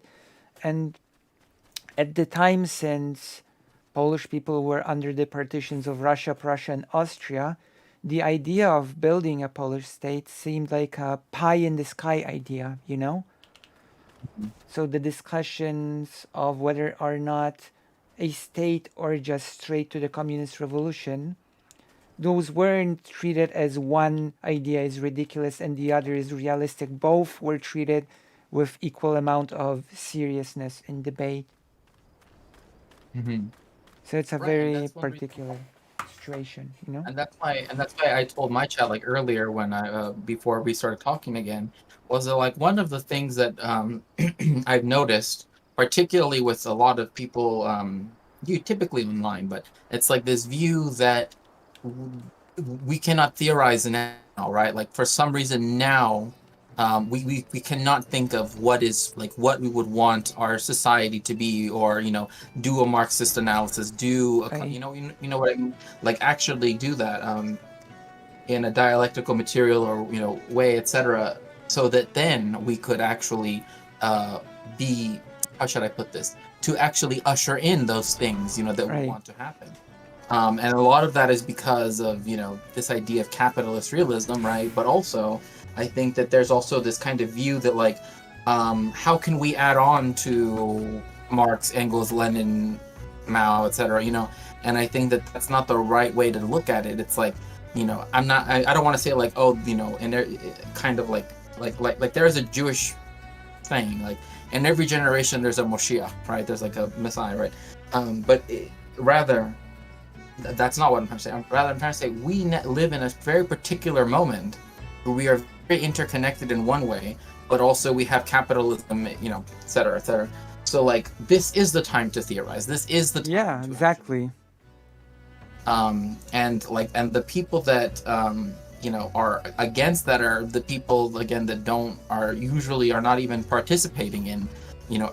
And at the time, since Polish people were under the partitions of Russia, Prussia, and Austria, the idea of building a Polish state seemed like a pie-in-the-sky idea, So the discussions of whether or not a state or just straight to the communist revolution, those weren't treated as one idea is ridiculous and the other is realistic. Both were treated with equal amount of seriousness in debate. So it's a very particular situation, And that's why I told my chat, like, earlier when I before we started talking again, was that, like, one of the things that I've noticed, particularly with a lot of people, you typically online, but it's like this view that we cannot theorize now, right? Like, for some reason now, we cannot think of what we would want our society to be, or do a Marxist analysis, do a, you know what I mean, like actually do that in a dialectical material or way, etc., so that then we could actually be, how should I put this, to actually usher in those things that we want to happen. And a lot of that is because of this idea of capitalist realism, right? But also I think that there's also this kind of view that, like, how can we add on to Marx, Engels, Lenin, Mao, etc., and I think that that's not the right way to look at it. It's like, I don't want to say, like, and there kind of like there is a Jewish saying, like, in every generation there's a Moshiach, right? There's like a Messiah, right? But rather, that's not what I'm trying to say. I'm trying to say we live in a very particular moment where we are very interconnected in one way, but also we have capitalism, et cetera, et cetera. So, like, this is the time to theorize. This is the time. Yeah, exactly. And the people that are against that are the people, again, that usually are not even participating in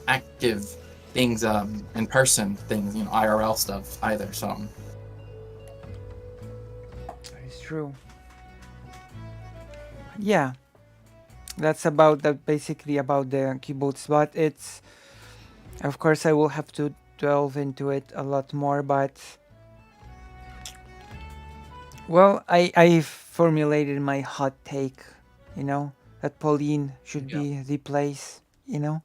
active things, in person things, IRL stuff either. So it's true. Yeah, that's about that. Basically about the keyboards, but it's, of course, I will have to delve into it a lot more, but well, I formulated my hot take, you know, that Pauline should be the place, you know.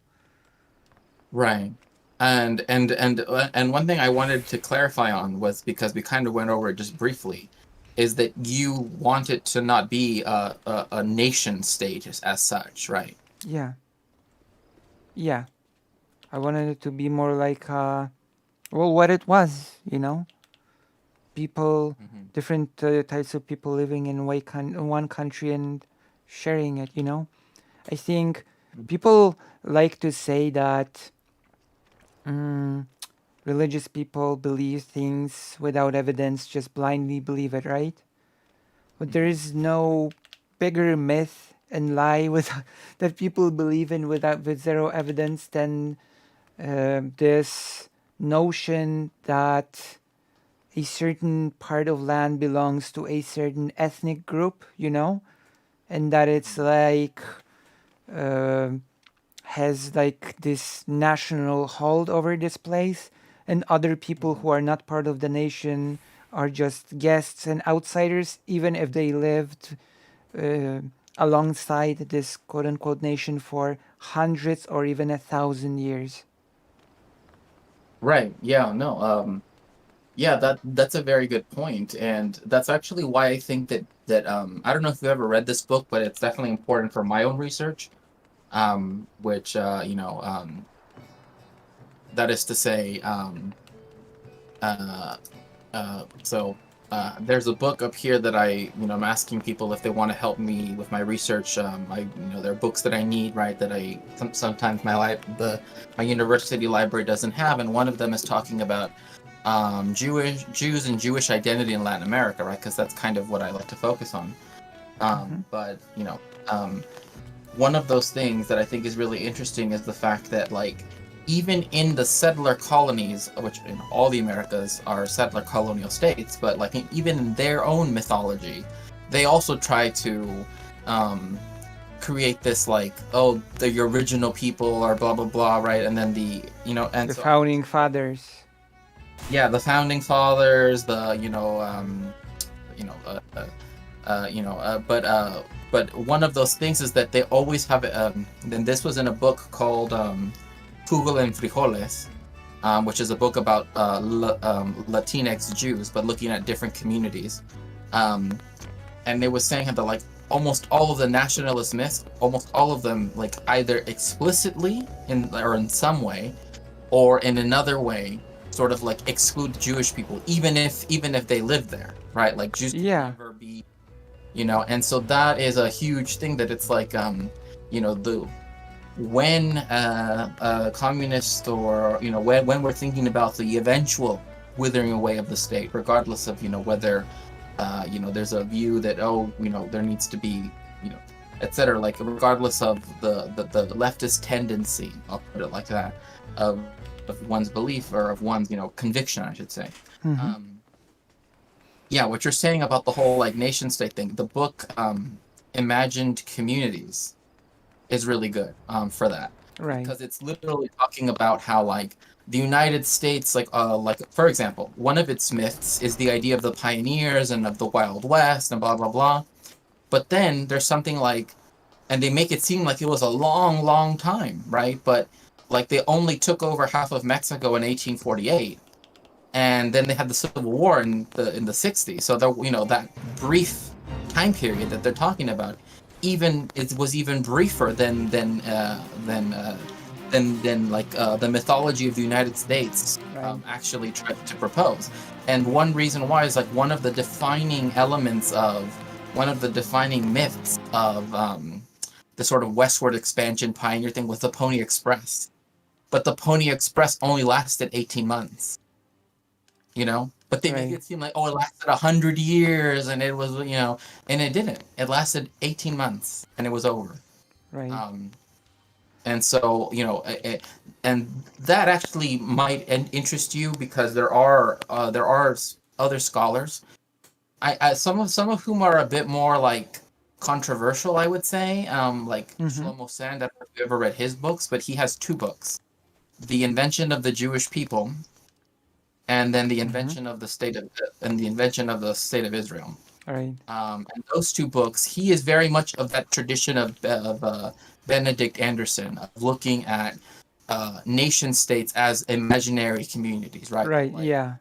Right. And one thing I wanted to clarify on was, because we kind of went over it just briefly, is that you want it to not be a nation state as such, right? Yeah. Yeah. I wanted it to be more like, well, what it was, you know? People, different types of people living in one country and sharing it, you know? I think people like to say that religious people believe things without evidence, just blindly believe it, right? But there is no bigger myth and lie that people believe in with zero evidence than this notion that a certain part of land belongs to a certain ethnic group, you know, and that it's like has like this national hold over this place, and other people who are not part of the nation are just guests and outsiders, even if they lived alongside this quote-unquote nation for hundreds or even 1,000 years. Right. Yeah. No. Yeah. That's a very good point, and that's actually why I think that I don't know if you've ever read this book, but it's definitely important for my own research. Which you know, that is to say, there's a book up here that I'm asking people if they want to help me with my research. There are books that I need, right, that sometimes my university library doesn't have, and one of them is talking about Jews and Jewish identity in Latin America, right, because that's kind of what I like to focus on. But one of those things that I think is really interesting is the fact that, like, even in the settler colonies, which in all the Americas are settler colonial states, but like even in their own mythology, they also try to create this, like, oh, the original people are blah blah blah, right? And then the founding fathers. Yeah, the founding fathers, but one of those things is that they always have and this was in a book called Fútbol en Frijoles, which is a book about Latinx Jews, but looking at different communities. And they were saying that, like, almost all of the nationalist myths, almost all of them, like, either explicitly or in some way, or in another way, sort of like exclude Jewish people, even if they live there, right? Like, Jews can never be, and so that is a huge thing, that it's like, when a communist, or when we're thinking about the eventual withering away of the state, regardless of whether there's a view that there needs to be etc., like, regardless of the leftist tendency, I'll put it like that, of one's belief, or of one's conviction, I should say. Yeah, what you're saying about the whole, like, nation state thing, the book Imagined Communities is really good for that, right? Because it's literally talking about how, like, the United States, like for example, one of its myths is the idea of the pioneers and of the Wild West and blah blah blah. But then there's something like, and they make it seem like it was a long, long time, right? But, like, they only took over half of Mexico in 1848, and then they had the Civil War in the 60s. So that brief time period that they're talking about, it was even briefer than the mythology of the United States actually tried to propose. And one reason why is, like, one of the defining myths of the sort of westward expansion pioneer thing was the Pony Express. But the Pony Express only lasted 18 months. But they make it seem like, it lasted 100 years, and it was, and it didn't. It lasted 18 months, and it was over. Right. And so, and that actually might interest you, because there are other scholars, some of whom are a bit more, like, controversial, I would say, like Shlomo Sand. I don't know if you ever read his books, but he has two books the invention of the Jewish people, and then the invention of the state of Israel. Right. And those two books, he is very much of that tradition of Benedict Anderson, of looking at nation states as imaginary communities, right? Right. Like, Yeah.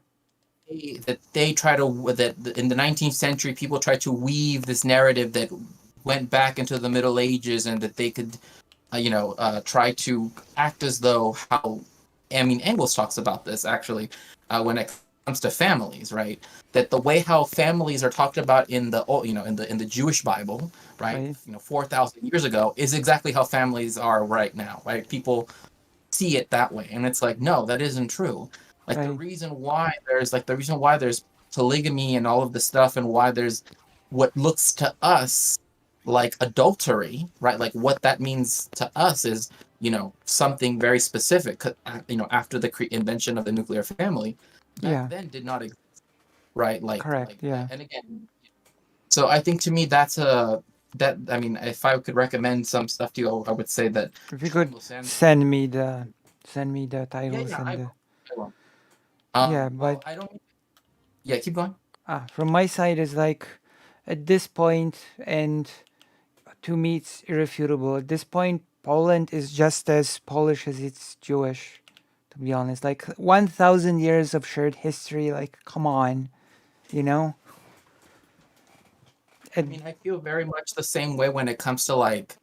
that they try to that in the 19th century people tried to weave this narrative that went back into the Middle Ages, and that they could try to act as though Engels talks about this actually when it comes to families, right? That the way how families are talked about in the in the Jewish Bible, right? 4,000 years ago is exactly how families are right now, right? People see it that way, and it's like, no, that isn't true. Like the reason why there's polygamy and all of this stuff, and why there's what looks to us like adultery, right? Like what that means to us is, something very specific. After the invention of the nuclear family, back then did not exist, right? Correct. Yeah. And again, so I think to me if I could recommend some stuff to you, I would say that If you could send me the titles I and will. but I don't. Yeah, keep going. from my side is like, at this point, and to me it's irrefutable. At this point, Poland is just as Polish as it's Jewish. To be honest, like 1,000 years of shared history. Like, come on, I mean, I feel very much the same way when it comes to like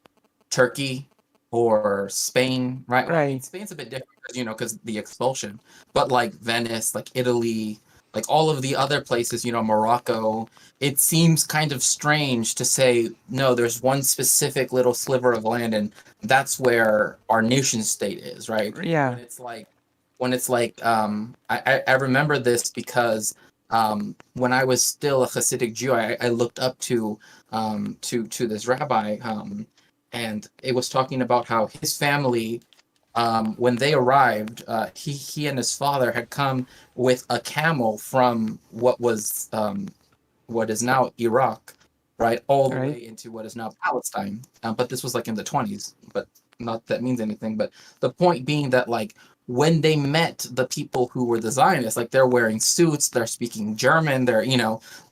Turkey or Spain, right? I mean, Spain's a bit different because the expulsion, but like Venice, like Italy, like all of the other places, Morocco, it seems kind of strange to say, no, there's one specific little sliver of land, and that's where our nation state is, right? Yeah. When it's like, I remember this because when I was still a Hasidic Jew, I looked up to this rabbi, and it was talking about how his family, when they arrived, he and his father had come with a camel from what is now Iraq, right, all the way into what is now Palestine. But this was like in the 20s, but not that means anything. But the point being that like when they met the people who were the Zionists, like they're wearing suits, they're speaking German, they're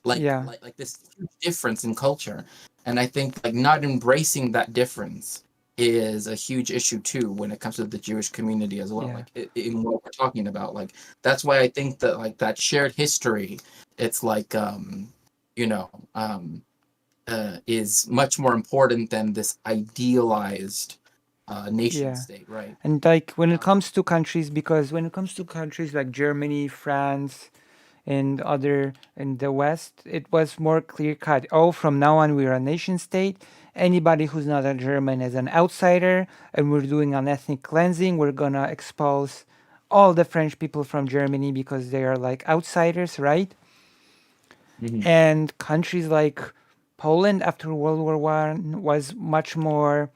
like this huge difference in culture. And I think like not embracing that difference is a huge issue too when it comes to the Jewish community as well. Like in what we're talking about, like that's why I think that like that shared history, it's like is much more important than this idealized nation state, right? And like when it comes to countries, because when it comes to countries like Germany, France, and other in the West, it was more clear cut. Oh, from now on we're a nation state. Anybody who's not a German is an outsider, and we're doing an ethnic cleansing. We're gonna expose all the French people from Germany because they are like outsiders, right? And countries like Poland after World War One was much more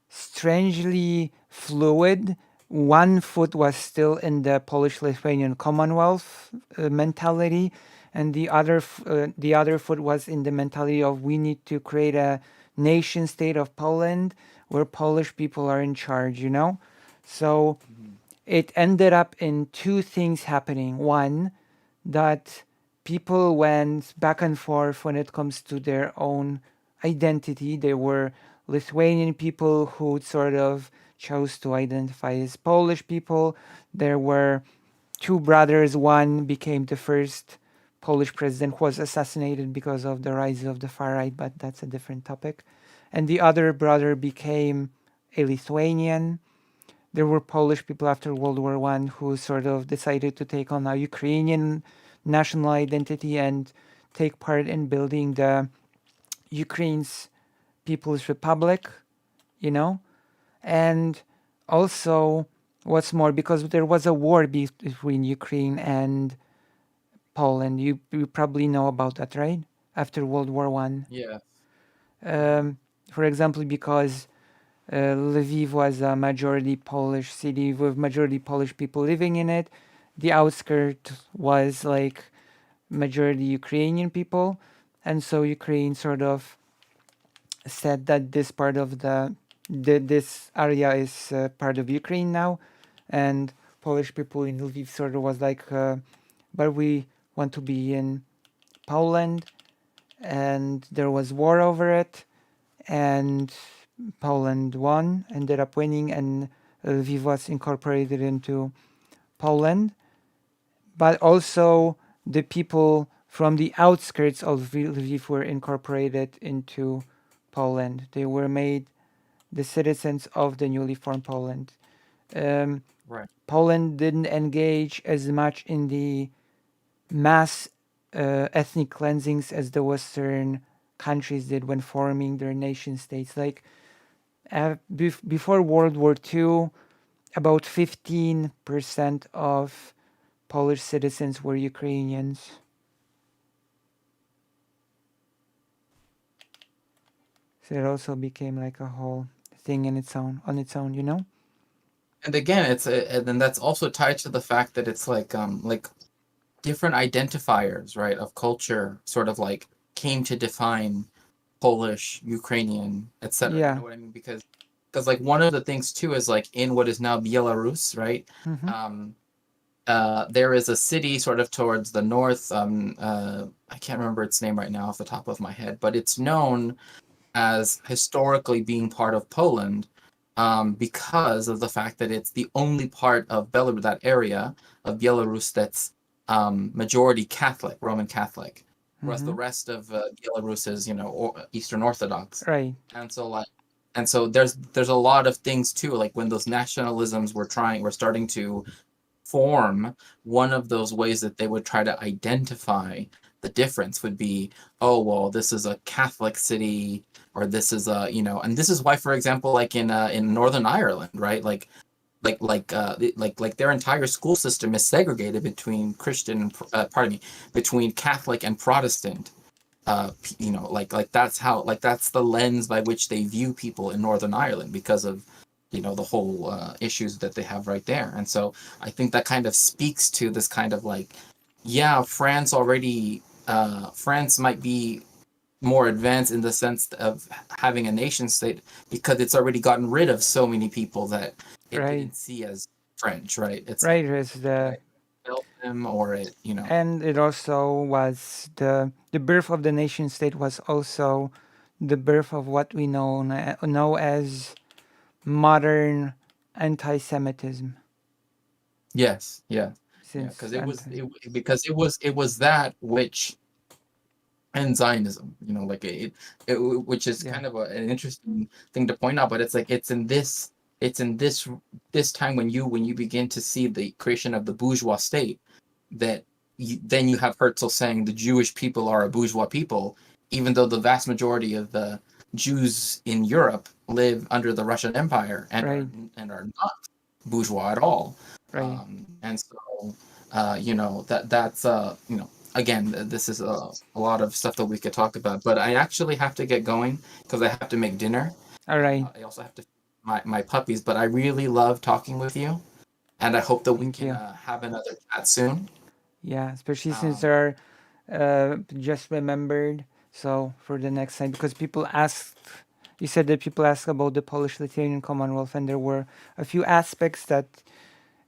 strangely fluid. One foot was still in the Polish-Lithuanian Commonwealth mentality, and the other foot was in the mentality of we need to create a nation state of Poland where Polish people are in charge, So it ended up in two things happening. One, that people went back and forth when it comes to their own identity. There were Lithuanian people who sort of chose to identify as Polish people. There were two brothers. One became the first Polish president who was assassinated because of the rise of the far right, but that's a different topic. And the other brother became a Lithuanian. There were Polish people after World War One who sort of decided to take on a Ukrainian national identity and take part in building the Ukraine's People's Republic, and also what's more, because there was a war between Ukraine and Poland. You probably know about that, right? After World War One. Yeah. For example, because Lviv was a majority Polish city with majority Polish people living in it, the outskirts was like majority Ukrainian people, and so Ukraine sort of said that this part of the this area is part of Ukraine now, and Polish people in Lviv sort of was like, but we want to be in Poland, and there was war over it, and Poland won, ended up winning, and Lviv was incorporated into Poland. But also the people from the outskirts of Lviv were incorporated into Poland. They were made the citizens of the newly formed Poland. Right. Poland didn't engage as much in the mass ethnic cleansings as the Western countries did when forming their nation states. Like before World War II, about 15% of Polish citizens were Ukrainians. So it also became like a whole thing on its own, you know? And again, and then that's also tied to the fact that it's like different identifiers, right, of culture sort of like came to define Polish, Ukrainian, etc. Yeah. You know what I mean? Because like one of the things too is like in what is now Belarus, right? Mhm. There is a city sort of towards the north. I can't remember its name right now off the top of my head, but it's known as historically being part of Poland because of the fact that it's the only part of Belarus, that area of Belarus that's majority Catholic, Roman Catholic, whereas the Mhm. rest of Belarus is, Eastern Orthodox. Right. And so there's a lot of things too, like when those nationalisms were starting to form, one of those ways that they would try to identify the difference would be, oh well, this is a Catholic city, or this is a, and this is why, for example, like in Northern Ireland, right, like their entire school system is segregated between between Catholic and Protestant. That's the lens by which they view people in Northern Ireland because of the whole issues that they have right there. And so I think that kind of speaks to this kind of like, yeah, France might be more advanced in the sense of having a nation state because it's already gotten rid of so many people that it didn't see as French, right? It's Right, it's the Belgium or and it also was the birth of the nation state was also the birth of what we know as modern anti-Semitism. Yes, yeah. Since Because it was that which, and Zionism, which is kind of an interesting thing to point out, but it's like it's in this time when you begin to see the creation of the bourgeois state that then you have Herzl saying the Jewish people are a bourgeois people, even though the vast majority of the Jews in Europe live under the Russian Empire and are not bourgeois at all. Right. And so that's again, this is a lot of stuff that we could talk about, but I actually have to get going because I have to make dinner. All right. I also have to feed my puppies, but I really love talking with you, and I hope that we can have another chat soon. Yeah, especially since there are just remembered. So for the next time, because people asked, you said that people asked about the Polish-Lithuanian Commonwealth, and there were a few aspects that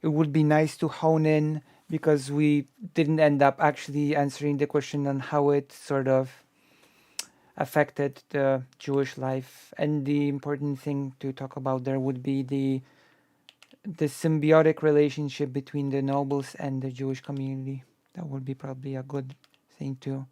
it would be nice to hone in because we didn't end up actually answering the question on how it sort of affected the Jewish life. And the important thing to talk about there would be the symbiotic relationship between the nobles and the Jewish community. That would be probably a good thing to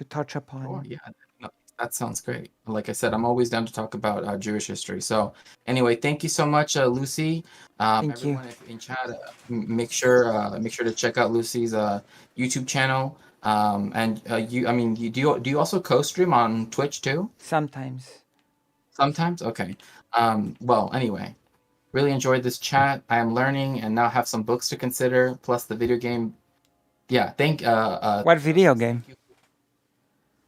touch upon. Oh, yeah, no, that sounds great. Like I said, I'm always down to talk about Jewish history. So anyway, thank you so much, Lucy. Thank you. Everyone in chat, make sure to check out Lucy's YouTube channel. And do you also co-stream on Twitch too? Sometimes. Sometimes? Okay. Well, anyway, really enjoyed this chat. I am learning and now have some books to consider, plus the video game. Yeah, what video game?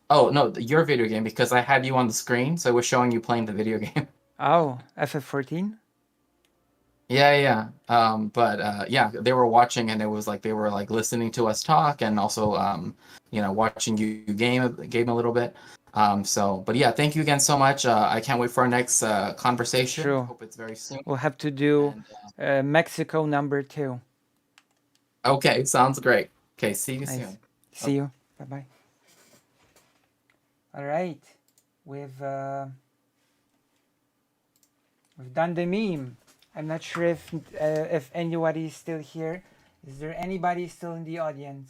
Oh, no, your video game, because I had you on the screen, so it was showing you playing the video game. Oh, FF14? Yeah. But yeah, they were watching, and it was like they were like listening to us talk, and also watching you game a little bit. But yeah, thank you again so much. I can't wait for our next conversation. True. Hope it's very soon. We'll have to do Mexico #2. Okay, sounds great. Okay, see you Nice. soon. See you. Bye bye. All right, we've done the meme. I'm not sure if anybody is still here. Is there anybody still in the audience?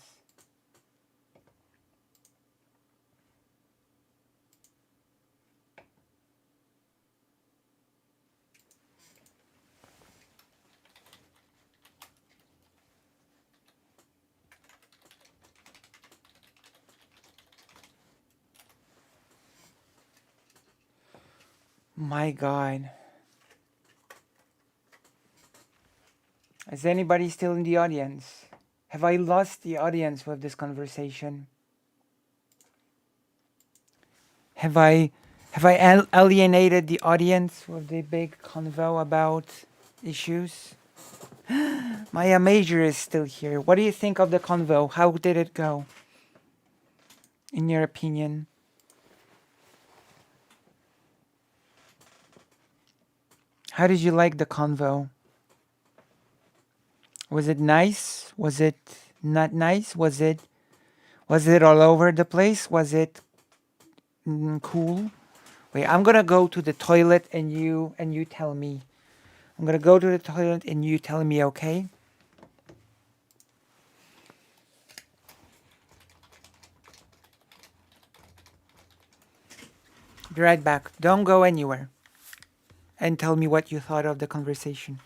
My God. Is anybody still in the audience? Have I lost the audience with this conversation? Have I alienated the audience with the big convo about issues? Maya Major is still here. What do you think of the convo? How did it go? In your opinion? How did you like the convo? Was it nice? Was it not nice? Was it all over the place? Was it cool? Wait, I'm gonna go to the toilet and you tell me. I'm gonna go to the toilet and you tell me, okay? Be right back. Don't go anywhere. And tell me what you thought of the conversation.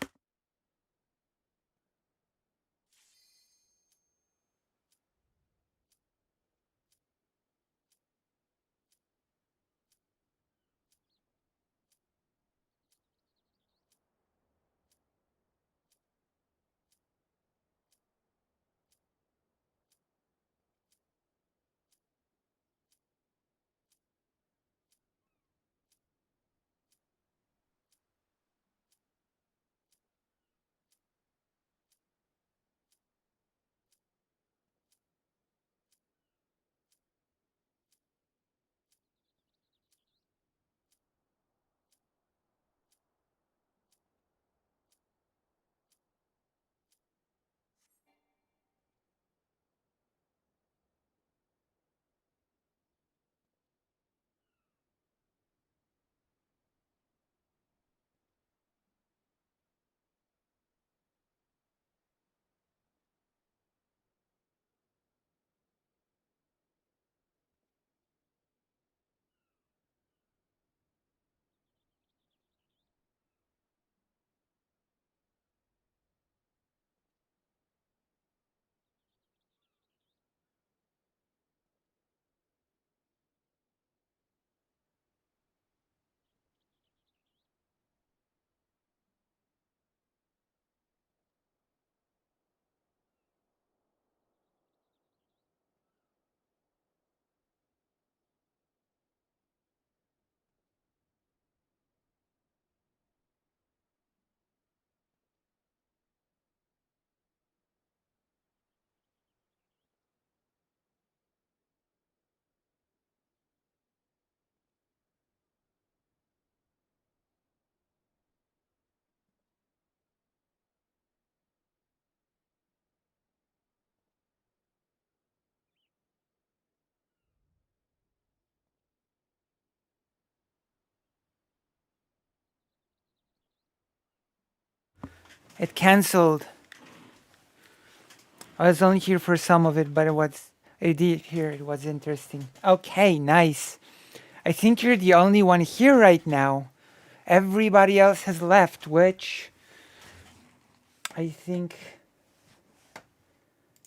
It cancelled. I was only here for some of it, but I did hear it was interesting. Okay, nice. I think you're the only one here right now. Everybody else has left, which I think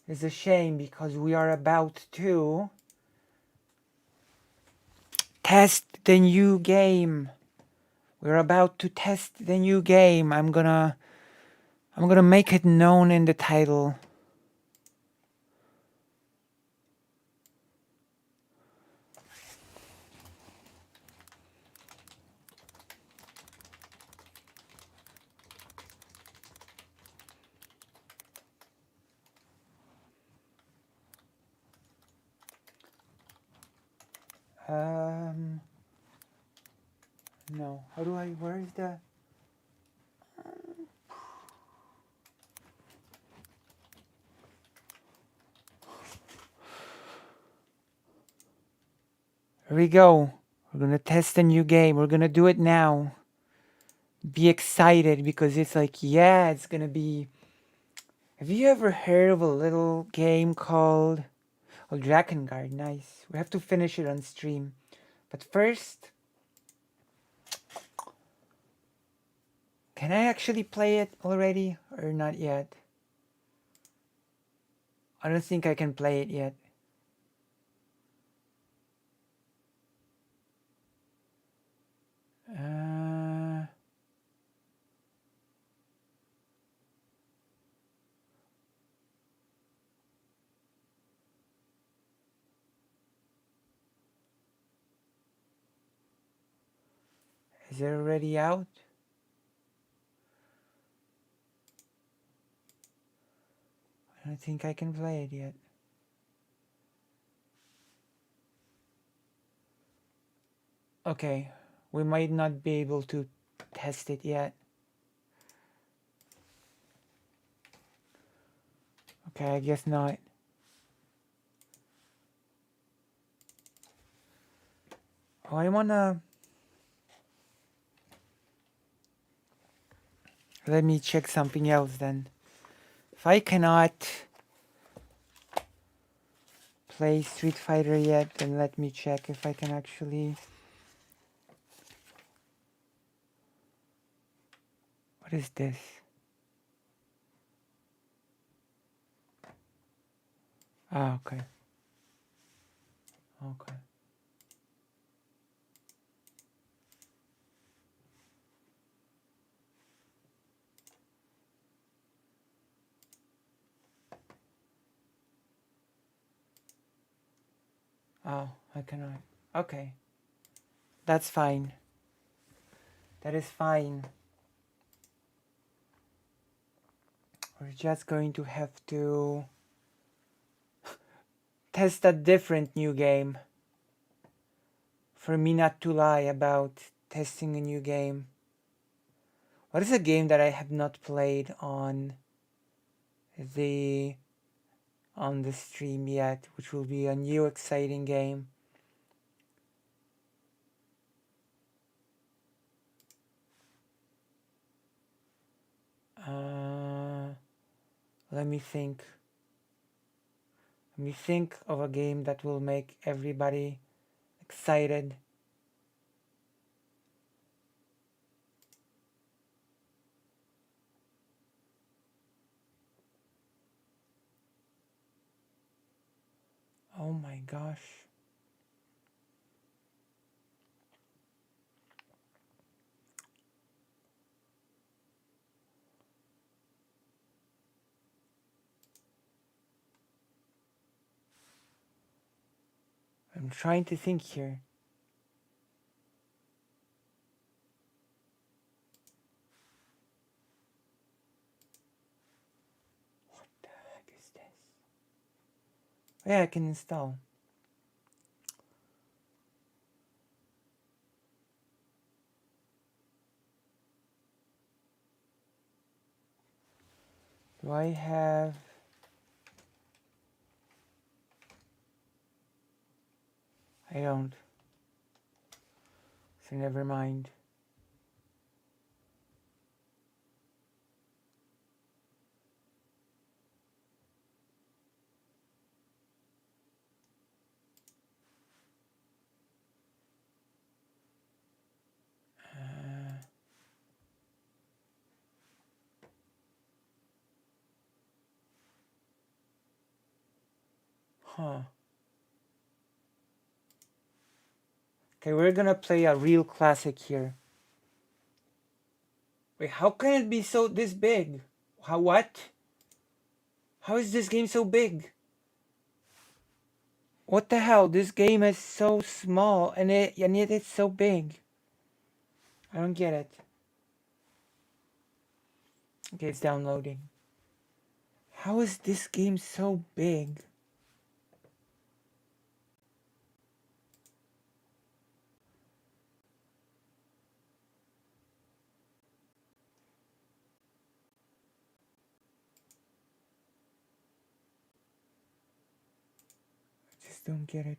is a shame because we are about to test the new game. We're about to test the new game. I'm gonna make it known in the title. No. How do I? Where is the? Here we go. We're gonna test a new game. We're gonna do it now. Be excited because it's like, yeah, it's gonna be. Have you ever heard of a little game called Drakengard? Nice. We have to finish it on stream. But first, can I actually play it already or not yet? I don't think I can play it yet. Is it already out? I don't think I can play it yet. Okay, we might not be able to test it yet. Okay, I guess not. Oh, I wanna... Let me check something else then. If I cannot play Street Fighter yet, then let me check if I can actually... What is this? Ah, okay. Okay. Oh, I cannot. Okay. That's fine. That is fine. We're just going to have to test a different new game. For me not to lie about testing a new game. What is a game that I have not played on the stream yet, which will be a new exciting game? Let me think. Let me think of a game that will make everybody excited. Oh my gosh. I'm trying to think here. What the heck is this? Yeah, I can install. Do I have... I don't. So never mind. Huh. Okay, we're gonna play a real classic here. Wait, how can it be this big? What? How is this game so big? What the hell? This game is so small and yet it's so big. I don't get it. Okay, it's downloading. How is this game so big? don't get it.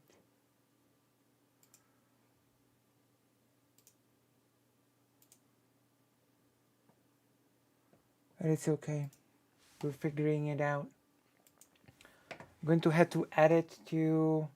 But it's okay. We're figuring it out. I'm going to have to add it to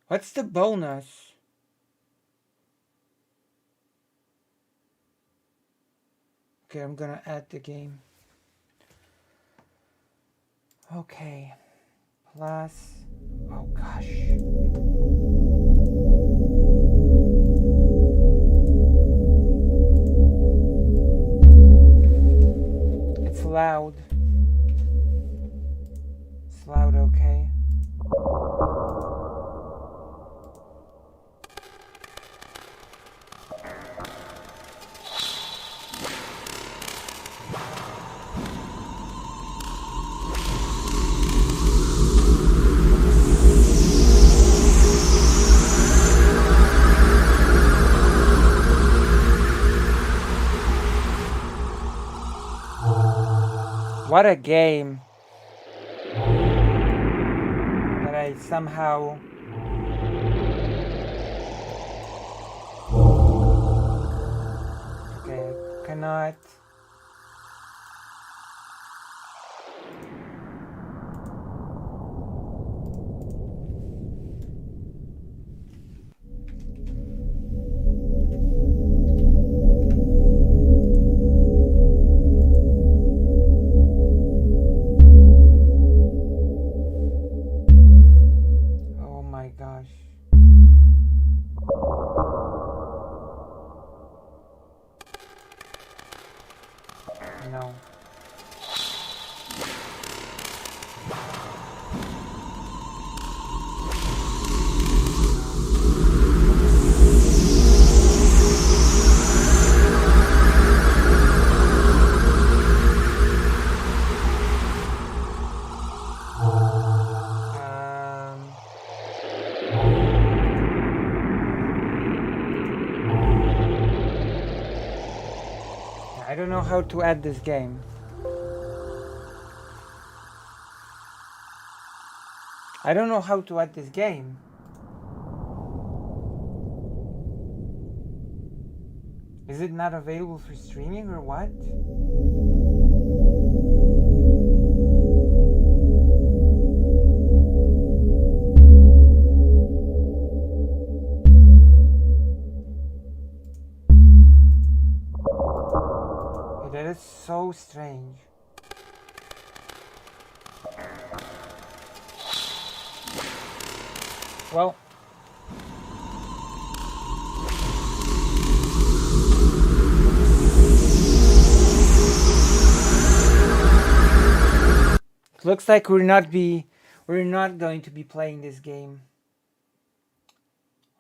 what's the bonus? Okay, I'm gonna add the game. Okay. Plus, oh gosh. It's loud. It's loud, okay. What a game that I somehow okay, I cannot oh my gosh. No. I don't know how to add this game. I don't know how to add this game. Is it not available for streaming or what? That is so strange. Well, looks like we're not going to be playing this game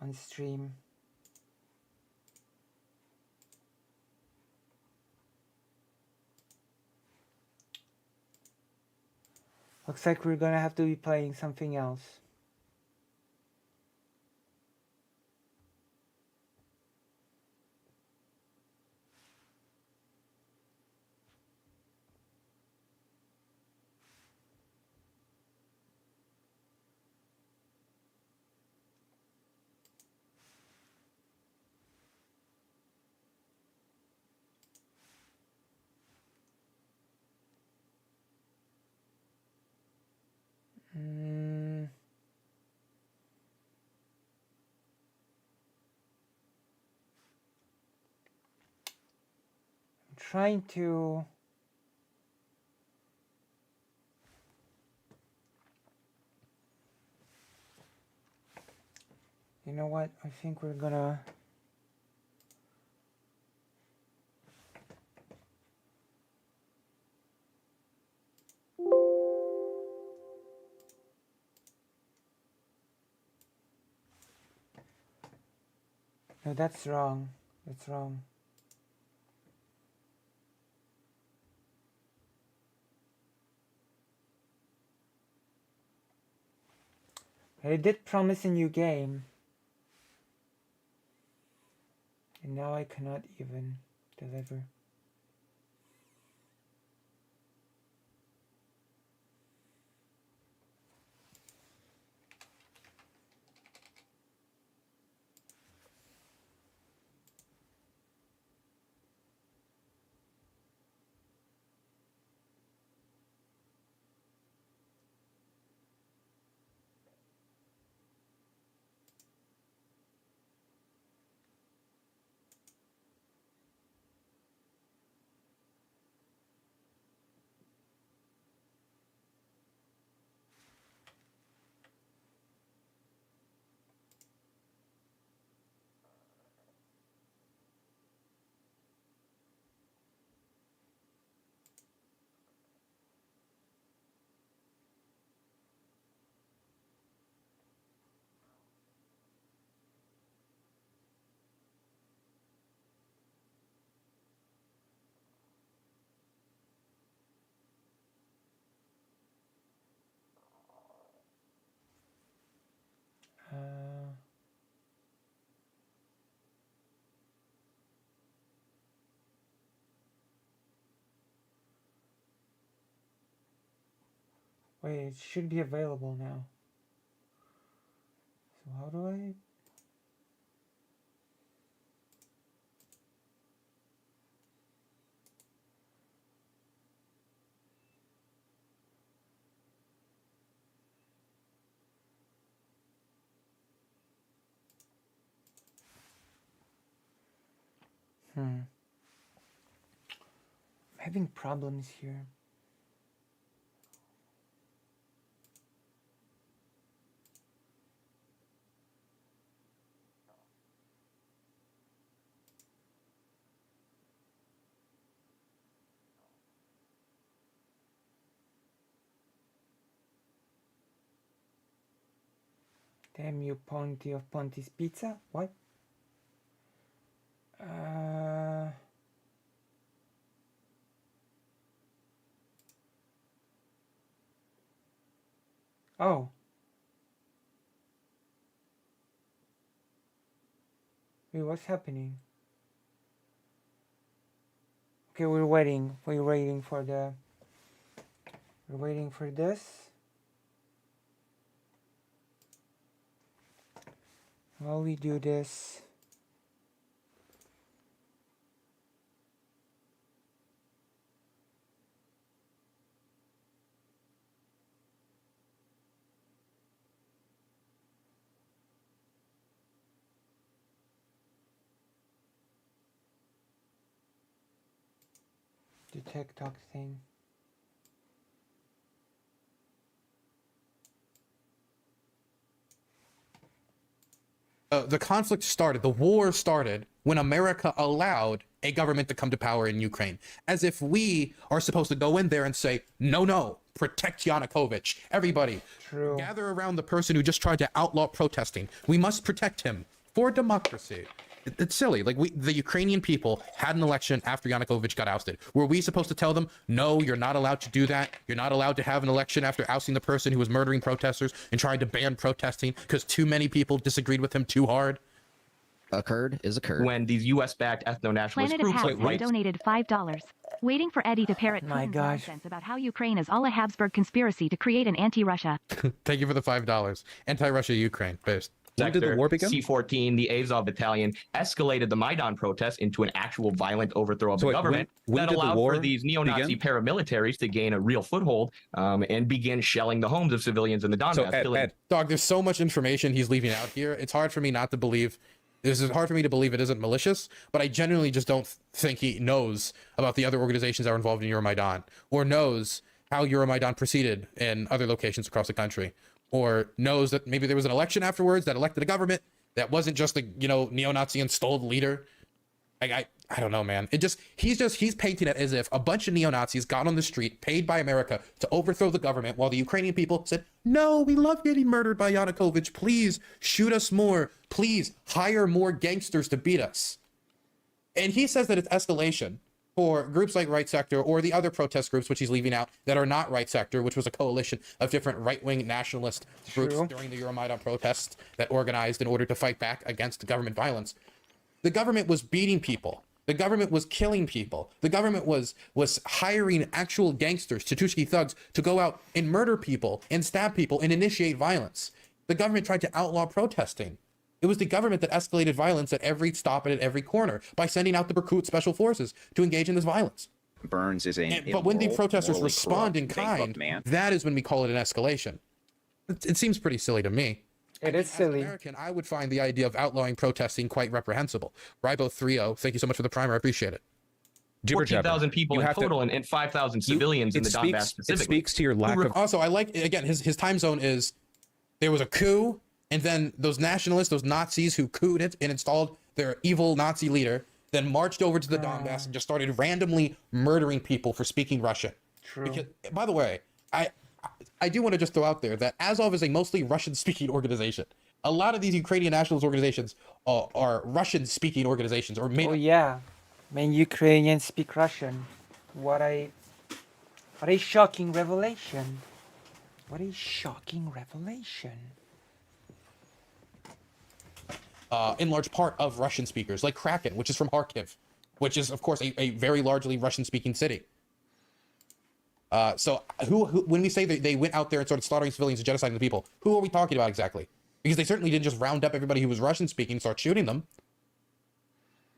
on stream. Looks like we're gonna have to be playing something else. Trying to you know what, I think we're gonna No, that's wrong. That's wrong. I did promise a new game. And now I cannot even deliver. Wait, it should be available now. So how do I... I'm having problems here. Damn you, Ponti of Ponti's Pizza? What? Oh. Wait, what's happening? Okay, we're waiting. We're waiting for the... We're waiting for this. While we do this... the TikTok thing. The conflict started, the war started when America allowed a government to come to power in Ukraine. As if we are supposed to go in there and say, no, protect Yanukovych. Everybody, gather around the person who just tried to outlaw protesting. We must protect him for democracy. It's silly. Like, the Ukrainian people had an election after Yanukovych got ousted. Were we supposed to tell them, no, you're not allowed to do that? You're not allowed to have an election after ousting the person who was murdering protesters and trying to ban protesting because too many people disagreed with him too hard? Occurred. When these U.S.-backed ethno-nationalist Planet groups of like Habs has rights donated $5. Waiting for Eddie to parrot My Putin's gosh. nonsense about how Ukraine is all a Habsburg conspiracy to create an anti-Russia. Thank you for the $5. Anti-Russia Ukraine based. When did the war begin? C-14, the Azov battalion, escalated the Maidan protests into an actual violent overthrow of the government when that did the allowed war for these neo-Nazi begin? paramilitaries to gain a real foothold and begin shelling the homes of civilians in the Donbass. Dog, there's so much information he's leaving out here. It's hard for me not to believe. This is hard for me to believe it isn't malicious, but I genuinely just don't think he knows about the other organizations that are involved in Euromaidan, or knows how Euromaidan proceeded in other locations across the country, or knows that maybe there was an election afterwards that elected a government that wasn't just a neo-Nazi installed leader. I I don't know, man. He's painting it as if a bunch of neo-Nazis got on the street, paid by America to overthrow the government, while the Ukrainian people said, no, we love getting murdered by Yanukovych. Please shoot us more. Please hire more gangsters to beat us. And he says that it's escalation for groups like Right Sector or the other protest groups, which he's leaving out, that are not Right Sector, which was a coalition of different right-wing nationalist groups during the Euromaidan protests that organized in order to fight back against government violence. The government was beating people. The government was killing people. The government was hiring actual gangsters, Tutushki thugs, to go out and murder people and stab people and initiate violence. The government tried to outlaw protesting. It was the government that escalated violence at every stop and at every corner by sending out the Berkut special forces to engage in this violence. Burns is But when the protesters respond in kind, that is when we call it an escalation. It seems pretty silly to me. It is silly. As an American, I would find the idea of outlawing protesting quite reprehensible. Ribo30, thank you so much for the primer. I appreciate it. 14,000 people in total and 5,000 civilians in the Donbass specifically. It speaks to your lack of... Also, I like, again, his time zone is, there was a coup, and then those nationalists, those Nazis who couped it and installed their evil Nazi leader, then marched over to the Donbass and just started randomly murdering people for speaking Russian. True. Because, by the way, I do want to just throw out there that Azov is a mostly Russian-speaking organization. A lot of these Ukrainian nationalist organizations are Russian-speaking organizations, or made. Oh yeah, many Ukrainians speak Russian. What a shocking revelation! What a shocking revelation! In large part of Russian speakers, like Kraken, which is from Kharkiv, which is of course a very largely Russian-speaking city. So who when we say that they went out there and started slaughtering civilians and genociding the people, who are we talking about exactly? Because they certainly didn't just round up everybody who was Russian speaking and start shooting them.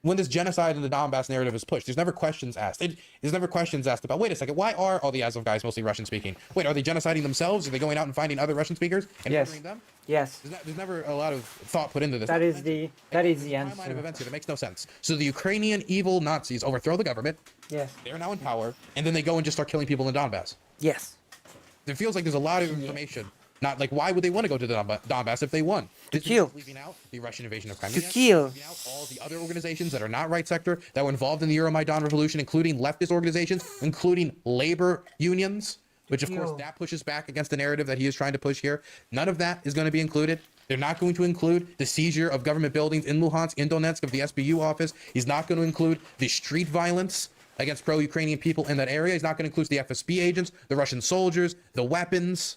When this genocide in the Donbass narrative is pushed, there's never questions asked. There's never questions asked about, wait a second, why are all the Azov guys mostly Russian speaking? Wait, are they genociding themselves? Are they going out and finding other Russian speakers and murdering them? Yes. There's never a lot of thought put into this. That is the timeline of answer. events here. That makes no sense. So the Ukrainian evil Nazis overthrow the government. Yes. They're now in power, and then they go and just start killing people in the Donbass. Yes. It feels like there's a lot of information. Not like, why would they want to go to the Donbass if they won? To kill. Leaving out the Russian invasion of Crimea. To kill. Leaving out all the other organizations that are not Right Sector, that were involved in the Euromaidan revolution, including leftist organizations, including labor unions, which of course that pushes back against the narrative that he is trying to push here. None of that is going to be included. They're not going to include the seizure of government buildings in Luhansk, in Donetsk, of the SBU office. He's not going to include the street violence against pro-Ukrainian people in that area. He's not going to include the FSB agents, the Russian soldiers, the weapons.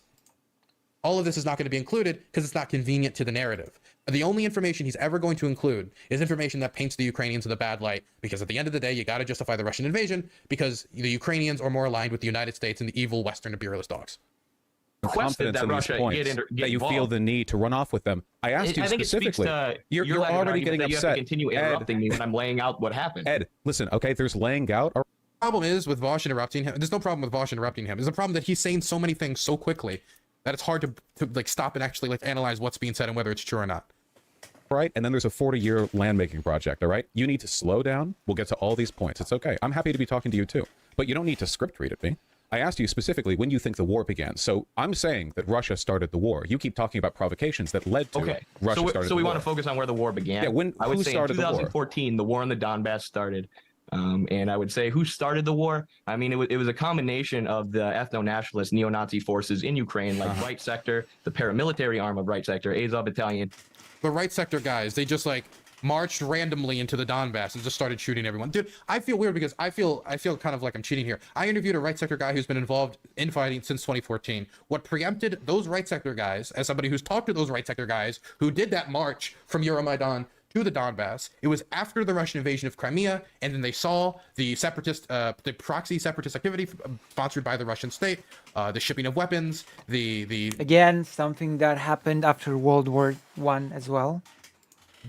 All of this is not going to be included because it's not convenient to the narrative. The only information he's ever going to include is information that paints the Ukrainians in a bad light, because at the end of the day, you got to justify the Russian invasion because the Ukrainians are more aligned with the United States and the evil Western imperialist dogs. Confidence in these points that you feel the need to run off with them. I asked you specifically. You're already getting upset. You have to continue interrupting me when I'm laying out what happened. Ed, listen, okay, there's laying out. Problem is with Vosh interrupting him. There's no problem with Vosh interrupting him. There's a problem that he's saying so many things so quickly that it's hard to like stop and actually like analyze what's being said and whether it's true or not. Right, and then there's a 40-year land making project. All right, you need to slow down. We'll get to all these points. It's okay. I'm happy to be talking to you too, but you don't need to script read at me. I asked you specifically when you think the war began. So I'm saying that Russia started the war. You keep talking about provocations that led to Russia started the war. So we want to focus on where the war began. Yeah, I would say in 2014, the war in the Donbass started. And I would say who started the war? I mean, it was a combination of the ethno-nationalist neo-Nazi forces in Ukraine, like Right Sector, the paramilitary arm of Right Sector, Azov Battalion. The Right Sector guys, they just like marched randomly into the Donbass and just started shooting everyone. Dude, I feel weird because I feel kind of like I'm cheating here. I interviewed a Right Sector guy who's been involved in fighting since 2014. What preempted those Right Sector guys, as somebody who's talked to those Right Sector guys who did that march from Euromaidan to the Donbass, it was after the Russian invasion of Crimea, and then they saw the the proxy separatist activity sponsored by the Russian state, the shipping of weapons, again, something that happened after World War I as well.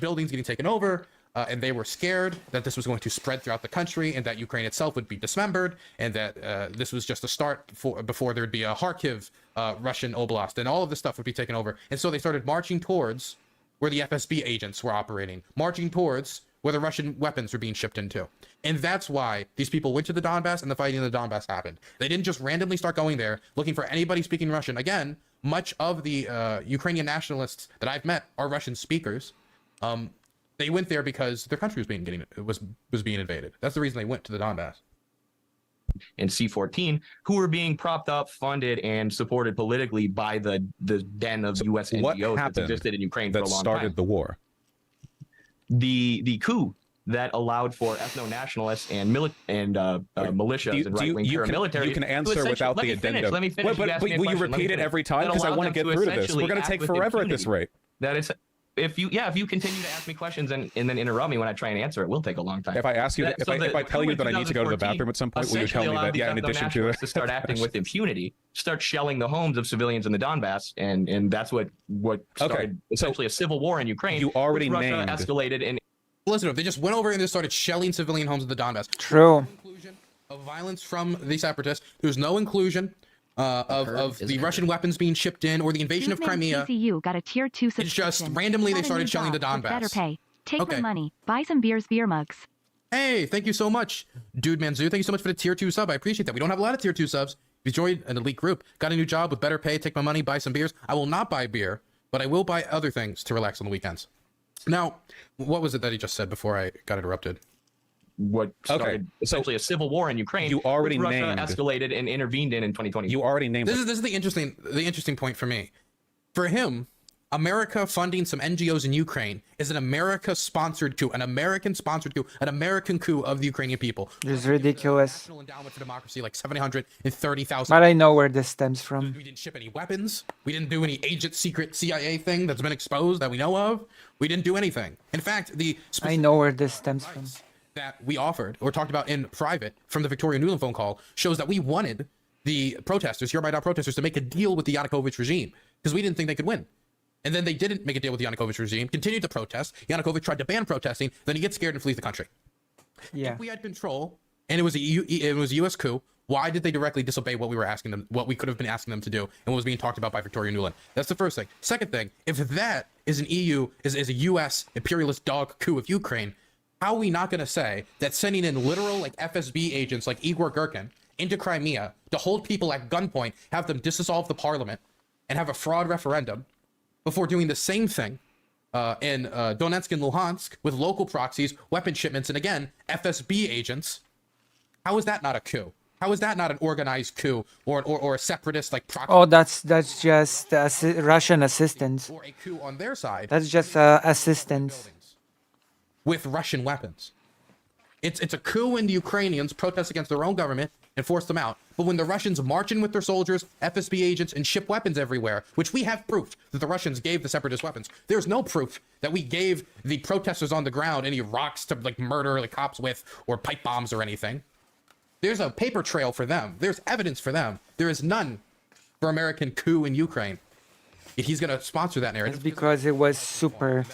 Buildings getting taken over, and they were scared that this was going to spread throughout the country and that Ukraine itself would be dismembered, and that this was just a start before there'd be a Kharkiv Russian oblast, and all of this stuff would be taken over. And so they started marching towards where the FSB agents were operating, marching towards where the Russian weapons were being shipped into. And that's why these people went to the Donbass and the fighting in the Donbass happened. They didn't just randomly start going there looking for anybody speaking Russian. Again, much of the Ukrainian nationalists that I've met are Russian speakers. They went there because their country was being invaded. That's the reason they went to the Donbass. And C-14, who were being propped up, funded, and supported politically by the den of U.S. NGOs that existed in Ukraine for a long time. That started the war. The coup that allowed for ethno-nationalists and militias and right-wing paramilitary. You can answer without the addendum. Let me finish. But will you repeat it every time? Because I want to get through to this. We're going to take forever at this rate. That is, if you continue to ask me questions and then interrupt me when I try and answer, it will take a long time. If I ask you, if I tell you that I need to go to the bathroom at some point, will you tell me that? Yeah, in addition to that, to start acting with impunity, start shelling the homes of civilians in the Donbass, and that's what started essentially a civil war in Ukraine. You already Russia named. escalated and. Listen, if they just went over and just started shelling civilian homes in the Donbass. True. No inclusion of violence from the separatists. There's no inclusion of the Russian weapons being shipped in or the invasion of Crimea. TCU got a tier 2 subscription. It's just randomly they started shelling the Donbass. Better pay. Take my money. Buy some beer mugs. Hey, thank you so much, Dude Manzu. Thank you so much for the tier 2 sub. I appreciate that. We don't have a lot of tier 2 subs. If you joined an elite group, got a new job with better pay, take my money, buy some beers. I will not buy beer, but I will buy other things to relax on the weekends. Now, what was it that he just said before I got interrupted? What started essentially a civil war in Ukraine. You already Russia named. escalated and intervened in 2020. You already named. This is the interesting point for me. For him, America funding some NGOs in Ukraine is an America-sponsored coup, an American-sponsored coup, an American coup of the Ukrainian people. It's ridiculous. National Endowment for Democracy, like 730,000. But I know where this stems from. We didn't ship any weapons. We didn't do any secret CIA thing that's been exposed that we know of. We didn't do anything. In fact, I know where this stems from. That we offered or talked about in private from the Victoria Nuland phone call shows that we wanted the protesters, Here My Down protesters, to make a deal with the Yanukovych regime because we didn't think they could win. And then they didn't make a deal with the Yanukovych regime, continued to protest. Yanukovych tried to ban protesting, then he gets scared and flees the country. Yeah. If we had control and it was a U.S. coup, why did they directly disobey what we were asking them, what we could have been asking them to do, and what was being talked about by Victoria Nuland? That's the first thing. Second thing, if that is an is a U.S. imperialist dog coup of Ukraine, how are we not going to say that sending in literal like FSB agents like Igor Girkin into Crimea to hold people at gunpoint, have them dissolve the parliament, and have a fraud referendum before doing the same thing in Donetsk and Luhansk with local proxies, weapon shipments, and again, FSB agents? How is that not a coup? How is that not an organized coup or a separatist like proxy? Oh, that's just Russian assistance. Or a coup on their side. That's just assistance. With Russian weapons. It's a coup when the Ukrainians protest against their own government and force them out. But when the Russians march in with their soldiers, FSB agents, and ship weapons everywhere, which we have proof that the Russians gave the separatist weapons, there's no proof that we gave the protesters on the ground any rocks to like murder the cops with or pipe bombs or anything. There's a paper trail for them. There's evidence for them. There is none for American coup in Ukraine. He's going to sponsor that narrative. It's because it was super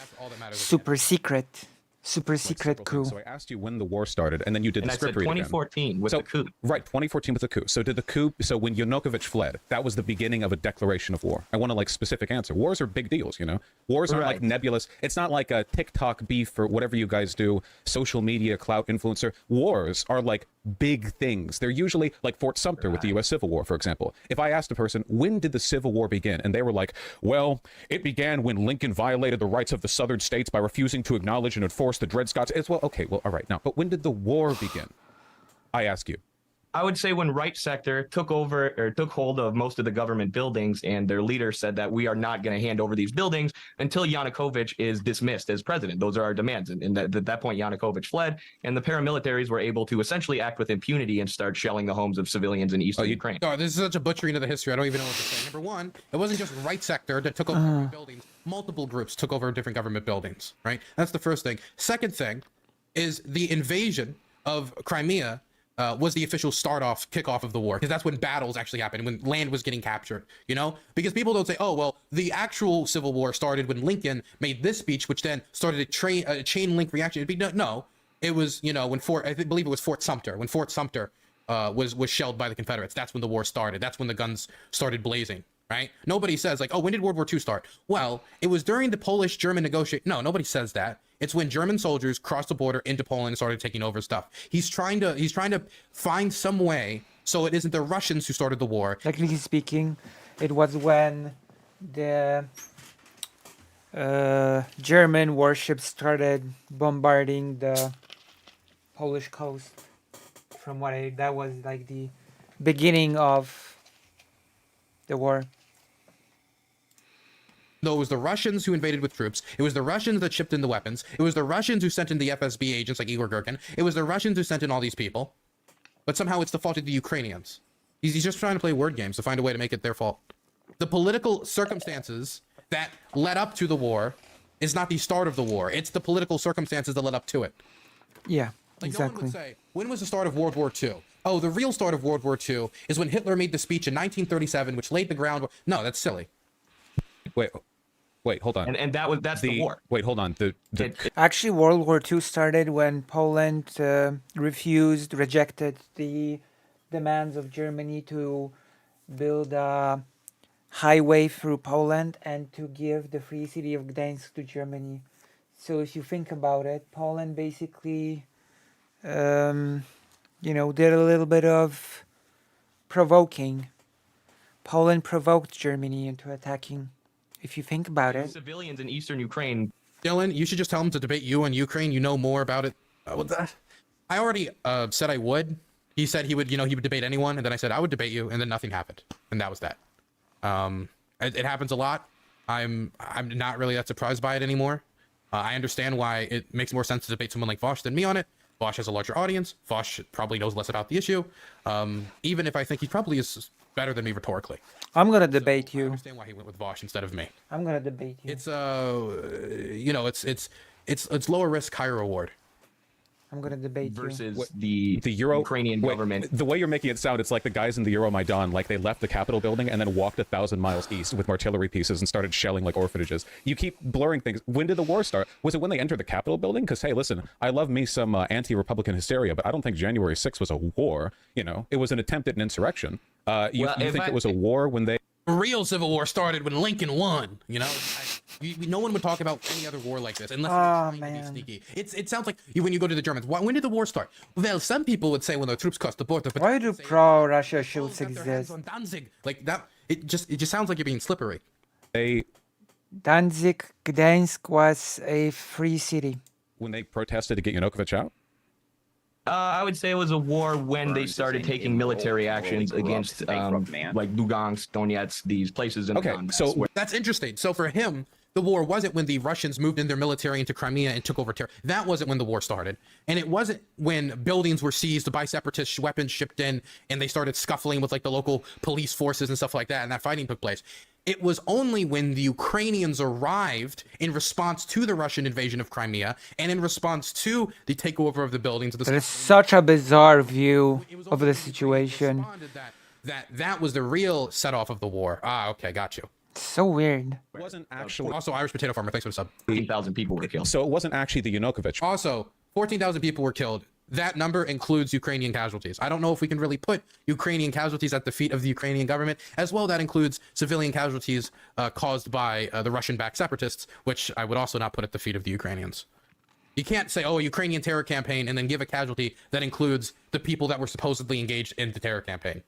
secret. Super secret coup. So I asked you when the war started, and then you did the script read again. 2014 with the coup. Right, 2014 with the coup. So did the coup? So when Yanukovych fled, that was the beginning of a declaration of war. I want a like specific answer. Wars are big deals, you know. Wars aren't like nebulous. It's not like a TikTok beef or whatever you guys do, social media clout influencer. Wars are like big things. They're usually like Fort Sumter with the U.S. Civil War, for example. If I asked a person, when did the Civil War begin? And they were like, well, it began when Lincoln violated the rights of the southern states by refusing to acknowledge and enforce the Dred Scott. It's well, okay, well, all right. Now, but when did the war begin? I ask you. I would say when right sector took hold of most of the government buildings, and their leader said that we are not going to hand over these buildings until Yanukovych is dismissed as president. Those are our demands. And at that point, Yanukovych fled, and the paramilitaries were able to essentially act with impunity and start shelling the homes of civilians in eastern Ukraine. Oh, this is such a butchering of the history. I don't even know what to say. Number one, it wasn't just right sector that took over buildings. Multiple groups took over different government buildings, right? That's the first thing. Second thing is the invasion of Crimea was the official kickoff of the war, because that's when battles actually happened, when land was getting captured, you know? Because people don't say, oh, well, the actual Civil War started when Lincoln made this speech, which then started a chain link reaction. No, it was, you know, when I believe it was Fort Sumter. When Fort Sumter was shelled by the Confederates, that's when the war started. That's when the guns started blazing, right? Nobody says like, oh, when did World War II start? Well, it was during the Polish-German negotiation. No, nobody says that. It's when German soldiers crossed the border into Poland and started taking over stuff. He's trying to find some way so it isn't the Russians who started the war. Technically speaking, it was when the German warships started bombarding the Polish coast. From what that was like the beginning of the war. No, it was the Russians who invaded with troops. It was the Russians that shipped in the weapons. It was the Russians who sent in the FSB agents like Igor Girkin. It was the Russians who sent in all these people. But somehow it's the fault of the Ukrainians. He's just trying to play word games to find a way to make it their fault. The political circumstances that led up to the war is not the start of the war. It's the political circumstances that led up to it. Yeah, like exactly. No one would say, when was the start of World War II? Oh, the real start of World War II is when Hitler made the speech in 1937, which laid the ground. No, that's silly. Wait, hold on. And that's the war. Wait, hold on. Actually, World War II started when Poland rejected the demands of Germany to build a highway through Poland and to give the free city of Gdańsk to Germany. So if you think about it, Poland basically, did a little bit of provoking. Poland provoked Germany into attacking. If you think about it. Civilians in eastern Ukraine. Dylan, you should just tell him to debate you on Ukraine. You know more about it. I already said I would. He said he would, he would debate anyone, and then I said I would debate you, and then nothing happened, and that was that. It happens a lot. I'm not really that surprised by it anymore. I understand why it makes more sense to debate someone like Vosh than me on it. Vosh has a larger audience. Vosh probably knows less about the issue. Even if I think he probably is better than me rhetorically. I'm gonna debate you. I understand why he went with Vosh instead of me. I'm gonna debate you. It's it's lower risk, higher reward. I'm gonna debate versus you. the Ukrainian government. The way you're making it sound, it's like the guys in the Euromaidan, like they left the Capitol building and then walked 1,000 miles east with artillery pieces and started shelling like orphanages. You keep blurring things. When did the war start? Was it when they entered the Capitol building? Because hey, listen, I love me some anti-Republican hysteria, but I don't think January 6th was a war. It was an attempt at an insurrection. You think it was a war when they? The real Civil War started when Lincoln won. No one would talk about any other war like this unless it's trying to be sneaky. It sounds like when you go to the Germans. When did the war start? Well, some people would say when the troops crossed the border. But why do pro-Russia shields exist? On Danzig, like that, it just sounds like you're being slippery. Danzig, Gdańsk was a free city. When they protested to get Yanukovych out? I would say it was a war when they started taking military actions against like Lugansk, Donetsk, these places in the Donbass. So that's interesting. So for him, the war wasn't when the Russians moved in their military into Crimea and took over territory. That wasn't when the war started. And it wasn't when buildings were seized by separatist weapons shipped in and they started scuffling with like the local police forces and stuff like that, and that fighting took place. It was only when the Ukrainians arrived in response to the Russian invasion of Crimea and in response to the takeover of the buildings. That is such a bizarre view of the situation. That was the real set off of the war. Ah, okay, got you. So weird. It wasn't actually. Also, Irish Potato Farmer, thanks for the sub. 14,000 people were killed. So it wasn't actually the Yanukovych. Also, 14,000 people were killed. That number includes Ukrainian casualties. I don't know if we can really put Ukrainian casualties at the feet of the Ukrainian government. As well, that includes civilian casualties caused by the Russian-backed separatists, which I would also not put at the feet of the Ukrainians. You can't say, oh, a Ukrainian terror campaign, and then give a casualty that includes the people that were supposedly engaged in the terror campaign.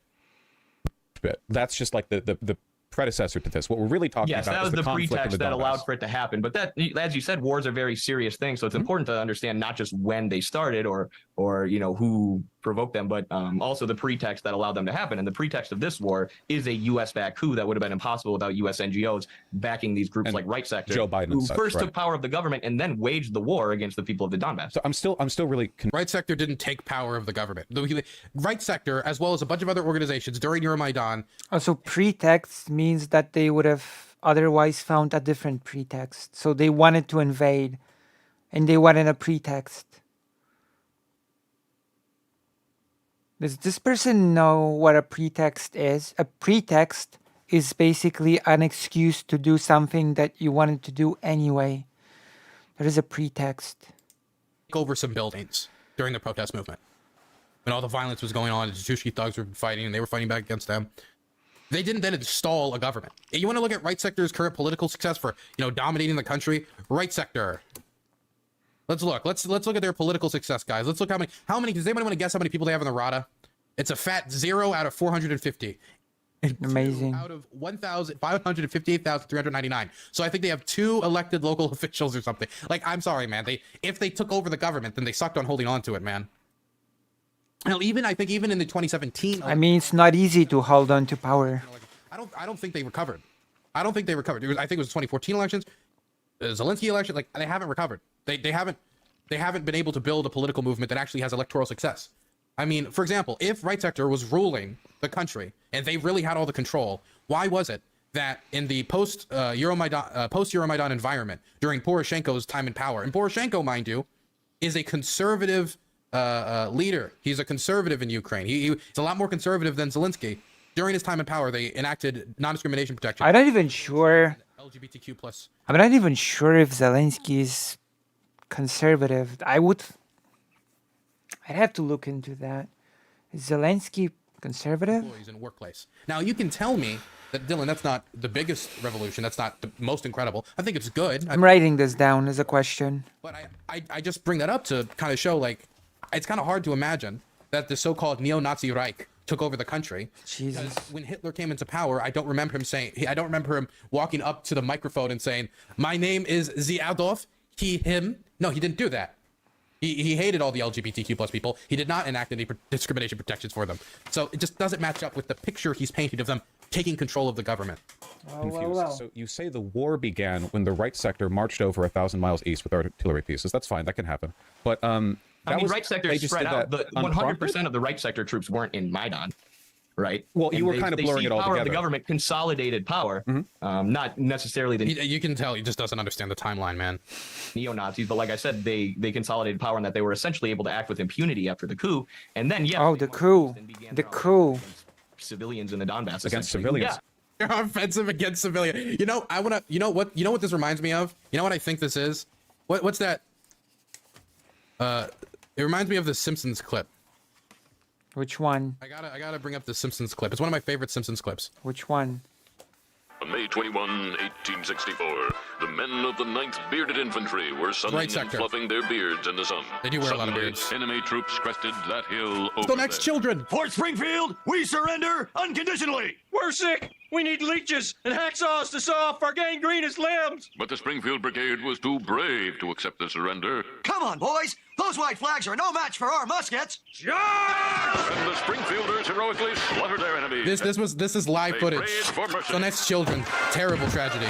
That's just like the predecessor to this. What we're really talking about that was is the conflict pretext in the that Donbass. allowed for it to happen. But that, as you said, wars are very serious things. So it's important to understand not just when they started or who provoked them, but also the pretext that allowed them to happen. And the pretext of this war is a U.S.-backed coup that would have been impossible without U.S. NGOs backing these groups like Right Sector, Joe Biden who such, first right. took power of the government and then waged the war against the people of the Donbass. So I'm still really Right Sector didn't take power of the government. Right Sector, as well as a bunch of other organizations during Euromaidan. Also, pretext means that they would have otherwise found a different pretext. So they wanted to invade, and they wanted a pretext. Does this person know what a pretext is? A pretext is basically an excuse to do something that you wanted to do anyway. That is a pretext. Take over some buildings during the protest movement. When all the violence was going on, the Tushki thugs were fighting, and they were fighting back against them. They didn't then install a government. You want to look at Right Sector's current political success for, dominating the country? Right Sector. Let's look. Let's look at their political success, guys. Let's look how many. Does anybody want to guess how many people they have in the Rada? It's a fat 0 out of 450. Amazing. Out of 1,558,399. So I think they have 2 elected local officials or something. Like, I'm sorry, man. If they took over the government, then they sucked on holding on to it, man. Now, I think even in the 2017. I mean, it's not easy to hold on to power. I don't think they recovered. I don't think they recovered. I think it was 2014 elections, the Zelensky election. Like, they haven't recovered. They haven't been able to build a political movement that actually has electoral success. I mean, for example, if Right Sector was ruling the country and they really had all the control, why was it that in the post-Euromaidan environment during Poroshenko's time in power, and Poroshenko, mind you, is a conservative leader. He's a conservative in Ukraine. He's a lot more conservative than Zelensky. During his time in power, they enacted non-discrimination protection. I'm not even sure. LGBTQ plus. I'm not even sure if Zelensky is conservative. I'd have to look into that. Is Zelensky conservative? Employees in workplace. Now you can tell me that, Dylan, that's not the biggest revolution. That's not the most incredible. I think it's good. I'm writing this down as a question. But I just bring that up to kind of show, like, it's kind of hard to imagine that the so-called neo-Nazi Reich took over the country. Jesus. Because when Hitler came into power, I don't remember him walking up to the microphone and saying, "My name is the Adolf, he, him." No, he didn't do that. He hated all the LGBTQ plus people. He did not enact any discrimination protections for them. So it just doesn't match up with the picture he's painted of them taking control of the government. Confused. So you say the war began when the Right Sector marched over 1,000 miles east with artillery pieces. That's fine. That can happen. But Right Sector is spread out. The 100% of the Right Sector troops weren't in Maidan, right? Well, you were kind of blurring it all together. The government consolidated power, not necessarily the. You can tell he just doesn't understand the timeline, man. Neo-Nazis, but like I said, they consolidated power and that they were essentially able to act with impunity after the coup, and then the coup, civilians in the Donbass against civilians. Yeah. They're offensive against civilians. You know what this reminds me of? You know what I think this is? What's that? It reminds me of the Simpsons clip. Which one? I gotta bring up the Simpsons clip. It's one of my favorite Simpsons clips. Which one? On May 21, 1864, the men of the 9th Bearded Infantry were sunning and fluffing their beards in the sun. They do wear a lot of beards. Enemy troops crested that hill over The next children! Fort Springfield, we surrender unconditionally! We're sick! We need leeches and hacksaws to saw off our gangrenous limbs! But the Springfield Brigade was too brave to accept the surrender. Come on, boys! Those white flags are no match for our muskets! And the Springfielders heroically slaughtered their enemies. This is live They footage. prayed for mercy. The next children. Terrible tragedy.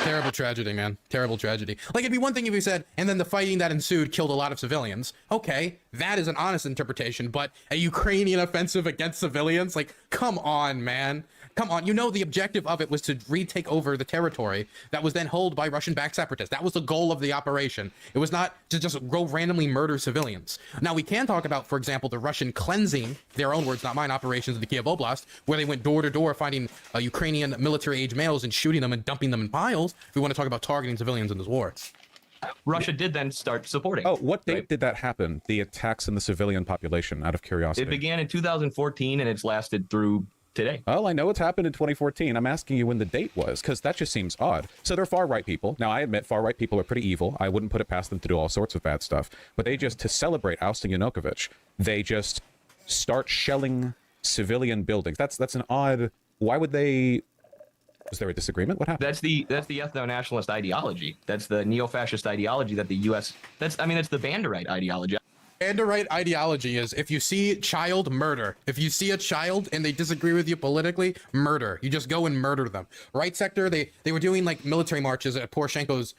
Terrible tragedy, man. Terrible tragedy. Like, it'd be one thing if you said, and then the fighting that ensued killed a lot of civilians. Okay, that is an honest interpretation, but a Ukrainian offensive against civilians? Like, come on, man. Come on, you know the objective of it was to retake over the territory that was then held by Russian-backed separatists. That was the goal of the operation. It was not to just go randomly murder civilians. Now, we can talk about, for example, the Russian cleansing, their own words, not mine, operations in the Kiev Oblast, where they went door to door finding Ukrainian military-age males and shooting them and dumping them in piles. If we want to talk about targeting civilians in this war. Russia did then start supporting. Oh, what date did that happen? The attacks in the civilian population, out of curiosity. It began in 2014 and it's lasted through today. Well, I know it's happened in 2014. I'm asking you when the date was, because that just seems odd. So they're far-right people. Now, I admit far-right people are pretty evil. I wouldn't put it past them to do all sorts of bad stuff. But they just, to celebrate ousting Yanukovych, they just start shelling civilian buildings. That's an odd... Why would they... Was there a disagreement? What happened? That's the ethno-nationalist ideology. That's the neo-fascist ideology that the U.S. That's the Banderite ideology. Banderite ideology is if you see child, murder. If you see a child and they disagree with you politically, murder. You just go and murder them. Right Sector, they were doing like military marches at Poroshenko's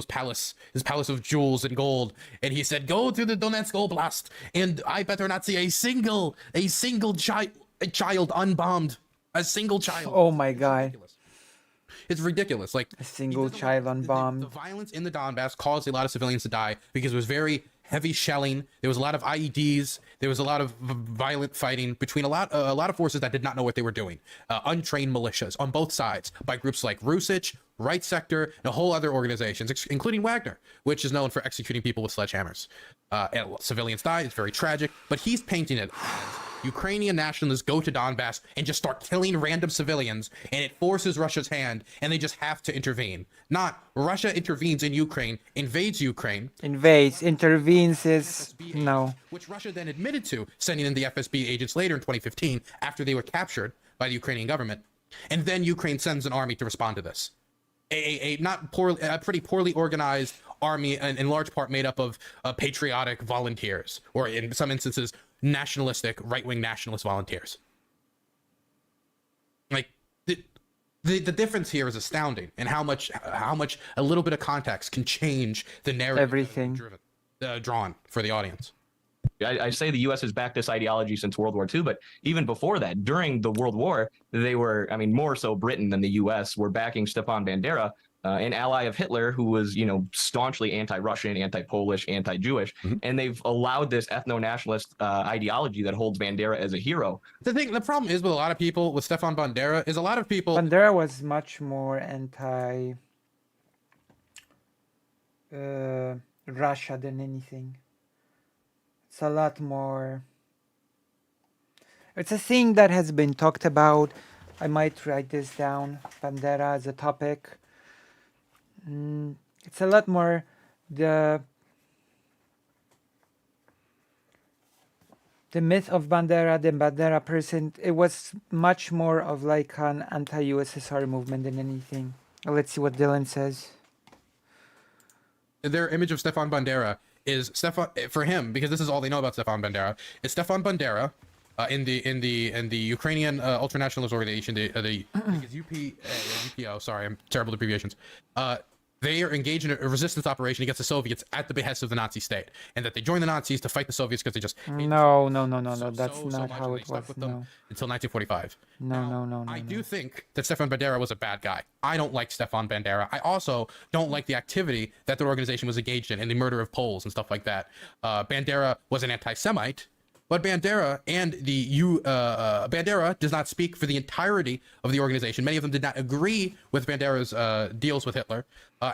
palace, his palace of jewels and gold, and he said, "Go to the Donetsk Oblast, and I better not see a single child unbombed, a single child." Oh my God. It's ridiculous. Like a single child unbombed. The violence in the Donbass caused a lot of civilians to die because it was very heavy shelling. There was a lot of IEDs. There was a lot of violent fighting between a lot of forces that did not know what they were doing. Untrained militias on both sides by groups like Rusich, Right Sector, and a whole other organizations, including Wagner, which is known for executing people with sledgehammers. And civilians died. It's very tragic. But he's painting it. Ukrainian nationalists go to Donbass and just start killing random civilians, and it forces Russia's hand, and they just have to intervene. Not Russia intervenes in Ukraine, invades Ukraine. Intervenes is no. Which Russia then admitted to, sending in the FSB agents later in 2015 after they were captured by the Ukrainian government, and then Ukraine sends an army to respond to this. A pretty poorly organized army, and in large part made up of patriotic volunteers, or in some instances, nationalistic, right-wing nationalist volunteers. Like, the difference here is astounding, and how much a little bit of context can change the narrative. Everything drawn for the audience. I say the U.S. has backed this ideology since World War II, but even before that, during the World War, they were, I mean, more so Britain than the U.S. were backing Stepan Bandera, an ally of Hitler who was, you know, staunchly anti-Russian, anti-Polish, anti-Jewish, and they've allowed this ethno-nationalist ideology that holds Bandera as a hero. The problem is with a lot of people, with Stepan Bandera, is a lot of people... Bandera was much more Russia than anything. It's a lot more. It's a thing that has been talked about. I might write this down. Bandera as a topic. It's a lot more the myth of Bandera, the Bandera person. It was much more of like an anti-USSR movement than anything. Let's see what Dylan says. Their image of Stepan Bandera is for him, because this is all they know about Stepan Bandera, is Stepan Bandera in the Ukrainian ultranationalist organization, the UPO. Sorry, I'm terrible at abbreviations. They are engaged in a resistance operation against the Soviets at the behest of the Nazi state, and that they joined the Nazis to fight the Soviets because they just no. That's not how it was. No. Until 1945. No. I do think that Stepan Bandera was a bad guy. I don't like Stepan Bandera. I also don't like the activity that their organization was engaged in the murder of Poles and stuff like that. Bandera was an anti-Semite, but Bandera and Bandera does not speak for the entirety of the organization. Many of them did not agree with Bandera's deals with Hitler.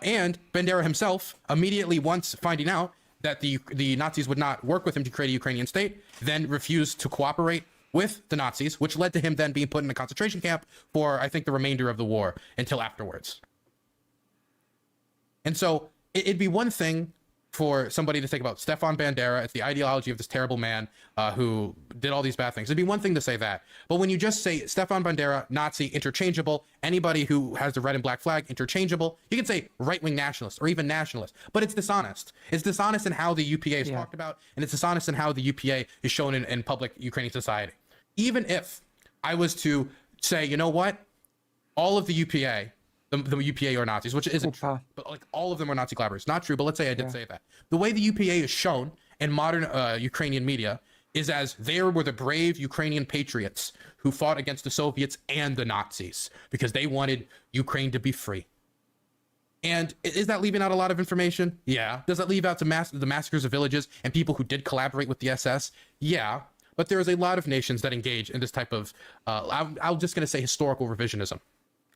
And Bandera himself, immediately once finding out that the Nazis would not work with him to create a Ukrainian state, then refused to cooperate with the Nazis, which led to him then being put in a concentration camp for, I think, the remainder of the war until afterwards. And so it'd be one thing for somebody to think about Stepan Bandera, it's the ideology of this terrible man who did all these bad things. It'd be one thing to say that. But when you just say Stepan Bandera, Nazi, interchangeable, anybody who has the red and black flag, interchangeable, you can say right-wing nationalist or even nationalist, but it's dishonest. It's dishonest in how the UPA is talked about, and it's dishonest in how the UPA is shown in public Ukrainian society. Even if I was to say, you know what, all of the UPA, the UPA are Nazis, which isn't true, but like all of them are Nazi collaborators. Not true, but let's say I did say that. The way the UPA is shown in modern Ukrainian media is as they were the brave Ukrainian patriots who fought against the Soviets and the Nazis because they wanted Ukraine to be free. And is that leaving out a lot of information? Yeah. Does that leave out the massacres of villages and people who did collaborate with the SS? Yeah. But there is a lot of nations that engage in this type of, I'm just going to say historical revisionism.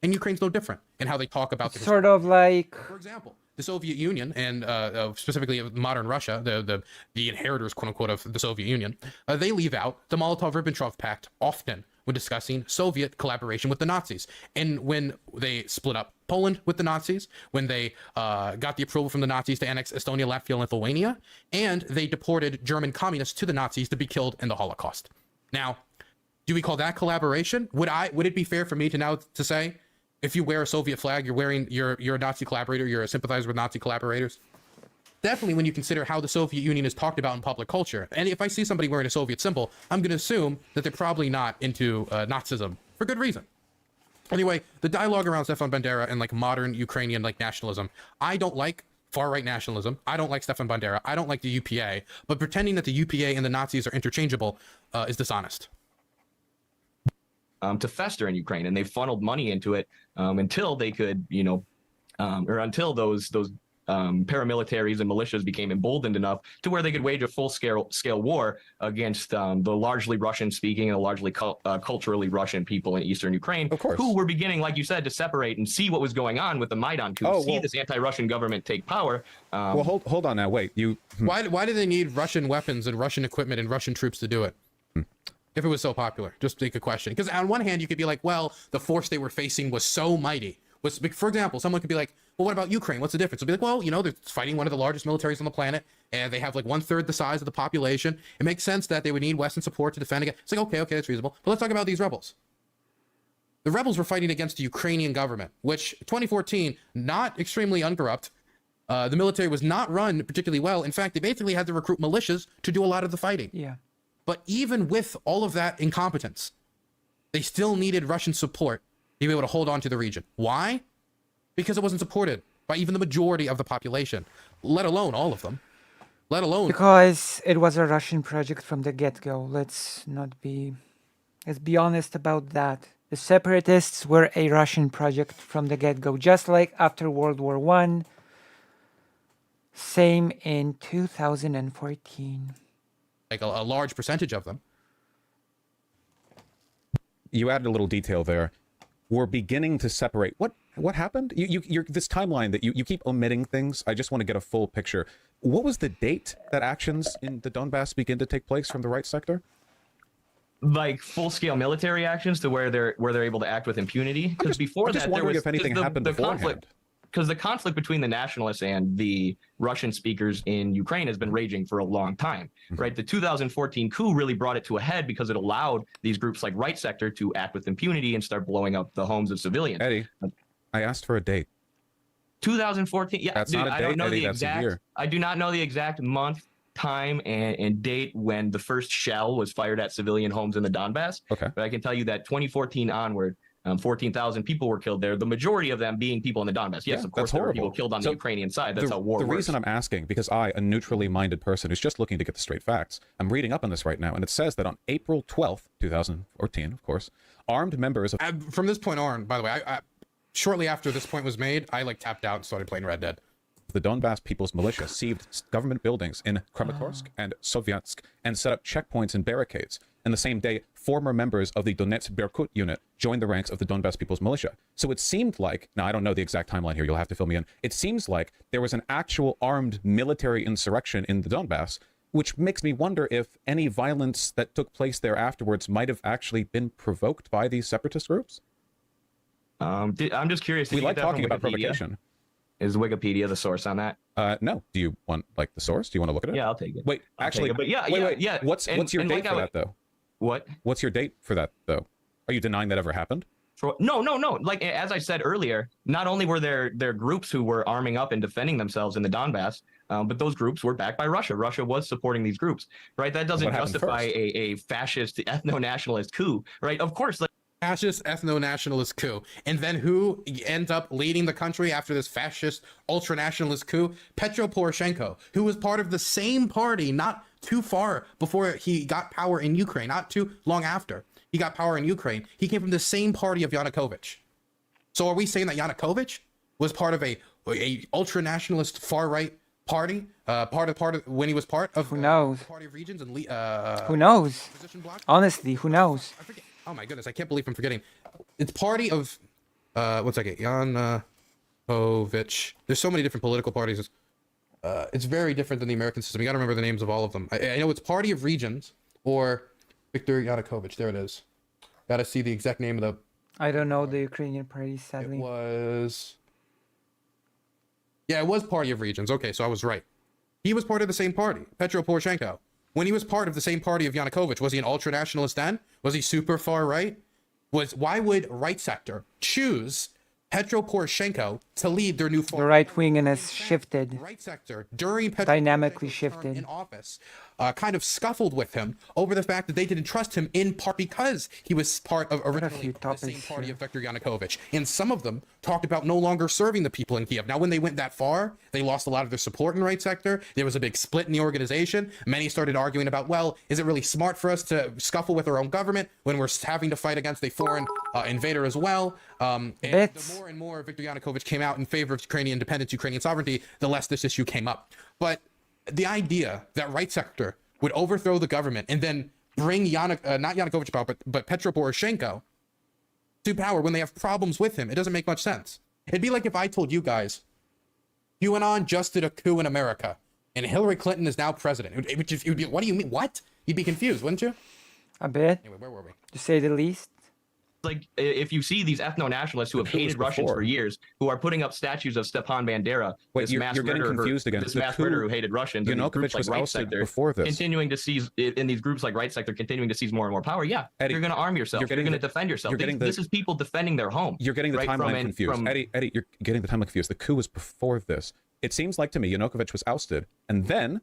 And Ukraine's no different in how they talk about the sort of like, for example, the Soviet Union and specifically modern Russia, the inheritors, quote unquote, of the Soviet Union, they leave out the Molotov-Ribbentrop Pact often when discussing Soviet collaboration with the Nazis. And when they split up Poland with the Nazis, when they got the approval from the Nazis to annex Estonia, Latvia, and Lithuania, and they deported German communists to the Nazis to be killed in the Holocaust. Now, do we call that collaboration? Would it be fair for me to now to say, if you wear a Soviet flag, you're a Nazi collaborator, you're a sympathizer with Nazi collaborators? Definitely when you consider how the Soviet Union is talked about in public culture. And if I see somebody wearing a Soviet symbol, I'm going to assume that they're probably not into Nazism for good reason. Anyway, the dialogue around Stepan Bandera and like modern Ukrainian like nationalism, I don't like far-right nationalism. I don't like Stepan Bandera. I don't like the UPA. But pretending that the UPA and the Nazis are interchangeable is dishonest. To fester in Ukraine, and they funneled money into it until they could, or until those paramilitaries and militias became emboldened enough to where they could wage a full-scale war against the largely Russian-speaking and largely culturally Russian people in eastern Ukraine, who were beginning, like you said, to separate and see what was going on with the Maidan coup, see this anti-Russian government take power. Well, hold on now. Wait, Why do they need Russian weapons and Russian equipment and Russian troops to do it? If it was so popular, just take a question. Because on one hand, you could be like, well, the force they were facing was so mighty. For example, someone could be like, well, what about Ukraine? What's the difference? They'll be like, well, they're fighting one of the largest militaries on the planet, and they have like 1/3 the size of the population. It makes sense that they would need Western support to defend against. It's like, okay, that's reasonable. But let's talk about these rebels. The rebels were fighting against the Ukrainian government, which 2014, not extremely uncorrupt. The military was not run particularly well. In fact, they basically had to recruit militias to do a lot of the fighting. Yeah. But even with all of that incompetence, they still needed Russian support to be able to hold on to the region. Why? Because it wasn't supported by even the majority of the population, let alone all of them. Let alone... Because it was a Russian project from the get-go. Let's be honest about that. The separatists were a Russian project from the get-go, just like after World War I. Same in 2014. Like a large percentage of them. You added a little detail there. We're beginning to separate. What happened? You're this timeline that you keep omitting things. I just want to get a full picture. What was the date that actions in the Donbass begin to take place from the right sector? Like full-scale military actions to where they're able to act with impunity. Because before that, there was if anything happened beforehand. Because the conflict between the nationalists and the Russian speakers in Ukraine has been raging for a long time, right? The 2014 coup really brought it to a head because it allowed these groups like Right Sector to act with impunity and start blowing up the homes of civilians. Eddie, I asked for a date. 2014. Yeah, that's dude, not a date, I don't know Eddie, the that's a exact. year. I do not know the exact month, time, and date when the first shell was fired at civilian homes in the Donbass. Okay. But I can tell you that 2014 onward, 14,000 people were killed there. The majority of them being people in the Donbass. Yes, of course, there were people killed on the Ukrainian side. That's how war works. The reason I'm asking, because I, a neutrally minded person who's just looking to get the straight facts, I'm reading up on this right now, and it says that on April 12th, 2014, of course, armed members of... From this point on, by the way, I shortly after this point was made, I tapped out and started playing Red Dead. The Donbass People's Militia seized government buildings in Kramatorsk and Sovietsk and set up checkpoints and barricades. And the same day, former members of the Donetsk Berkut unit joined the ranks of the Donbass People's Militia. So it seemed like, now I don't know the exact timeline here, you'll have to fill me in. It seems like there was an actual armed military insurrection in the Donbass, which makes me wonder if any violence that took place there afterwards might have actually been provoked by these separatist groups. I'm just curious. We like talking about provocation. Is Wikipedia the source on that? No. Do you want the source? Do you want to look at it? Yeah, I'll take it. Wait, actually, but yeah, wait. yeah. What's your date for that though? What? What's your date for that though? Are you denying that ever happened? No. Like as I said earlier, not only were there groups who were arming up and defending themselves in the Donbass, but those groups were backed by Russia. Russia was supporting these groups, right? That doesn't justify a fascist ethno-nationalist coup, right? Of course. Fascist ethno-nationalist coup. And then who ends up leading the country after this fascist ultra-nationalist coup? Petro Poroshenko, who was part of the same party not too far before he got power in Ukraine, not too long after he got power in Ukraine. He came from the same party of Yanukovych. So are we saying that Yanukovych was part of a ultra-nationalist far-right party? Part of when he was part of who knows? Party of Regions and who knows? Honestly, who knows? I forget. Oh my goodness, I can't believe I'm forgetting. It's party of, one second, Yanukovych. There's so many different political parties. It's very different than the American system. You gotta remember the names of all of them. I know it's Party of Regions or Viktor Yanukovych. There it is. Gotta see the exact name of the... I don't know the Ukrainian party, sadly. It was... Yeah, it was Party of Regions. Okay, so I was right. He was part of the same party, Petro Poroshenko. When he was part of the same party of Yanukovych, was he an ultra-nationalist then? Was he super far right? Why would Right Sector choose Petro Poroshenko to lead their new The right wing has shifted. Right Sector during Petro dynamically shifted in office, kind of scuffled with him over the fact that they didn't trust him in part because he was part of originally the same party of Viktor Yanukovych. And some of them talked about no longer serving the people in Kiev. Now, when they went that far, they lost a lot of their support in Right Sector. There was a big split in the organization. Many started arguing about, well, is it really smart for us to scuffle with our own government when we're having to fight against a foreign invader as well? And the more and more Viktor Yanukovych came out in favor of Ukrainian independence, Ukrainian sovereignty, the less this issue came up. But the idea that Right Sector would overthrow the government and then bring not Yanukovych power, but Petro Poroshenko to power when they have problems with him, it doesn't make much sense. It'd be like if I told you guys, QAnon just did a coup in America and Hillary Clinton is now president. It would be, what do you mean? What? You'd be confused, wouldn't you? A bit. Anyway, where were we? To say the least. like if you see these ethno-nationalists who have hated Russians for years, who are putting up statues of Stepan Bandera, Wait, you're getting confused again. This mass murderer who hated Russians, and Yanukovych was Right ousted Sector, before this. continuing to seize in these groups like Right Sector, continuing to seize more and more power. Yeah, Eddie, you're going to arm yourself. You're going to defend yourself. This is people defending their home. You're getting the timeline confused. Eddie, you're getting the timeline confused. The coup was before this. It seems like to me Yanukovych was ousted, and then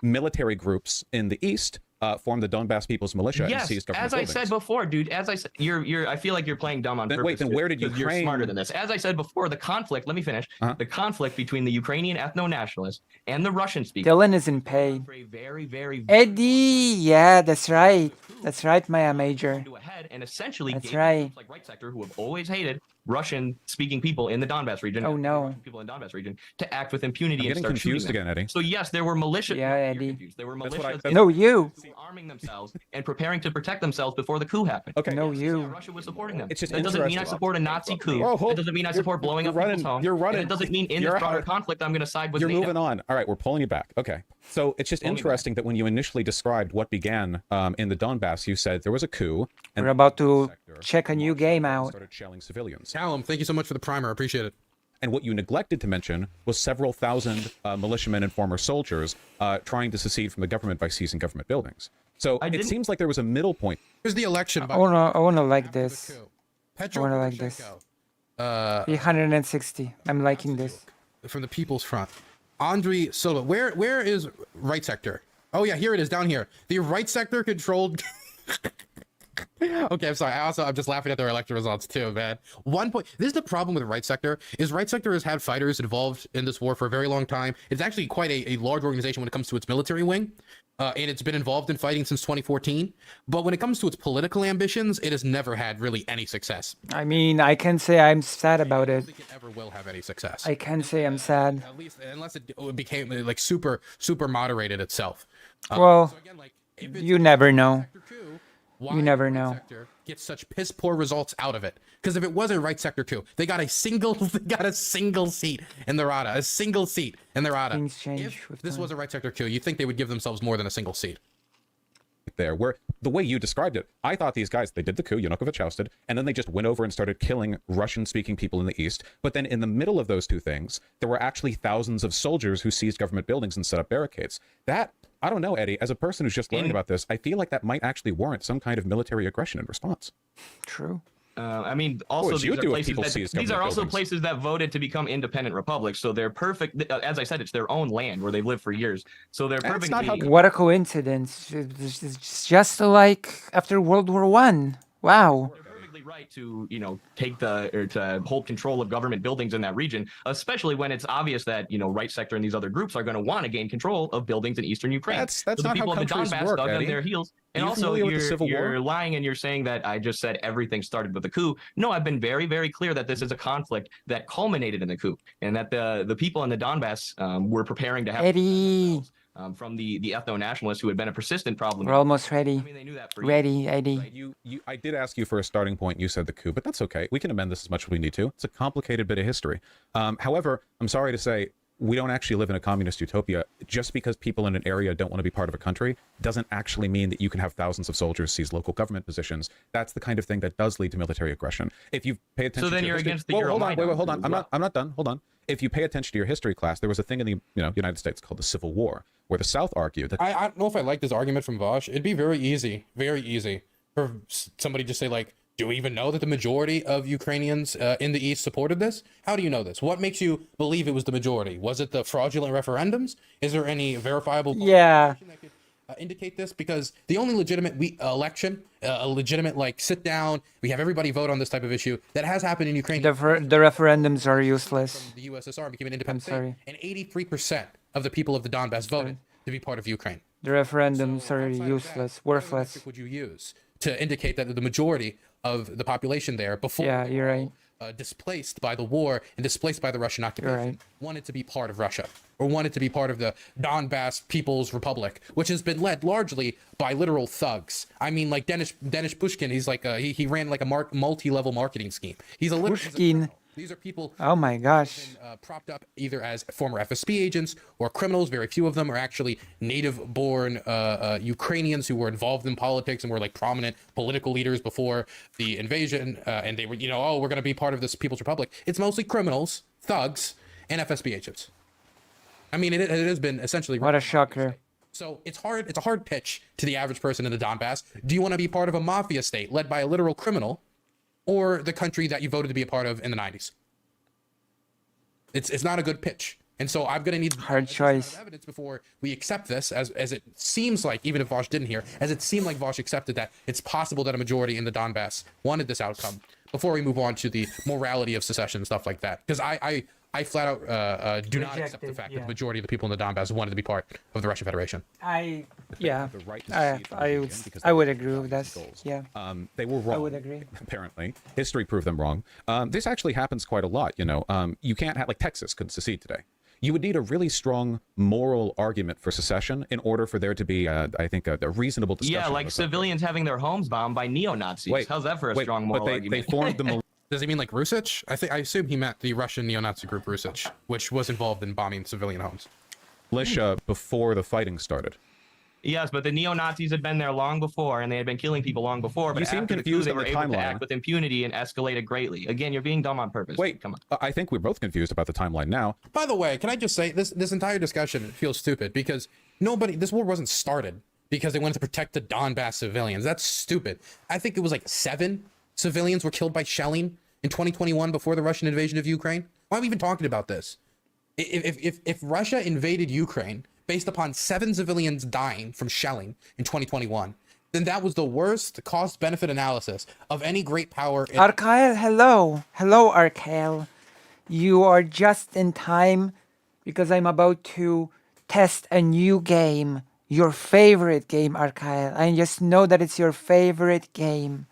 military groups in the east formed the Donbass People's Militia and seized government buildings. As I said before, dude. As I said, I feel like you're playing dumb on purpose. Wait, then where did Ukraine? You're smarter than this. As I said before, the conflict. Let me finish. The conflict between the Ukrainian ethno-nationalists and the Russian speakers. Dylan isn't paid. Very, very. Eddie, yeah, that's right. That's right, Maya Major. And essentially, that's right. Like Right Sector, who have always hated Russian-speaking people in the Donbass region. Oh no. People in the Donbass region to act with impunity and start confused shooting them. again, Eddie. So yes, there were militia. Yeah, Eddie. There were militia. No, you. Arming themselves and preparing to protect themselves before the coup happened. Okay. No, you. Russia was supporting them. It's just that doesn't mean I support a Nazi coup. It doesn't mean I support blowing up people's homes. You're running. And it doesn't mean in this broader conflict I'm going to side with You're NATO. moving on. All right, we're pulling you back. Okay. So it's just interesting that when you initially described what began in the Donbass, you said there was a coup. And we're about to check a new game out. Started shelling civilians. Callum, thank you so much for the primer. I appreciate it. And what you neglected to mention was several thousand militiamen and former soldiers trying to secede from the government by seizing government buildings. So it seems like there was a middle point. Here's the election. I wanna like this. Petro I wanna like this. 360. I'm liking this. From the People's Front. Andrei Silva. Where is Right Sector? Oh yeah, here it is down here. The Right Sector controlled. Okay, I'm sorry. I'm just laughing at their election results too, man. 1 point. This is the problem with Right Sector. Is Right Sector has had fighters involved in this war for a very long time. It's actually quite a large organization when it comes to its military wing, and it's been involved in fighting since 2014. But when it comes to its political ambitions, it has never had really any success. I mean, I can say I'm sad about it. I don't think it ever will have any success. I can say I'm sad. At least unless it became like super moderated itself. Well, so again, like, you never know. Why you never Right know. Sector gets such piss poor results out of it? Because if it wasn't Right Sector coup, they got a single seat in the Rada, a single seat in the Rada. Things change If with this time. was a Right Sector coup, you think they would give themselves more than a single seat? There, where the way you described it, I thought these guys, they did the coup, Yanukovych ousted, and then they just went over and started killing Russian-speaking people in the east. But then in the middle of those two things, there were actually thousands of soldiers who seized government buildings and set up barricades. That, I don't know, Eddie, as a person who's just learning about this, I feel like that might actually warrant some kind of military aggression in response. True. I mean, also these are also places that voted to become independent republics, so they're perfect. As I said, it's their own land where they've lived for years, so they're perfectly. What a coincidence! It's just like after World War I. Wow. Right to take to hold control of government buildings in that region, especially when it's obvious that Right Sector and these other groups are going to want to gain control of buildings in eastern Ukraine. That's so the not people how of the countries Donbass work, dug Eddie. on their heels. And also, you're lying and you're saying that I just said everything started with a coup. No, I've been very, very clear that this is a conflict that culminated in the coup, and that the people in the Donbass were preparing to have Eddie. From the ethno-nationalists who had been a persistent problem. We're almost ready. I mean, they knew that for ready, Eddie. I did ask you for a starting point. You said the coup, but that's okay. We can amend this as much as we need to. It's a complicated bit of history. However, I'm sorry to say, we don't actually live in a communist utopia. Just because people in an area don't want to be part of a country doesn't actually mean that you can have thousands of soldiers seize local government positions. That's the kind of thing that does lead to military aggression. If you pay attention, so then to you're history, against the hold on. I'm not done. Hold on. If you pay attention to your history class, there was a thing in the United States called the Civil War, where the South argued that. I don't know if I like this argument from Vosh. It'd be very easy for somebody to say like, do we even know that the majority of Ukrainians in the East supported this? How do you know this? What makes you believe it was the majority? Was it the fraudulent referendums? Is there any verifiable yeah that could indicate this? Because the only legitimate election, a legitimate like sit down, we have everybody vote on this type of issue that has happened in Ukraine. The referendums are useless. The USSR became an independent sorry. state, and 83% of the people of the Donbass voted to be part of Ukraine. The referendums are useless, worthless. What would you use to indicate that the majority of the population there before you're right. Displaced by the war and displaced by the Russian occupation wanted to be part of Russia or wanted to be part of the Donbass People's Republic, which has been led largely by literal thugs. I mean, like Denis Pushkin, he's like he ran like a multi-level marketing scheme. He's a Pushkin. These are people. Oh my gosh. Propped up either as former FSB agents or criminals. Very few of them are actually native-born Ukrainians who were involved in politics and were like prominent political leaders before the invasion. And they were, you know, oh, we're going to be part of this People's Republic. It's mostly criminals, thugs, and FSB agents. I mean, it has been essentially. What a shocker. So it's hard. It's a hard pitch to the average person in the Donbass. Do you want to be part of a mafia state led by a literal criminal, or the country that you voted to be a part of in the 90s? It's not a good pitch. And so I'm going to need hard choice evidence before we accept this, as it seems like, even if Vosh didn't hear, as it seemed like Vosh accepted that it's possible that a majority in the Donbass wanted this outcome, before we move on to the morality of secession and stuff like that. Because I flat out do not accept the fact that the majority of the people in the Donbass wanted to be part of the Russian Federation. I would agree with that. Yeah. They were wrong. I would agree. Apparently, history proved them wrong. This actually happens quite a lot. You know, you can't have, like, Texas couldn't secede today. You would need a really strong moral argument for secession in order for there to be, I think, a reasonable discussion. Yeah, like civilians having their homes bombed by neo-Nazis. How's that for a strong moral argument? They formed the. Does he mean like Rusich? I assume he meant the Russian neo-Nazi group Rusich, which was involved in bombing civilian homes. Militia before the fighting started. Yes, but the neo-Nazis had been there long before, and they had been killing people long before. But You seem after the coup, confused they on were the able to timeline. act with impunity and escalated greatly. Again, you're being dumb on purpose. Wait, come on. I think we're both confused about the timeline now. By the way, can I just say this entire discussion feels stupid because this war wasn't started because they wanted to protect the Donbass civilians. That's stupid. I think it was like 7 civilians were killed by shelling in 2021 before the Russian invasion of Ukraine. Why are we even talking about this? If Russia invaded Ukraine based upon 7 civilians dying from shelling in 2021, then that was the worst cost-benefit analysis of any great power. Arkael, hello. Hello, Arkael. You are just in time because I'm about to test a new game. Your favorite game, Arkael. I just know that it's your favorite game.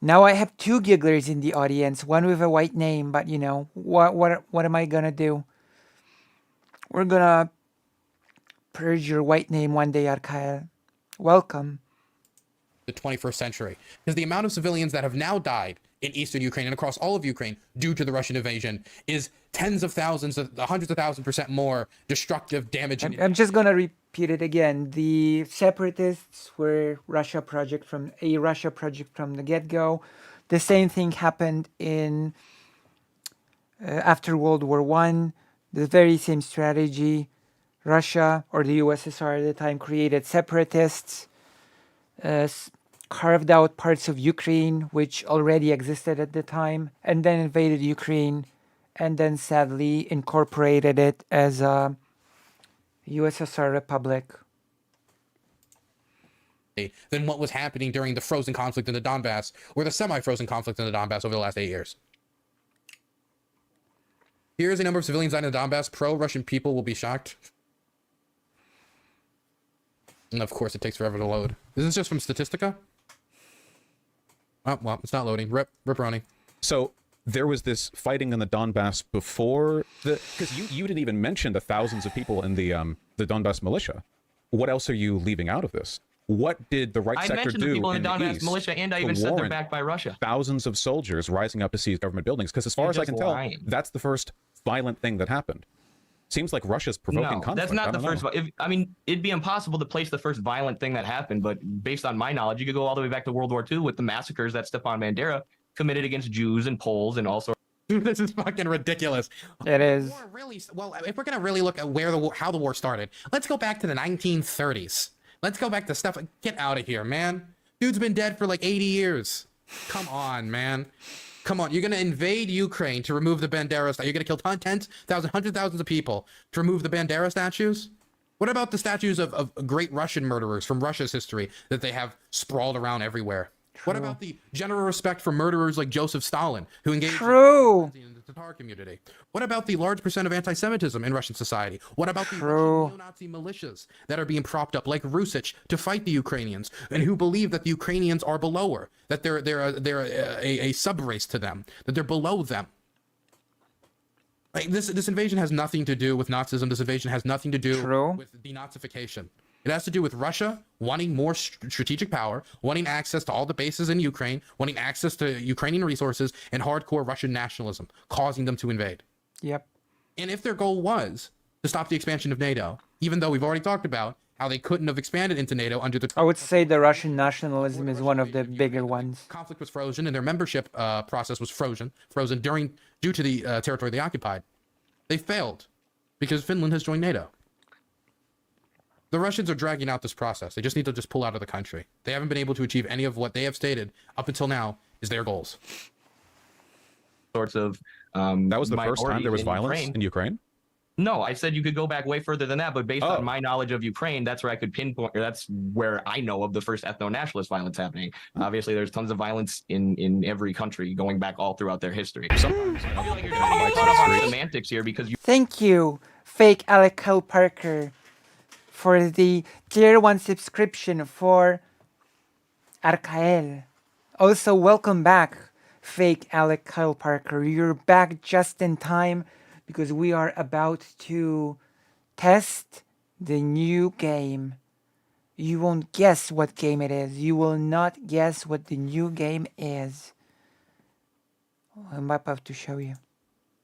Now I have 2 gigglers in the audience, one with a white name, but you know, what am I gonna do? We're gonna purge your white name one day, Arkael. Welcome. The 21st century. Because the amount of civilians that have now died in eastern Ukraine and across all of Ukraine due to the Russian invasion is tens of thousands, hundreds of thousands % more destructive, damaging. I'm just gonna repeat it again. The separatists were a Russia project from the get-go. The same thing happened in after World War I. The very same strategy. Russia, or the USSR at the time, created separatists, carved out parts of Ukraine, which already existed at the time, and then invaded Ukraine, and then sadly incorporated it as a USSR republic. Than what was happening during the frozen conflict in the Donbass, or the semi-frozen conflict in the Donbass over the last 8 years. Here's the number of civilians died in the Donbass. Pro-Russian people will be shocked. And of course, it takes forever to load. This is just from Statistica. Oh, well, it's not loading. Rip Ronnie. So there was this fighting in the Donbass before the, because you didn't even mention the thousands of people in the Donbass militia. What else are you leaving out of this? What did the right I sector mentioned do the people in the Donbass East militia, and I to even said they're warrant backed by Russia. thousands of soldiers rising up to seize government buildings? Because as far You're as I just can tell, lying. that's the first violent thing that happened. Seems like Russia's provoking conflict. That's not I the don't first. know. I mean, it'd be impossible to place the first violent thing that happened, but based on my knowledge, you could go all the way back to World War II with the massacres that Stepan Bandera committed against Jews and Poles and all sorts. This is fucking ridiculous. It is. Well, if we're gonna really look at how the war started, let's go back to the 1930s. Let's go back to stuff. Get out of here, man. Dude's been dead for like 80 years. Come on, man. Come on, you're going to invade Ukraine to remove the Bandera statue. You're going to kill tens, thousands, hundreds of thousands of people to remove the Bandera statues? What about the statues of great Russian murderers from Russia's history that they have sprawled around everywhere? What about the general respect for murderers like Joseph Stalin, who engaged in the Tatar community? What about the large percent of anti-Semitism in Russian society? What about the Russian neo-Nazi militias that are being propped up like Rusich to fight the Ukrainians, and who believe that the Ukrainians are below her, that they're a sub-race to them, that they're below them? Like this invasion has nothing to do with Nazism. This invasion has nothing to do with denazification. It has to do with Russia wanting more strategic power, wanting access to all the bases in Ukraine, wanting access to Ukrainian resources, and hardcore Russian nationalism, causing them to invade. Yep. And if their goal was to stop the expansion of NATO, even though we've already talked about how they couldn't have expanded into NATO under the... I would say the Russian nationalism is one of the bigger ones. Conflict was frozen and their membership process was frozen due to the territory they occupied. They failed because Finland has joined NATO. The Russians are dragging out this process. They just need to pull out of the country. They haven't been able to achieve any of what they have stated up until now is their goals. Sorts of that was the first time there was violence in Ukraine? No, I said you could go back way further than that, but based on my knowledge of Ukraine, that's where I could pinpoint, or that's where I know of the first ethno-nationalist violence happening. Obviously, there's tons of violence in every country going back all throughout their history. I feel like you're trying to get caught up on semantics here because you... Thank you, fake Alec Kyle Parker, for the tier 1 subscription for Arkael. Also, welcome back, fake Alec Kyle Parker. You're back just in time because we are about to test the new game. You won't guess what game it is. You will not guess what the new game is. I'm about to show you.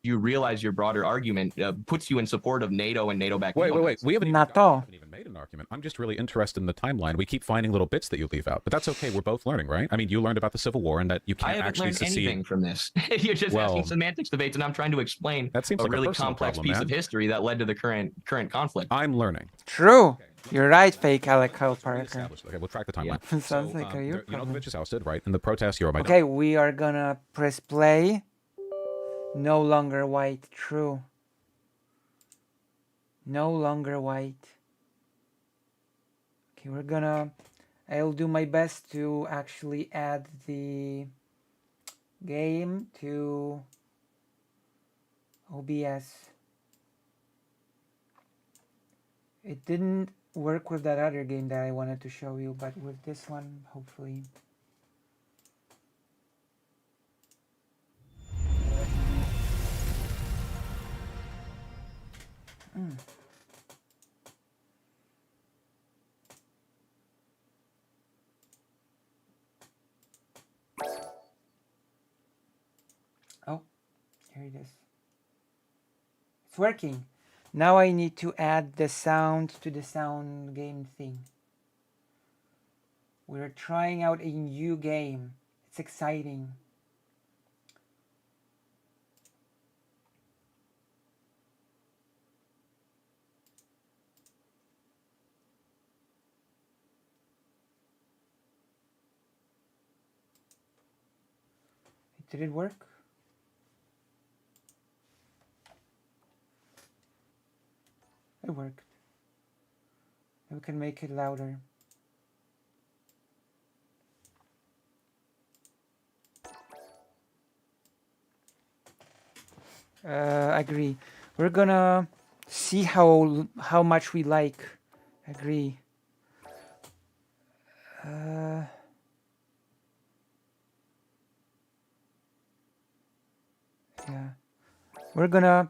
You realize your broader argument puts you in support of NATO and NATO-backed. Wait. We haven't NATO. even made an argument. I'm just really interested in the timeline. We keep finding little bits that you leave out, but that's okay. We're both learning, right? I mean, you learned about the Civil War and that you can't actually learned anything from this. You're just asking semantics debates, and I'm trying to explain that seems a like really a complex problem, piece of history that led to the current conflict. I'm learning. True. You're right, fake Alec Kyle Parker. Okay, we'll track the timeline. Sounds like a you. Yanukovych is ousted, right? In the protest, you're my Okay, we are gonna press play. No longer white. True. No longer white. Okay, I'll do my best to actually add the game to OBS. It didn't work with that other game that I wanted to show you, but with this one, hopefully. Oh, here it is. It's working. Now I need to add the sound to the sound game thing. We're trying out a new game. It's exciting. Did it work? It worked. We can make it louder. Agree. We're gonna see how much we like. Agree. Yeah. We're gonna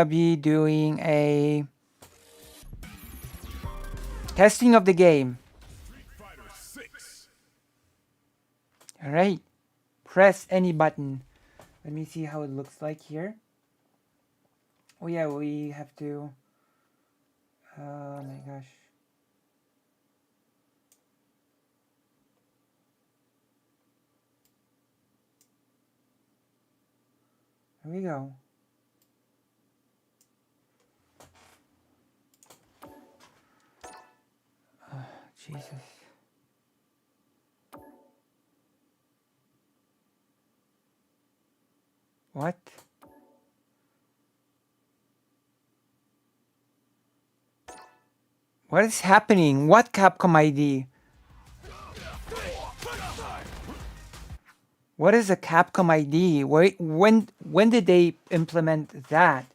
be doing a testing of the game. All right. Press any button. Let me see how it looks like here. Oh yeah, we have to. Oh my gosh. Here we go. Oh, Jesus. What? What is happening? What Capcom ID? What is a Capcom ID? Wait, when did they implement that?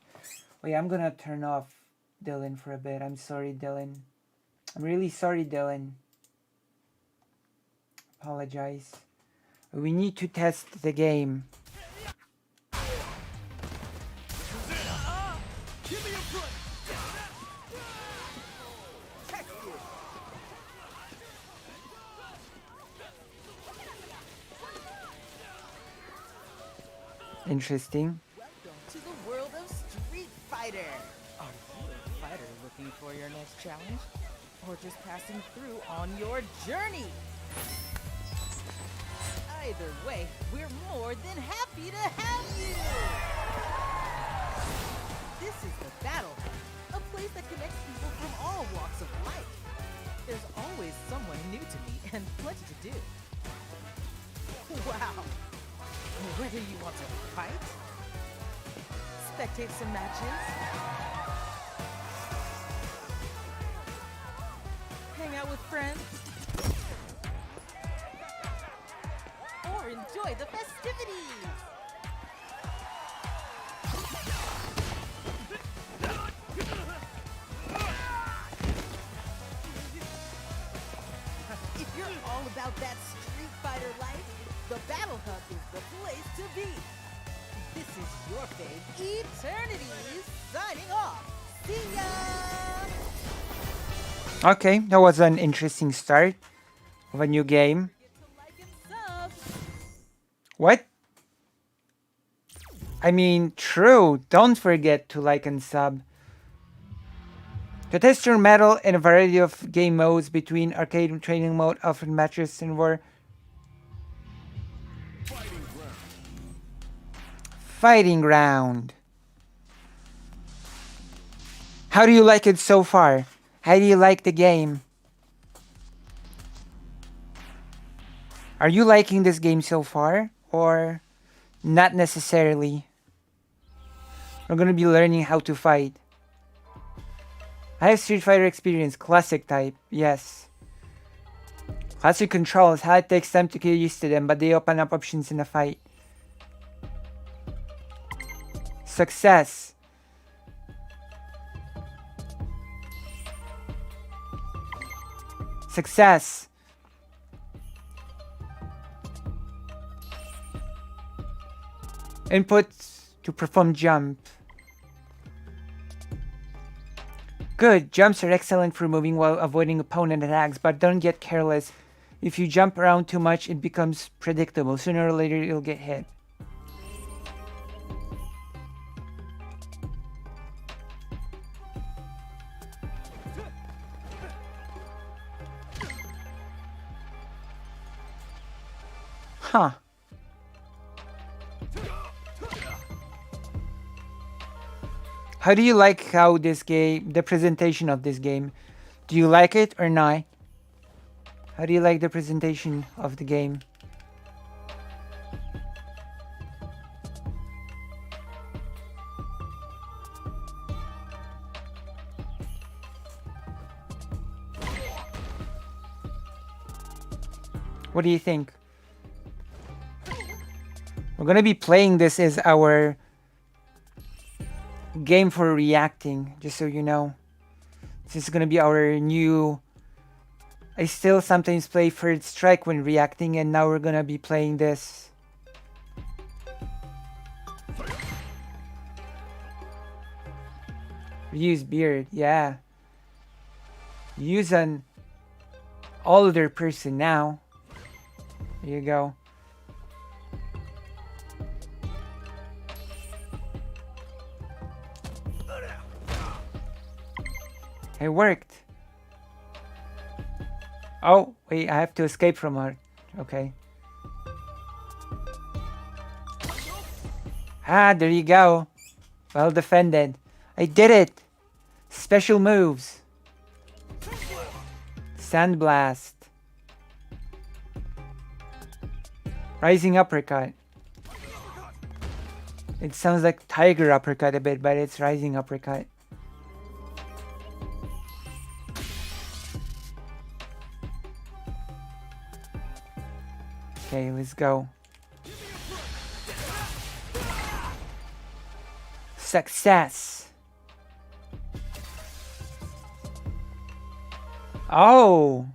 Wait, I'm gonna turn off Dylan for a bit. I'm sorry, Dylan. I'm really sorry, Dylan. Apologize. We need to test the game. Interesting. To the world of Street Fighter. Are you a fighter looking for your next challenge? Or just passing through on your journey? Either way, we're more than happy to have you! This is the Battle Hub, a place that connects people from all walks of life. There's always someone new to meet and plenty to do. Wow! Whether you want to fight, spectate some matches, hang out with friends, or enjoy the festivities! If you're all about that Street Fighter life, the Battle Hub is the place to be. This is your fave, Eternities, signing off. See ya! Okay, that was an interesting start of a new game. What? I mean, true. Don't forget to like and sub. To test your mettle in a variety of game modes between arcade and training mode, offering matches and war. Fighting round. How do you like it so far? How do you like the game? Are you liking this game so far? Or not necessarily? We're gonna be learning how to fight. I have Street Fighter experience, classic type, yes. Classic controls, how it takes time to get used to them, but they open up options in a fight. Success. Success. Inputs to perform jump. Good, jumps are excellent for moving while avoiding opponent attacks, but don't get careless. If you jump around too much, it becomes predictable. Sooner or later, you'll get hit. Huh. How do you like how this game, the presentation of this game? Do you like it or not? How do you like the presentation of the game? What do you think? We're gonna be playing this as our game for reacting, just so you know. This is gonna be our new... I still sometimes play Third Strike when reacting, and now we're gonna be playing this. Use beard, yeah. Use an older person now. There you go. It worked. Oh, wait, I have to escape from her. Okay. Ah, there you go. Well defended. I did it. Special moves. Sandblast. Rising uppercut. It sounds like tiger uppercut a bit, but it's rising uppercut. Okay, let's go. Success. Oh.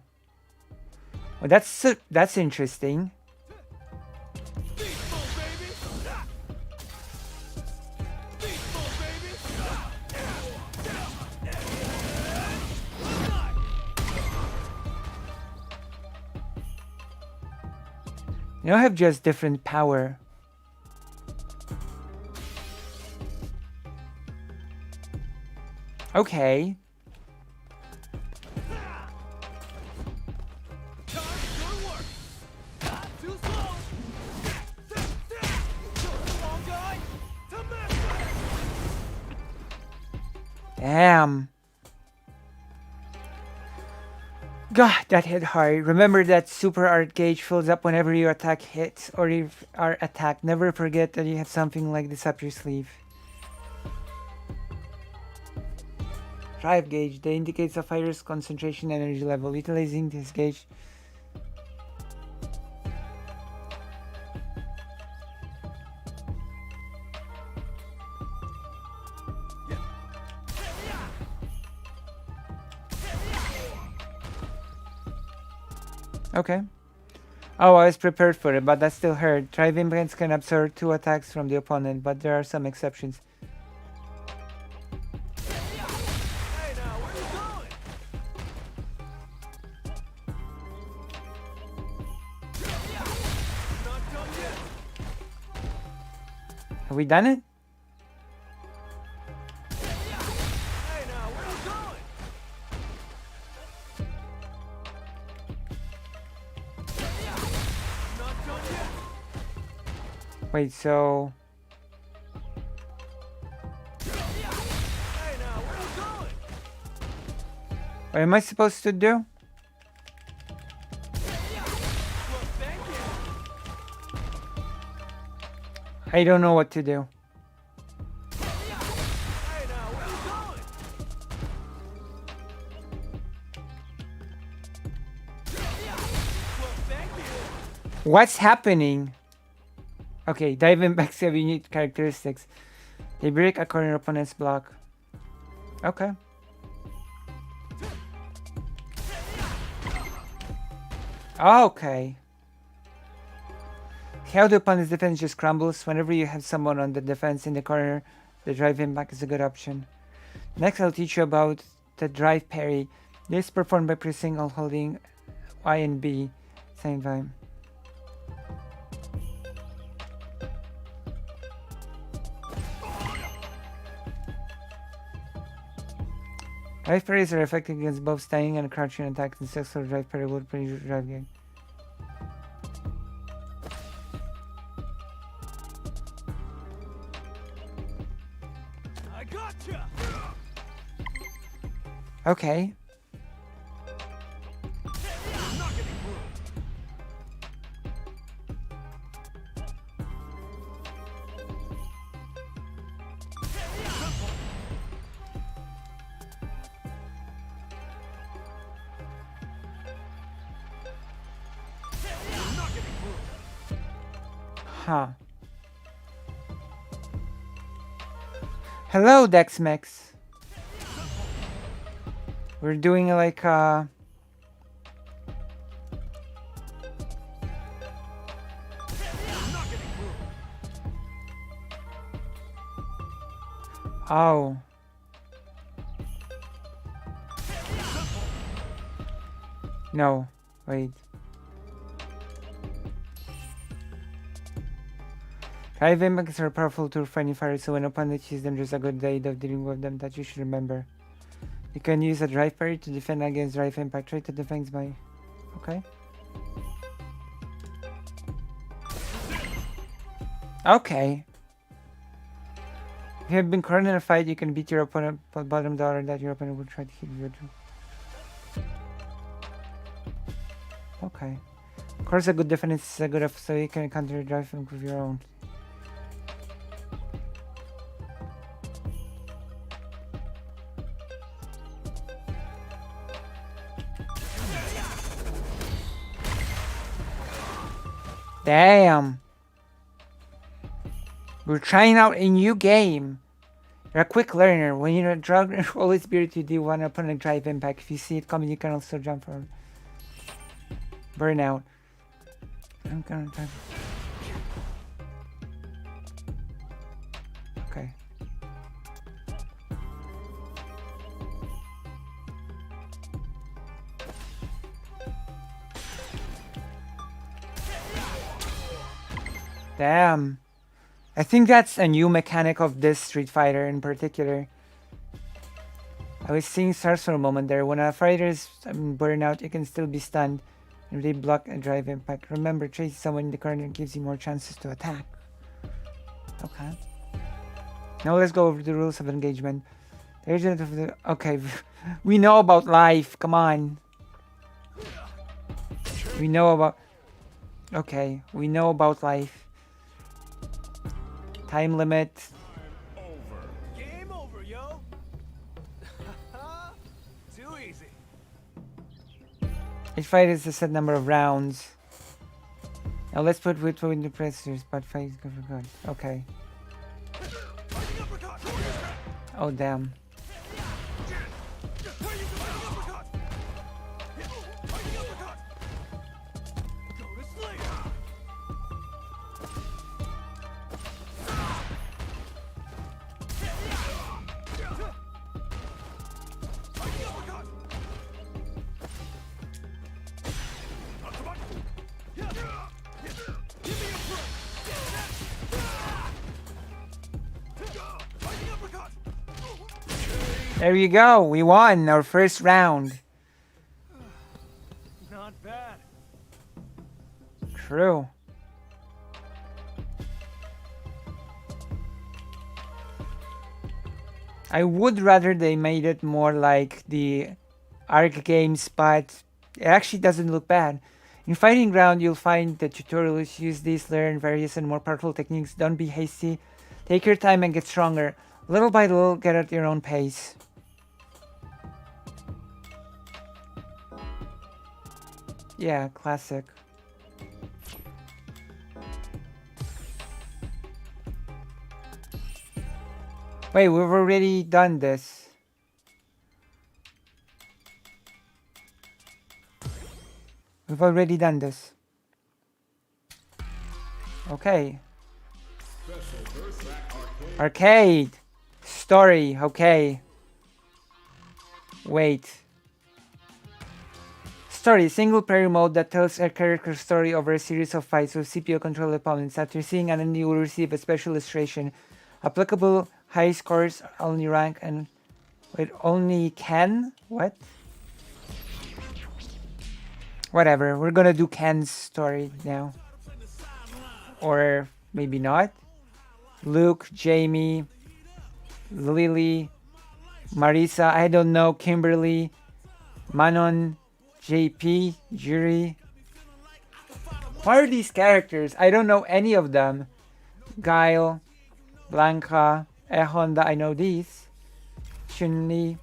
Well, that's interesting. You don't have just different power. Okay. Damn. God, that hit hard. Remember that super art gauge fills up whenever your attack hits or you are attacked. Never forget that you have something like this up your sleeve. Drive gauge. That indicates a fighter's concentration energy level. Utilizing this gauge. Okay. Oh, I was prepared for it, but that still hurt. Drive impacts can absorb 2 attacks from the opponent, but there are some exceptions. Have we done it? Wait, so... What am I supposed to do? I don't know what to do. What's happening? Okay, dive impacts have unique characteristics. They break a corner opponent's block. Okay. Okay. How the opponent's defense just crumbles. Whenever you have someone on the defense in the corner, the drive impact is a good option. Next, I'll teach you about the drive parry. This is performed by pressing or holding Y and B same time. Drive parries are effective against both standing and crouching attacks, and successful drive parry would produce drive game. I gotcha. Okay. Huh. Hello, Dexmex. We're doing like Oh. No, wait. Drive impacts are powerful to friendly fighters, so when opponent sees them, there's a good way of dealing with them that you should remember. You can use a drive parry to defend against drive impact. Try to defend by... Okay. Okay. If you have been caught in a fight, you can beat your opponent, but bottom dollar that your opponent will try to hit you. Okay. Of course, a good defense is a good so you can counter drive and with your own. Damn. We're trying out a new game. You're a quick learner. When you're a drug, always be able to do one opponent drive impact. If you see it coming, you can also jump for burnout. I'm gonna try. Okay. Damn. I think that's a new mechanic of this Street Fighter in particular. I was seeing stars for a moment there. When a fighter is burn out, it can still be stunned. If they block a drive impact. Remember, chasing someone in the corner gives you more chances to attack. Okay. Now let's go over the rules of engagement. The agent of the... Okay, we know about life. Come on. We know about... Okay, we know about life. Time limit. Game over, yo. Too easy. Each fight is a set number of rounds. Now let's put with the pressers, but fight is good for good. Okay. Oh damn. There you go. We won our first round. Not bad. True. I would rather they made it more like the Arc games, but it actually doesn't look bad. In Fighting Ground, you'll find the tutorials. Use these, learn various and more powerful techniques. Don't be hasty. Take your time and get stronger. Little by little, get at your own pace. Yeah, classic. Wait, we've already done this. We've already done this. Okay. Arcade. Story, okay. Wait. Story, single player mode that tells a character's story over a series of fights with CPU controlled opponents. After seeing an enemy, you will receive a special illustration. Applicable high scores, only rank, and wait, only can? What? Whatever, we're gonna do Ken's story now. Or maybe not. Luke, Jamie, Lily, Marisa, I don't know, Kimberly, Manon, JP, Juri. What are these characters? I don't know any of them. Guile, Blanca, Honda, I know these. Chun-Li.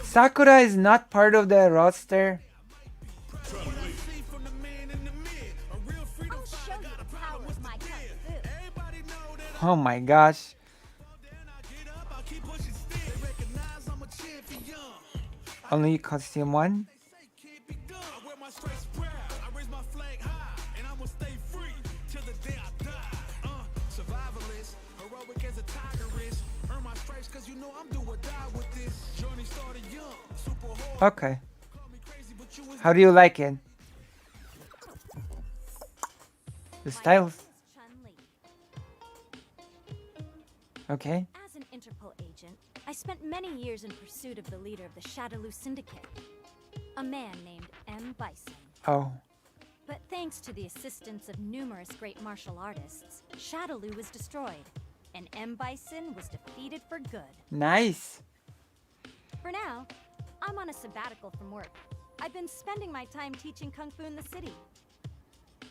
Sakura is not part of the roster. Oh my gosh. Only costume one? Okay. How do you like it? The styles? Okay. As an Interpol agent, I spent many years in pursuit of the leader of the Shadaloo Syndicate, a man named M. Bison. Oh. But thanks to the assistance of numerous great martial artists, Shadaloo was destroyed, and M. Bison was defeated for good. Nice. For now, I'm on a sabbatical from work. I've been spending my time teaching Kung Fu in the city.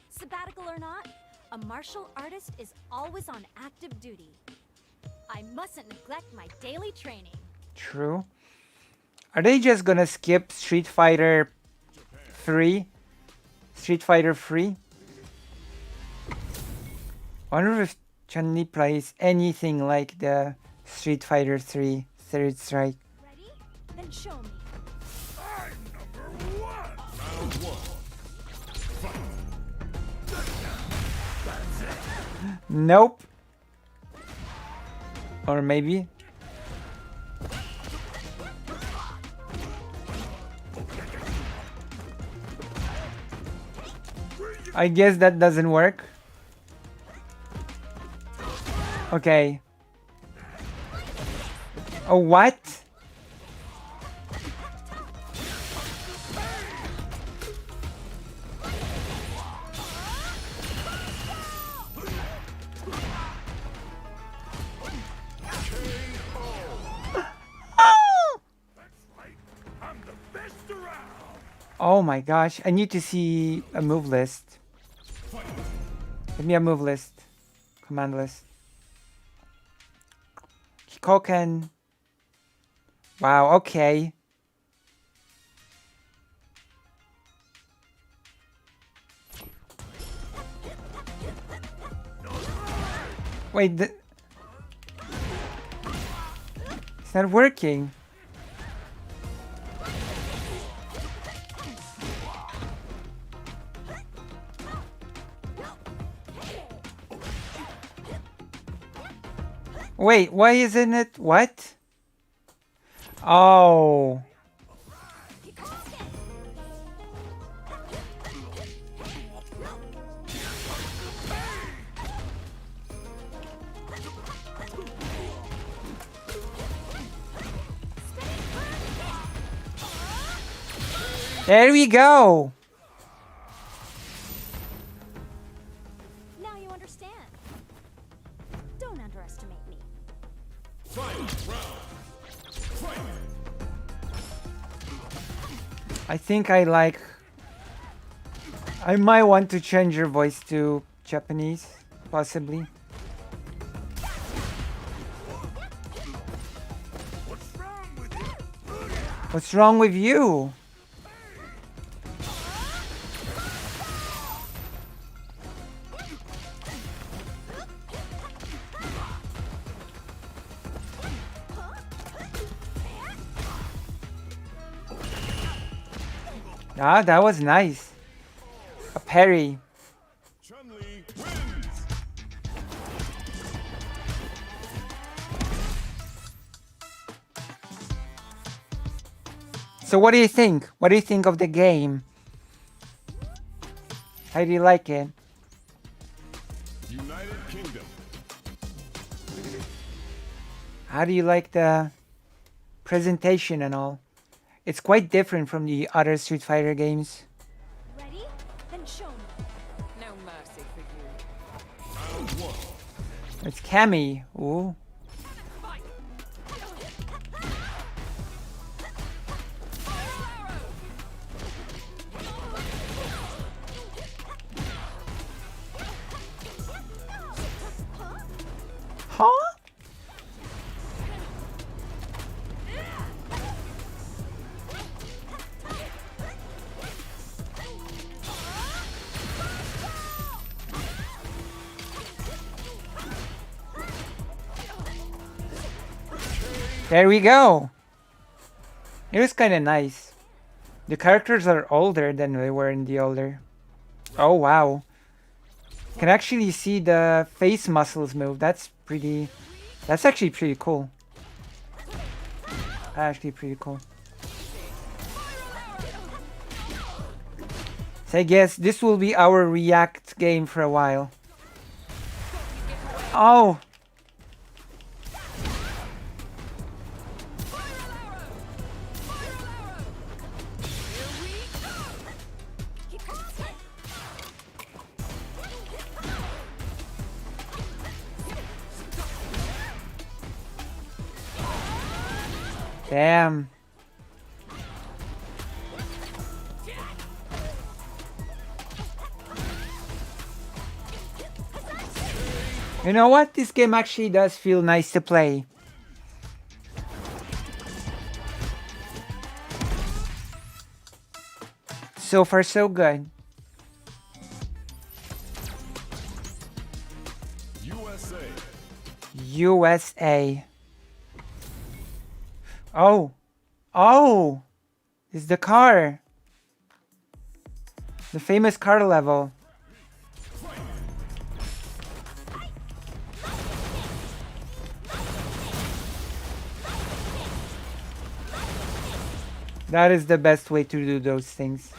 Sabbatical or not, a martial artist is always on active duty. I mustn't neglect my daily training. True. Are they just gonna skip Street Fighter 3? Street Fighter 3? Wonder if Chun-Li plays anything like the Street Fighter 3 Third Strike. Ready? Then show me. I'm number one. Round one. Nope. Or maybe. I guess that doesn't work. Okay. Oh, what? Oh my gosh, I need to see a move list. Give me a move list. Command list. Kikoken. Wow, okay. Wait, it's not working. Wait, why isn't it? What? Oh. There we go. Now you understand. Don't underestimate me. I think I might want to change your voice to Japanese, possibly. What's wrong with you? Ah, that was nice. A parry. So what do you think? What do you think of the game? How do you like it? United Kingdom. How do you like the presentation and all? It's quite different from the other Street Fighter games. Ready? Then show me. No mercy for you. It's Cammy. Ooh. Huh? There we go. It was kind of nice. The characters are older than they were in the older. Oh wow. Can actually see the face muscles move. That's actually pretty cool. Actually pretty cool. So I guess this will be our React game for a while. Oh! Damn. You know what? This game actually does feel nice to play. So far, so good. USA. USA. Oh. Oh! It's the car. The famous car level. That is the best way to do those things.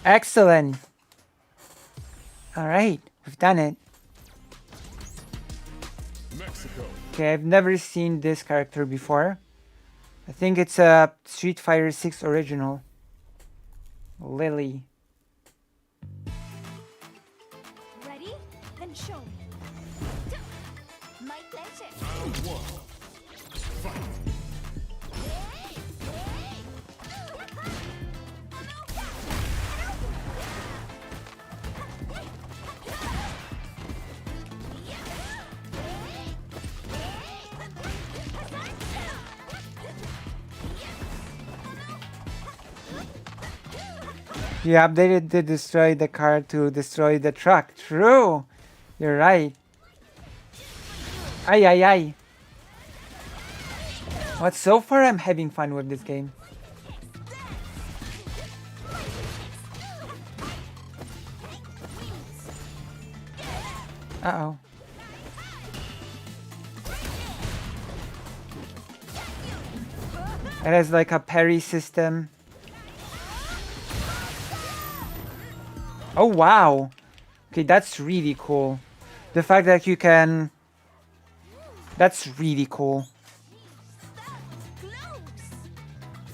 Excellent. All right, we've done it. Mexico. Okay, I've never seen this character before. I think it's a Street Fighter 6 original. Lily. Ready? Then show me. My pleasure. Round one. Fight. You updated to destroy the car to destroy the truck. True. You're right. Ay, ay, ay. But so far I'm having fun with this game. Uh-oh. It has like a parry system. Oh wow. Okay, that's really cool. The fact that you can... That's really cool.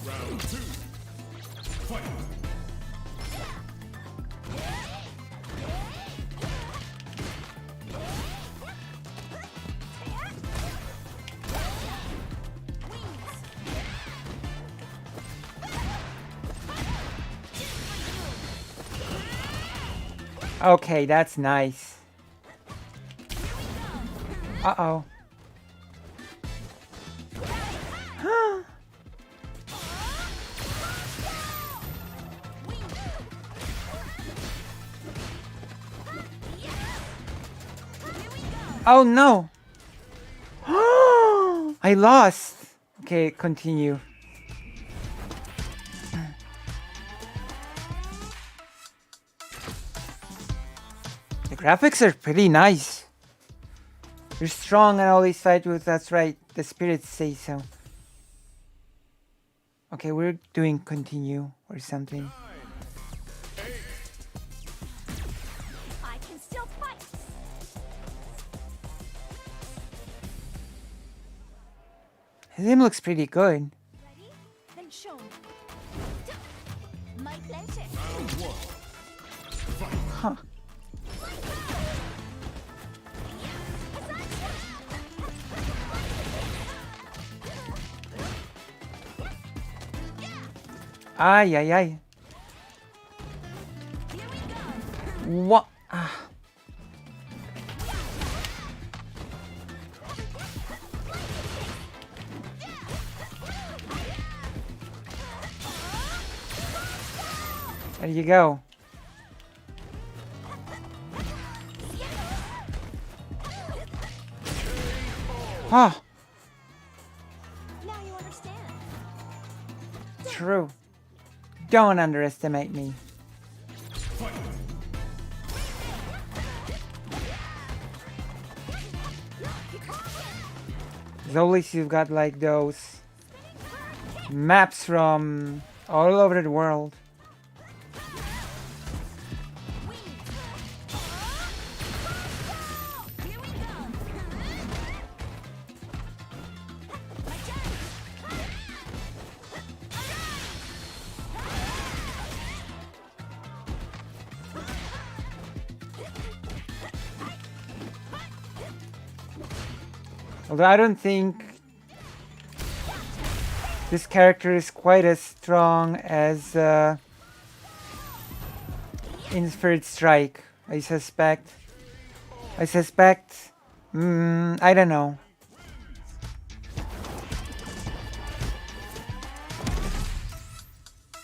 Round two. Fight. Okay, that's nice. Uh-oh. Oh no! I lost! Okay, continue. The graphics are pretty nice. You're strong and always fight with, that's right, the spirits say so. Okay, we're doing continue or something. I can still fight. His name looks pretty good. Ready? Then show me. My pleasure. Round one. Fight. Huh. Ay, ay, ay. What? Ah. There you go. Oh. Now you understand. True. Don't underestimate me. As always, you've got like those maps from all over the world. Although I don't think this character is quite as strong as in Third Strike, I suspect. I don't know.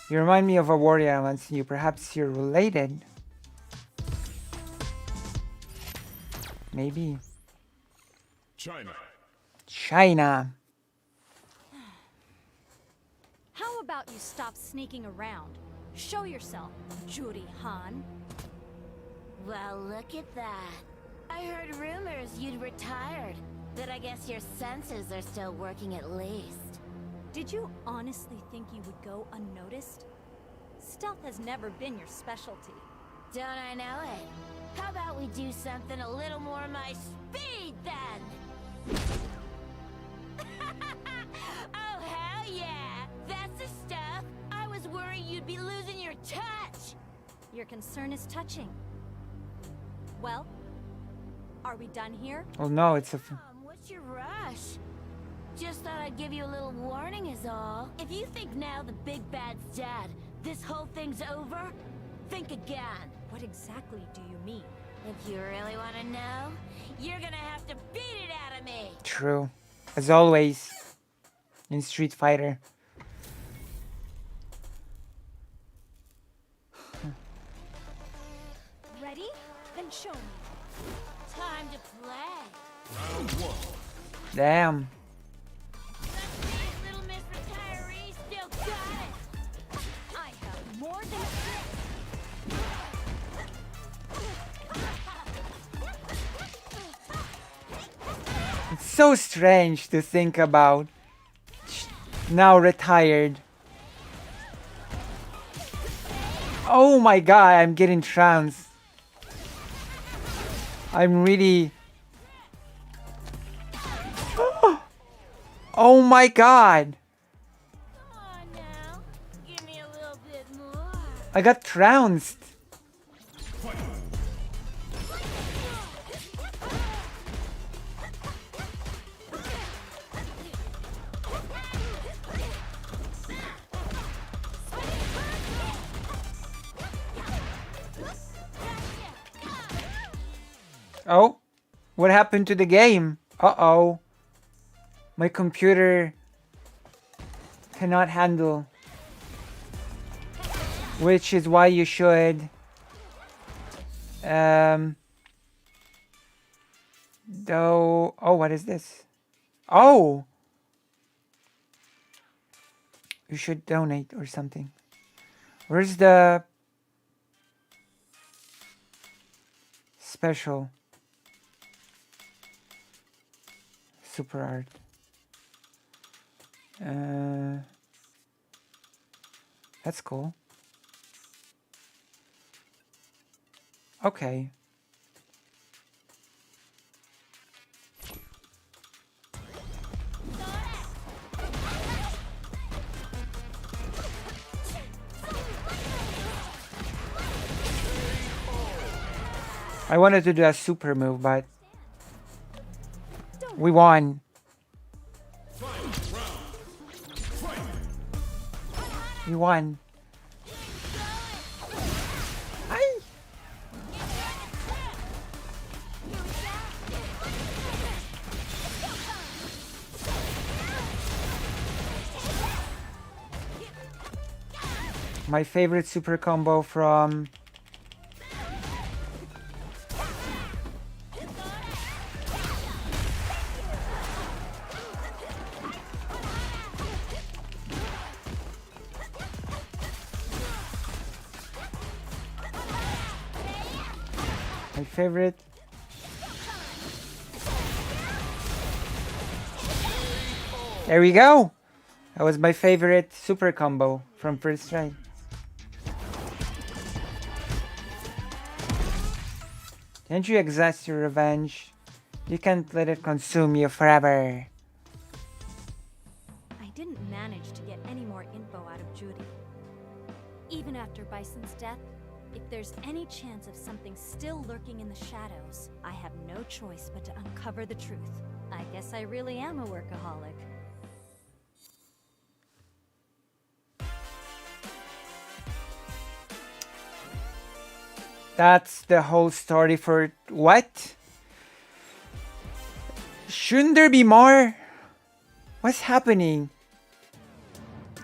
You remind me of a warrior once knew. Perhaps you're related. Maybe. China. China. How about you stop sneaking around? Show yourself, Judy Han. Well, look at that. I heard rumors you'd retired, but I guess your senses are still working at least. Did you honestly think you would go unnoticed? Stealth has never been your specialty. Don't I know it? How about we do something a little more my speed then? Oh, hell yeah! That's the stuff! I was worried you'd be losing your touch! Your concern is touching. Well, are we done here? Oh no, it's a... What's your rush? Just thought I'd give you a little warning is all. If you think now the big bad's dead, this whole thing's over, think again. What exactly do you mean? If you really want to know, you're gonna have to beat it out of me. True. As always. In Street Fighter. Ready? Then show me. Time to play. Round 1. Damn. Little Miss Retiree still got it. I have more than It's so strange to think about. Now retired. Oh my god, I'm getting trounced. I'm really... Oh my god! Come on now. Give me a little bit more. I got trounced. Oh, what happened to the game? Uh-oh. My computer cannot handle. Which is why you should oh, what is this? Oh, you should donate or something. Where's the special super art? That's cool. Okay. I wanted to do a super move, but we won. We won. Ay. My favorite super combo from favorite. There we go. That was my favorite super combo from first try. Can't you exhaust your revenge? You can't let it consume you forever. I didn't manage to get any more info out of Judy. Even after Bison's death, if there's any chance of something still lurking in the shadows, I have no choice but to uncover the truth. I guess I really am a workaholic. That's the whole story for what? Shouldn't there be more? What's happening?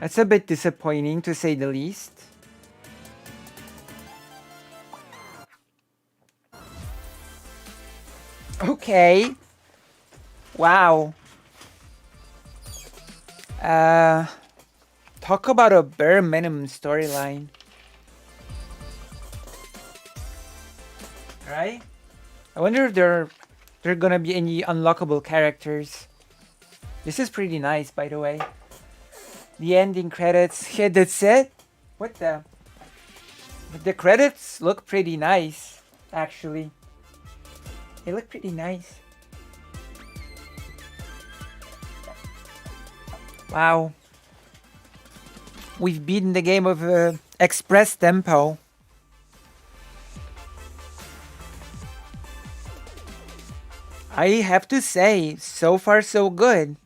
That's a bit disappointing to say the least. Okay. Wow. Talk about a bare minimum storyline. Right? I wonder if there are gonna be any unlockable characters. This is pretty nice, by the way. The ending credits. Yeah, that's it? What the? The credits look pretty nice, actually. They look pretty nice. Wow. We've beaten the game of Express Tempo. I have to say, so far so good.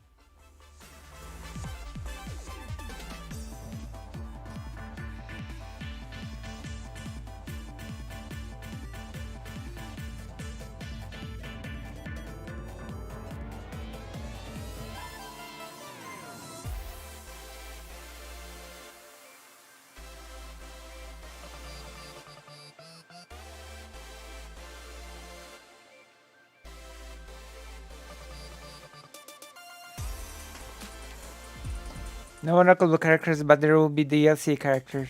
No unlockable characters, but there will be DLC characters.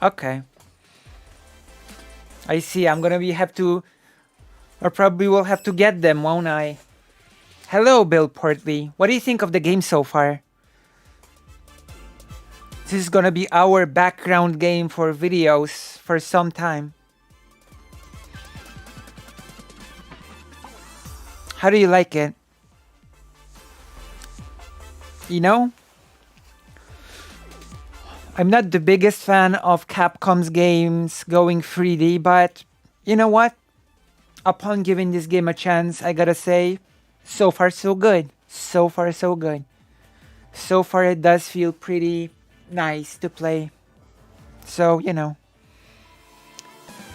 Okay. I see. I'm gonna have to, or probably will have to get them, won't I? Hello, Bill Portley. What do you think of the game so far? This is gonna be our background game for videos for some time. How do you like it? You know? I'm not the biggest fan of Capcom's games going 3D, but you know what? Upon giving this game a chance, I gotta say, so far so good. So far so good. So far it does feel pretty nice to play. So, you know.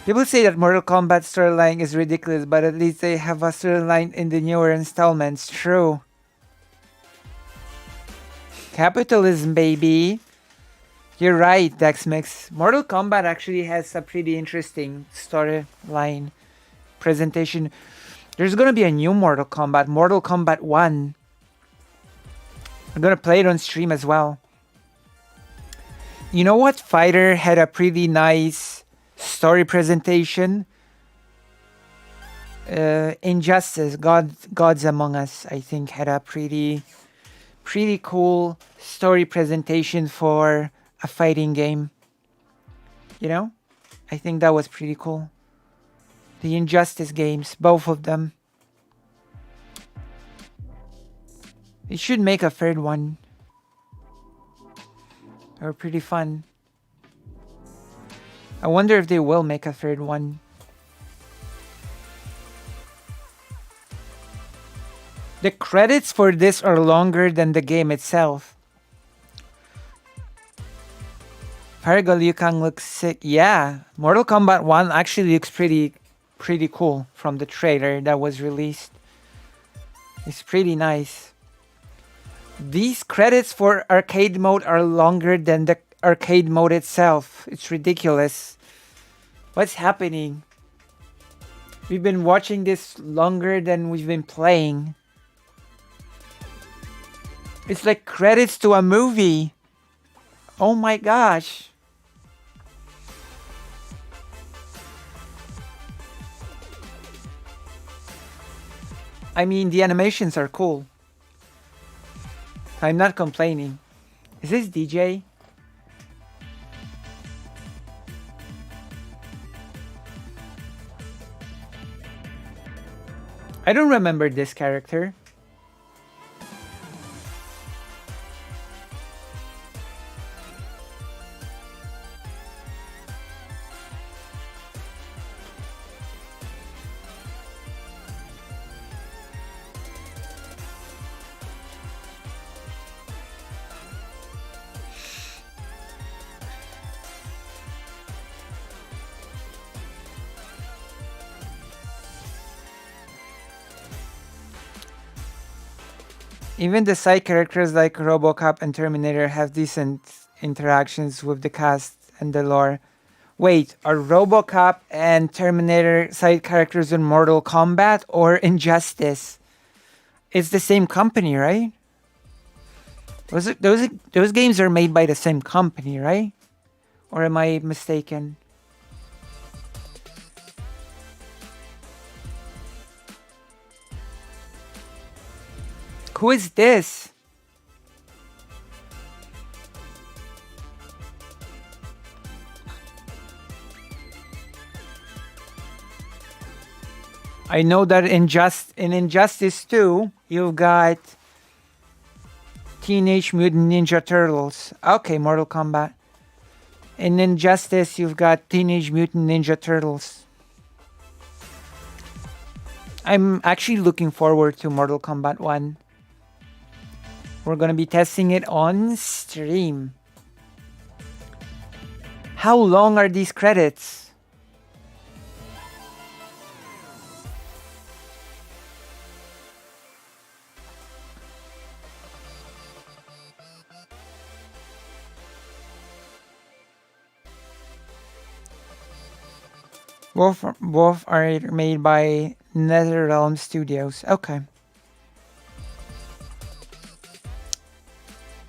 People say that Mortal Kombat storyline is ridiculous, but at least they have a storyline in the newer installments. True. Capitalism, baby. You're right, DexMix. Mortal Kombat actually has a pretty interesting storyline presentation. There's gonna be a new Mortal Kombat 1. I'm gonna play it on stream as well. You know what fighter had a pretty nice story presentation? Injustice, Gods Among Us, I think, had a pretty cool story presentation for a fighting game. You know? I think that was pretty cool. The Injustice games, both of them. They should make a third one. They were pretty fun. I wonder if they will make a third one. The credits for this are longer than the game itself. Fargo Liu Kang looks sick. Yeah, Mortal Kombat 1 actually looks pretty cool from the trailer that was released. It's pretty nice. These credits for arcade mode are longer than the arcade mode itself. It's ridiculous. What's happening? We've been watching this longer than we've been playing. It's like credits to a movie. Oh my gosh. I mean, the animations are cool. I'm not complaining. Is this DJ? I don't remember this character. Even the side characters like RoboCop and Terminator have decent interactions with the cast and the lore. Wait, are RoboCop and Terminator side characters in Mortal Kombat or Injustice? It's the same company, right? Those games are made by the same company, right? Or am I mistaken? Who is this? I know that in Injustice 2, you've got Teenage Mutant Ninja Turtles. Okay, Mortal Kombat. In Injustice, you've got Teenage Mutant Ninja Turtles. I'm actually looking forward to Mortal Kombat 1. We're gonna be testing it on stream. How long are these credits? Both are made by NetherRealm Studios. Okay.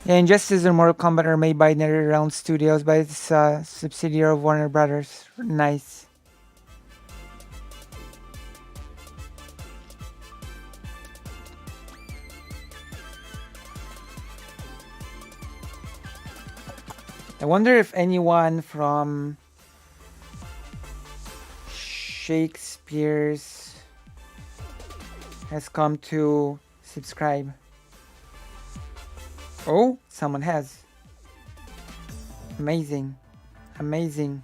Yeah, Injustice and Mortal Kombat are made by NetherRealm Studios, but it's a subsidiary of Warner Brothers. Nice. I wonder if anyone from Shakespeare's has come to subscribe. Oh, someone has. Amazing. Amazing.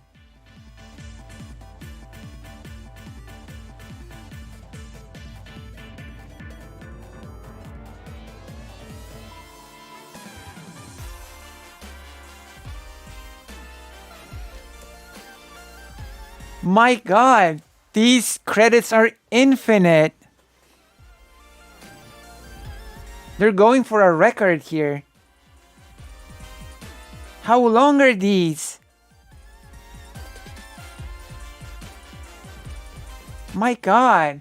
My God, these credits are infinite. They're going for a record here. How long are these? My God.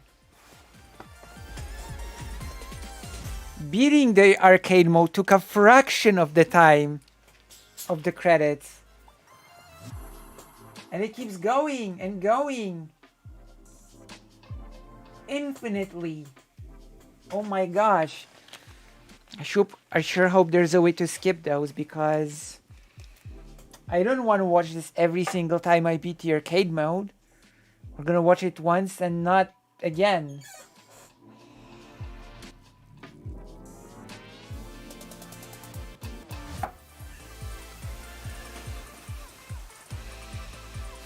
Beating the arcade mode took a fraction of the time of the credits. And it keeps going and going. Infinitely. Oh my gosh. I sure hope there's a way to skip those, because I don't want to watch this every single time I beat the arcade mode. We're gonna watch it once and not again.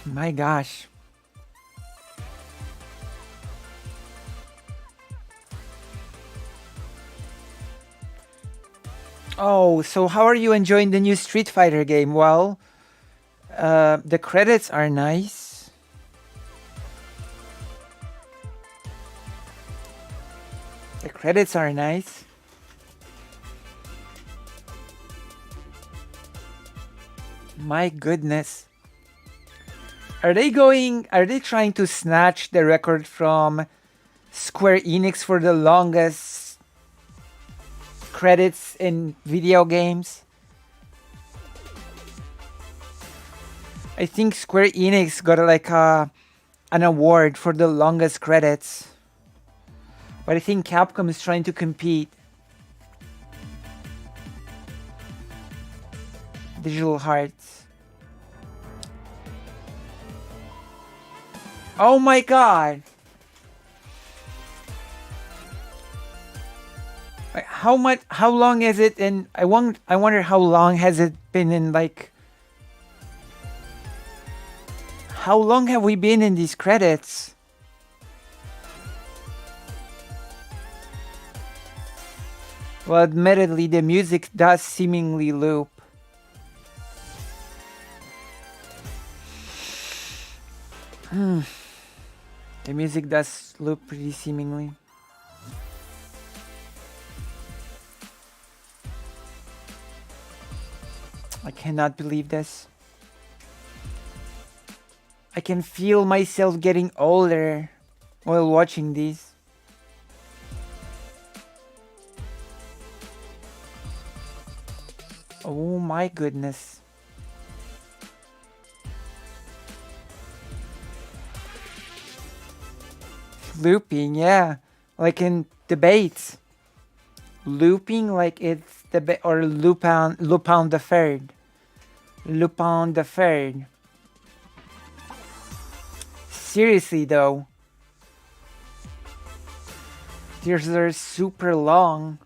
My gosh. Oh, so how are you enjoying the new Street Fighter game? Well, the credits are nice. The credits are nice. My goodness. Are they trying to snatch the record from Square Enix for the longest credits in video games? I think Square Enix got like an award for the longest credits. But I think Capcom is trying to compete. Digital Hearts. Oh my God! Like, how long is it in? I wonder how long has it been in, like, how long have we been in these credits? Well, admittedly, the music does seemingly loop. The music does loop pretty seemingly. I cannot believe this. I can feel myself getting older while watching these. Oh my goodness. Looping, yeah. Like in debates. Looping like it's or Lupin the Third. Lupin the Third. Seriously though. Tears are super long.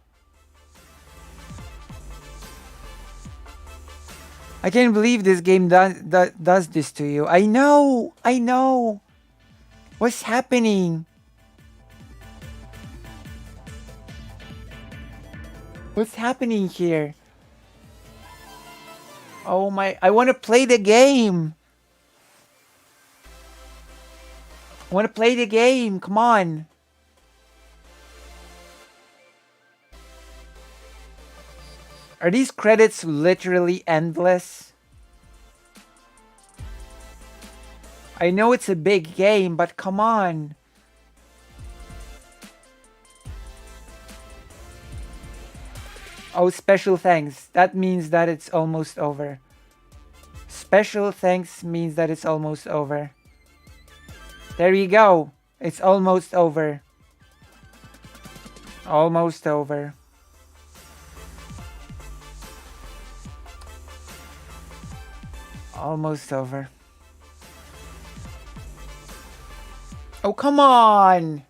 I can't believe this game does this to you. I know! I know! What's happening? What's happening here? Oh my, I want to play the game! I want to play the game, come on! Are these credits literally endless? I know it's a big game, but come on. Oh, special thanks. That means that it's almost over. Special thanks means that it's almost over. There you go. It's almost over. Almost over. Almost over. Oh, come on!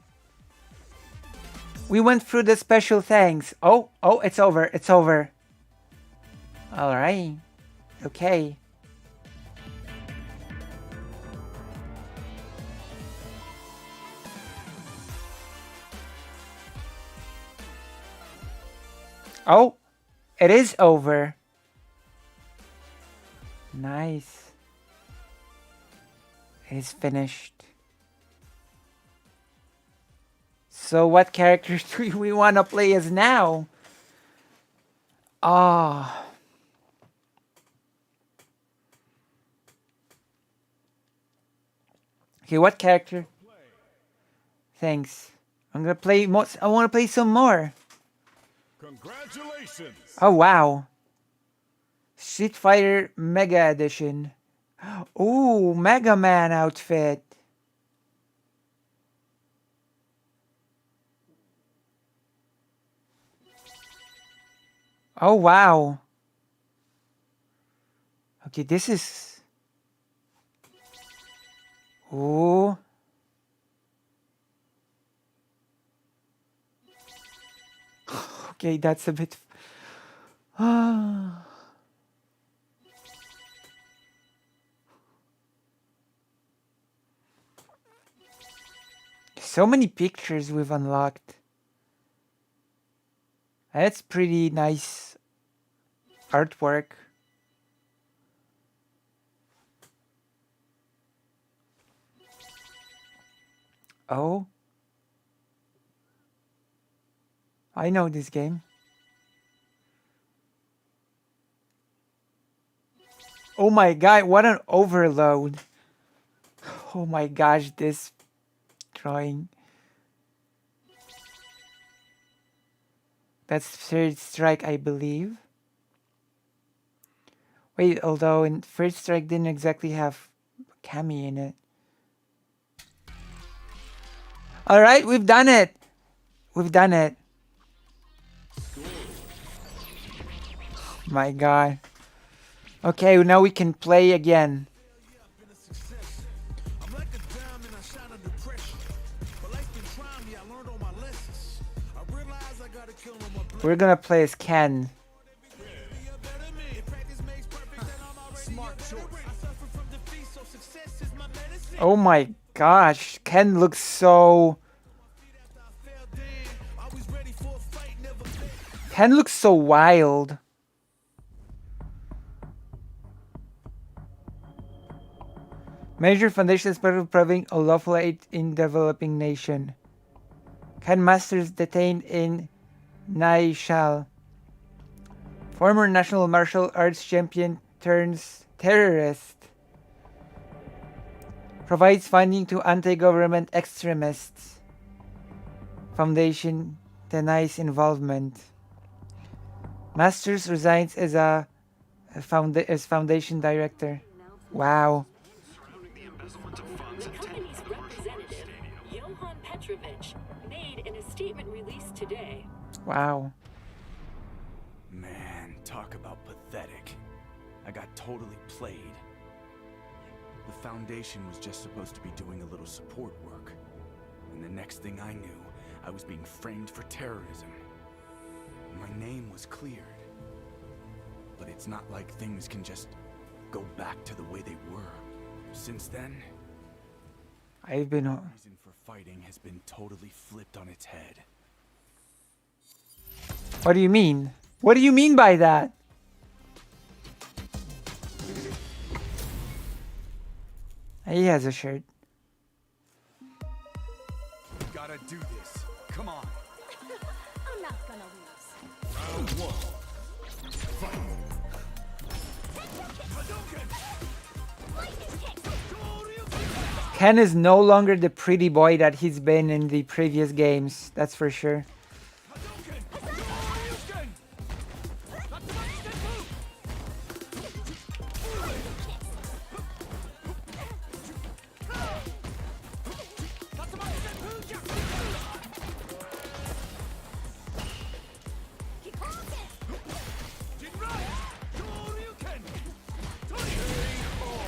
We went through the special thanks. Oh, it's over. It's over. Alright. Okay. Oh, it is over. Nice. It is finished. So what characters do we want to play as now? Ah. Okay, what character? Thanks. I'm gonna play more. I want to play some more. Congratulations! Oh wow. Street Fighter Mega Edition. Ooh, Mega Man outfit. Oh wow. Okay, this is... Ooh. Okay, that's a bit... So many pictures we've unlocked. That's pretty nice artwork. Oh. I know this game. Oh my god, what an overload. Oh my gosh, this drawing. That's Third Strike, I believe. Wait, although in Third Strike didn't exactly have Cammy in it. Alright, we've done it. We've done it. My god. Okay, now we can play again. We're gonna play as Ken. Oh my gosh, Ken looks so... Ken looks so wild. Major foundation is part of preventing unlawful aid in developing nation. Ken Masters detained in Naishal. Former national martial arts champion turns terrorist. Provides funding to anti-government extremists. Foundation denies involvement. Masters resigns as foundation director. Wow. The company's representative, Johan Petrovich, made in a statement released today. Wow. Man, talk about pathetic. I got totally played. The Foundation was just supposed to be doing a little support work. And the next thing I knew, I was being framed for terrorism. My name was cleared. But it's not like things can just go back to the way they were. Since then, I've been. the reason for fighting has been totally flipped on its head. What do you mean? What do you mean by that? He has a shirt. We gotta do this. Come on. I'm not gonna lose. Round one. Fight. Ken is no longer the pretty boy that he's been in the previous games. That's for sure.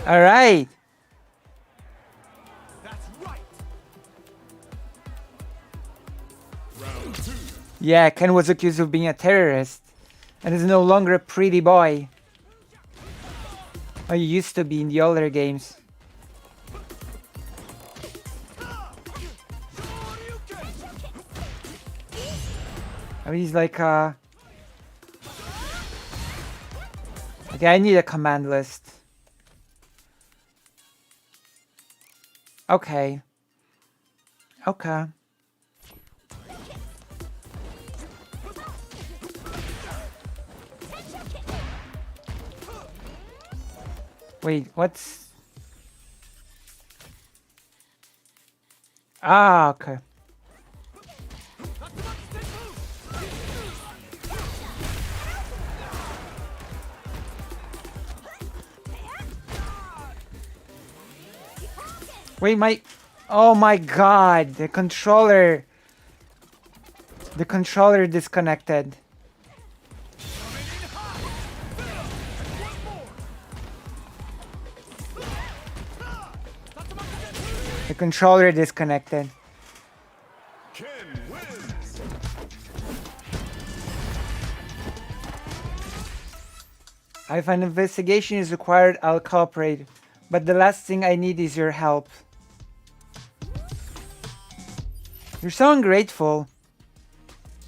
All right. Yeah, Ken was accused of being a terrorist and is no longer a pretty boy. Oh, he used to be in the older games. I mean, he's like, okay, I need a command list. Okay. Okay. Wait, what's... Ah, okay. Wait, oh my god, the controller disconnected. The controller disconnected. If an investigation is required, I'll cooperate. But the last thing I need is your help. You're so ungrateful.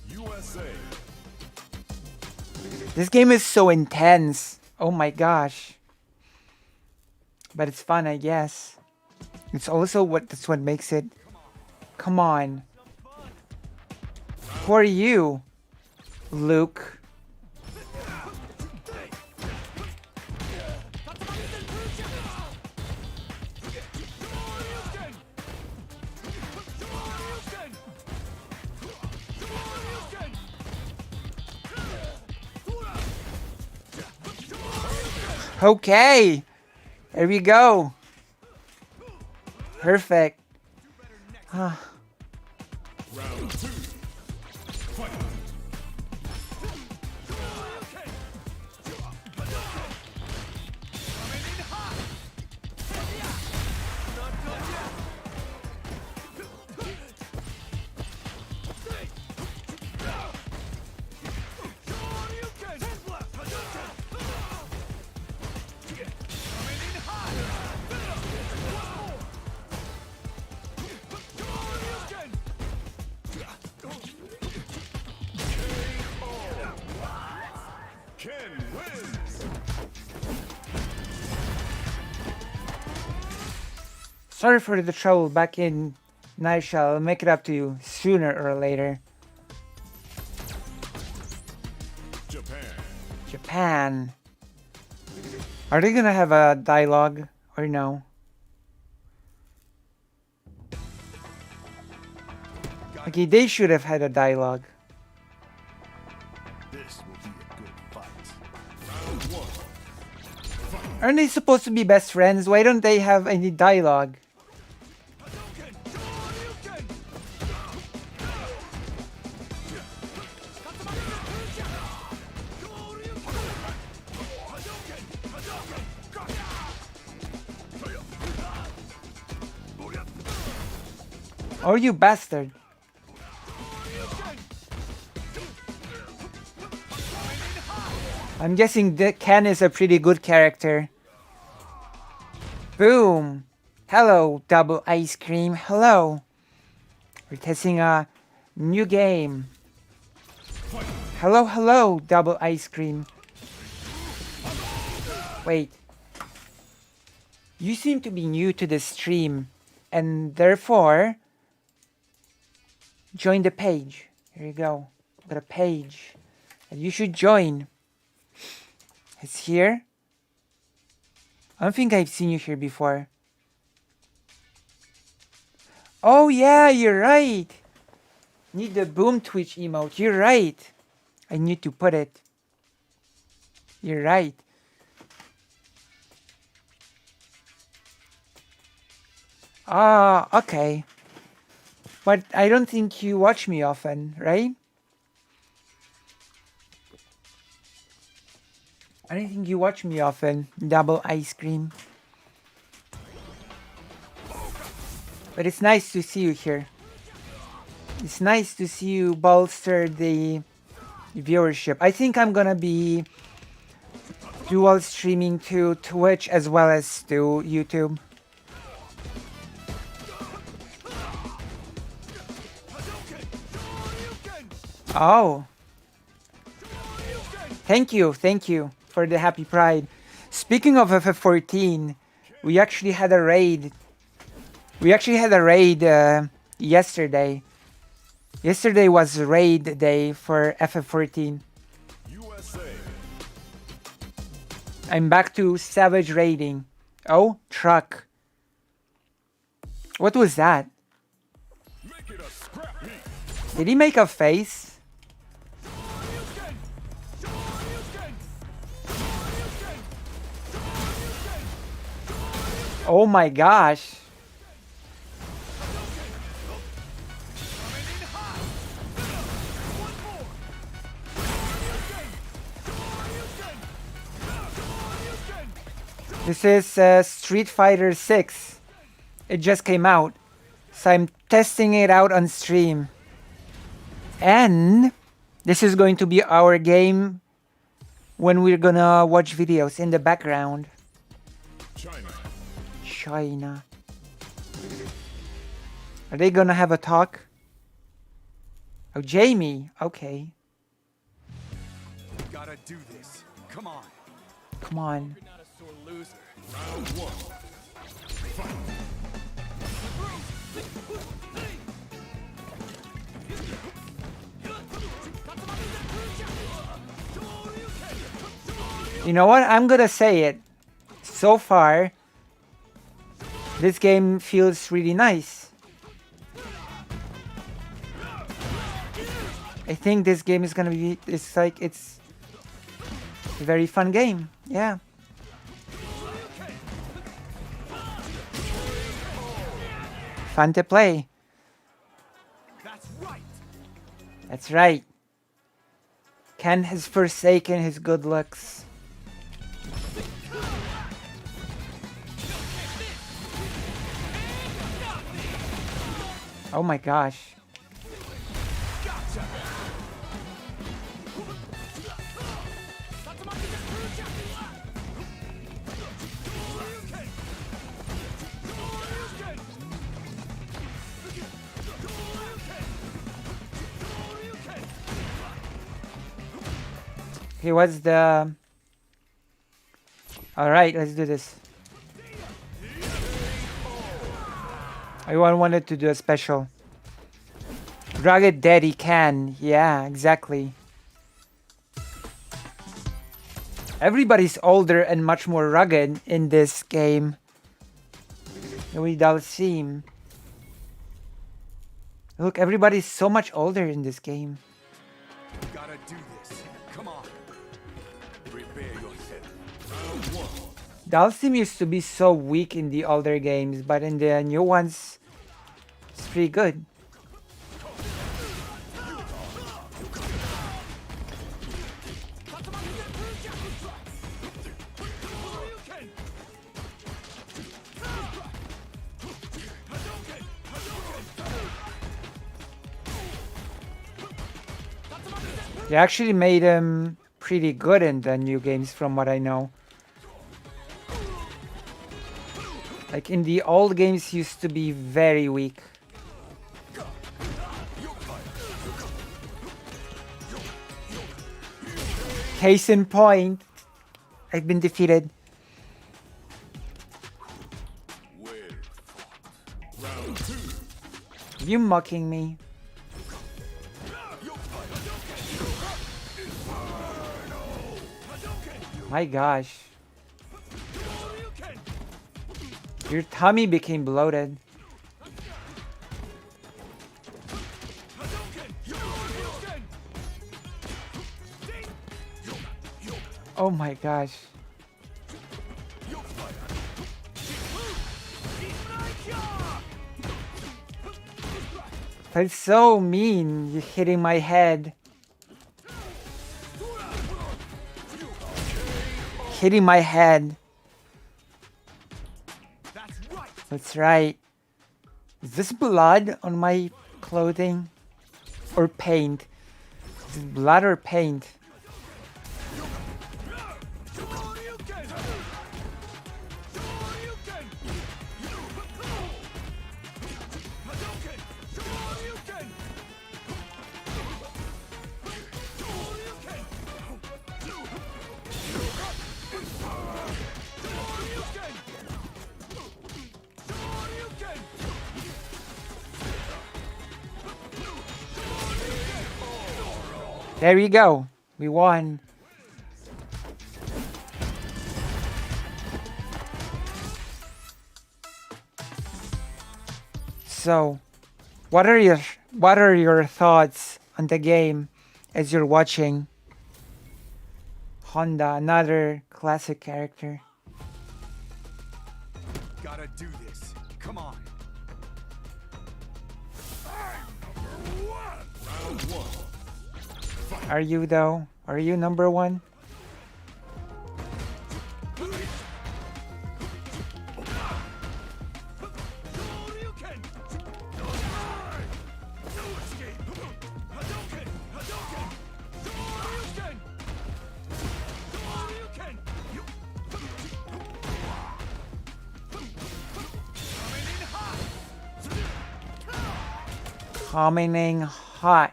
USA. This game is so intense. Oh my gosh. But it's fun, I guess. It's also that's what makes it. Come on. Who are you, Luke? Okay, there we go. Perfect. Round two. Fight. Sorry for the trouble back in Nightshell. I'll make it up to you sooner or later. Japan. Are they gonna have a dialogue or no? Okay, they should have had a dialogue. This will be a good fight. Round one. Aren't they supposed to be best friends? Why don't they have any dialogue? Oh, you bastard. I'm guessing that Ken is a pretty good character. Boom. Hello, Double Ice Cream. Hello. We're testing a new game. Hello, hello, Double Ice Cream. Wait. You seem to be new to the stream, and therefore, join the page. Here you go. Got a page. And you should join. It's here. I don't think I've seen you here before. Oh yeah, you're right. Need the boom Twitch emote. You're right. I need to put it. You're right. Ah, okay. But I don't think you watch me often, right? I don't think you watch me often, Double Ice Cream. But it's nice to see you here. It's nice to see you bolster the viewership. I think I'm gonna be dual streaming to Twitch as well as to YouTube. Oh. Thank you for the happy pride. Speaking of FF14, we actually had a raid. Yesterday. Yesterday was raid day for FF14. I'm back to savage raiding. Oh, truck. What was that? Did he make a face? Oh my gosh. This is Street Fighter 6. It just came out. So I'm testing it out on stream. And this is going to be our game when we're gonna watch videos in the background. China. Are they gonna have a talk? Oh, Jamie. Okay. We gotta do this. Come on. Come on. You're not a sore loser. Round one. Fight. You know what? I'm gonna say it. So far, this game feels really nice. I think this game is gonna be, it's a very fun game. Yeah. Fun to play. That's right. Ken has forsaken his good looks. Oh my gosh. Okay, what's the... Alright, let's do this. I wanted to do a special. Rugged Daddy can. Yeah, exactly. Everybody's older and much more rugged in this game. We does seem. Look, everybody's so much older in this game. We gotta do this. Come on. Prepare yourself. Dhalsim used to be so weak in the older games, but in the new ones, it's pretty good. They actually made him pretty good in the new games from what I know. Like in the old games used to be very weak. Case in point, I've been defeated. Are you mocking me? My gosh. Your tummy became bloated. Oh my gosh. That's so mean, you're hitting my head. Hitting my head. That's right. Is this blood on my clothing? Or paint? Is it blood or paint? There we go. We won. So, what are your thoughts on the game as you're watching? Honda, another classic character. Gotta do this. Come on. Round one. Are you though? Are you number one? Coming in hot.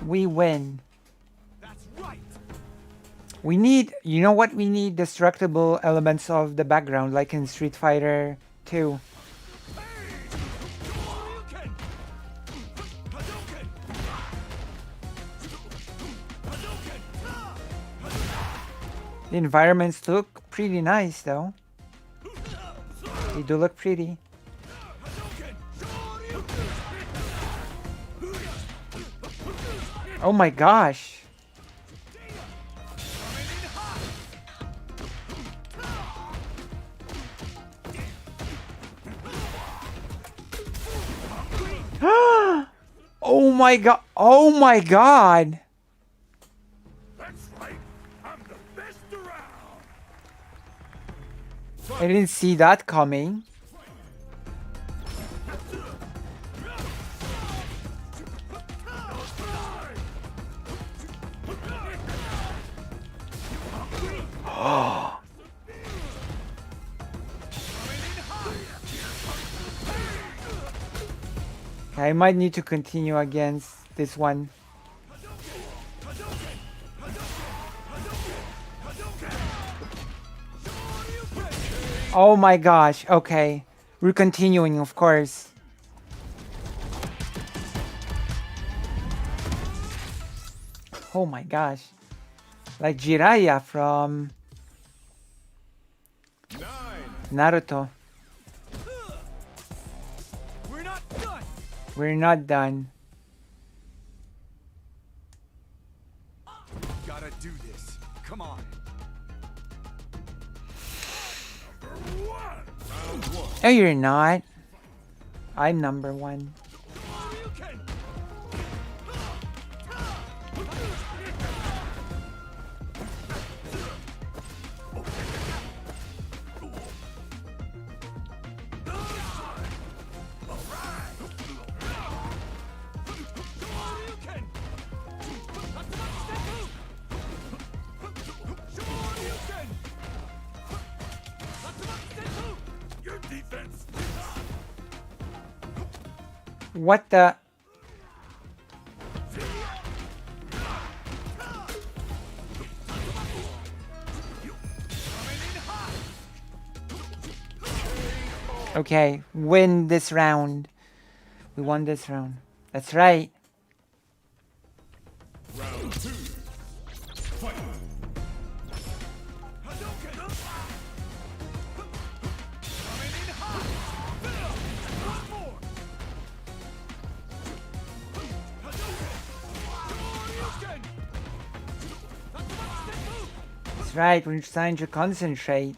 We win. We need, you know what? We need destructible elements of the background, like in Street Fighter 2. The environments look pretty nice, though. They do look pretty. Oh my gosh. Oh my god. Oh my god. That's right. I'm the best around. I didn't see that coming. I might need to continue against this one. Oh my gosh, okay. We're continuing, of course. Oh my gosh. Like Jiraiya from Naruto. We're not done. Gotta do this. Come on. No, you're not. I'm number one. What the? Okay, win this round. We won this round. That's right. Round 2. Fight. That's right, we're trying to concentrate.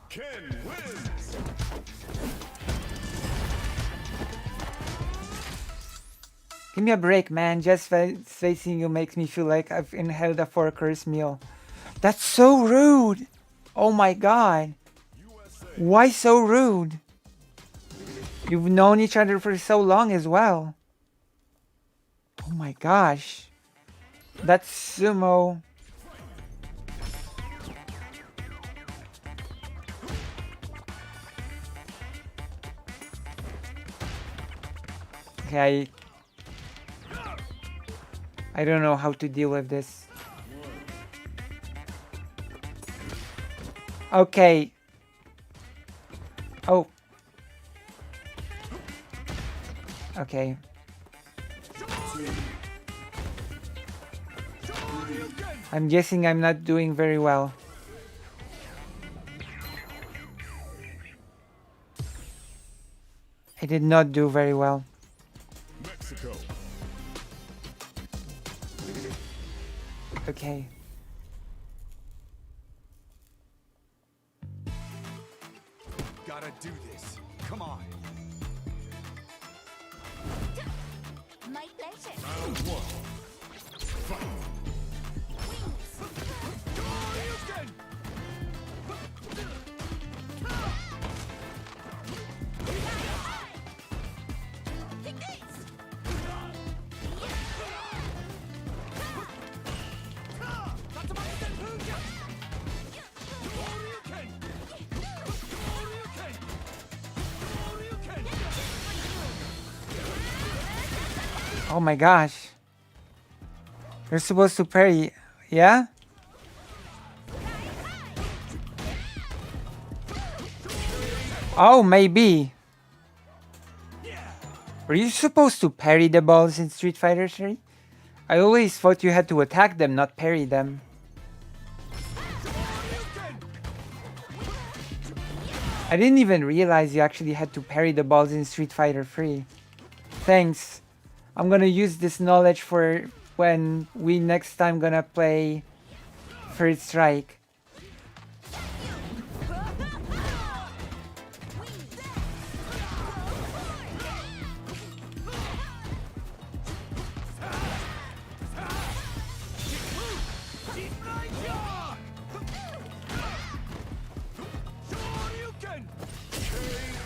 Ken wins. Give me a break, man. Just facing you makes me feel like I've inhaled a 4-course meal. That's so rude. Oh my god. Why so rude? You've known each other for so long as well. Oh my gosh. That's sumo. Okay. I don't know how to deal with this. Okay. Oh. Okay. I'm guessing I'm not doing very well. I did not do very well. Mexico. Okay. Gotta do this. Come on. My pleasure. Round 1. Fight. Oh my gosh. You're supposed to parry, yeah? Oh, maybe. Were you supposed to parry the balls in Street Fighter 3? I always thought you had to attack them, not parry them. I didn't even realize you actually had to parry the balls in Street Fighter 3. Thanks. I'm gonna use this knowledge for when we next time gonna play Third Strike.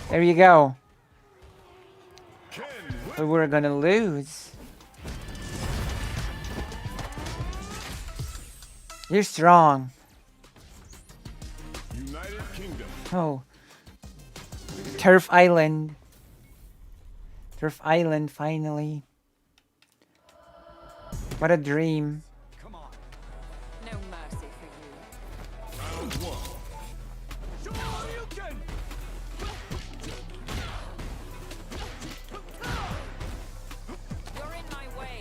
There you go. But we're gonna lose. You're strong. United Kingdom. Oh. Turf Island. Turf Island, finally. What a dream. No mercy for you. Round 1. You're in my way.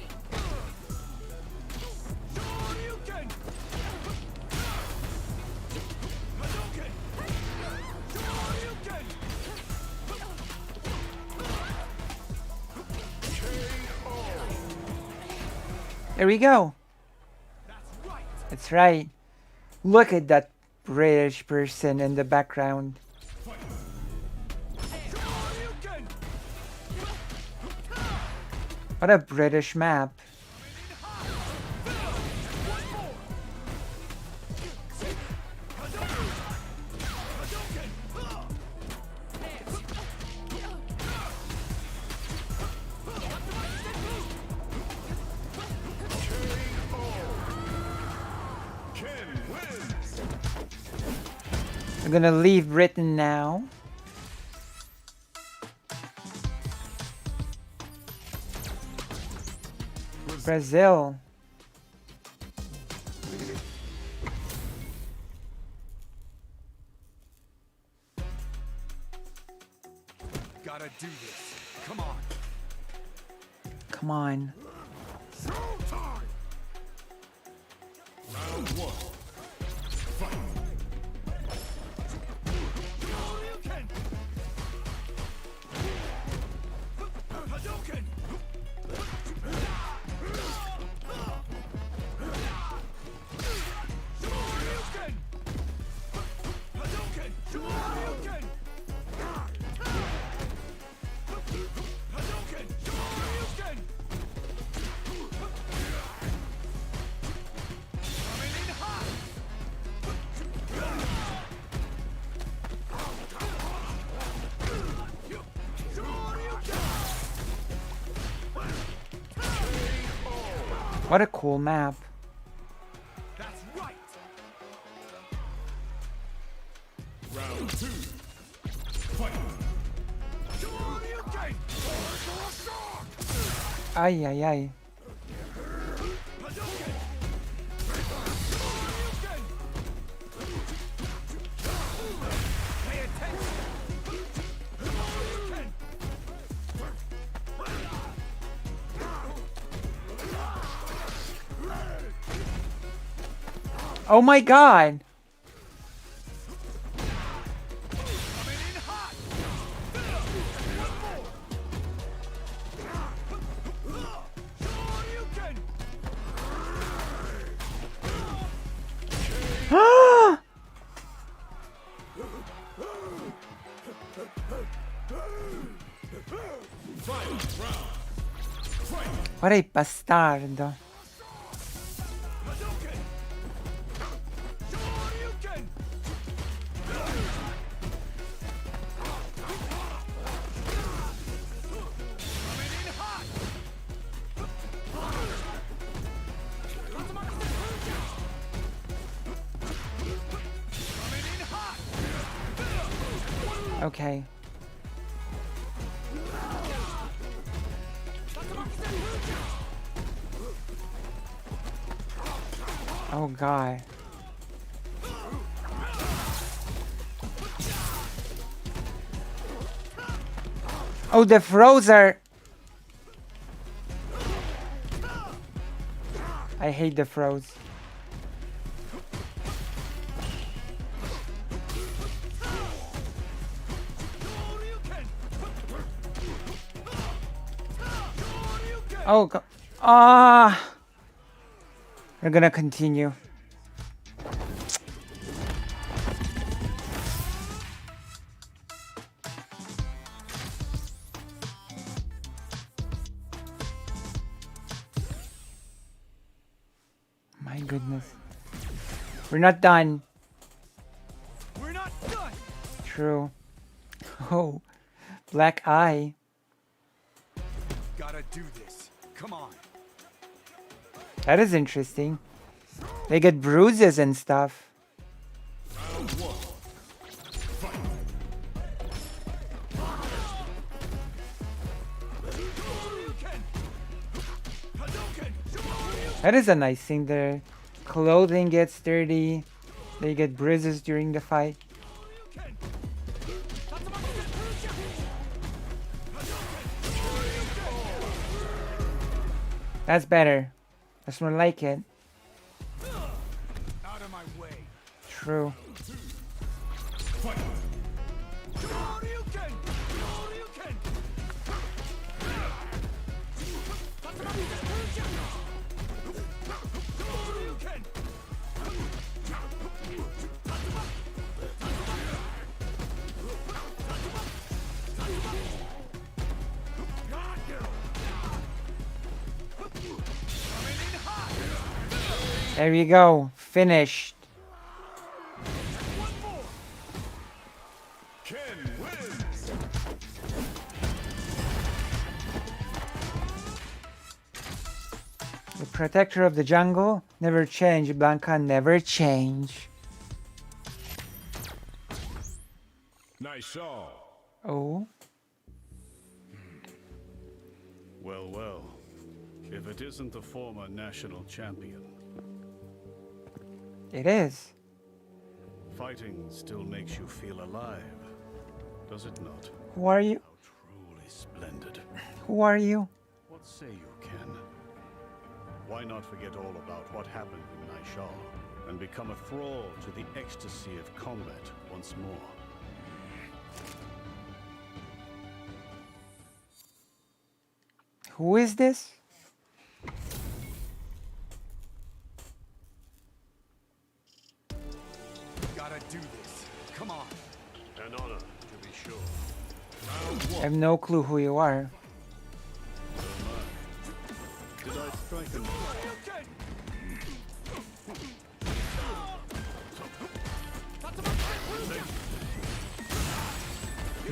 There we go. That's right. Look at that British person in the background. What a British map. gonna leave Britain now. Brazil. Gotta do this. Come on. Come on. Showtime! Round one. Fight! Hadouken! Hadouken! Shoryuken! Hadouken! Shoryuken! Hadouken! Shoryuken! Coming in hot! What a cool map. That's right! Round two. Fight! Shoryuken! Ay, ay, ay. Pay attention! Shoryuken! Oh my god! Coming in hot! Shoryuken! Fight! Round! Fight! What a bastardo. Hadouken! Shoryuken! Coming in hot! Coming in hot! Okay. Oh god. Oh, the Frozer! I hate the froze. Oh god. Ah! We're gonna continue. My goodness. We're not done. We're not done! True. Oh, black eye. Gotta do this. Come on. That is interesting. They get bruises and stuff. Round one. Fight! Shoryuken! Hadouken! Shoryuken! That is a nice thing. Their clothing gets dirty. They get bruises during the fight. That's better. That's more like it. Out of my way. True. Fight! Shoryuken! Shoryuken! Shoryuken! There you go. Finished. Ken wins! The protector of the jungle never change. Blanca never change. Nice all. Oh. Well, well. If it isn't the former national champion. It is. Fighting still makes you feel alive, does it not? Who are you? Truly splendid. Who are you? What say you, Ken? Why not forget all about what happened in Naishal and become a thrall to the ecstasy of combat once more? Who is this? Gotta do this. Come on. An honor, to be sure. I have no clue who you are. Did I strike him?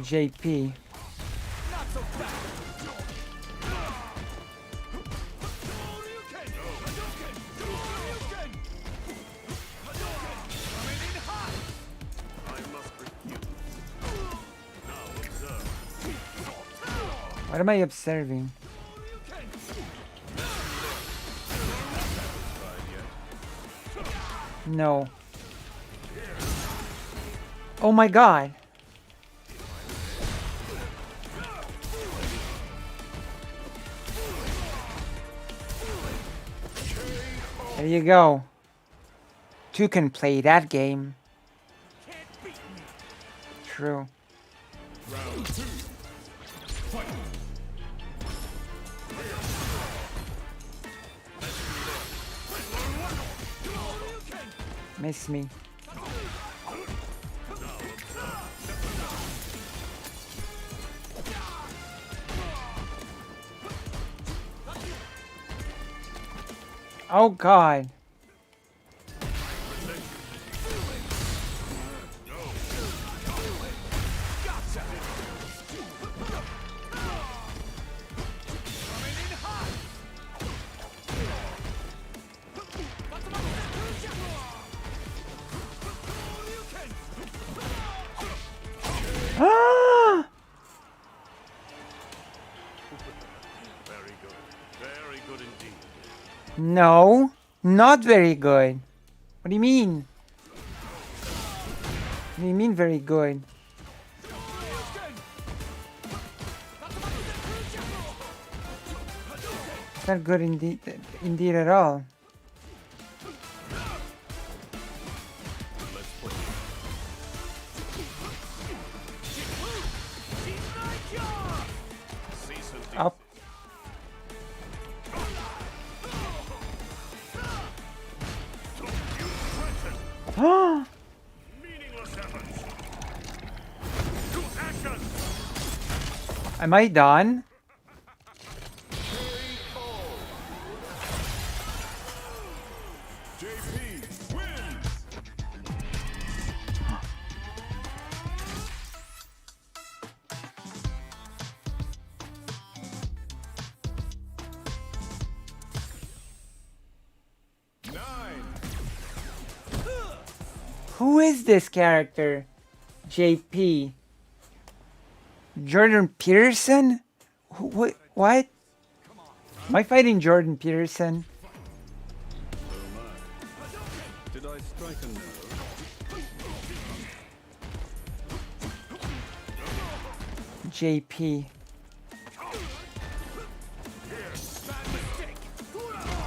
JP. What am I observing? No. Oh my god. There you go. Two can play that game. True. Round 2. Fight. Miss me. Oh god. Ah! Very good. Very good indeed. No, not very good. What do you mean? What do you mean very good? It's not good indeed at all. Up. Am I done? JP wins. Who is this character? JP. Jordan Peterson? What? Am I fighting Jordan Peterson? Did I strike a nerve? JP.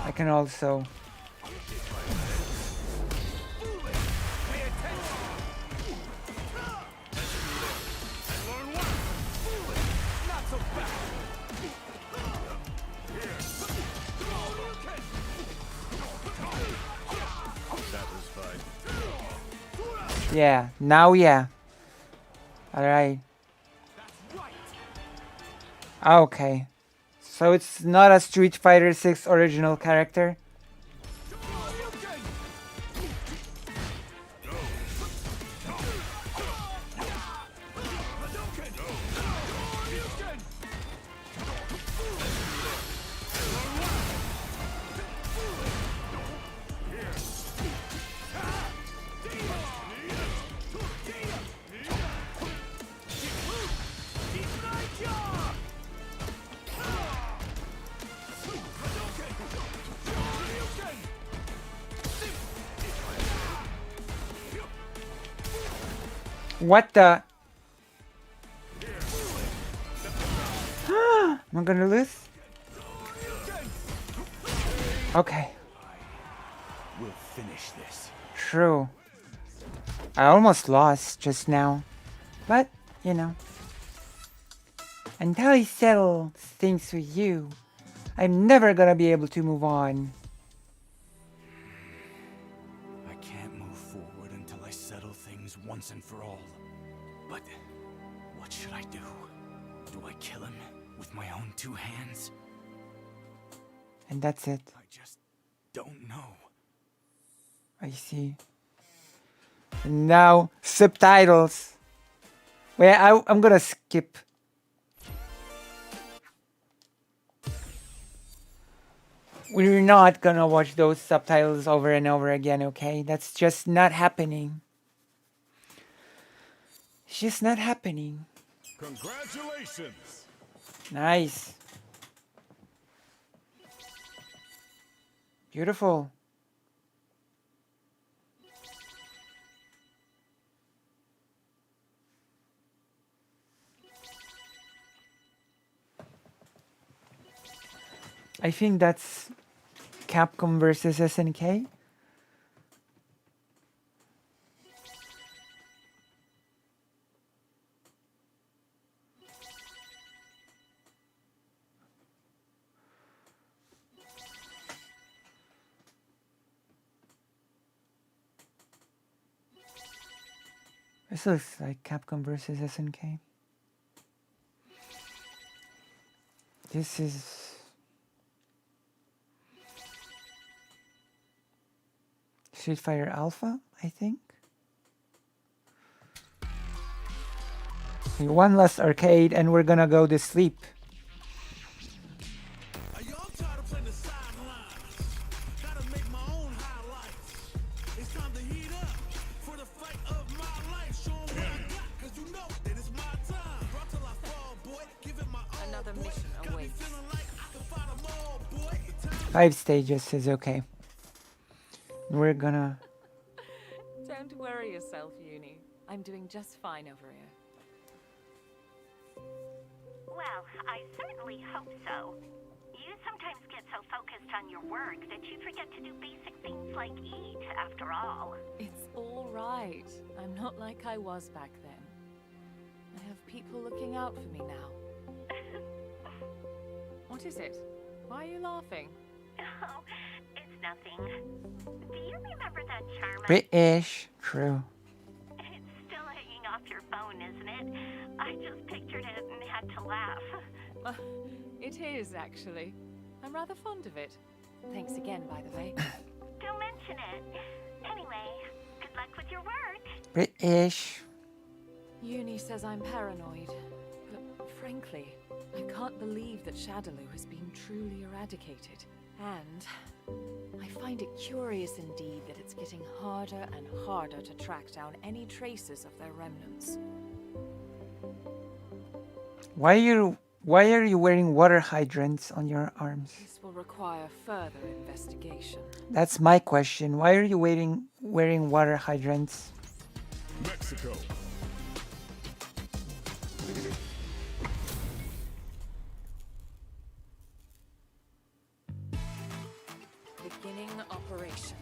I can also. Yeah, now yeah. Alright. Okay. So it's not a Street Fighter 6 original character? What the? Am I gonna lose? Okay. We'll finish this. True. I almost lost just now. But, you know. Until I settle things with you, I'm never gonna be able to move on. I can't move forward until I settle things once and for all. But what should I do? Do I kill him with my own 2 hands? And that's it. I just don't know. I see. And now, subtitles. Wait, I'm gonna skip. We're not gonna watch those subtitles over and over again, okay? That's just not happening. It's just not happening. Congratulations! Nice. Beautiful. I think that's Capcom versus SNK. This looks like Capcom versus SNK. This is... Street Fighter Alpha, I think. Okay, one last arcade and we're gonna go to sleep. Another mission awaits. 5 stages is okay. We're gonna... Don't worry yourself, Uni. I'm doing just fine over here. Well, I certainly hope so. You sometimes get so focused on your work that you forget to do basic things like eat, after all. It's all right. I'm not like I was back then. I have people looking out for me now. What is it? Why are you laughing? Oh, it's nothing. Do you remember that charm? British. True. It's still hanging off your phone, isn't it? I just pictured it and had to laugh. It is, actually. I'm rather fond of it. Thanks again, by the way. Don't mention it. Anyway, good luck with your work. British. Uni says I'm paranoid, but frankly, I can't believe that Shadaloo has been truly eradicated. And I find it curious indeed that it's getting harder and harder to track down any traces of their remnants. Why are you wearing water hydrants on your arms? This will require further investigation. That's my question. Why are you wearing water hydrants? Mexico. Beginning operation.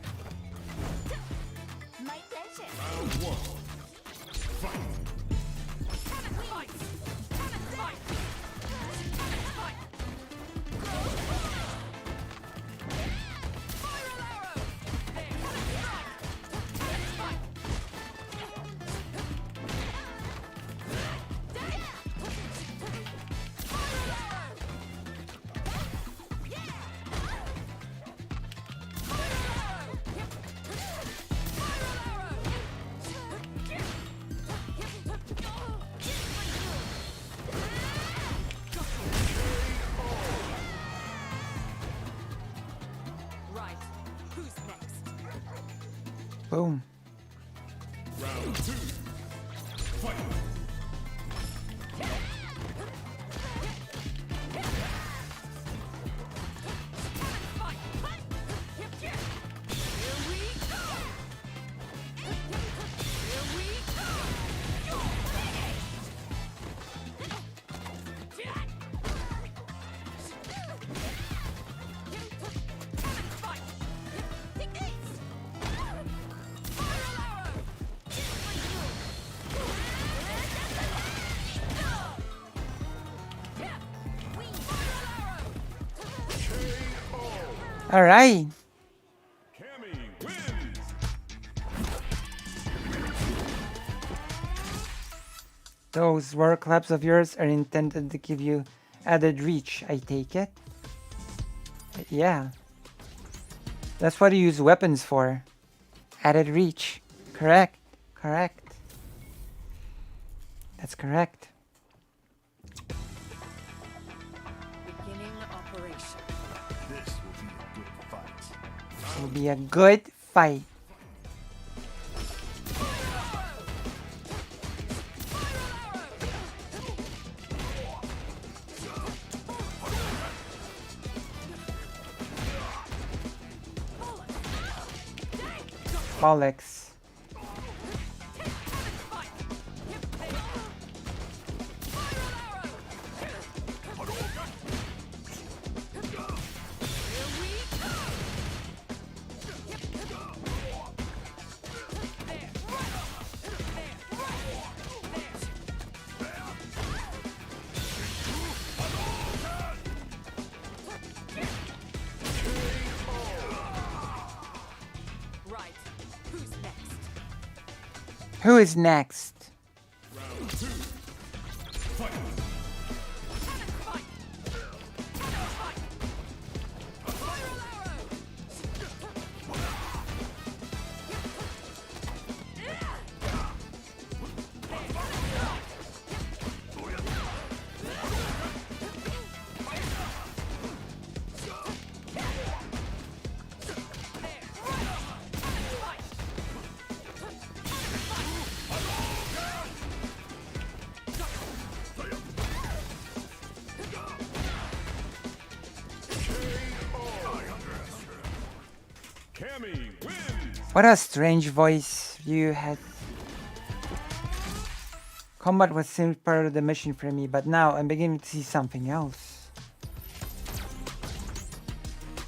My pleasure. Round 1. Fight. Right. Who's next? Boom. Round 2. Fight. Here we go! All right. Those war claps of yours are intended to give you added reach, I take it? Yeah. That's what you use weapons for. Added reach. Correct. Correct. That's correct. Beginning operation. This will be a good fight. Will be a good fight. Bollocks. Right. Who's next? Who is next? What a strange voice you had. Combat was still part of the mission for me, but now I'm beginning to see something else.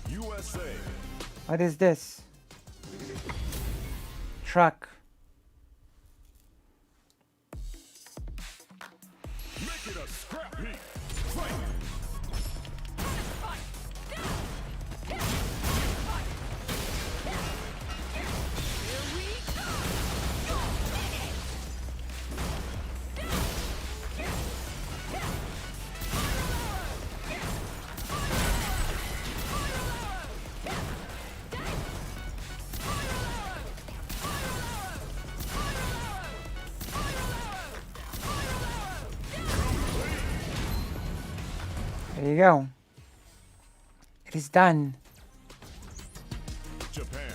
USA. What is this? Truck. Make it a scrap heap. Fight. There you go. It is done. Japan.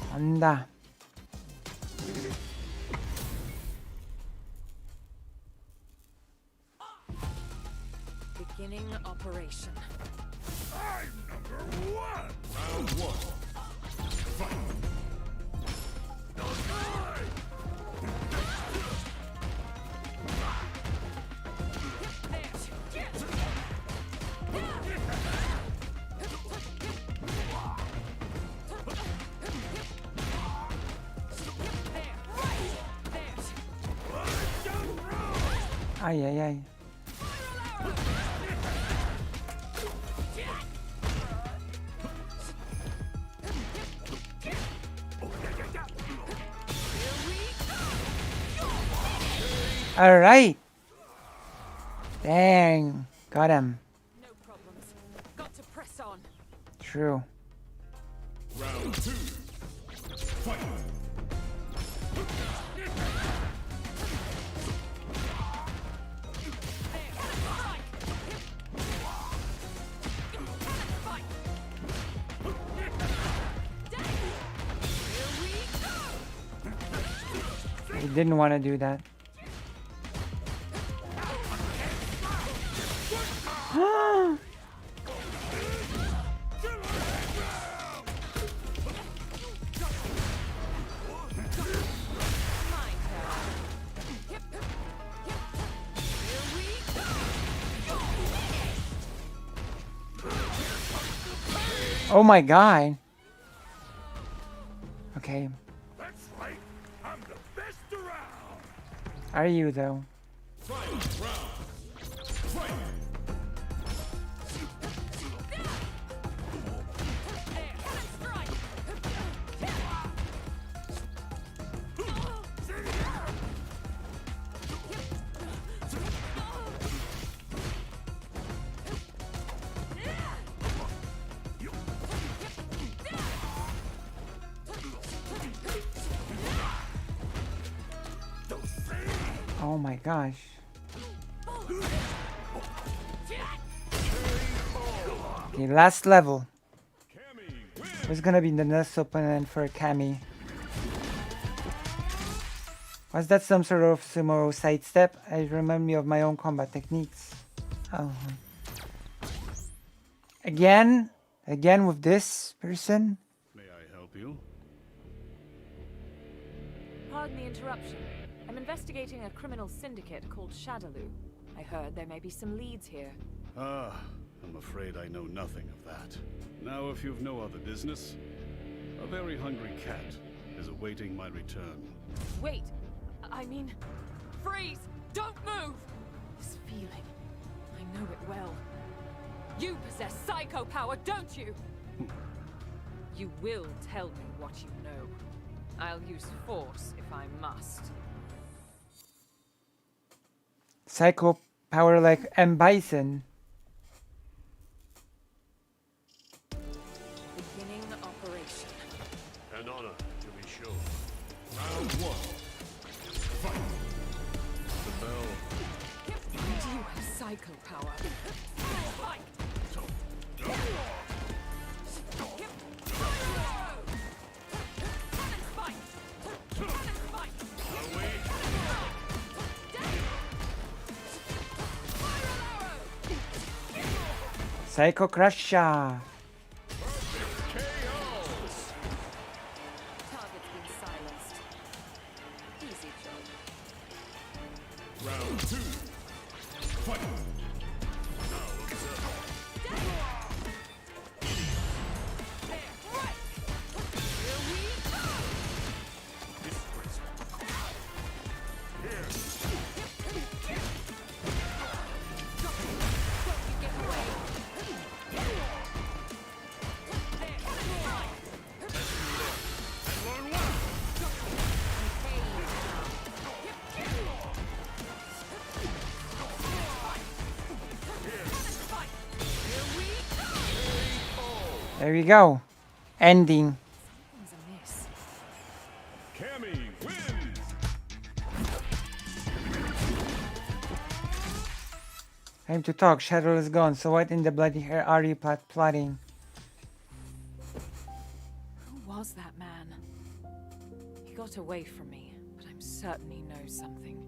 Honda. Beginning operation. I'm number one. Round one. Fight. Ay, ay, ay. All right. Dang. Got him. No problems. Got to press on. True. Round two. Fight. He didn't want to do that. Oh my god. Okay. That's right. I'm the best around. Are you though? Fight round. Fight. Oh my gosh. Okay, last level. Who's gonna be the next opponent for Cammy? Was that some sort of sumo sidestep? It reminded me of my own combat techniques. Oh. Again with this person? May I help you? Pardon the interruption. I'm investigating a criminal syndicate called Shadaloo. I heard there may be some leads here. Ah, I'm afraid I know nothing of that. Now, if you've no other business, a very hungry cat is awaiting my return. Wait! I mean, freeze! Don't move! This feeling, I know it well. You possess psycho power, don't you? You will tell me what you know. I'll use force if I must. Psycho power like M. Bison. Beginning operation. An honor, to be sure. Round one. Fight. The bell. Do you have psycho power? Fight! Psycho Crusher. Target's been silenced. Easy job. Round two. Fight. There we go. Ending. Cammy wins! Time to talk. Shadow is gone. So what in the bloody hell are you plotting? Who was that man? He got away from me, but I'm certain he knows something.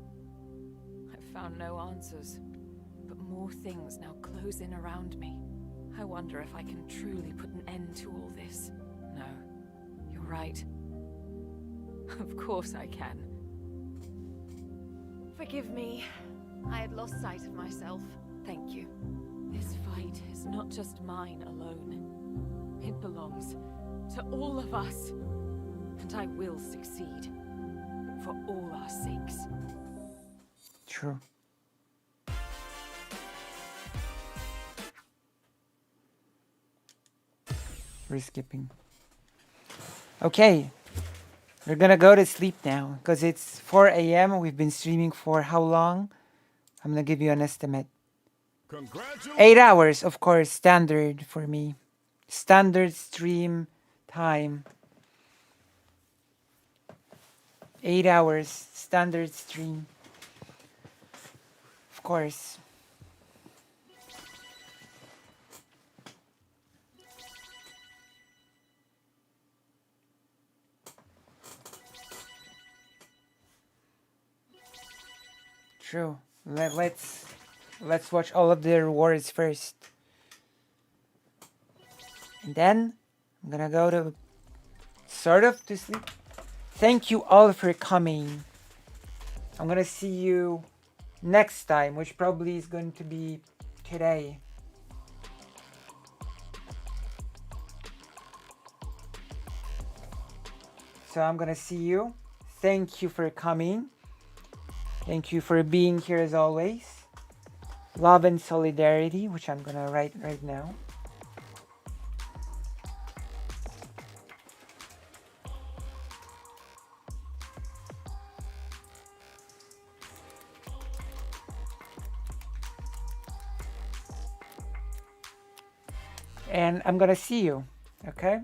I've found no answers, but more things now close in around me. I wonder if I can truly put an end to all this. No, you're right. Of course I can. Forgive me. I had lost sight of myself. Thank you. This fight is not just mine alone. It belongs to all of us. And I will succeed. For all our sakes. True. We're skipping. Okay. We're gonna go to sleep now because it's 4 a.m. We've been streaming for how long? I'm gonna give you an estimate. 8 hours, of course, standard for me. Standard stream time. 8 hours, standard stream. Of course. True. Let's watch all of the rewards first. And then I'm gonna go to sort of to sleep. Thank you all for coming. I'm gonna see you next time, which probably is going to be today. So I'm gonna see you. Thank you for coming. Thank you for being here as always. Love and solidarity, which I'm gonna write right now. And I'm gonna see you, okay?